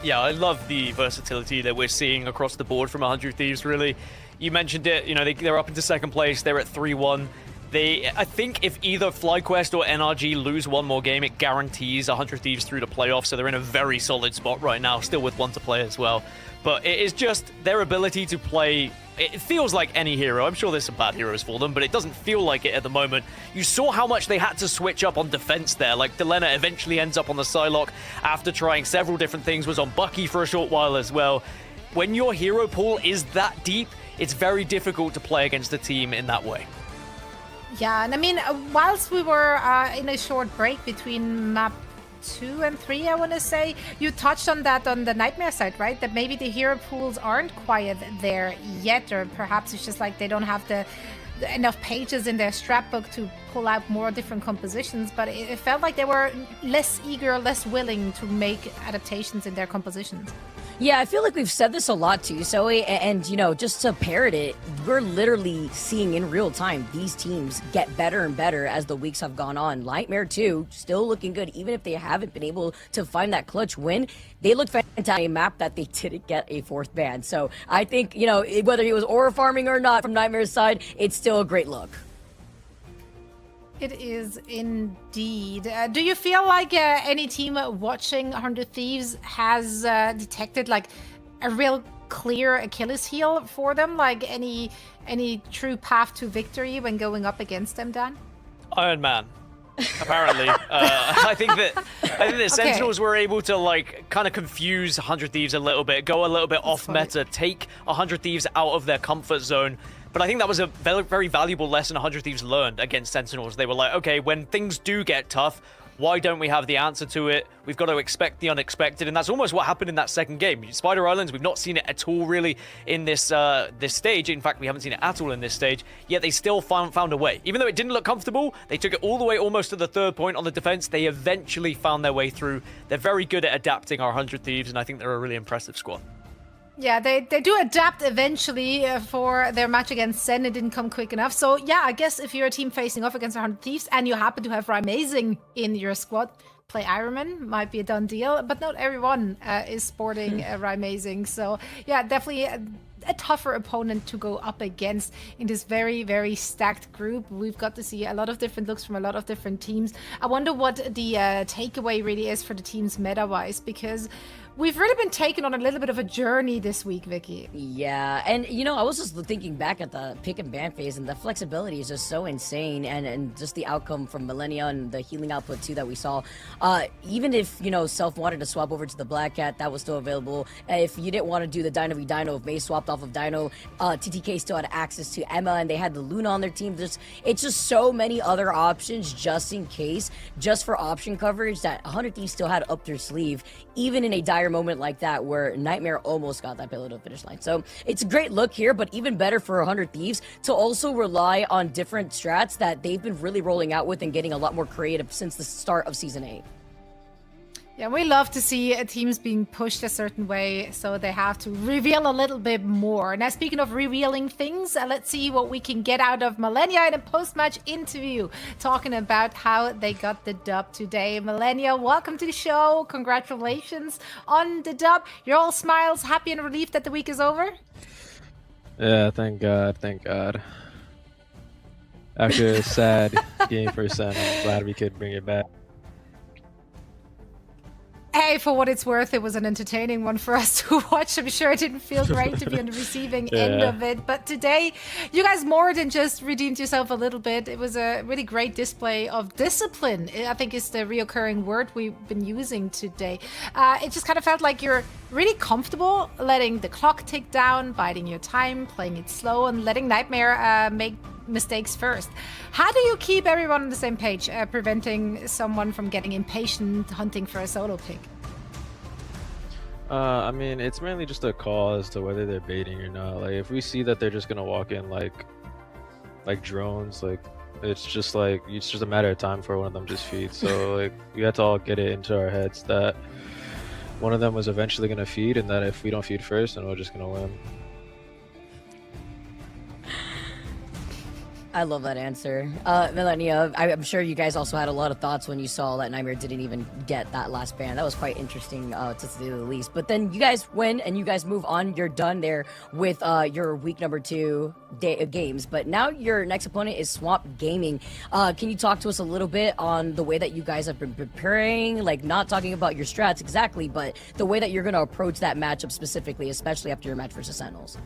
Yeah, I love the versatility that we're seeing across the board from 100 Thieves, really. You mentioned it, you know, they're up into second place, they're at 3-1. I think if either FlyQuest or NRG lose one more game, it guarantees 100 Thieves through to playoffs, so they're in a very solid spot right now, still with one to play as well. But it is just their ability to play. It feels like any hero. I'm sure there's some bad heroes for them, but it doesn't feel like it at the moment. You saw how much they had to switch up on defense there. Like, Delena eventually ends up on the Psylocke after trying several different things, was on Bucky for a short while as well. When your hero pool is that deep, it's very difficult to play against a team in that way. Yeah, and I mean, whilst we were in a short break between map 2 and 3, I want to say, you touched on that on the Nightmare side, right? That maybe the hero pools aren't quite there yet, or perhaps it's just like they don't have enough pages in their scrapbook to pull out more different compositions, but it felt like they were less eager, less willing to make adaptations in their compositions. Yeah, I feel like we've said this a lot too, Zoe, and you know, just to parrot it, we're literally seeing in real time these teams get better and better as the weeks have gone on. Nightmare 2 still looking good, even if they haven't been able to find that clutch win. They look fantastic. A map that they didn't get a fourth ban. So I think, you know, whether it was aura farming or not from Nightmare's side, it's still a great look. It is indeed. Do you feel like any team watching 100 Thieves has detected like a real clear Achilles heel for them? Like any true path to victory when going up against them, Dan? Iron Man. Apparently, I think that Sentinels were able to like kind of confuse 100 Thieves a little bit, go a little bit off meta, take 100 Thieves out of their comfort zone. But I think that was a very, very valuable lesson 100 Thieves learned against Sentinels. They were like, okay, when things do get tough, why don't we have the answer to it? We've got to expect the unexpected, and that's almost what happened in that second game. Spider Islands, we've not seen it at all really in this this stage. In fact, we haven't seen it at all in this stage, yet they still found a way. Even though it didn't look comfortable, they took it all the way almost to the third point on the defense. They eventually found their way through. They're very good at adapting our 100 Thieves, and I think they're a really impressive squad. Yeah, they do adapt eventually for their match against Zen. It didn't come quick enough. So yeah, I guess if you're a team facing off against 100 Thieves and you happen to have Rymazing in your squad, play Ironman might be a done deal. But not everyone is sporting Rymazing. So yeah, definitely a tougher opponent to go up against in this very, very stacked group. We've got to see a lot of different looks from a lot of different teams. I wonder what the takeaway really is for the teams meta-wise, because we've really been taken on a little bit of a journey this week, Vicky. Yeah, and I was just thinking back at the pick and ban phase, and the flexibility is just so insane, and just the outcome from Millennia and the healing output too that we saw. Even if Self wanted to swap over to the Black Cat, that was still available. If you didn't want to do the Dino v Dino, if Mei swapped off of Dino, TTK still had access to Emma, and they had the Luna on their team. It's just so many other options just in case, just for option coverage, that 100 Thieves still had up their sleeve, even in a dire moment like that where Nightmare almost got that payload to the finish line. So it's a great look here, but even better for 100 Thieves to also rely on different strats that they've been really rolling out with and getting a lot more creative since the start of Season 8. Yeah, we love to see teams being pushed a certain way, so they have to reveal a little bit more. Now, speaking of revealing things, let's see what we can get out of Millennia in a post-match interview, talking about how they got the dub today. Millennia, welcome to the show. Congratulations on the dub. You're all smiles, happy and relieved that the week is over? Yeah, thank God, thank God. After a sad game for Sen, I'm glad we could bring it back. Hey, for what it's worth, it was an entertaining one for us to watch. I'm sure it didn't feel great to be on the receiving end of it. But today, you guys more than just redeemed yourself a little bit. It was a really great display of discipline, I think is the reoccurring word we've been using today. It just kind of felt like you're really comfortable letting the clock tick down, biding your time, playing it slow, and letting Nightmare make mistakes first. How do you keep everyone on the same page, preventing someone from getting impatient hunting for a solo pick? I mean, it's mainly just a call as to whether they're baiting or not. Like, if we see that they're just gonna walk in like drones, like it's just a matter of time for one of them just feed. So like, we have to all get it into our heads that one of them was eventually gonna feed, and that if we don't feed first, then we're just gonna win. I love that answer. Millennia, I'm sure you guys also had a lot of thoughts when you saw that Nightmare didn't even get that last ban. That was quite interesting, to say the least. But then you guys win and you guys move on. You're done there with your week number 2 games. But now your next opponent is Swamp Gaming. Can you talk to us a little bit on the way that you guys have been preparing? Like, not talking about your strats exactly, but the way that you're going to approach that matchup specifically, especially after your match versus Sentinels.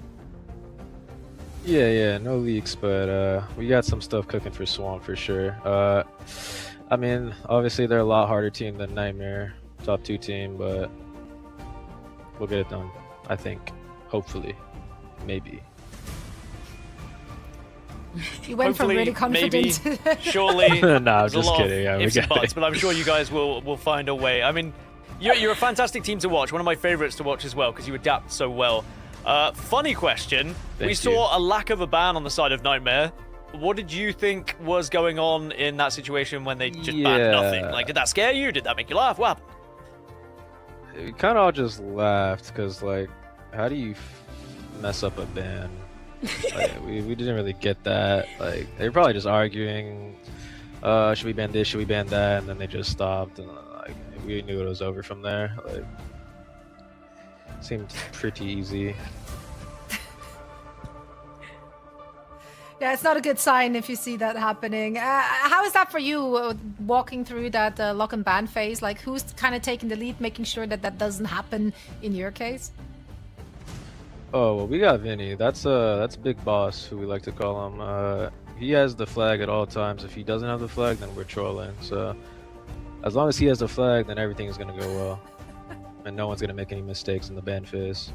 Yeah, no leaks, but we got some stuff cooking for Swamp for sure. I mean, obviously they're a lot harder team than Nightmare, top 2 team, but we'll get it done, I think. Hopefully. Maybe. You went from really confident. Maybe, surely. No, I'm There's just a lot kidding. Yeah, of ifs and buts, but I'm sure you guys will find a way. I mean, you're a fantastic team to watch. One of my favorites to watch as well, because you adapt so well. Funny question. We saw a lack of a ban on the side of Nightmare. What did you think was going on in that situation when they just banned nothing? Like, did that scare you? Did that make you laugh? What happened? We kind of all just laughed, because, like, how do you mess up a ban? Like, we didn't really get that. Like, they were probably just arguing, should we ban this, should we ban that? And then they just stopped, and, like, we knew it was over from there. Like, seemed pretty easy. Yeah, it's not a good sign if you see that happening. How is that for you, walking through that lock and ban phase? Like, who's kind of taking the lead, making sure that that doesn't happen in your case? Oh, well, we got Vinny. That's Big Boss, who we like to call him. He has the flag at all times. If he doesn't have the flag, then we're trolling. So as long as he has the flag, then everything is going to go well. And no one's going to make any mistakes in the ban phase.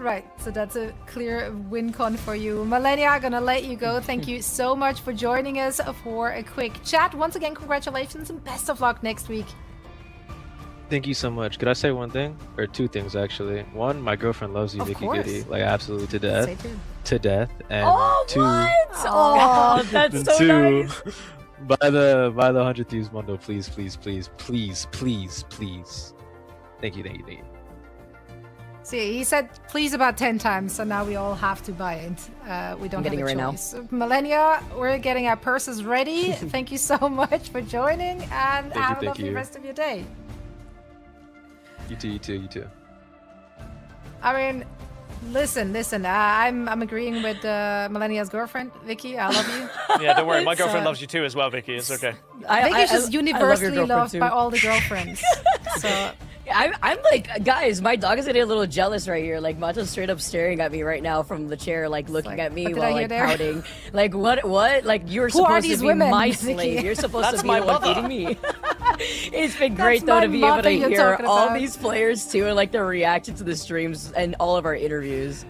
Right, so that's a clear win con for you. Millennia, gonna let you go. Thank you so much for joining us for a quick chat. Once again, congratulations and best of luck next week. Thank you so much. Could I say one thing? Or 2 things, actually. 1, my girlfriend loves you, Vicky Giddy. Like, absolutely to death. Say 2. To death. And Oh, 2, what? Oh, that's so 2, nice. Buy the 100 Thieves bundle, please, please, please, please, please, please. Thank you, thank you, thank you. See, he said please about 10 times, so now we all have to buy it. We don't have a right choice. Millennia, we're getting our purses ready. Thank you so much for joining, and have a lovely rest of your day. You too, you too, you too. I mean, Listen. I'm agreeing with Millennia's girlfriend, Vicky. I love you. Yeah, don't worry. My girlfriend loves you too as well, Vicky. It's okay. Vicky's just I love your universally girlfriend loved too. by all the girlfriends. So I'm like, guys, my dog is getting a little jealous right here. Like, Macho's straight up staring at me right now from the chair, like looking like, at me what did while I hear like there? pouting. Like, what? Like, you're Who are supposed to these be women, my Vicky? slave. You're supposed That's to be my the one mother. feeding me. It's been That's great though my to be able mother to you're hear talking all about. these players too, and like their reaction to the streams and all of our interviews.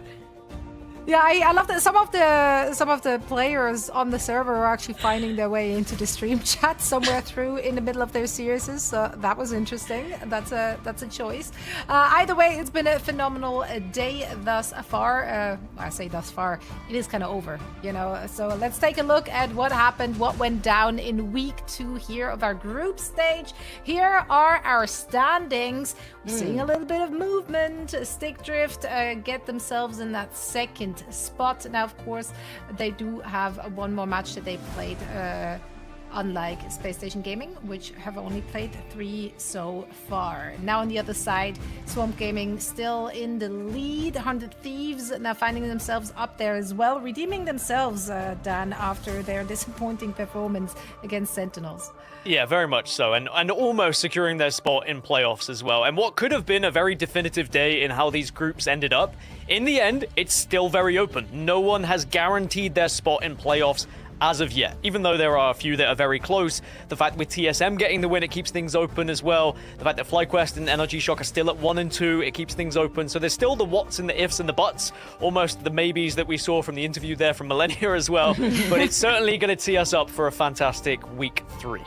yeah, I love that some of the players on the server are actually finding their way into the stream chat somewhere through in the middle of their series. So that was interesting. That's a choice. Either way, it's been a phenomenal day thus far. I say thus far, it is kind of over, you know. So let's take a look at what happened, what went down in week 2 here of our group stage. Here are our standings. We're seeing a little bit of movement. Stick Drift get themselves in that second spot. Now, of course, they do have one more match that they played, unlike Space Station Gaming, which have only played 3 so far. Now on the other side, Swamp Gaming still in the lead. 100 Thieves now finding themselves up there as well, redeeming themselves, Dan, after their disappointing performance against Sentinels. Yeah, very much so, and almost securing their spot in playoffs as well. And what could have been a very definitive day in how these groups ended up, in the end, it's still very open. No one has guaranteed their spot in playoffs as of yet, even though there are a few that are very close. The fact with TSM getting the win, it keeps things open as well. The fact that FlyQuest and Energy Shock are still at 1 and 2, it keeps things open. So there's still the whats and the ifs and the buts, almost the maybes that we saw from the interview there from Millennia as well. But it's certainly going to tee us up for a fantastic week 3.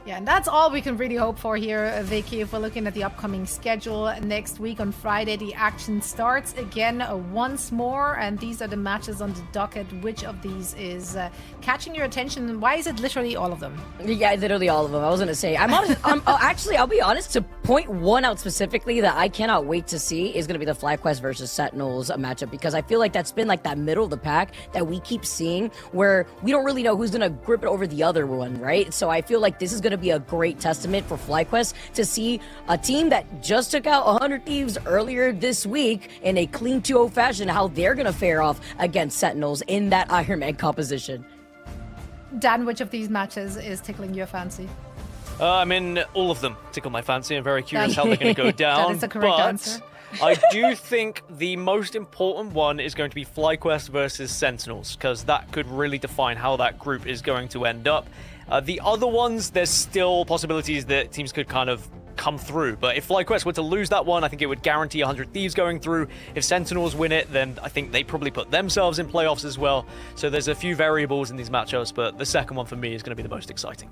Yeah, and that's all we can really hope for here, Vicky. If we're looking at the upcoming schedule, next week on Friday, the action starts again once more, and these are the matches on the docket. Which of these is catching your attention? Why is it literally all of them? Yeah, literally all of them. I was gonna say, I'm honest. Actually, I'll be honest. To point one out specifically that I cannot wait to see is gonna be the FlyQuest versus Sentinels matchup, because I feel like that's been like that middle of the pack that we keep seeing, where we don't really know who's gonna grip it over the other one, right? So I feel like this is gonna be a great testament for FlyQuest to see a team that just took out 100 Thieves earlier this week in a clean 2-0 fashion, how they're gonna fare off against Sentinels in that Iron Man composition. Dan, which of these matches is tickling your fancy? I mean, all of them tickle my fancy. I'm very curious how they're going to go down. That is the correct answer. I do think the most important one is going to be FlyQuest versus Sentinels, because that could really define how that group is going to end up. The other ones, there's still possibilities that teams could kind of come through. But if FlyQuest were to lose that one, I think it would guarantee 100 Thieves going through. If Sentinels win it, then I think they probably put themselves in playoffs as well. So there's a few variables in these matchups, but the second one for me is going to be the most exciting.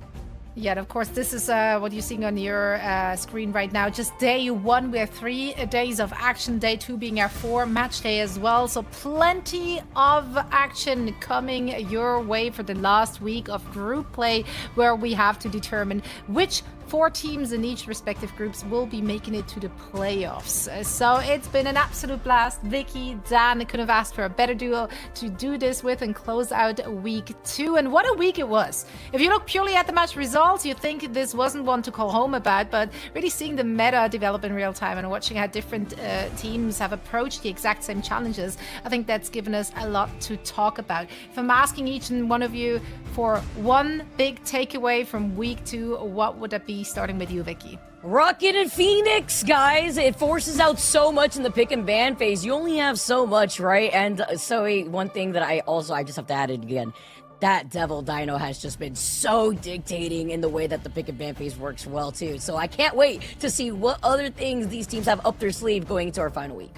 Yeah, and of course, this is what you're seeing on your screen right now. Just day 1, we have 3 days of action. Day 2 being our 4 match day as well. So plenty of action coming your way for the last week of group play, where we have to determine which 4 teams in each respective groups will be making it to the playoffs. So it's been an absolute blast. Vicky, Dan, I could have asked for a better duo to do this with and close out week 2. And what a week it was. If you look purely at the match results, you think this wasn't one to call home about, but really seeing the meta develop in real time and watching how different teams have approached the exact same challenges, I think that's given us a lot to talk about. If I'm asking each and one of you for one big takeaway from week 2, what would that be? Starting with you, Vicky. Rocket and Phoenix, guys. It forces out so much in the pick and ban phase. You only have so much, right? And so one thing that I just have to add it again. That Devil Dino has just been so dictating in the way that the pick and ban phase works well, too. So I can't wait to see what other things these teams have up their sleeve going into our final week.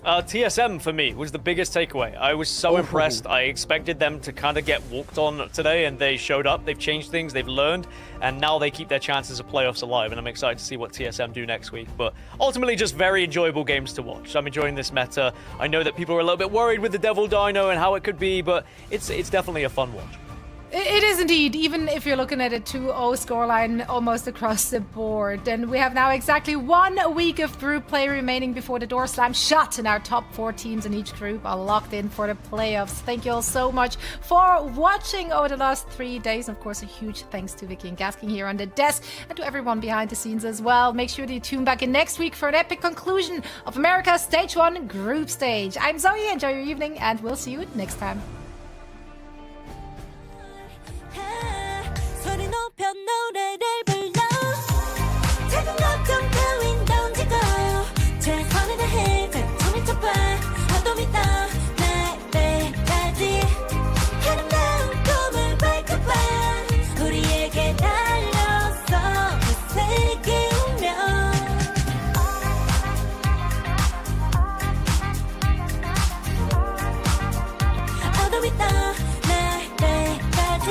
TSM for me was the biggest takeaway. I was so impressed. I expected them to kind of get walked on today, and they showed up. They've changed things, they've learned, and now they keep their chances of playoffs alive, and I'm excited to see what TSM do next week. But ultimately, just very enjoyable games to watch. I'm enjoying this meta. I know that people are a little bit worried with the Devil Dino and how it could be, but it's definitely a fun watch. It is indeed, even if you're looking at a 2-0 scoreline almost across the board. And we have now exactly 1 week of group play remaining before the door slams shut, and our top 4 teams in each group are locked in for the playoffs. Thank you all so much for watching over the last 3 days. And of course, a huge thanks to Vicky and Gasking here on the desk, and to everyone behind the scenes as well. Make sure to tune back in next week for an epic conclusion of America's Stage 1 group stage. I'm Zoe, enjoy your evening, and we'll see you next time. 소리 높여 노래를 불러 작은 걱정 따윈 던지고 최선을 다해 작품을 쳐봐 파도 밑도 날 때까지 아름다운 꿈을 밝혀봐 우리에게 달려서 그 세계 운명 파도 밑도 날 때까지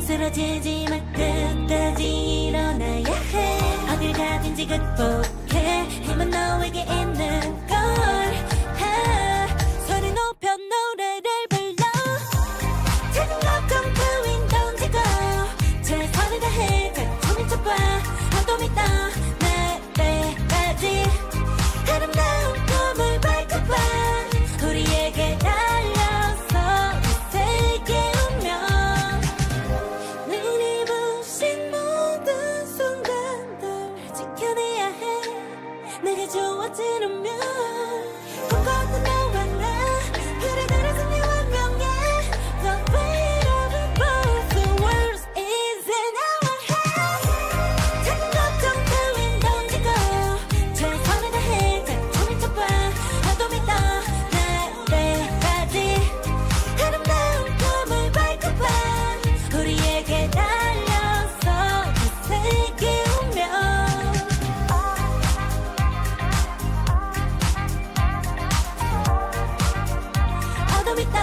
쓰러지지 말 끝까지 일어나야 해 어딜 가든지 극복해 힘은 너에게 있는 걸 소리 높여 노래를 불러 작은 걱정 따윈 던지고 최선을 다해 작품을 쳐봐 파도 밑도 날 때까지 아름다운 꿈을 밝혀봐 우리에게 달려서 그 세계 운명 눈이 부신 모든 순간들 지켜내야 해 내가 좋아지려면 꿈꿨던 너와 나 그래 그래서 네 운명에 The weight of both the worlds is in our hands 작은 걱정 따윈 던지고 최선을 다해 작품을 쳐봐 파도 밑도 날 때까지 아름다운 꿈을 밝혀봐 우리에게 달려서 그 세계 운명 파도 밑도